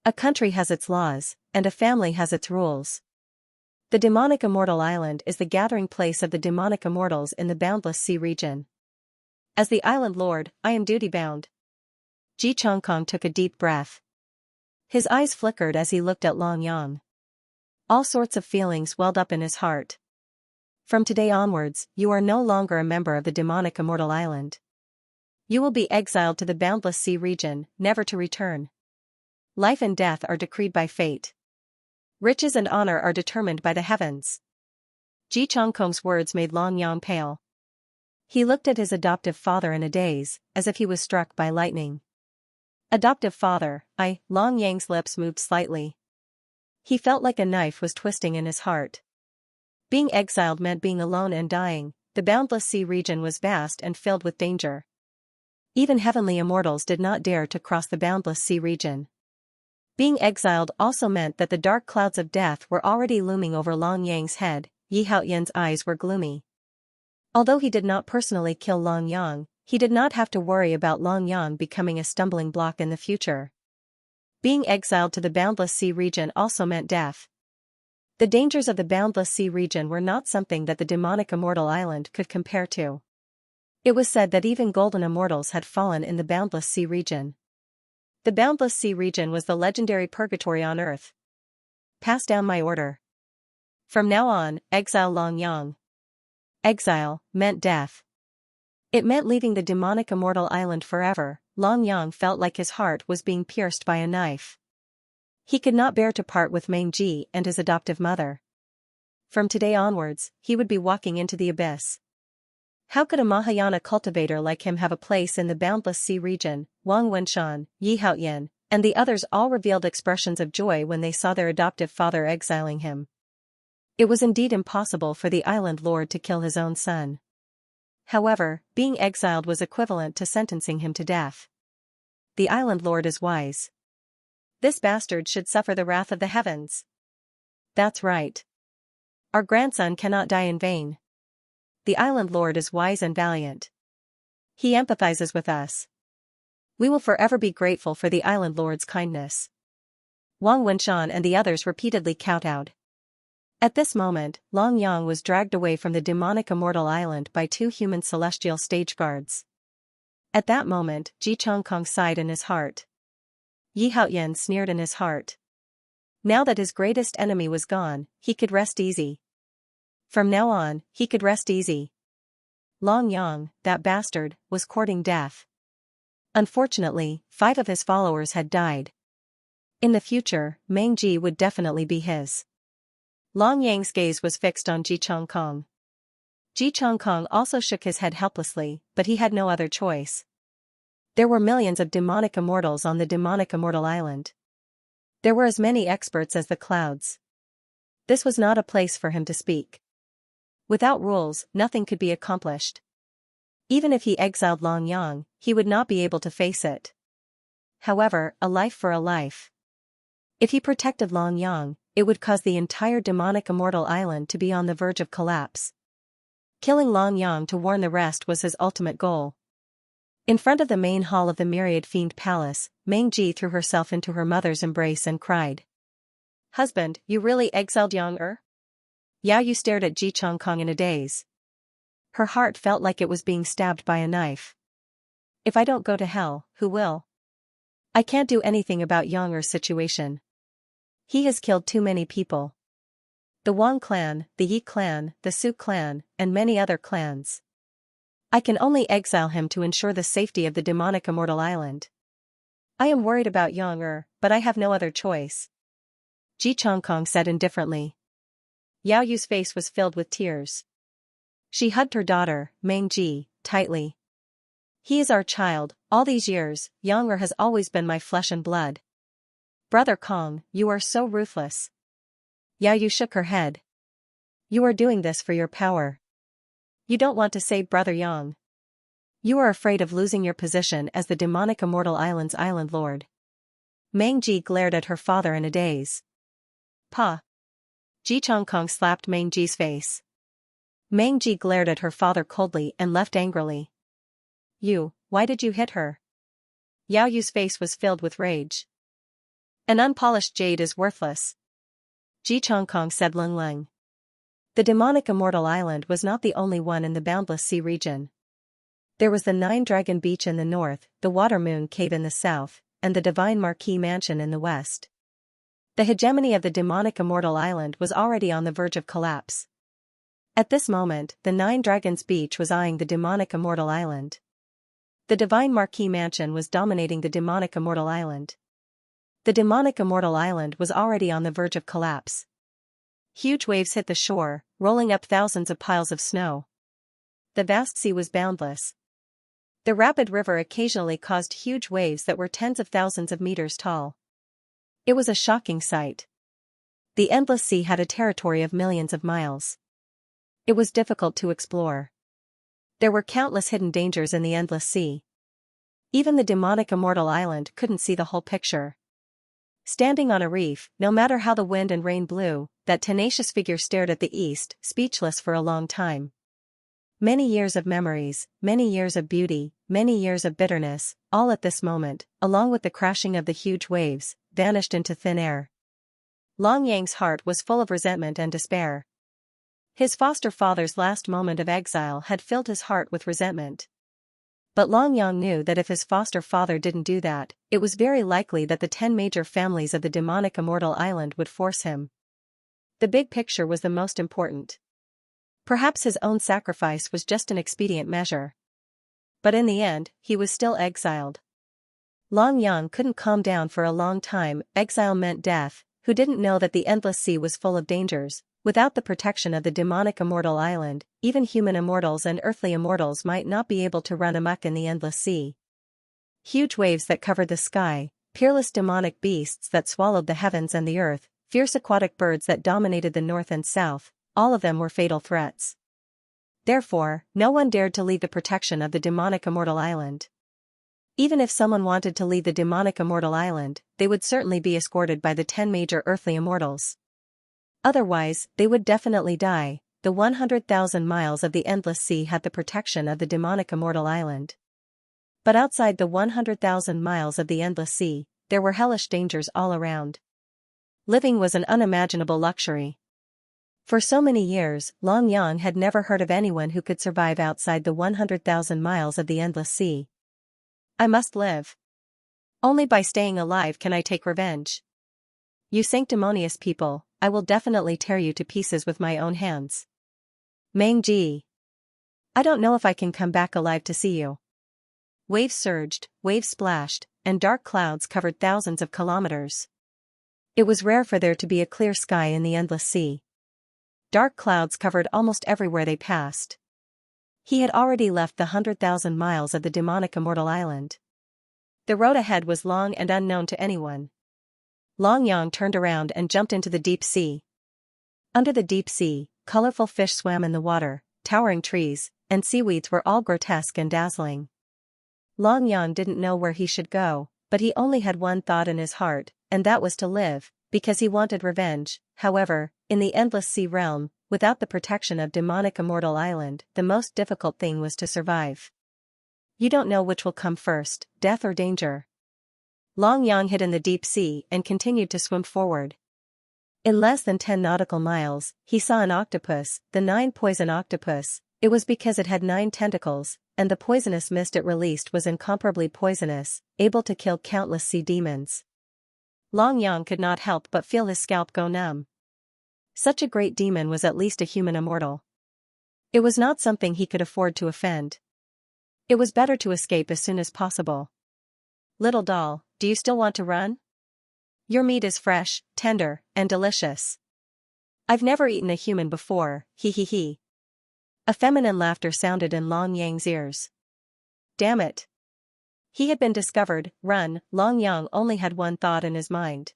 A country has its laws, and a family has its rules. The demonic immortal island is the gathering place of the demonic immortals in the boundless sea region. As the island lord, I am duty-bound. Ji Chongkong took a deep breath. His eyes flickered as he looked at Long Yang. All sorts of feelings welled up in his heart. From today onwards, you are no longer a member of the demonic immortal island. You will be exiled to the boundless sea region, never to return. Life and death are decreed by fate. Riches and honor are determined by the heavens. Ji Chongkong's words made Long Yang pale. He looked at his adoptive father in a daze, as if he was struck by lightning. Adoptive father, Long Yang's lips moved slightly. He felt like a knife was twisting in his heart. Being exiled meant being alone and dying. The boundless sea region was vast and filled with danger. Even heavenly immortals did not dare to cross the boundless sea region. Being exiled also meant that the dark clouds of death were already looming over Long Yang's head. Yi Haoyan's eyes were gloomy. Although he did not personally kill Long Yang, he did not have to worry about Long Yang becoming a stumbling block in the future. Being exiled to the boundless sea region also meant death. The dangers of the boundless sea region were not something that the demonic immortal island could compare to. It was said that even golden immortals had fallen in the boundless sea region. The boundless sea region was the legendary purgatory on earth. Pass down my order. From now on, exile Long Yang. Exile meant death. It meant leaving the demonic immortal island forever. Long Yang felt like his heart was being pierced by a knife. He could not bear to part with Meng Ji and his adoptive mother. From today onwards, he would be walking into the abyss. How could a Mahayana cultivator like him have a place in the boundless sea region? Wang Wenshan, Yi Haoyan, and the others all revealed expressions of joy when they saw their adoptive father exiling him. It was indeed impossible for the island lord to kill his own son. However, being exiled was equivalent to sentencing him to death. The island lord is wise. This bastard should suffer the wrath of the heavens. That's right. Our grandson cannot die in vain. The island lord is wise and valiant. He empathizes with us. We will forever be grateful for the island lord's kindness. Wang Wenshan and the others repeatedly kowtowed. At this moment, Long Yang was dragged away from the demonic immortal island by 2 human celestial stage guards. At that moment, Ji Chongkong sighed in his heart. Yi Haoyan sneered in his heart. Now that his greatest enemy was gone, he could rest easy. From now on, he could rest easy. Long Yang, that bastard, was courting death. Unfortunately, 5 of his followers had died. In the future, Meng Ji would definitely be his. Long Yang's gaze was fixed on Ji Chongkong. Ji Chongkong also shook his head helplessly, but he had no other choice. There were millions of demonic immortals on the demonic immortal island. There were as many experts as the clouds. This was not a place for him to speak. Without rules, nothing could be accomplished. Even if he exiled Long Yang, he would not be able to face it. However, a life for a life. If he protected Long Yang, it would cause the entire demonic immortal island to be on the verge of collapse. Killing Long Yang to warn the rest was his ultimate goal. In front of the main hall of the Myriad Fiend Palace, Meng Ji threw herself into her mother's embrace and cried. "Husband, you really exiled Yang-er?" Yao Yu stared at Ji Chongkong in a daze. Her heart felt like it was being stabbed by a knife. "If I don't go to hell, who will? I can't do anything about Yang-er's situation. He has killed too many people. The Wang clan, the Yi clan, the Su clan, and many other clans. I can only exile him to ensure the safety of the demonic immortal island. I am worried about Yang-er, but I have no other choice," Ji Chongkong said indifferently. Yao Yu's face was filled with tears. She hugged her daughter, Meng Ji, tightly. "He is our child. All these years, Yang-er has always been my flesh and blood. Brother Kong, you are so ruthless." Yao Yu shook her head. "You are doing this for your power. You don't want to save Brother Yang. You are afraid of losing your position as the demonic immortal island's island lord." Meng Ji glared at her father in a daze. "Pa." Ji Chongkong slapped Meng Ji's face. Meng Ji glared at her father coldly and left angrily. Why did you hit her?" Yao Yu's face was filled with rage. "An unpolished jade is worthless," Ji Chongkong said lung. The demonic immortal island was not the only one in the boundless sea region. There was the Nine-Dragon Beach in the north, the Water Moon Cave in the south, and the Divine Marquis Mansion in the west. The hegemony of the demonic immortal island was already on the verge of collapse. At this moment, the Nine Dragons Beach was eyeing the demonic immortal island. The Divine Marquis Mansion was dominating the demonic immortal island. The demonic immortal island was already on the verge of collapse. Huge waves hit the shore, rolling up thousands of piles of snow. The vast sea was boundless. The rapid river occasionally caused huge waves that were tens of thousands of meters tall. It was a shocking sight. The endless sea had a territory of millions of miles. It was difficult to explore. There were countless hidden dangers in the endless sea. Even the demonic immortal island couldn't see the whole picture. Standing on a reef, no matter how the wind and rain blew, that tenacious figure stared at the east, speechless for a long time. Many years of memories, many years of beauty, many years of bitterness, all at this moment, along with the crashing of the huge waves, vanished into thin air. Long Yang's heart was full of resentment and despair. His foster father's last moment of exile had filled his heart with resentment. But Long Yang knew that if his foster father didn't do that, it was very likely that the 10 major families of the demonic immortal island would force him. The big picture was the most important. Perhaps his own sacrifice was just an expedient measure. But in the end, he was still exiled. Long Yang couldn't calm down for a long time. Exile meant death. Who didn't know that the endless sea was full of dangers? Without the protection of the demonic immortal island, even human immortals and earthly immortals might not be able to run amok in the endless sea. Huge waves that covered the sky, peerless demonic beasts that swallowed the heavens and the earth, fierce aquatic birds that dominated the north and south, all of them were fatal threats. Therefore, no one dared to leave the protection of the demonic immortal island. Even if someone wanted to leave the demonic immortal island, they would certainly be escorted by the 10 major earthly immortals. Otherwise, they would definitely die. The 100,000 miles of the endless sea had the protection of the demonic immortal island. But outside the 100,000 miles of the endless sea, there were hellish dangers all around. Living was an unimaginable luxury. For so many years, Long Yang had never heard of anyone who could survive outside the 100,000 miles of the endless sea. "I must live. Only by staying alive can I take revenge. You sanctimonious people, I will definitely tear you to pieces with my own hands. Meng Ji. I don't know if I can come back alive to see you." Waves surged, waves splashed, and dark clouds covered thousands of kilometers. It was rare for there to be a clear sky in the endless sea. Dark clouds covered almost everywhere they passed. He had already left the 100,000 miles of the demonic immortal island. The road ahead was long and unknown to anyone. Long Yang turned around and jumped into the deep sea. Under the deep sea, colorful fish swam in the water, towering trees, and seaweeds were all grotesque and dazzling. Long Yang didn't know where he should go, but he only had one thought in his heart, and that was to live, because he wanted revenge. However, in the endless sea realm, without the protection of demonic immortal island, the most difficult thing was to survive. You don't know which will come first, death or danger. Long Yang hid in the deep sea and continued to swim forward. In less than 10 nautical miles, he saw an octopus, the 9-poison octopus. It was because it had 9 tentacles, and the poisonous mist it released was incomparably poisonous, able to kill countless sea demons. Long Yang could not help but feel his scalp go numb. Such a great demon was at least a human immortal. It was not something he could afford to offend. It was better to escape as soon as possible. Little doll, do you still want to run? Your meat is fresh, tender, and delicious. I've never eaten a human before, he he he. A feminine laughter sounded in Long Yang's ears. Damn it. He had been discovered. Run. Long Yang only had one thought in his mind.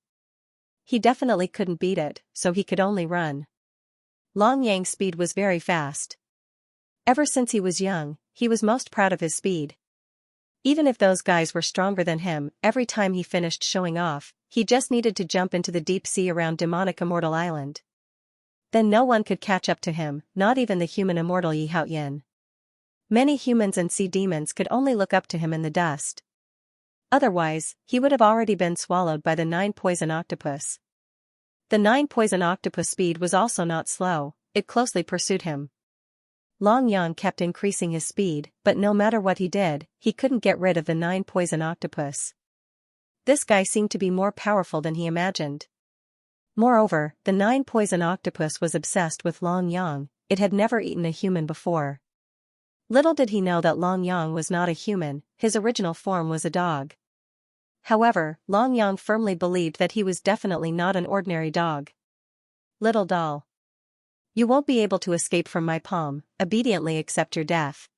He definitely couldn't beat it, so he could only run. Long Yang's speed was very fast. Ever since he was young, he was most proud of his speed. Even if those guys were stronger than him, every time he finished showing off, he just needed to jump into the deep sea around demonic immortal island. Then no one could catch up to him, not even the human immortal Yi Haoyin. Many humans and sea demons could only look up to him in the dust. Otherwise, he would have already been swallowed by the 9-poison octopus. The 9-poison octopus speed was also not slow, it closely pursued him. Long Yang kept increasing his speed, but no matter what he did, he couldn't get rid of the 9-poison octopus. This guy seemed to be more powerful than he imagined. Moreover, the 9-poison octopus was obsessed with Long Yang. It had never eaten a human before. Little did he know that Long Yang was not a human, his original form was a dog. However, Long Yang firmly believed that he was definitely not an ordinary dog. Little doll. You won't be able to escape from my palm, obediently accept your death.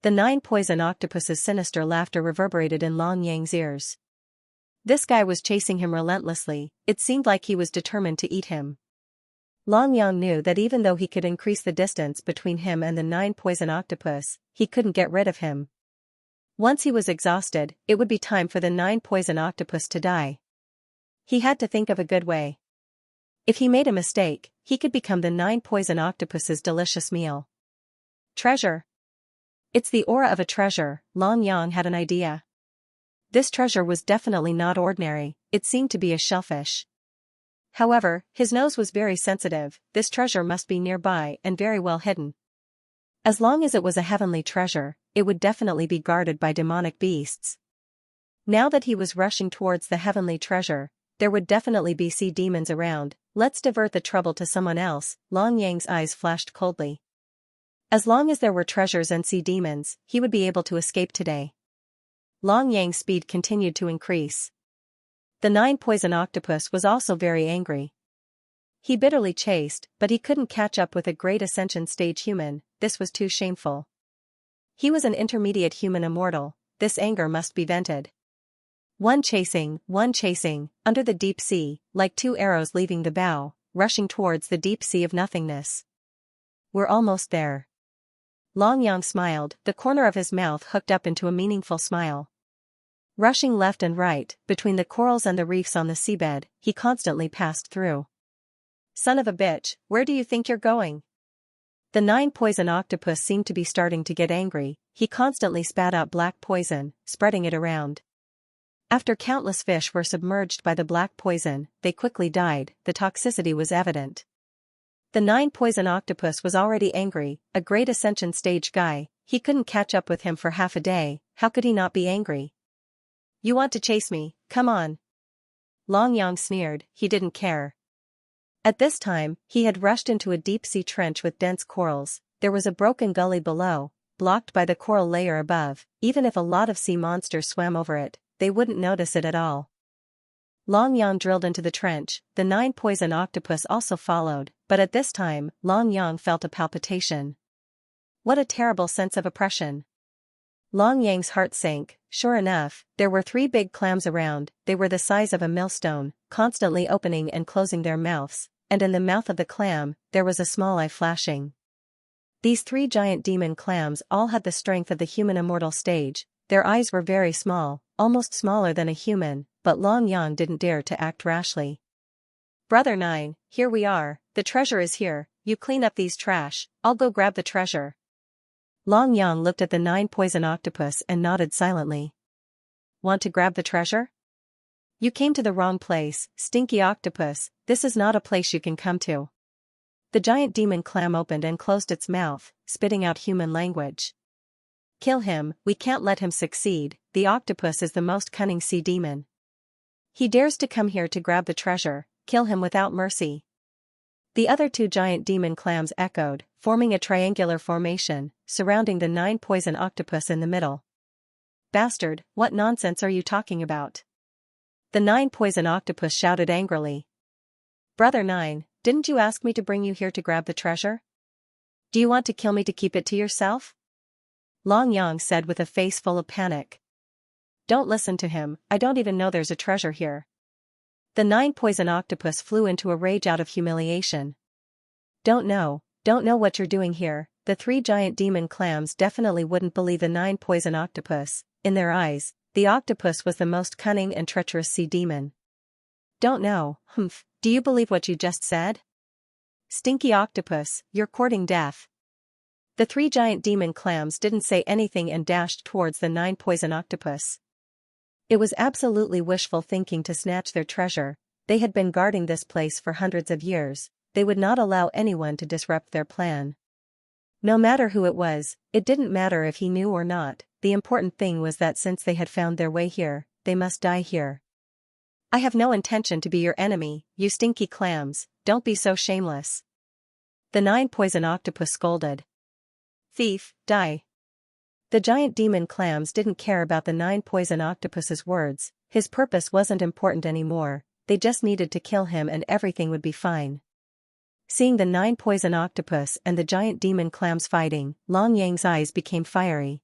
The 9-poison octopus's sinister laughter reverberated in Long Yang's ears. This guy was chasing him relentlessly, it seemed like he was determined to eat him. Long Yang knew that even though he could increase the distance between him and the 9-poison octopus, he couldn't get rid of him. Once he was exhausted, it would be time for the 9-poison octopus to die. He had to think of a good way. If he made a mistake, he could become the 9-poison octopus's delicious meal. Treasure. It's the aura of a treasure. Long Yang had an idea. This treasure was definitely not ordinary, it seemed to be a shellfish. However, his nose was very sensitive, this treasure must be nearby and very well hidden. As long as it was a heavenly treasure, it would definitely be guarded by demonic beasts. Now that he was rushing towards the heavenly treasure, there would definitely be sea demons around. Let's divert the trouble to someone else. Long Yang's eyes flashed coldly. As long as there were treasures and sea demons, he would be able to escape today. Long Yang's speed continued to increase. The 9-poison octopus was also very angry. He bitterly chased, but he couldn't catch up with a great ascension stage human. This was too shameful. He was an intermediate human immortal, this anger must be vented. One chasing, under the deep sea, like 2 arrows leaving the bow, rushing towards the deep sea of nothingness. We're almost there. Long Yang smiled, the corner of his mouth hooked up into a meaningful smile. Rushing left and right, between the corals and the reefs on the seabed, he constantly passed through. Son of a bitch, where do you think you're going? The 9-poison octopus seemed to be starting to get angry, he constantly spat out black poison, spreading it around. After countless fish were submerged by the black poison, they quickly died, the toxicity was evident. The 9-poison octopus was already angry, a great ascension stage guy, he couldn't catch up with him for half a day, how could he not be angry? You want to chase me, come on. Long Yang sneered, he didn't care. At this time, he had rushed into a deep-sea trench with dense corals. There was a broken gully below, blocked by the coral layer above. Even if a lot of sea monsters swam over it, they wouldn't notice it at all. Long Yang drilled into the trench, the 9-poison octopus also followed, but at this time, Long Yang felt a palpitation. What a terrible sense of oppression. Long Yang's heart sank. Sure enough, there were 3 big clams around. They were the size of a millstone, constantly opening and closing their mouths, and in the mouth of the clam, there was a small eye flashing. These 3 giant demon clams all had the strength of the human immortal stage. Their eyes were very small, almost smaller than a human, but Long Yang didn't dare to act rashly. Brother 9, here we are, the treasure is here, you clean up these trash, I'll go grab the treasure. Long Yang looked at the 9 poison octopus and nodded silently. Want to grab the treasure? You came to the wrong place, stinky octopus, this is not a place you can come to. The giant demon clam opened and closed its mouth, spitting out human language. Kill him, we can't let him succeed, the octopus is the most cunning sea demon. He dares to come here to grab the treasure, kill him without mercy. The other 2 giant demon clams echoed, forming a triangular formation, surrounding the 9 poison octopus in the middle. Bastard, what nonsense are you talking about? The 9 poison octopus shouted angrily. Brother 9, didn't you ask me to bring you here to grab the treasure? Do you want to kill me to keep it to yourself? Long Yang said with a face full of panic. Don't listen to him, I don't even know there's a treasure here. The 9 poison octopus flew into a rage out of humiliation. Don't know what you're doing here. The 3 giant demon clams definitely wouldn't believe the 9 poison octopus. In their eyes, the octopus was the most cunning and treacherous sea demon. Don't know, humph, do you believe what you just said? Stinky octopus, you're courting death. The 3 giant demon clams didn't say anything and dashed towards the 9 poison octopus. It was absolutely wishful thinking to snatch their treasure. They had been guarding this place for hundreds of years. They would not allow anyone to disrupt their plan. No matter who it was, it didn't matter if he knew or not, the important thing was that since they had found their way here, they must die here. I have no intention to be your enemy, you stinky clams, don't be so shameless. The 9 poison octopus scolded. Thief, die. The giant demon clams didn't care about the 9 poison octopus's words, his purpose wasn't important anymore, they just needed to kill him and everything would be fine. Seeing the 9 poison octopus and the giant demon clams fighting, Long Yang's eyes became fiery.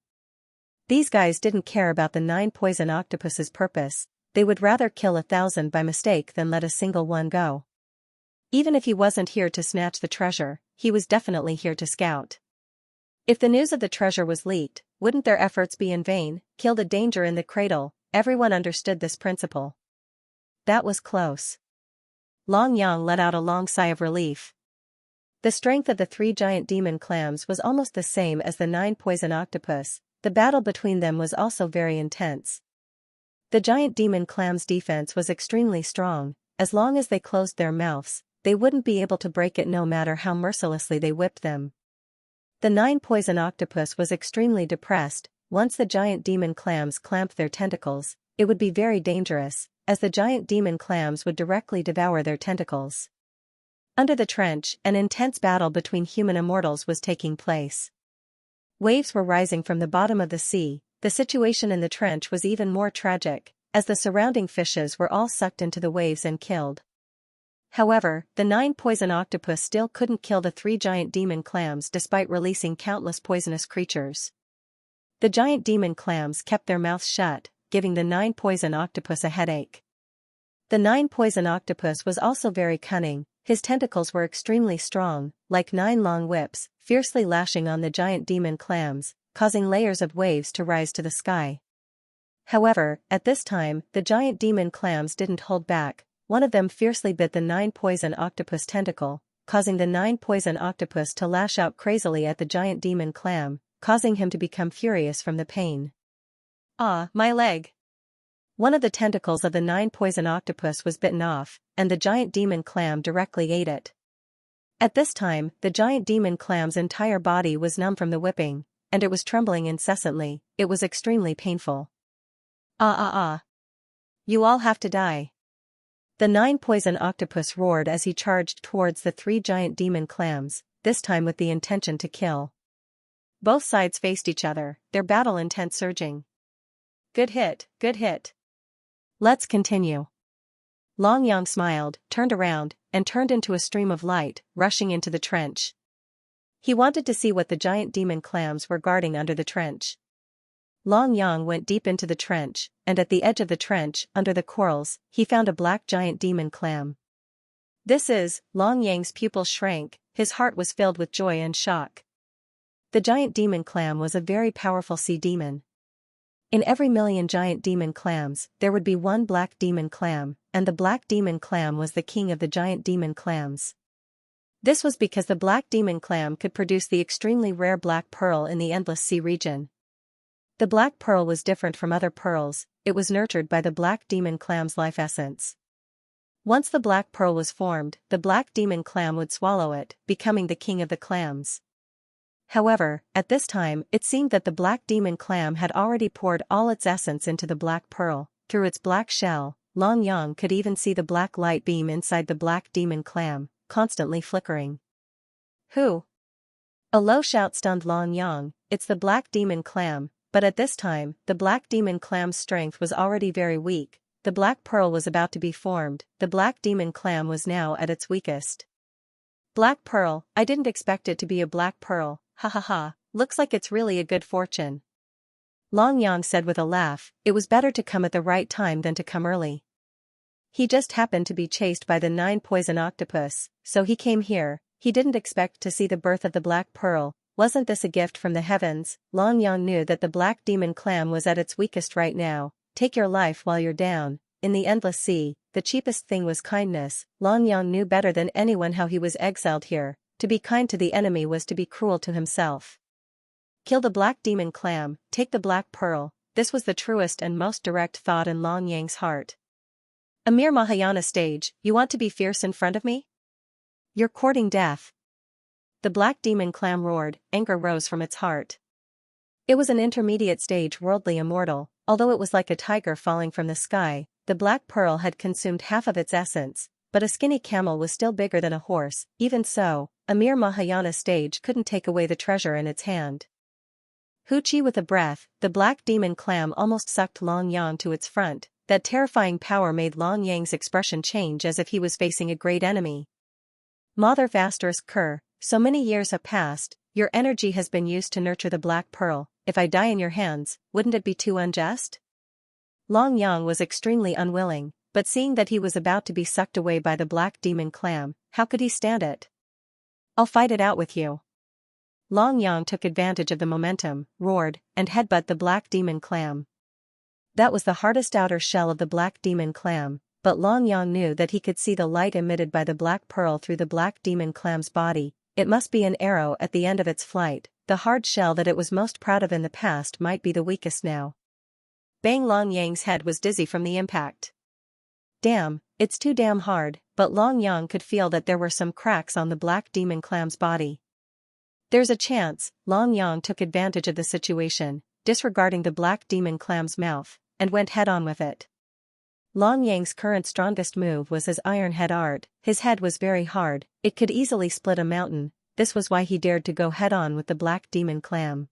These guys didn't care about the 9 poison octopus's purpose, they would rather kill 1,000 by mistake than let a single one go. Even if he wasn't here to snatch the treasure, he was definitely here to scout. If the news of the treasure was leaked, wouldn't their efforts be in vain? Kill the danger in the cradle, everyone understood this principle. That was close. Long Yang let out a long sigh of relief. The strength of the 3 giant demon clams was almost the same as the 9 poison octopus, the battle between them was also very intense. The giant demon clams' defense was extremely strong, as long as they closed their mouths, they wouldn't be able to break it no matter how mercilessly they whipped them. The 9 poison octopus was extremely depressed. Once the giant demon clams clamped their tentacles, it would be very dangerous, as the giant demon clams would directly devour their tentacles. Under the trench, an intense battle between human immortals was taking place. Waves were rising from the bottom of the sea. The situation in the trench was even more tragic, as the surrounding fishes were all sucked into the waves and killed. However, the 9 poison octopus still couldn't kill the 3 giant demon clams despite releasing countless poisonous creatures. The giant demon clams kept their mouths shut, giving the 9 poison octopus a headache. The 9 poison octopus was also very cunning, his tentacles were extremely strong, like 9 long whips, fiercely lashing on the giant demon clams, causing layers of waves to rise to the sky. However, at this time, the giant demon clams didn't hold back. One of them fiercely bit the 9 poison octopus tentacle, causing the 9 poison octopus to lash out crazily at the giant demon clam, causing him to become furious from the pain. Ah, my leg! One of the tentacles of the 9 poison octopus was bitten off, and the giant demon clam directly ate it. At this time, the giant demon clam's entire body was numb from the whipping, and it was trembling incessantly. It was extremely painful. Ah! You all have to die. The 9 poison octopus roared as he charged towards the 3 giant demon clams, this time with the intention to kill. Both sides faced each other, their battle intent surging. Good hit, good hit. Let's continue. Long Yang smiled, turned around, and turned into a stream of light, rushing into the trench. He wanted to see what the giant demon clams were guarding under the trench. Long Yang went deep into the trench, and at the edge of the trench, under the corals, he found a black giant demon clam. This is, Long Yang's pupils shrank, his heart was filled with joy and shock. The giant demon clam was a very powerful sea demon. In every million giant demon clams, there would be one black demon clam, and the black demon clam was the king of the giant demon clams. This was because the black demon clam could produce the extremely rare black pearl in the endless sea region. The black pearl was different from other pearls, it was nurtured by the black demon clam's life essence. Once the black pearl was formed, the black demon clam would swallow it, becoming the king of the clams. However, at this time, it seemed that the black demon clam had already poured all its essence into the black pearl. Through its black shell, Long Yang could even see the black light beam inside the black demon clam, constantly flickering. Who? A low shout stunned Long Yang. It's the black demon clam. But at this time, the black demon clam's strength was already very weak. The black pearl was about to be formed, the black demon clam was now at its weakest. Black pearl, I didn't expect it to be a black pearl, ha ha ha, looks like it's really a good fortune. Long Yang said with a laugh, it was better to come at the right time than to come early. He just happened to be chased by the 9 poison octopus, so he came here. He didn't expect to see the birth of the black pearl. Wasn't this a gift from the heavens? Long Yang knew that the black demon clam was at its weakest right now. Take your life while you're down. In the endless sea, the cheapest thing was kindness. Long Yang knew better than anyone how he was exiled here. To be kind to the enemy was to be cruel to himself. Kill the black demon clam, take the black pearl. This was the truest and most direct thought in Long Yang's heart. A mere Mahayana stage, you want to be fierce in front of me? You're courting death. The black demon clam roared, anger rose from its heart. It was an intermediate stage worldly immortal, although it was like a tiger falling from the sky. The black pearl had consumed half of its essence, but a skinny camel was still bigger than a horse. Even so, a mere Mahayana stage couldn't take away the treasure in its hand. Hoochie with a breath, the black demon clam almost sucked Long Yang to its front. That terrifying power made Long Yang's expression change as if he was facing a great enemy. Mother Vastus Kerr. So many years have passed, your energy has been used to nurture the black pearl. If I die in your hands, wouldn't it be too unjust? Long Yang was extremely unwilling, but seeing that he was about to be sucked away by the black demon clam, how could he stand it? I'll fight it out with you. Long Yang took advantage of the momentum, roared, and headbutt the black demon clam. That was the hardest outer shell of the black demon clam, but Long Yang knew that he could see the light emitted by the black pearl through the black demon clam's body. It must be an arrow at the end of its flight. The hard shell that it was most proud of in the past might be the weakest now. Bang! Long Yang's head was dizzy from the impact. Damn, it's too damn hard, but Long Yang could feel that there were some cracks on the black demon clam's body. There's a chance. Long Yang took advantage of the situation, disregarding the black demon clam's mouth, and went head-on with it. Long Yang's current strongest move was his iron head art. His head was very hard, it could easily split a mountain. This was why he dared to go head-on with the black demon clam.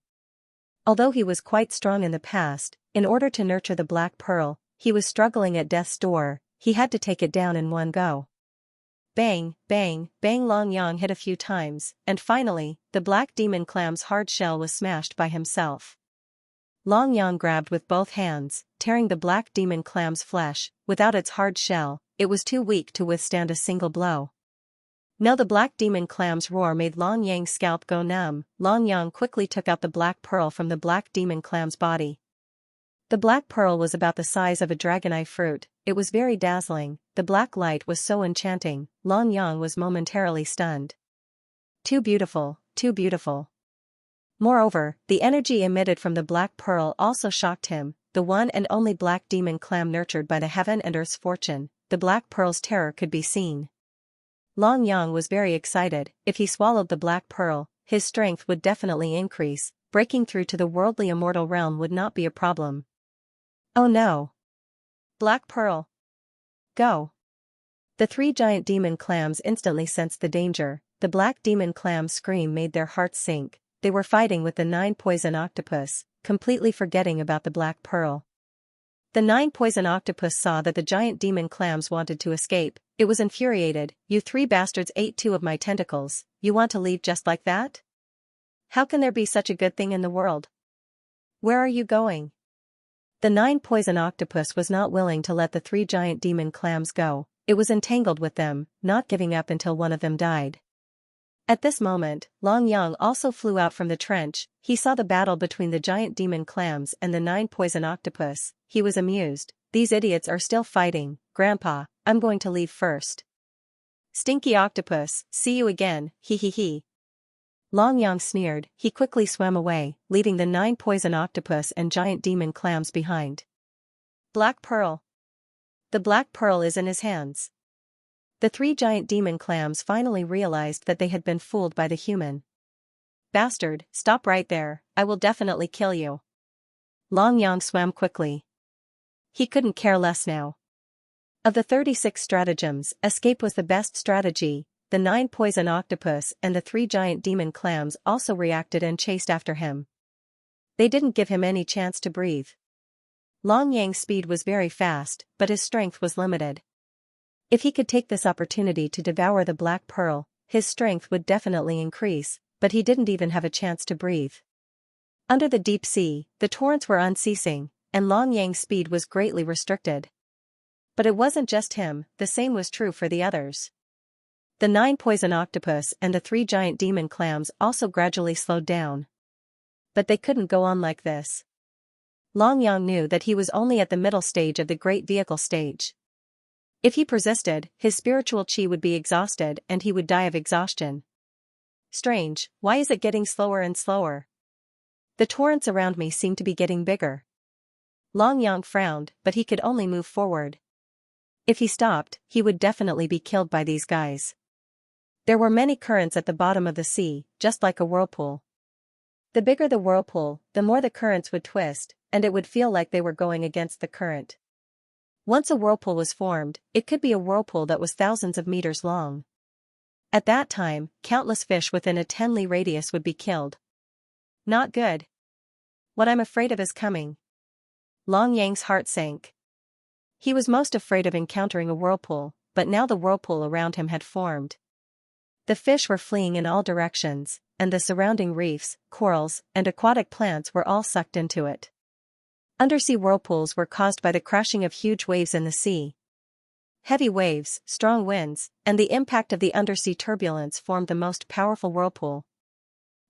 Although he was quite strong in the past, in order to nurture the black pearl, he was struggling at death's door. He had to take it down in one go. Bang, bang, bang! Long Yang hit a few times, and finally, the black demon clam's hard shell was smashed by himself. Long Yang grabbed with both hands, tearing the black demon clam's flesh. Without its hard shell, it was too weak to withstand a single blow. Now the black demon clam's roar made Long Yang's scalp go numb. Long Yang quickly took out the black pearl from the black demon clam's body. The black pearl was about the size of a dragonite fruit. It was very dazzling. The black light was so enchanting. Long Yang was momentarily stunned. Too beautiful, too beautiful. Moreover, the energy emitted from the black pearl also shocked him. The one and only black demon clam nurtured by the heaven and earth's fortune, the black pearl's terror could be seen. Long Yang was very excited. If he swallowed the black pearl, his strength would definitely increase. Breaking through to the worldly immortal realm would not be a problem. Oh no! Black pearl! Go! The 3 giant demon clams instantly sensed the danger. The black demon clam's scream made their hearts sink. They were fighting with the 9 poison octopus, completely forgetting about the black pearl. The 9 poison octopus saw that the giant demon clams wanted to escape. It was infuriated. You 3 bastards ate 2 of my tentacles, you want to leave just like that? How can there be such a good thing in the world? Where are you going? The 9-poison octopus was not willing to let the 3 giant demon clams go. It was entangled with them, not giving up until one of them died. At this moment, Long Yang also flew out from the trench. He saw the battle between the giant demon clams and the 9-poison octopus. He was amused. These idiots are still fighting. Grandpa, I'm going to leave first. Stinky octopus, see you again, hee hee hee. Long Yang sneered. He quickly swam away, leaving the 9-poison octopus and giant demon clams behind. Black Pearl. The black pearl is in his hands. The 3 giant demon clams finally realized that they had been fooled by the human. Bastard, stop right there, I will definitely kill you. Long Yang swam quickly. He couldn't care less now. Of the 36 stratagems, escape was the best strategy. The 9-poison octopus and the 3 giant demon clams also reacted and chased after him. They didn't give him any chance to breathe. Long Yang's speed was very fast, but his strength was limited. If he could take this opportunity to devour the black pearl, his strength would definitely increase, but he didn't even have a chance to breathe. Under the deep sea, the torrents were unceasing, and Long Yang's speed was greatly restricted. But it wasn't just him, the same was true for the others. The 9-poison octopus and the 3 giant demon clams also gradually slowed down. But they couldn't go on like this. Long Yang knew that he was only at the middle stage of the great vehicle stage. If he persisted, his spiritual chi would be exhausted and he would die of exhaustion. Strange, why is it getting slower and slower? The torrents around me seem to be getting bigger. Long Yang frowned, but he could only move forward. If he stopped, he would definitely be killed by these guys. There were many currents at the bottom of the sea, just like a whirlpool. The bigger the whirlpool, the more the currents would twist, and it would feel like they were going against the current. Once a whirlpool was formed, it could be a whirlpool that was thousands of meters long. At that time, countless fish within a 10 li radius would be killed. Not good. What I'm afraid of is coming. Long Yang's heart sank. He was most afraid of encountering a whirlpool, but now the whirlpool around him had formed. The fish were fleeing in all directions, and the surrounding reefs, corals, and aquatic plants were all sucked into it. Undersea whirlpools were caused by the crashing of huge waves in the sea. Heavy waves, strong winds, and the impact of the undersea turbulence formed the most powerful whirlpool.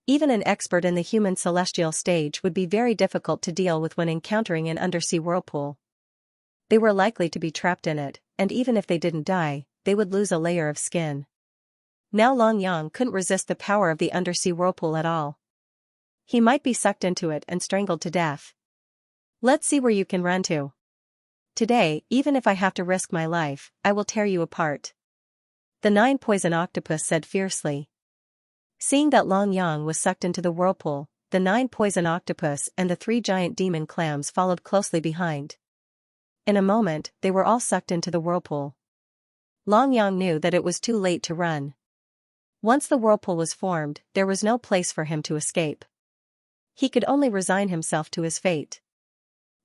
Even an expert in the human celestial stage would be very difficult to deal with when encountering an undersea whirlpool. They were likely to be trapped in it, and even if they didn't die, they would lose a layer of skin. Now Long Yang couldn't resist the power of the undersea whirlpool at all. He might be sucked into it and strangled to death. Let's see where you can run to. Today, even if I have to risk my life, I will tear you apart. The 9-poison octopus said fiercely. Seeing that Long Yang was sucked into the whirlpool, the 9-poison octopus and the 3 giant demon clams followed closely behind. In a moment, they were all sucked into the whirlpool. Long Yang knew that it was too late to run. Once the whirlpool was formed, there was no place for him to escape. He could only resign himself to his fate.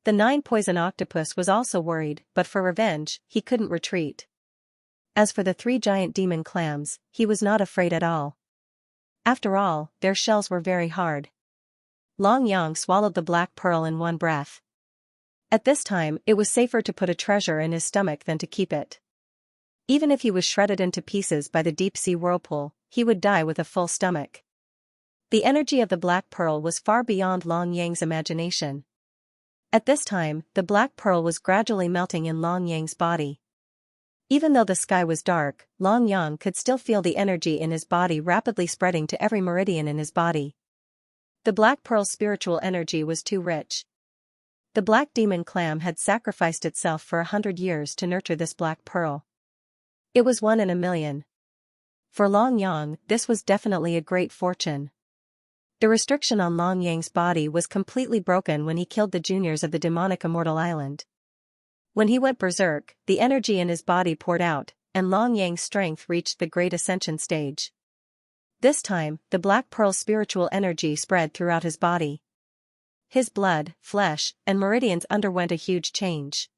The 9-poison octopus was also worried, but for revenge, he couldn't retreat. As for the 3 giant demon clams, he was not afraid at all. After all, their shells were very hard. Long Yang swallowed the black pearl in one breath. At this time, it was safer to put a treasure in his stomach than to keep it. Even if he was shredded into pieces by the deep-sea whirlpool, he would die with a full stomach. The energy of the black pearl was far beyond Long Yang's imagination. At this time, the black pearl was gradually melting in Long Yang's body. Even though the sky was dark, Long Yang could still feel the energy in his body rapidly spreading to every meridian in his body. The black pearl's spiritual energy was too rich. The black demon clam had sacrificed itself for 100 years to nurture this black pearl. It was 1 in a million. For Long Yang, this was definitely a great fortune. The restriction on Long Yang's body was completely broken when he killed the juniors of the demonic Immortal Island. When he went berserk, the energy in his body poured out, and Long Yang's strength reached the great ascension stage. This time, the black pearl's spiritual energy spread throughout his body. His blood, flesh, and meridians underwent a huge change.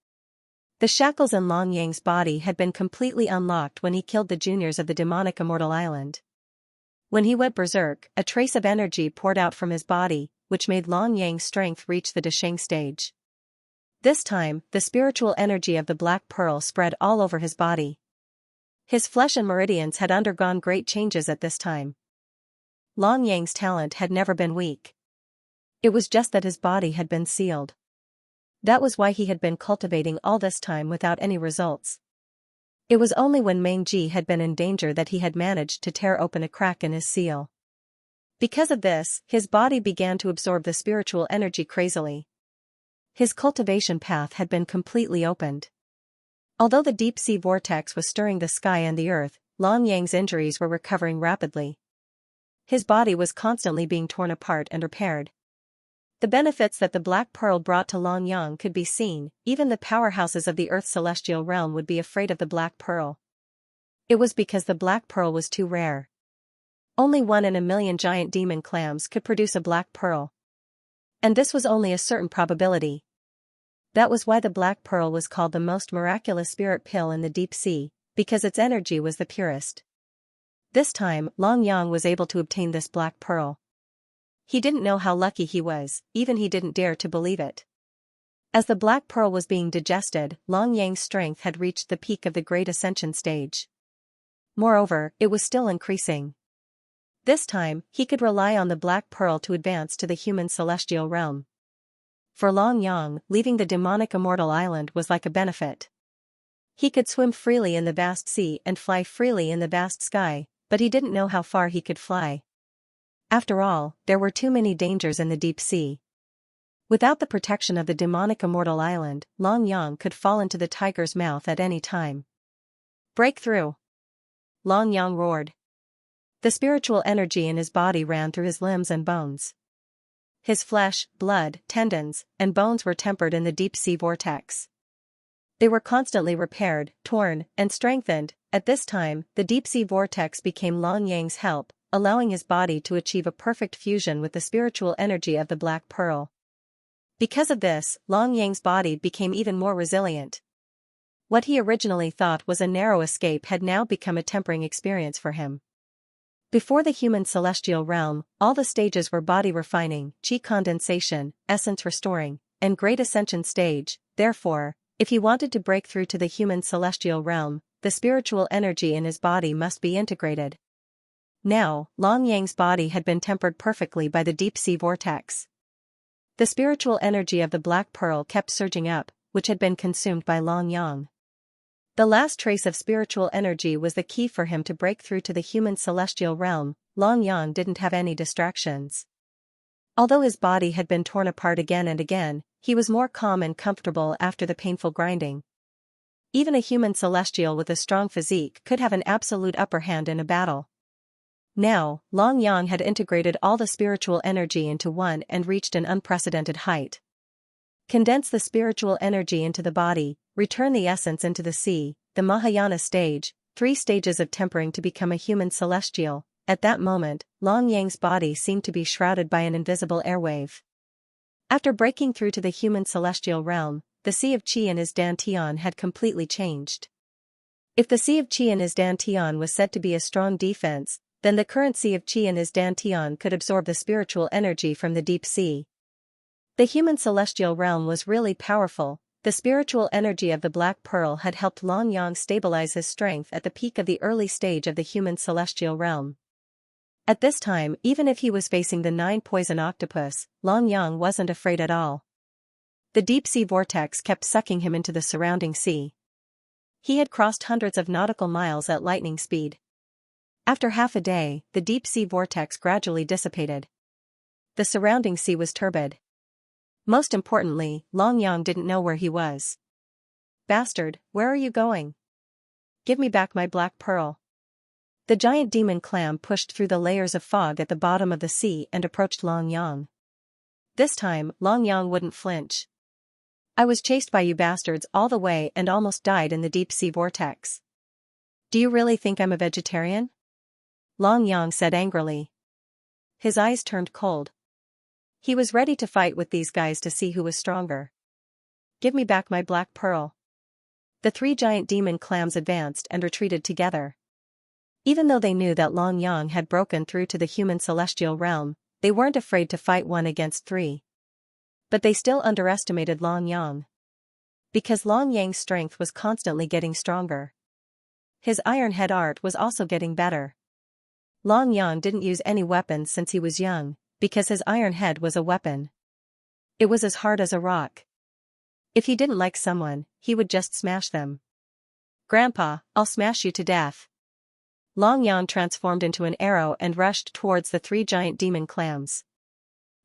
The shackles in Long Yang's body had been completely unlocked when he killed the juniors of the demonic Immortal Island. When he went berserk, a trace of energy poured out from his body, which made Long Yang's strength reach the Dasheng stage. This time, the spiritual energy of the Black Pearl spread all over his body. His flesh and meridians had undergone great changes at this time. Long Yang's talent had never been weak. It was just that his body had been sealed. That was why he had been cultivating all this time without any results. It was only when Meng Ji had been in danger that he had managed to tear open a crack in his seal. Because of this, his body began to absorb the spiritual energy crazily. His cultivation path had been completely opened. Although the deep-sea vortex was stirring the sky and the earth, Long Yang's injuries were recovering rapidly. His body was constantly being torn apart and repaired. The benefits that the Black Pearl brought to Long Yang could be seen. Even the powerhouses of the Earth's celestial realm would be afraid of the Black Pearl. It was because the Black Pearl was too rare. Only 1 in a million giant demon clams could produce a Black Pearl. And this was only a certain probability. That was why the Black Pearl was called the most miraculous spirit pill in the deep sea, because its energy was the purest. This time, Long Yang was able to obtain this Black Pearl. He didn't know how lucky he was, even he didn't dare to believe it. As the Black Pearl was being digested, Long Yang's strength had reached the peak of the Great Ascension stage. Moreover, it was still increasing. This time, he could rely on the Black Pearl to advance to the human celestial realm. For Long Yang, leaving the demonic immortal island was like a benefit. He could swim freely in the vast sea and fly freely in the vast sky, but he didn't know how far he could fly. After all, there were too many dangers in the deep sea. Without the protection of the demonic immortal island, Long Yang could fall into the tiger's mouth at any time. Break through! Long Yang roared. The spiritual energy in his body ran through his limbs and bones. His flesh, blood, tendons, and bones were tempered in the deep-sea vortex. They were constantly repaired, torn, and strengthened. At this time, the deep-sea vortex became Long Yang's help, allowing his body to achieve a perfect fusion with the spiritual energy of the Black Pearl. Because of this, Long Yang's body became even more resilient. What he originally thought was a narrow escape had now become a tempering experience for him. Before the human celestial realm, all the stages were body refining, chi condensation, essence restoring, and great ascension stage. Therefore, if he wanted to break through to the human celestial realm, the spiritual energy in his body must be integrated. Now, Long Yang's body had been tempered perfectly by the deep-sea vortex. The spiritual energy of the Black Pearl kept surging up, which had been consumed by Long Yang. The last trace of spiritual energy was the key for him to break through to the human celestial realm. Long Yang didn't have any distractions. Although his body had been torn apart again and again, he was more calm and comfortable after the painful grinding. Even a human celestial with a strong physique could have an absolute upper hand in a battle. Now, Long Yang had integrated all the spiritual energy into one and reached an unprecedented height. Condense the spiritual energy into the body, return the essence into the sea, the Mahayana stage, 3 stages of tempering to become a human celestial. At that moment, Long Yang's body seemed to be shrouded by an invisible airwave. After breaking through to the human celestial realm, the sea of qi in his dantian had completely changed. If the sea of qi in his dantian was said to be a strong defense, then the current sea of qi in his dantian could absorb the spiritual energy from the deep sea. The human celestial realm was really powerful. The spiritual energy of the Black Pearl had helped Long Yang stabilize his strength at the peak of the early stage of the human celestial realm. At this time, even if he was facing the 9 poison octopus, Long Yang wasn't afraid at all. The deep-sea vortex kept sucking him into the surrounding sea. He had crossed hundreds of nautical miles at lightning speed. After half a day, the deep-sea vortex gradually dissipated. The surrounding sea was turbid. Most importantly, Long Yang didn't know where he was. "Bastard, where are you going? Give me back my Black Pearl." The giant demon clam pushed through the layers of fog at the bottom of the sea and approached Long Yang. This time, Long Yang wouldn't flinch. "I was chased by you bastards all the way and almost died in the deep-sea vortex. Do you really think I'm a vegetarian?" Long Yang said angrily. His eyes turned cold. He was ready to fight with these guys to see who was stronger. "Give me back my Black Pearl." The 3 giant demon clams advanced and retreated together. Even though they knew that Long Yang had broken through to the human celestial realm, they weren't afraid to fight 1 against 3. But they still underestimated Long Yang. Because Long Yang's strength was constantly getting stronger. His iron head art was also getting better. Long Yang didn't use any weapons since he was young, because his iron head was a weapon. It was as hard as a rock. If he didn't like someone, he would just smash them. "Grandpa, I'll smash you to death." Long Yang transformed into an arrow and rushed towards the 3 giant demon clams.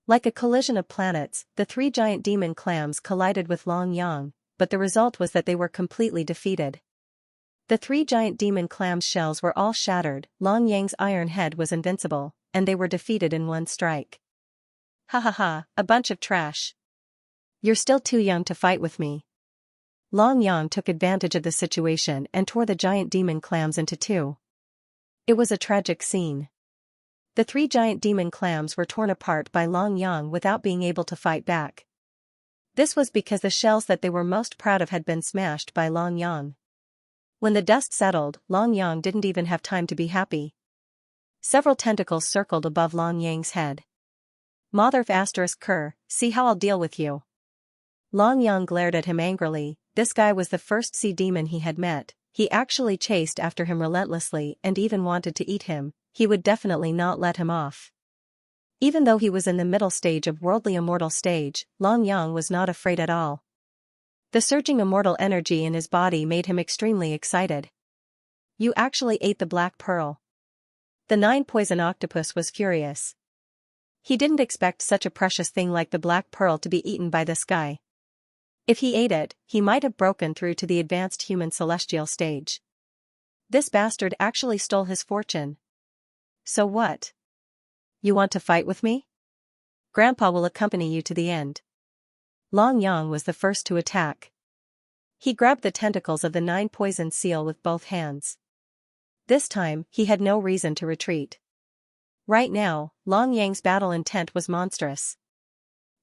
Like a collision of planets, the 3 giant demon clams collided with Long Yang, but the result was that they were completely defeated. The 3 giant demon clams' shells were all shattered, Long Yang's iron head was invincible, and they were defeated in one strike. "Ha ha ha, a bunch of trash. You're still too young to fight with me." Long Yang took advantage of the situation and tore the giant demon clams into 2. It was a tragic scene. The 3 giant demon clams were torn apart by Long Yang without being able to fight back. This was because the shells that they were most proud of had been smashed by Long Yang. When the dust settled, Long Yang didn't even have time to be happy. Several tentacles circled above Long Yang's head. "Motherf *Ker, see how I'll deal with you." Long Yang glared at him angrily. This guy was the first sea demon he had met. He actually chased after him relentlessly and even wanted to eat him. He would definitely not let him off. Even though he was in the middle stage of worldly immortal stage, Long Yang was not afraid at all. The surging immortal energy in his body made him extremely excited. "You actually ate the black pearl." The 9-poison octopus was furious. He didn't expect such a precious thing like the black pearl to be eaten by this guy. If he ate it, he might have broken through to the advanced human celestial stage. This bastard actually stole his fortune. "So what? You want to fight with me? Grandpa will accompany you to the end." Long Yang was the first to attack. He grabbed the tentacles of the 9-poison seal with both hands. This time, he had no reason to retreat. Right now, Long Yang's battle intent was monstrous.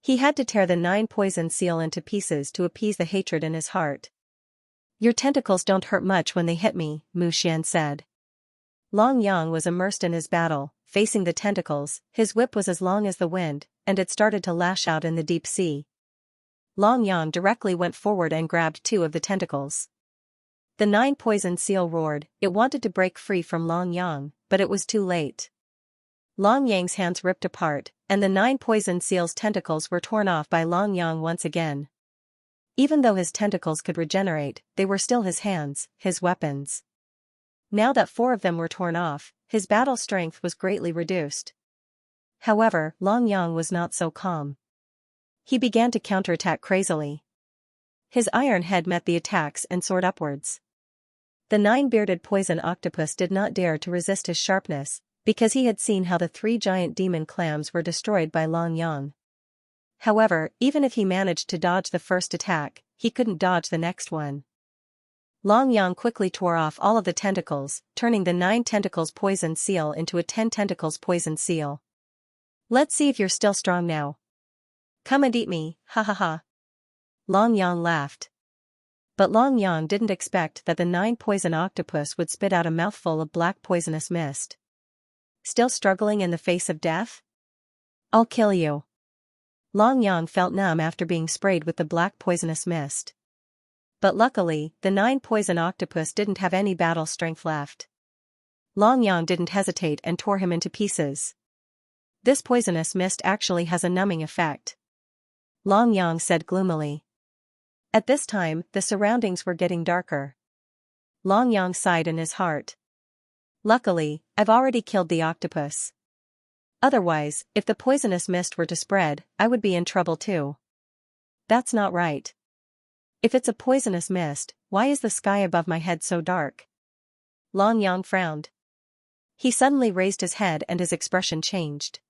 He had to tear the 9-poison seal into pieces to appease the hatred in his heart. "Your tentacles don't hurt much when they hit me," Mu Xian said. Long Yang was immersed in his battle, facing the tentacles. His whip was as long as the wind, and it started to lash out in the deep sea. Long Yang directly went forward and grabbed 2 of the tentacles. The 9-poison seal roared. It wanted to break free from Long Yang, but it was too late. Long Yang's hands ripped apart, and the 9-poison seal's tentacles were torn off by Long Yang once again. Even though his tentacles could regenerate, they were still his hands, his weapons. Now that 4 of them were torn off, his battle strength was greatly reduced. However, Long Yang was not so calm. He began to counterattack crazily. His iron head met the attacks and soared upwards. The 9-bearded poison octopus did not dare to resist his sharpness, because he had seen how the 3 giant demon clams were destroyed by Long Yang. However, even if he managed to dodge the first attack, he couldn't dodge the next one. Long Yang quickly tore off all of the tentacles, turning the 9-tentacles poison seal into a 10-tentacles poison seal. "Let's see if you're still strong now. Come and eat me, ha ha ha." Long Yang laughed. But Long Yang didn't expect that the 9-poison octopus would spit out a mouthful of black poisonous mist. "Still struggling in the face of death? I'll kill you." Long Yang felt numb after being sprayed with the black poisonous mist. But luckily, the 9-poison octopus didn't have any battle strength left. Long Yang didn't hesitate and tore him into pieces. "This poisonous mist actually has a numbing effect," Long Yang said gloomily. At this time, the surroundings were getting darker. Long Yang sighed in his heart. "Luckily, I've already killed the octopus. Otherwise, if the poisonous mist were to spread, I would be in trouble too." "That's not right. If it's a poisonous mist, why is the sky above my head so dark?" Long Yang frowned. He suddenly raised his head and his expression changed.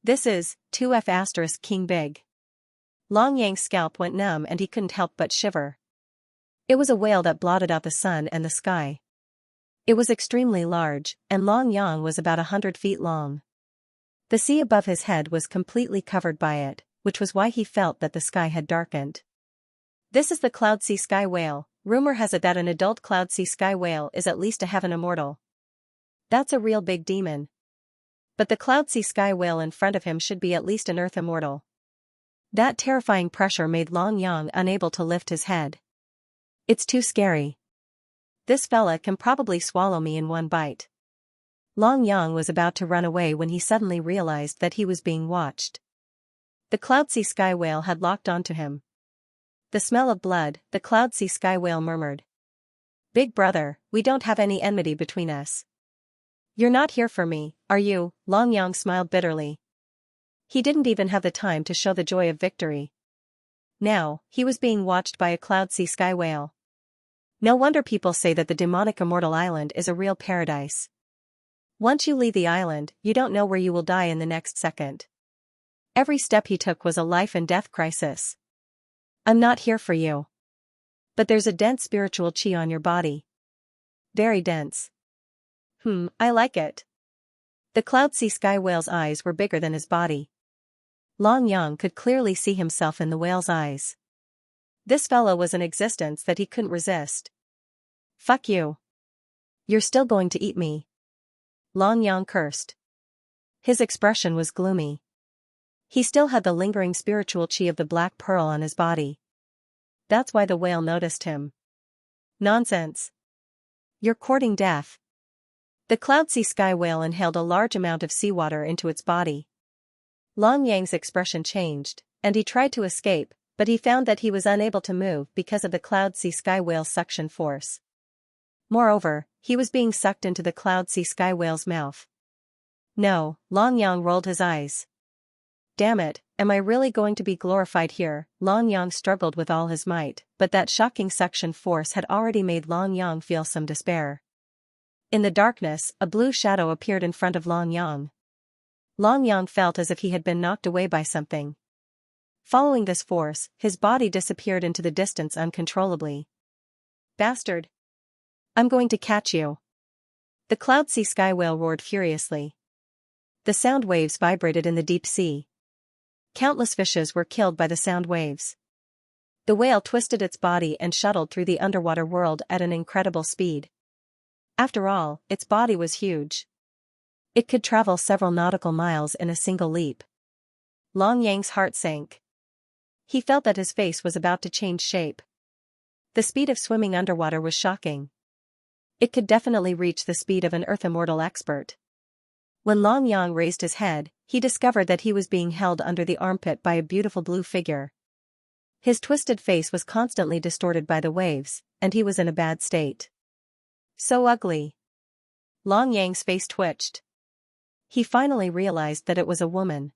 "This is 2F** King Big." Long Yang's scalp went numb and he couldn't help but shiver. It was a whale that blotted out the sun and the sky. It was extremely large, and Long Yang was about 100 feet long. The sea above his head was completely covered by it, which was why he felt that the sky had darkened. "This is the cloud sea sky whale. Rumor has it that an adult cloud sea sky whale is at least a heaven immortal." That's a real big demon. But the cloud sea sky whale in front of him should be at least an earth immortal. That terrifying pressure made Long Yang unable to lift his head. It's too scary. This fella can probably swallow me in one bite. Long Yang was about to run away when he suddenly realized that he was being watched. The cloud sea sky whale had locked onto him. The smell of blood, the cloud sea sky whale murmured. Big brother, we don't have any enmity between us. You're not here for me, are you? Long Yang smiled bitterly. He didn't even have the time to show the joy of victory. Now, he was being watched by a cloud sea sky whale. No wonder people say that the demonic immortal island is a real paradise. Once you leave the island, you don't know where you will die in the next second. Every step he took was a life and death crisis. I'm not here for you. But there's a dense spiritual chi on your body. Very dense. I like it. The cloud sea sky whale's eyes were bigger than his body. Long Yang could clearly see himself in the whale's eyes. This fellow was an existence that he couldn't resist. Fuck you. You're still going to eat me. Long Yang cursed. His expression was gloomy. He still had the lingering spiritual chi of the black pearl on his body. That's why the whale noticed him. Nonsense. You're courting death. The cloud sea sky whale inhaled a large amount of seawater into its body. Long Yang's expression changed, and he tried to escape, but he found that he was unable to move because of the cloud sea sky whale's suction force. Moreover, he was being sucked into the cloud sea sky whale's mouth. No, Long Yang rolled his eyes. Damn it, am I really going to be glorified here? Long Yang struggled with all his might, but that shocking suction force had already made Long Yang feel some despair. In the darkness, a blue shadow appeared in front of Long Yang. Long Yang felt as if he had been knocked away by something. Following this force, his body disappeared into the distance uncontrollably. Bastard! I'm going to catch you. The cloud sea sky whale roared furiously. The sound waves vibrated in the deep sea. Countless fishes were killed by the sound waves. The whale twisted its body and shuttled through the underwater world at an incredible speed. After all, its body was huge. It could travel several nautical miles in a single leap. Long Yang's heart sank. He felt that his face was about to change shape. The speed of swimming underwater was shocking. It could definitely reach the speed of an earth immortal expert. When Long Yang raised his head, he discovered that he was being held under the armpit by a beautiful blue figure. His twisted face was constantly distorted by the waves, and he was in a bad state. So ugly. Long Yang's face twitched. He finally realized that it was a woman.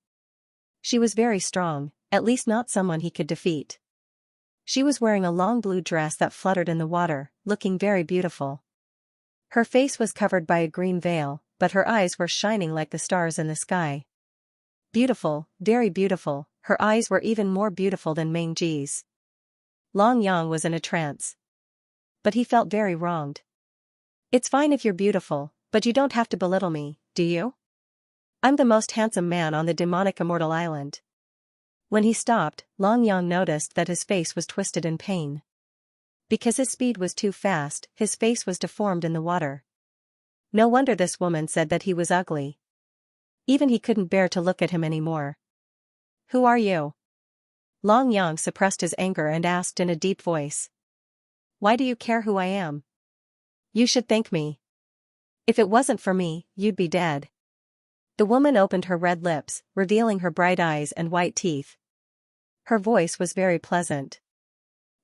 She was very strong, at least not someone he could defeat. She was wearing a long blue dress that fluttered in the water, looking very beautiful. Her face was covered by a green veil, but her eyes were shining like the stars in the sky. Beautiful, very beautiful, her eyes were even more beautiful than Meng Ji's. Long Yang was in a trance. But he felt very wronged. It's fine if you're beautiful, but you don't have to belittle me, do you? I'm the most handsome man on the demonic immortal island. When he stopped, Long Yang noticed that his face was twisted in pain. Because his speed was too fast, his face was deformed in the water. No wonder this woman said that he was ugly. Even he couldn't bear to look at him anymore. Who are you? Long Yang suppressed his anger and asked in a deep voice. Why do you care who I am? You should thank me. If it wasn't for me, you'd be dead. The woman opened her red lips, revealing her bright eyes and white teeth. Her voice was very pleasant.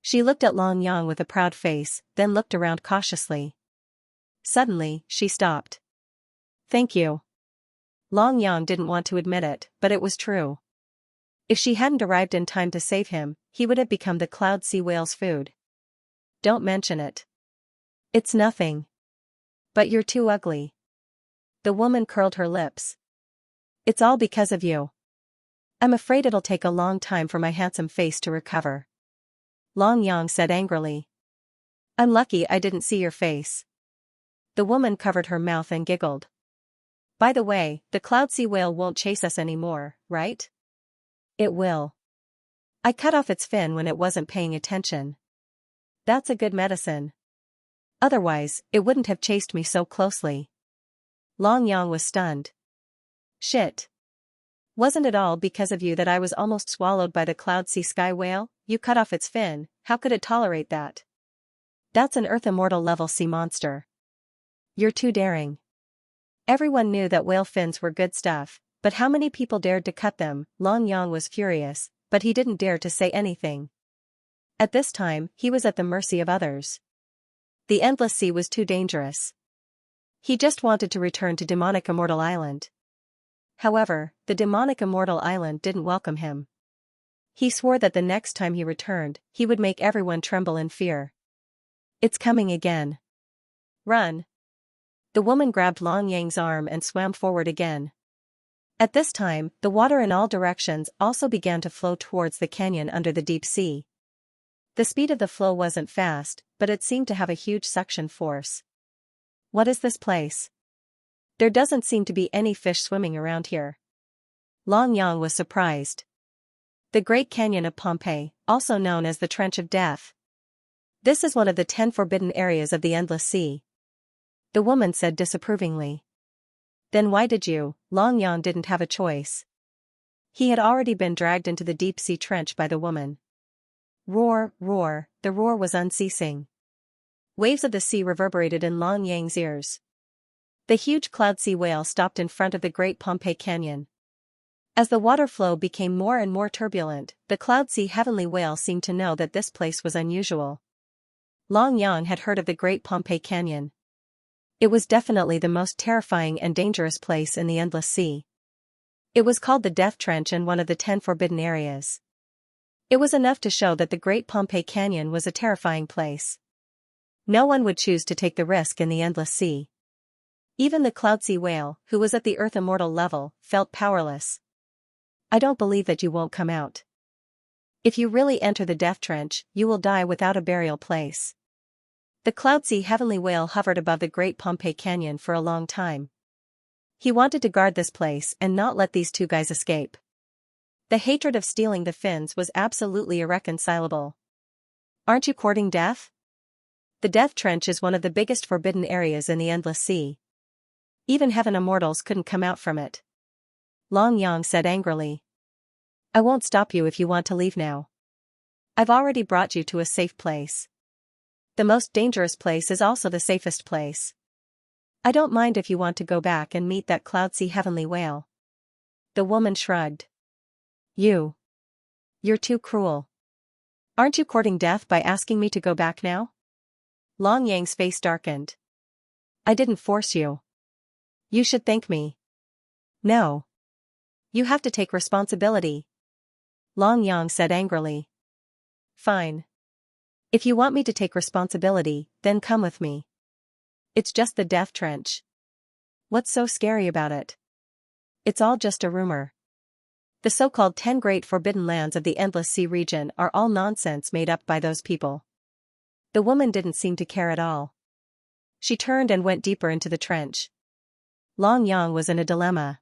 She looked at Long Yang with a proud face, then looked around cautiously. Suddenly, she stopped. Thank you. Long Yang didn't want to admit it, but it was true. If she hadn't arrived in time to save him, he would have become the cloud sea whale's food. Don't mention it. It's nothing. But you're too ugly. The woman curled her lips. It's all because of you. I'm afraid it'll take a long time for my handsome face to recover. Long Yang said angrily. I'm lucky I didn't see your face. The woman covered her mouth and giggled. By the way, the cloud sea whale won't chase us anymore, right? It will. I cut off its fin when it wasn't paying attention. That's a good medicine. Otherwise, it wouldn't have chased me so closely. Long Yang was stunned. Shit. Wasn't it all because of you that I was almost swallowed by the cloud sea sky whale? You cut off its fin, how could it tolerate that? That's an Earth Immortal level sea monster. You're too daring. Everyone knew that whale fins were good stuff, but how many people dared to cut them? Long Yang was furious, but he didn't dare to say anything. At this time, he was at the mercy of others. The endless sea was too dangerous. He just wanted to return to demonic Immortal Island. However, the demonic Immortal Island didn't welcome him. He swore that the next time he returned, he would make everyone tremble in fear. It's coming again. Run. The woman grabbed Long Yang's arm and swam forward again. At this time, the water in all directions also began to flow towards the canyon under the deep sea. The speed of the flow wasn't fast, but it seemed to have a huge suction force. What is this place? There doesn't seem to be any fish swimming around here. Long Yang was surprised. The Great Canyon of Pompeii, also known as the Trench of Death. This is one of the 10 forbidden areas of the Endless Sea. The woman said disapprovingly. Then why did you? Long Yang didn't have a choice. He had already been dragged into the deep sea trench by the woman. Roar, roar, the roar was unceasing. Waves of the sea reverberated in Long Yang's ears. The huge cloud sea whale stopped in front of the Great Pompeii Canyon. As the water flow became more and more turbulent, the cloud sea heavenly whale seemed to know that this place was unusual. Long Yang had heard of the Great Pompeii Canyon. It was definitely the most terrifying and dangerous place in the Endless Sea. It was called the Death Trench and one of the 10 forbidden areas. It was enough to show that the Great Pompeii Canyon was a terrifying place. No one would choose to take the risk in the Endless Sea. Even the cloud sea whale, who was at the Earth Immortal level, felt powerless. I don't believe that you won't come out. If you really enter the Death Trench, you will die without a burial place. The cloud sea heavenly whale hovered above the Great Pompeii Canyon for a long time. He wanted to guard this place and not let these two guys escape. The hatred of stealing the fins was absolutely irreconcilable. Aren't you courting death? The Death Trench is one of the biggest forbidden areas in the Endless Sea. Even heaven immortals couldn't come out from it. Long Yang said angrily. I won't stop you if you want to leave now. I've already brought you to a safe place. The most dangerous place is also the safest place. I don't mind if you want to go back and meet that cloud sea heavenly whale. The woman shrugged. You're too cruel. Aren't you courting death by asking me to go back now? Long Yang's face darkened. I didn't force you. You should thank me. No. You have to take responsibility. Long Yang said angrily. Fine. If you want me to take responsibility, then come with me. It's just the Death Trench. What's so scary about it? It's all just a rumor. The so-called 10 Great Forbidden Lands of the Endless Sea region are all nonsense made up by those people. The woman didn't seem to care at all. She turned and went deeper into the trench. Long Yang was in a dilemma.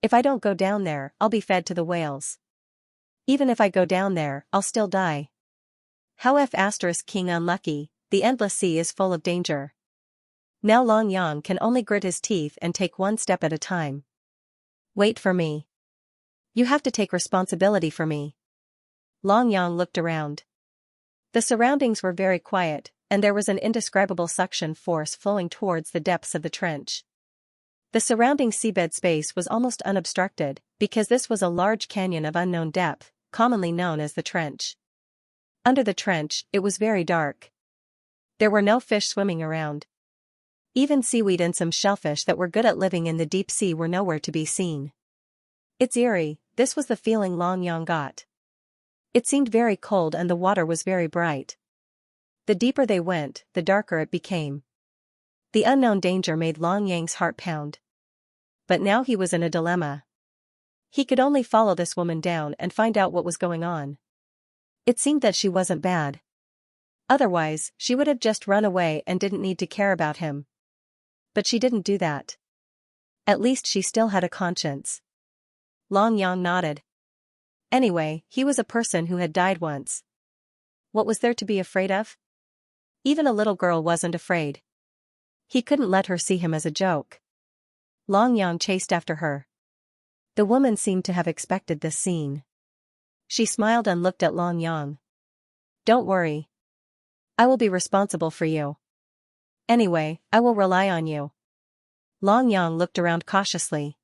If I don't go down there, I'll be fed to the whales. Even if I go down there, I'll still die. How if *king unlucky, the Endless Sea is full of danger. Now Long Yang can only grit his teeth and take one step at a time. Wait for me. You have to take responsibility for me. Long Yang looked around. The surroundings were very quiet, and there was an indescribable suction force flowing towards the depths of the trench. The surrounding seabed space was almost unobstructed, because this was a large canyon of unknown depth, commonly known as the trench. Under the trench, it was very dark. There were no fish swimming around. Even seaweed and some shellfish that were good at living in the deep sea were nowhere to be seen. It's eerie, this was the feeling Long Yang got. It seemed very cold and the water was very bright. The deeper they went, the darker it became. The unknown danger made Long Yang's heart pound. But now he was in a dilemma. He could only follow this woman down and find out what was going on. It seemed that she wasn't bad. Otherwise, she would have just run away and didn't need to care about him. But she didn't do that. At least she still had a conscience. Long Yang nodded. Anyway, he was a person who had died once. What was there to be afraid of? Even a little girl wasn't afraid. He couldn't let her see him as a joke. Long Yang chased after her. The woman seemed to have expected this scene. She smiled and looked at Long Yang. Don't worry. I will be responsible for you. Anyway, I will rely on you. Long Yang looked around cautiously.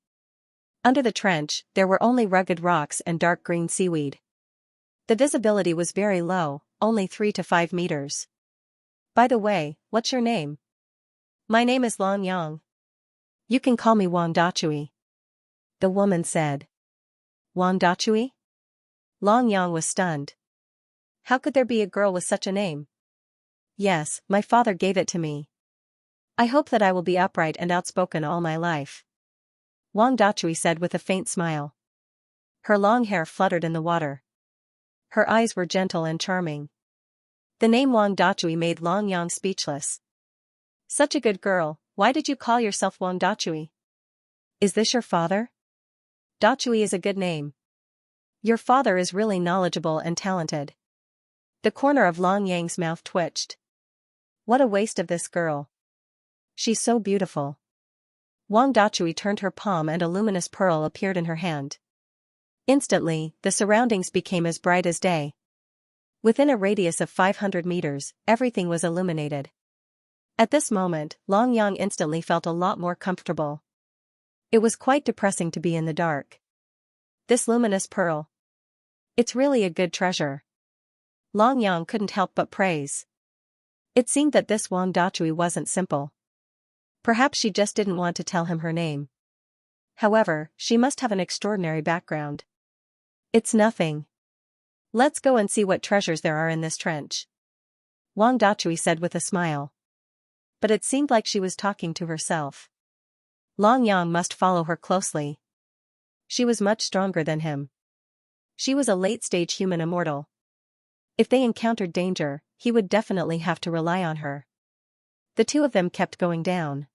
Under the trench, there were only rugged rocks and dark green seaweed. The visibility was very low, only 3 to 5 meters. By the way, what's your name? My name is Long Yang. You can call me Wang Dachui. The woman said. Wang Dachui? Long Yang was stunned. How could there be a girl with such a name? Yes, my father gave it to me. I hope that I will be upright and outspoken all my life. Wang Dachui said with a faint smile. Her long hair fluttered in the water. Her eyes were gentle and charming. The name Wang Dachui made Long Yang speechless. Such a good girl, why did you call yourself Wang Dachui? Is this your father? Dachui is a good name. Your father is really knowledgeable and talented. The corner of Long Yang's mouth twitched. What a waste of this girl. She's so beautiful. Wang Dachui turned her palm and a luminous pearl appeared in her hand. Instantly, the surroundings became as bright as day. Within a radius of 500 meters, everything was illuminated. At this moment, Long Yang instantly felt a lot more comfortable. It was quite depressing to be in the dark. This luminous pearl. It's really a good treasure. Long Yang couldn't help but praise. It seemed that this Wang Dachui wasn't simple. Perhaps she just didn't want to tell him her name. However, she must have an extraordinary background. It's nothing. Let's go and see what treasures there are in this trench. Wang Dachui said with a smile. But it seemed like she was talking to herself. Long Yang must follow her closely. She was much stronger than him. She was a late-stage human immortal. If they encountered danger, he would definitely have to rely on her. The two of them kept going down.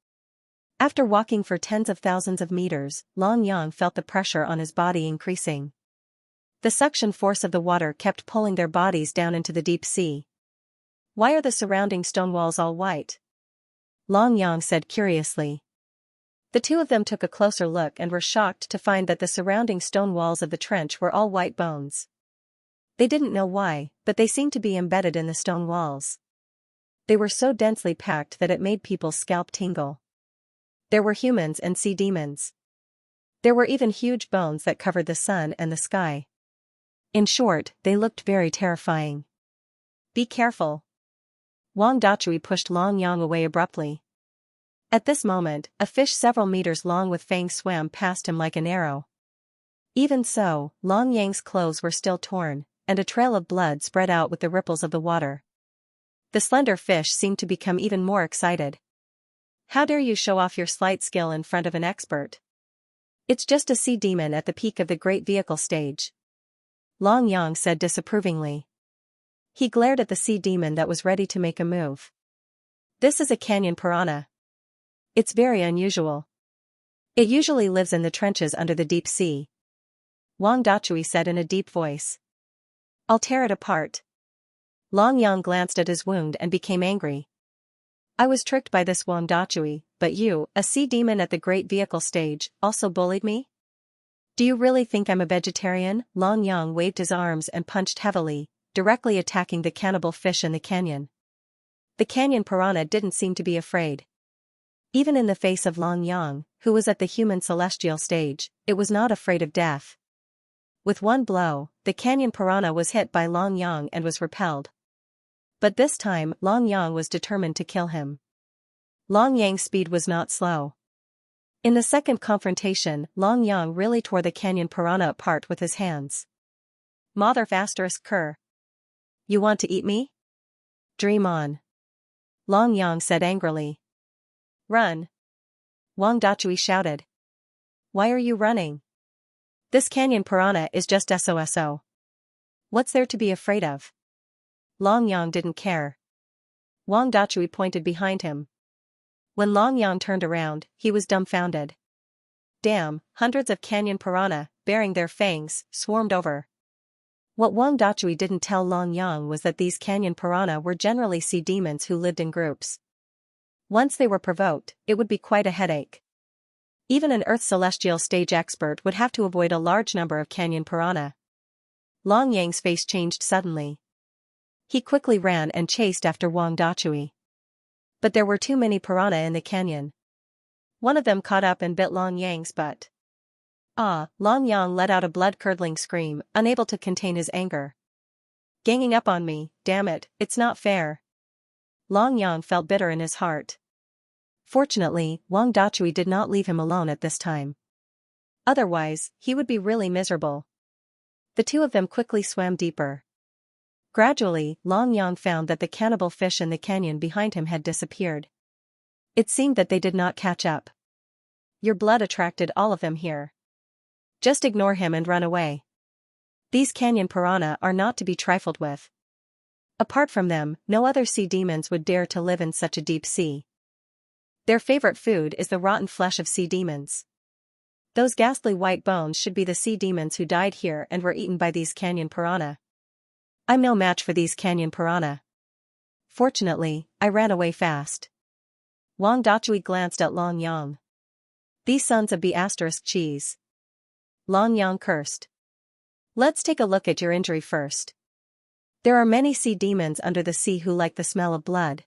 After walking for tens of thousands of meters, Long Yang felt the pressure on his body increasing. The suction force of the water kept pulling their bodies down into the deep sea. Why are the surrounding stone walls all white? Long Yang said curiously. The two of them took a closer look and were shocked to find that the surrounding stone walls of the trench were all white bones. They didn't know why, but they seemed to be embedded in the stone walls. They were so densely packed that it made people's scalp tingle. There were humans and sea demons. There were even huge bones that covered the sun and the sky. In short, they looked very terrifying. Be careful. Wang Dachui pushed Long Yang away abruptly. At this moment, a fish several meters long with fangs swam past him like an arrow. Even so, Long Yang's clothes were still torn, and a trail of blood spread out with the ripples of the water. The slender fish seemed to become even more excited. How dare you show off your slight skill in front of an expert? It's just a sea demon at the peak of the great vehicle stage. Long Yang said disapprovingly. He glared at the sea demon that was ready to make a move. This is a canyon piranha. It's very unusual. It usually lives in the trenches under the deep sea. Wang Dachui said in a deep voice. I'll tear it apart. Long Yang glanced at his wound and became angry. I was tricked by this Wang Dachui, but you, a sea demon at the great vehicle stage, also bullied me? Do you really think I'm a vegetarian? Long Yang waved his arms and punched heavily, directly attacking the cannibal fish in the canyon. The canyon piranha didn't seem to be afraid. Even in the face of Long Yang, who was at the human celestial stage, it was not afraid of death. With one blow, the canyon piranha was hit by Long Yang and was repelled. But this time, Long Yang was determined to kill him. Long Yang's speed was not slow. In the second confrontation, Long Yang really tore the canyon piranha apart with his hands. Mother ****. You want to eat me? Dream on. Long Yang said angrily. Run. Wang Dachui shouted. Why are you running? This canyon piranha is just SOSO. What's there to be afraid of? Long Yang didn't care. Wang Dachui pointed behind him. When Long Yang turned around, he was dumbfounded. Damn, hundreds of canyon piranha, bearing their fangs, swarmed over. What Wang Dachui didn't tell Long Yang was that these canyon piranha were generally sea demons who lived in groups. Once they were provoked, it would be quite a headache. Even an Earth celestial stage expert would have to avoid a large number of canyon piranha. Long Yang's face changed suddenly. He quickly ran and chased after Wang Dachui. But there were too many piranha in the canyon. One of them caught up and bit Long Yang's butt. Ah! Long Yang let out a blood-curdling scream, unable to contain his anger. Ganging up on me, damn it, it's not fair. Long Yang felt bitter in his heart. Fortunately, Wang Dachui did not leave him alone at this time. Otherwise, he would be really miserable. The two of them quickly swam deeper. Gradually, Long Yang found that the cannibal fish in the canyon behind him had disappeared. It seemed that they did not catch up. Your blood attracted all of them here. Just ignore him and run away. These canyon piranha are not to be trifled with. Apart from them, no other sea demons would dare to live in such a deep sea. Their favorite food is the rotten flesh of sea demons. Those ghastly white bones should be the sea demons who died here and were eaten by these canyon piranha. I'm no match for these canyon piranha. Fortunately, I ran away fast. Wang Dachui glanced at Long Yang. These sons of B** cheese. Long Yang cursed. Let's take a look at your injury first. There are many sea demons under the sea who like the smell of blood.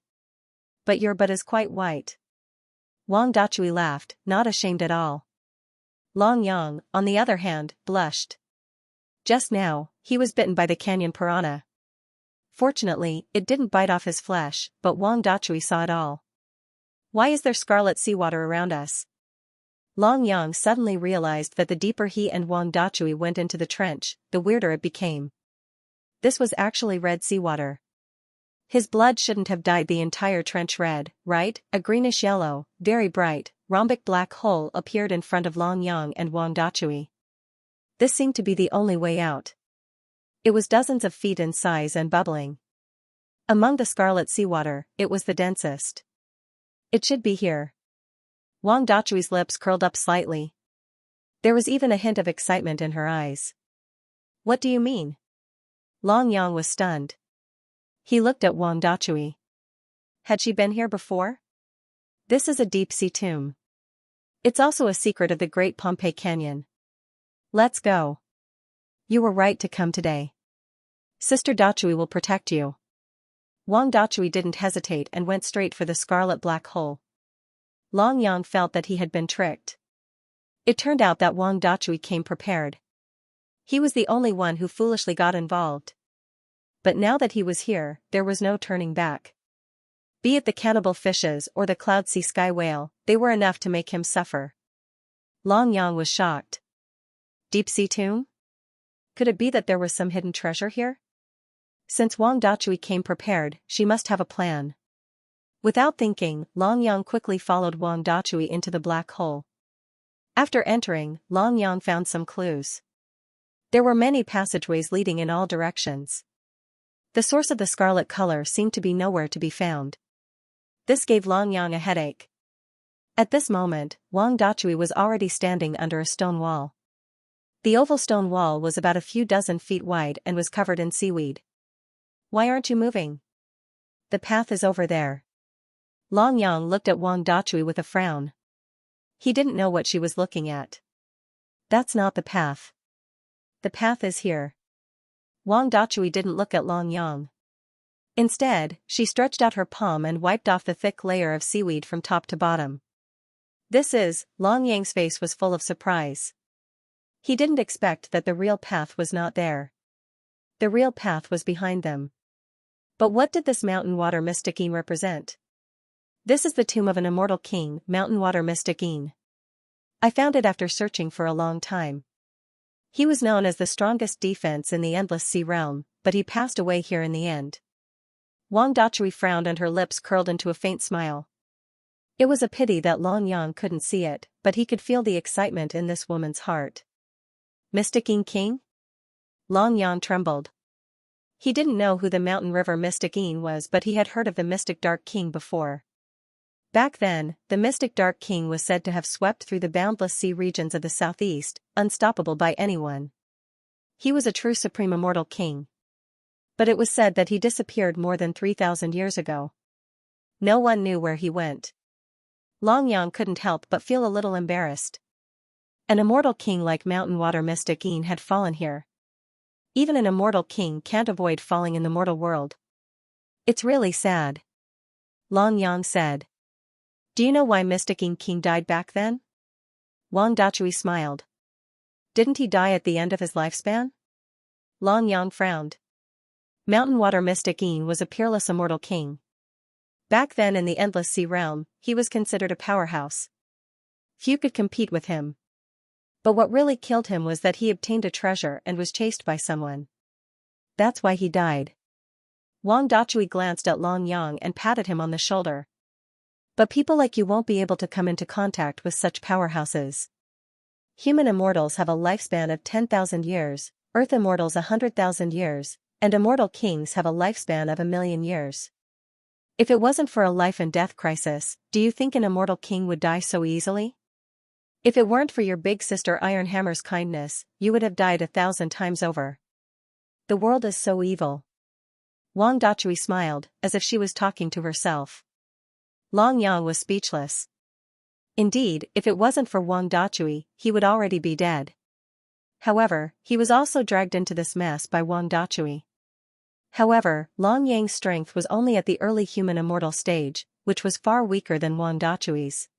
But your butt is quite white. Wang Dachui laughed, not ashamed at all. Long Yang, on the other hand, blushed. Just now, he was bitten by the canyon piranha. Fortunately, it didn't bite off his flesh, but Wang Dachui saw it all. Why is there scarlet seawater around us? Long Yang suddenly realized that the deeper he and Wang Dachui went into the trench, the weirder it became. This was actually red seawater. His blood shouldn't have dyed the entire trench red, right? A greenish-yellow, very bright, rhombic black hole appeared in front of Long Yang and Wang Dachui. This seemed to be the only way out. It was dozens of feet in size and bubbling. Among the scarlet seawater, it was the densest. It should be here. Wang Dachui's lips curled up slightly. There was even a hint of excitement in her eyes. What do you mean? Long Yang was stunned. He looked at Wang Dachui. Had she been here before? This is a deep-sea tomb. It's also a secret of the Great Pompeii Canyon. Let's go. You were right to come today. Sister Dachui will protect you. Wang Dachui didn't hesitate and went straight for the scarlet black hole. Long Yang felt that he had been tricked. It turned out that Wang Dachui came prepared. He was the only one who foolishly got involved. But now that he was here, there was no turning back. Be it the cannibal fishes or the cloud sea sky whale, they were enough to make him suffer. Long Yang was shocked. Deep-sea tomb? Could it be that there was some hidden treasure here? Since Wang Dachui came prepared, she must have a plan. Without thinking, Long Yang quickly followed Wang Dachui into the black hole. After entering, Long Yang found some clues. There were many passageways leading in all directions. The source of the scarlet color seemed to be nowhere to be found. This gave Long Yang a headache. At this moment, Wang Dachui was already standing under a stone wall. The oval stone wall was about a few dozen feet wide and was covered in seaweed. Why aren't you moving? The path is over there. Long Yang looked at Wang Dachui with a frown. He didn't know what she was looking at. That's not the path. The path is here. Wang Dachui didn't look at Long Yang. Instead, she stretched out her palm and wiped off the thick layer of seaweed from top to bottom. Long Yang's face was full of surprise. He didn't expect that the real path was not there. The real path was behind them. But what did this mountain water mystic represent? This is the tomb of an immortal king, mountain water mystic. I found it after searching for a long time. He was known as the strongest defense in the endless sea realm, but he passed away here in the end. Wang Dachui frowned and her lips curled into a faint smile. It was a pity that Long Yang couldn't see it, but he could feel the excitement in this woman's heart. Mystic King? Long Yang trembled. He didn't know who the mountain river Mystic was, but he had heard of the Mystic Dark King before. Back then, the Mystic Dark King was said to have swept through the boundless sea regions of the southeast, unstoppable by anyone. He was a true supreme immortal king. But it was said that he disappeared more than 3,000 years ago. No one knew where he went. Long Yang couldn't help but feel a little embarrassed. An immortal king like Mountain Water Mystic Een had fallen here. Even an immortal king can't avoid falling in the mortal world. It's really sad. Long Yang said. Do you know why Mystic Een King died back then? Wang Dachui smiled. Didn't he die at the end of his lifespan? Long Yang frowned. Mountain Water Mystic Een was a peerless immortal king. Back then in the Endless Sea realm, he was considered a powerhouse. Few could compete with him. But what really killed him was that he obtained a treasure and was chased by someone. That's why he died. Wang Dachui glanced at Long Yang and patted him on the shoulder. But people like you won't be able to come into contact with such powerhouses. Human immortals have a lifespan of 10,000 years, Earth immortals 100,000 years, and immortal kings have a lifespan of 1,000,000 years. If it wasn't for a life and death crisis, do you think an immortal king would die so easily? If it weren't for your big sister Iron Hammer's kindness, you would have died 1,000 times over. The world is so evil. Wang Dachui smiled, as if she was talking to herself. Long Yang was speechless. Indeed, if it wasn't for Wang Dachui, he would already be dead. However, he was also dragged into this mess by Wang Dachui. However, Long Yang's strength was only at the early human immortal stage, which was far weaker than Wang Dachui's.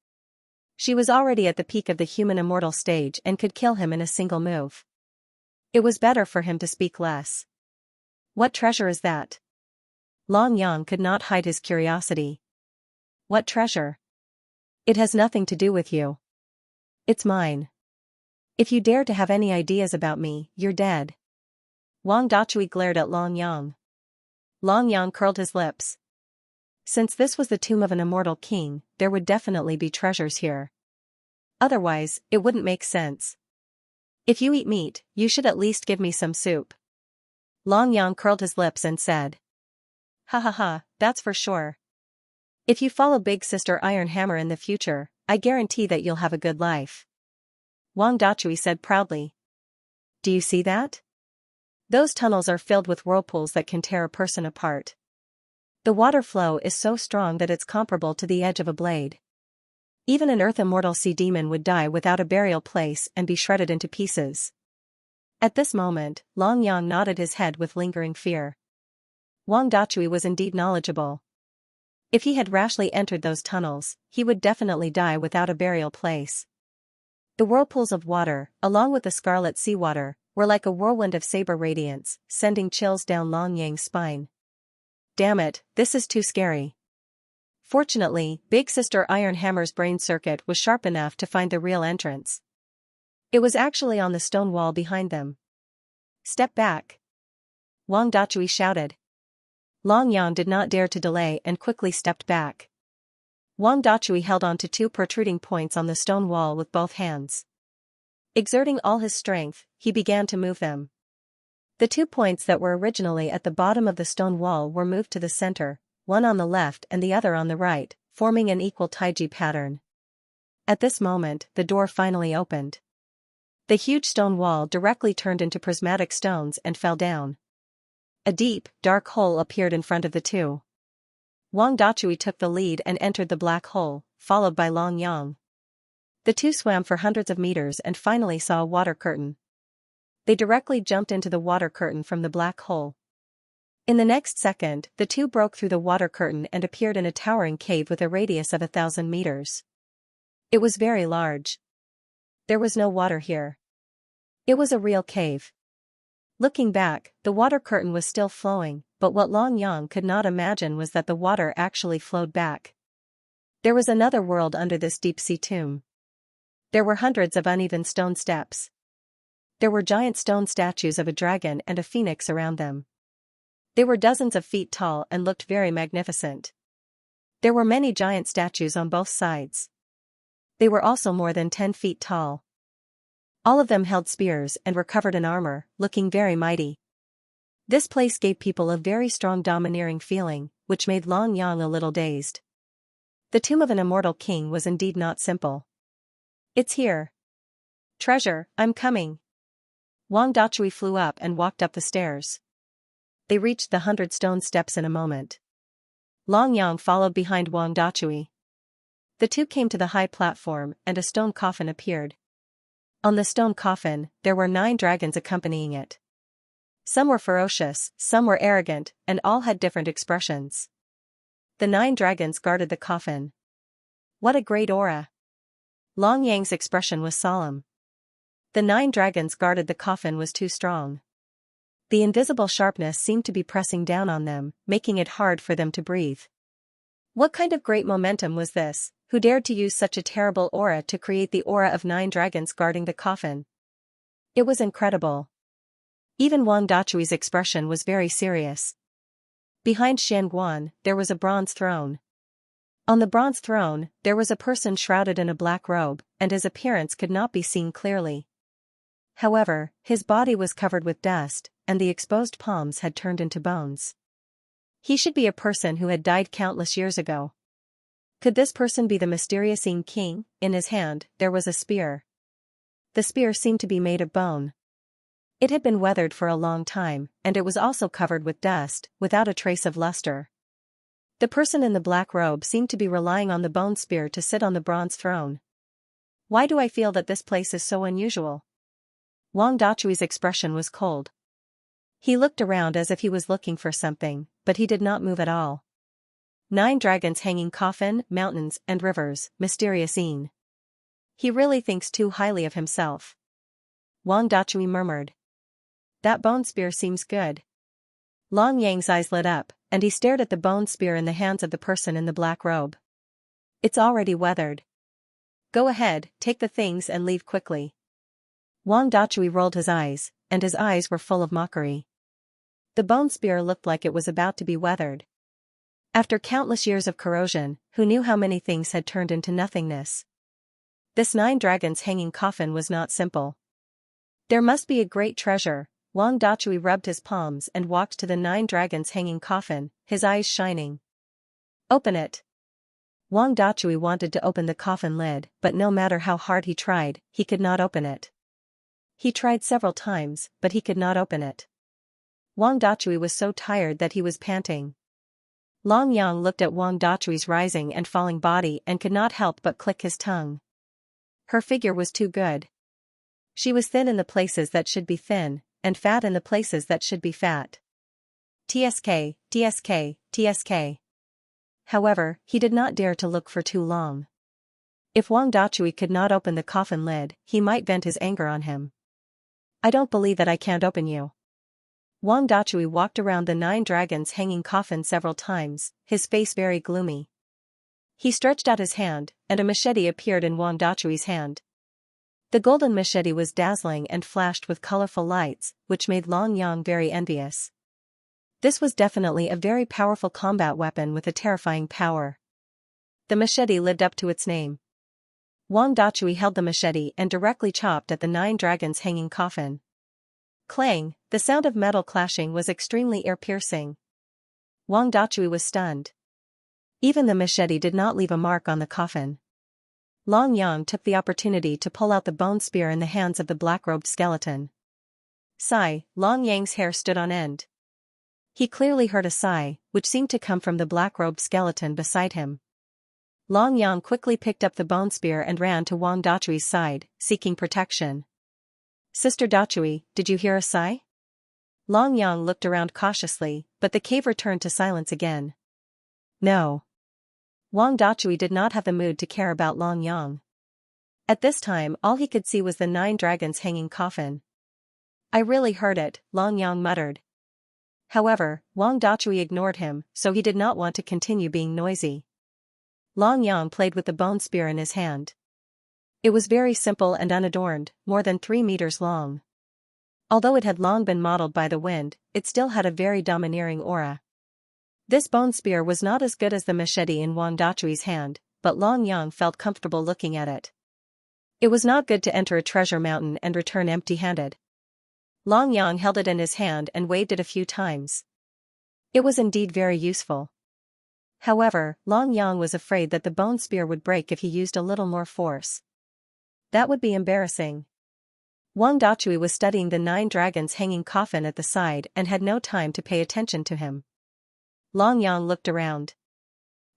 She was already at the peak of the human immortal stage and could kill him in a single move. It was better for him to speak less. What treasure is that? Long Yang could not hide his curiosity. What treasure? It has nothing to do with you. It's mine. If you dare to have any ideas about me, you're dead. Wang Dachui glared at Long Yang. Long Yang curled his lips. Since this was the tomb of an immortal king, there would definitely be treasures here. Otherwise, it wouldn't make sense. If you eat meat, you should at least give me some soup. Long Yang curled his lips and said. Ha ha ha, that's for sure. If you follow Big Sister Iron Hammer in the future, I guarantee that you'll have a good life. Wang Dachui said proudly. Do you see that? Those tunnels are filled with whirlpools that can tear a person apart. The water flow is so strong that it's comparable to the edge of a blade. Even an earth immortal sea demon would die without a burial place and be shredded into pieces. At this moment, Long Yang nodded his head with lingering fear. Wang Dachui was indeed knowledgeable. If he had rashly entered those tunnels, he would definitely die without a burial place. The whirlpools of water, along with the scarlet seawater, were like a whirlwind of saber radiance, sending chills down Long Yang's spine. Damn it, this is too scary. Fortunately, Big Sister Iron Hammer's brain circuit was sharp enough to find the real entrance. It was actually on the stone wall behind them. Step back. Wang Dachui shouted. Long Yang did not dare to delay and quickly stepped back. Wang Dachui held on to two protruding points on the stone wall with both hands. Exerting all his strength, he began to move them. The 2 points that were originally at the bottom of the stone wall were moved to the center, one on the left and the other on the right, forming an equal taiji pattern. At this moment, the door finally opened. The huge stone wall directly turned into prismatic stones and fell down. A deep, dark hole appeared in front of the two. Wang Dachui took the lead and entered the black hole, followed by Long Yang. The two swam for hundreds of meters and finally saw a water curtain. They directly jumped into the water curtain from the black hole. In the next second, the two broke through the water curtain and appeared in a towering cave with a radius of 1,000 meters. It was very large. There was no water here. It was a real cave. Looking back, the water curtain was still flowing, but what Long Yang could not imagine was that the water actually flowed back. There was another world under this deep-sea tomb. There were hundreds of uneven stone steps. There were giant stone statues of a dragon and a phoenix around them. They were dozens of feet tall and looked very magnificent. There were many giant statues on both sides. They were also more than 10 feet tall. All of them held spears and were covered in armor, looking very mighty. This place gave people a very strong domineering feeling, which made Long Yang a little dazed. The tomb of an immortal king was indeed not simple. It's here. Treasure, I'm coming. Wang Dachui flew up and walked up the stairs. They reached the 100 stone steps in a moment. Long Yang followed behind Wang Dachui. The two came to the high platform and a stone coffin appeared. On the stone coffin, there were 9 dragons accompanying it. Some were ferocious, some were arrogant, and all had different expressions. The 9 dragons guarded the coffin. What a great aura! Long Yang's expression was solemn. The 9 dragons guarded the coffin was too strong. The invisible sharpness seemed to be pressing down on them, making it hard for them to breathe. What kind of great momentum was this? Who dared to use such a terrible aura to create the aura of 9 dragons guarding the coffin? It was incredible. Even Wang Dachui's expression was very serious. Behind Xianguan, there was a bronze throne. On the bronze throne, there was a person shrouded in a black robe, and his appearance could not be seen clearly. However, his body was covered with dust, and the exposed palms had turned into bones. He should be a person who had died countless years ago. Could this person be the mysterious Yin King? In his hand, there was a spear. The spear seemed to be made of bone. It had been weathered for a long time, and it was also covered with dust, without a trace of luster. The person in the black robe seemed to be relying on the bone spear to sit on the bronze throne. Why do I feel that this place is so unusual? Wang Dachui's expression was cold. He looked around as if he was looking for something, but he did not move at all. 9 dragons hanging coffin, mountains, and rivers, mysterious Yin. He really thinks too highly of himself. Wang Dachui murmured. That bone spear seems good. Long Yang's eyes lit up, and he stared at the bone spear in the hands of the person in the black robe. It's already weathered. Go ahead, take the things and leave quickly. Wang Dachui rolled his eyes, and his eyes were full of mockery. The bone spear looked like it was about to be weathered. After countless years of corrosion, who knew how many things had turned into nothingness? This 9 dragons hanging coffin was not simple. There must be a great treasure. Wang Dachui rubbed his palms and walked to the 9 dragons hanging coffin, his eyes shining. Open it. Wang Dachui wanted to open the coffin lid, but no matter how hard he tried, he could not open it. He tried several times, but he could not open it. Wang Dachui was so tired that he was panting. Long Yang looked at Wang Dachui's rising and falling body and could not help but click his tongue. Her figure was too good. She was thin in the places that should be thin, and fat in the places that should be fat. TSK, TSK, TSK. However, he did not dare to look for too long. If Wang Dachui could not open the coffin lid, he might vent his anger on him. I don't believe that I can't open you. Wang Dachui walked around the 9 dragons hanging coffin several times, his face very gloomy. He stretched out his hand, and a machete appeared in Wang Dachui's hand. The golden machete was dazzling and flashed with colorful lights, which made Long Yang very envious. This was definitely a very powerful combat weapon with a terrifying power. The machete lived up to its name. Wang Dachui held the machete and directly chopped at the 9 dragons hanging coffin. Clang, the sound of metal clashing was extremely ear-piercing. Wang Dachui was stunned. Even the machete did not leave a mark on the coffin. Long Yang took the opportunity to pull out the bone spear in the hands of the black-robed skeleton. Sigh, Long Yang's hair stood on end. He clearly heard a sigh, which seemed to come from the black-robed skeleton beside him. Long Yang quickly picked up the bone spear and ran to Wang Dachui's side, seeking protection. Sister Dachui, did you hear a sigh? Long Yang looked around cautiously, but the cave returned to silence again. No. Wang Dachui did not have the mood to care about Long Yang. At this time all he could see was the 9 dragons hanging coffin. I really heard it, Long Yang muttered. However, Wang Dachui ignored him, so he did not want to continue being noisy. Long Yang played with the bone spear in his hand. It was very simple and unadorned, more than 3 meters long. Although it had long been mottled by the wind, it still had a very domineering aura. This bone spear was not as good as the machete in Wang Dachui's hand, but Long Yang felt comfortable looking at it. It was not good to enter a treasure mountain and return empty-handed. Long Yang held it in his hand and waved it a few times. It was indeed very useful. However, Long Yang was afraid that the bone spear would break if he used a little more force. That would be embarrassing. Wang Dachui was studying the 9 dragons hanging coffin at the side and had no time to pay attention to him. Long Yang looked around.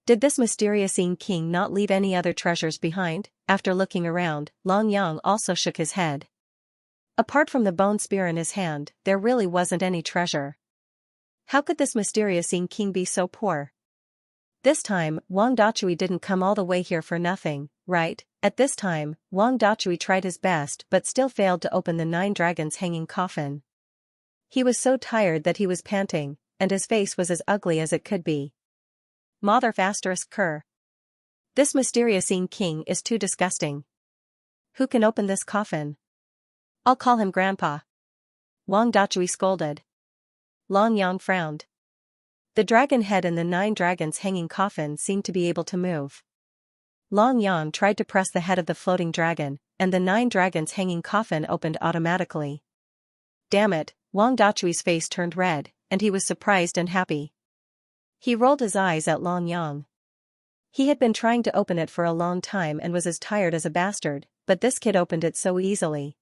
Did this mysterious king not leave any other treasures behind? After looking around, Long Yang also shook his head. Apart from the bone spear in his hand, there really wasn't any treasure. How could this mysterious king be so poor? This time, Wang Dachui didn't come all the way here for nothing, right? At this time, Wang Dachui tried his best but still failed to open the 9 dragons hanging coffin. He was so tired that he was panting, and his face was as ugly as it could be. Mother ****. This mysterious king is too disgusting. Who can open this coffin? I'll call him Grandpa. Wang Dachui scolded. Long Yang frowned. The dragon head and the 9 dragons hanging coffin seemed to be able to move. Long Yang tried to press the head of the floating dragon, and the 9 dragons hanging coffin opened automatically. Damn it, Wang Dachui's face turned red, and he was surprised and happy. He rolled his eyes at Long Yang. He had been trying to open it for a long time and was as tired as a bastard, but this kid opened it so easily.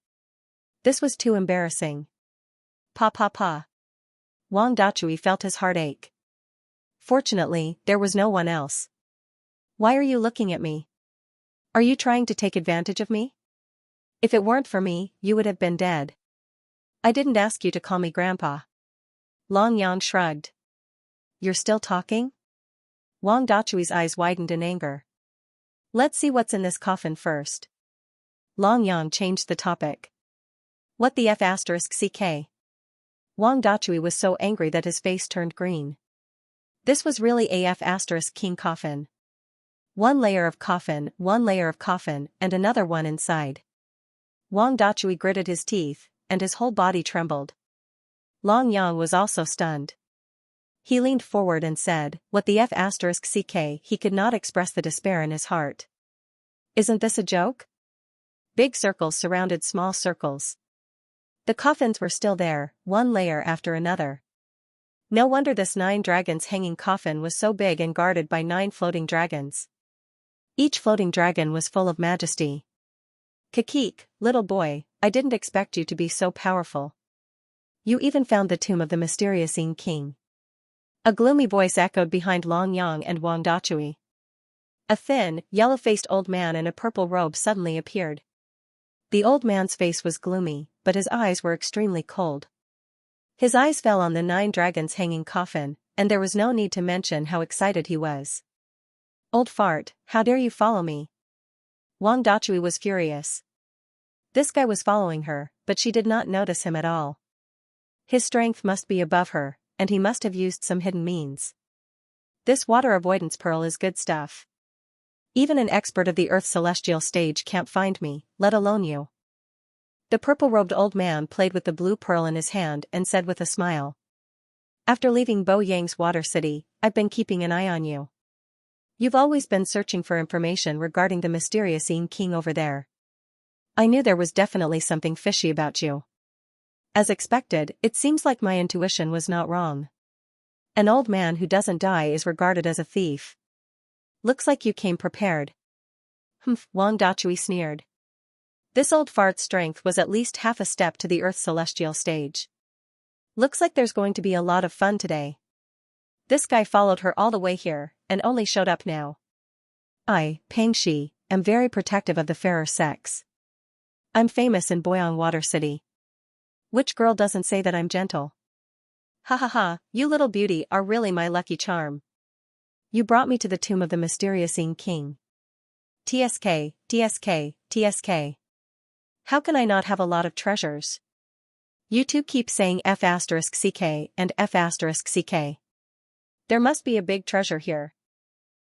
This was too embarrassing. Pa. Wang Dachui felt his heart ache. Fortunately, there was no one else. Why are you looking at me? Are you trying to take advantage of me? If it weren't for me, you would have been dead. I didn't ask you to call me Grandpa. Long Yang shrugged. You're still talking? Wang Dachui's eyes widened in anger. Let's see what's in this coffin first. Long Yang changed the topic. What the *****? Wang Dachui was so angry that his face turned green. This was really a ****king coffin. 1 layer of coffin, 1 layer of coffin, and another one inside. Wang Dachui gritted his teeth, and his whole body trembled. Long Yang was also stunned. He leaned forward and said, what the ****? He could not express the despair in his heart. Isn't this a joke? Big circles surrounded small circles. The coffins were still there, 1 layer after another. No wonder this 9 dragons hanging coffin was so big and guarded by 9 floating dragons. Each floating dragon was full of majesty. Kakik, little boy, I didn't expect you to be so powerful. You even found the tomb of the mysterious king. A gloomy voice echoed behind Long Yang and Wang Dachui. A thin, yellow-faced old man in a purple robe suddenly appeared. The old man's face was gloomy, but his eyes were extremely cold. His eyes fell on the 9 dragons hanging coffin, and there was no need to mention how excited he was. Old fart, how dare you follow me? Wang Dachui was furious. This guy was following her, but she did not notice him at all. His strength must be above her, and he must have used some hidden means. This water avoidance pearl is good stuff. Even an expert of the Earth's celestial stage can't find me, let alone you. The purple-robed old man played with the blue pearl in his hand and said with a smile. After leaving Bo Yang's water city, I've been keeping an eye on you. You've always been searching for information regarding the mysterious king over there. I knew there was definitely something fishy about you. As expected, it seems like my intuition was not wrong. An old man who doesn't die is regarded as a thief. Looks like you came prepared. Humph, Wang Dachui sneered. This old fart's strength was at least half a step to the Earth's celestial stage. Looks like there's going to be a lot of fun today. This guy followed her all the way here, and only showed up now. I, Peng Shi, am very protective of the fairer sex. I'm famous in Boyang Water City. Which girl doesn't say that I'm gentle? Ha ha ha, you little beauty are really my lucky charm. You brought me to the tomb of the mysterious king. TSK. How can I not have a lot of treasures? You two keep saying F***ck and F***ck. There must be a big treasure here.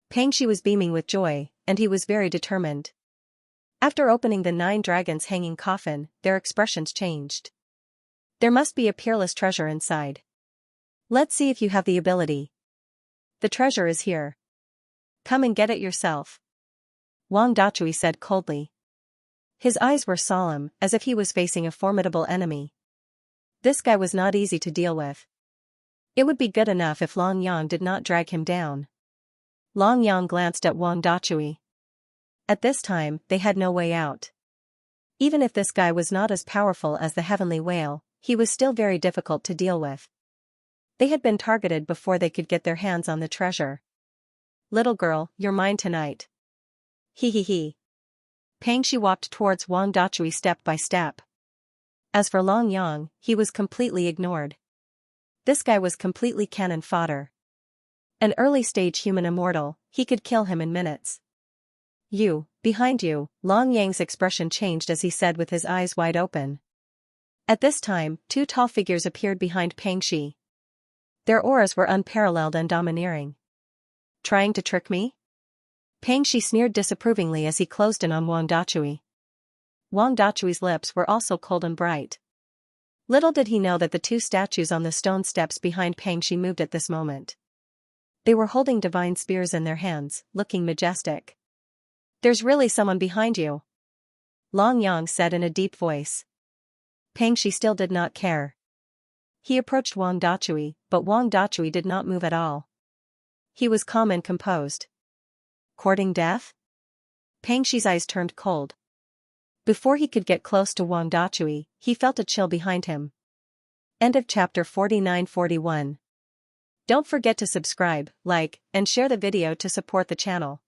Peng Shi was beaming with joy, and he was very determined. After opening the 9 dragons hanging coffin, their expressions changed. There must be a peerless treasure inside. Let's see if you have the ability. The treasure is here. Come and get it yourself. Wang Dachui said coldly. His eyes were solemn, as if he was facing a formidable enemy. This guy was not easy to deal with. It would be good enough if Long Yang did not drag him down. Long Yang glanced at Wang Dachui. At this time, they had no way out. Even if this guy was not as powerful as the heavenly whale, he was still very difficult to deal with. They had been targeted before they could get their hands on the treasure. little girl, you're mine tonight. He he he. Pang Shi walked towards Wang Dachui step by step. As for Long Yang, he was completely ignored. This guy was completely cannon fodder. An early-stage human immortal, he could kill him in minutes. You, behind you, Long Yang's expression changed as he said with his eyes wide open. At this time, two tall figures appeared behind Pang Shi. Their auras were unparalleled and domineering. Trying to trick me? Pang Shi sneered disapprovingly as he closed in on Wang Dachui. Wang Dachui's lips were also cold and bright. Little did he know that the two statues on the stone steps behind Pang Shi moved at this moment. They were holding divine spears in their hands, looking majestic. There's really someone behind you, Long Yang said in a deep voice. Pang Shi still did not care. He approached Wang Dachui, but Wang Dachui did not move at all. He was calm and composed. Courting death? Pang Shi's eyes turned cold. Before he could get close to Wang Dachui, he felt a chill behind him. End of chapter 49-41. Don't forget to subscribe, like, and share the video to support the channel.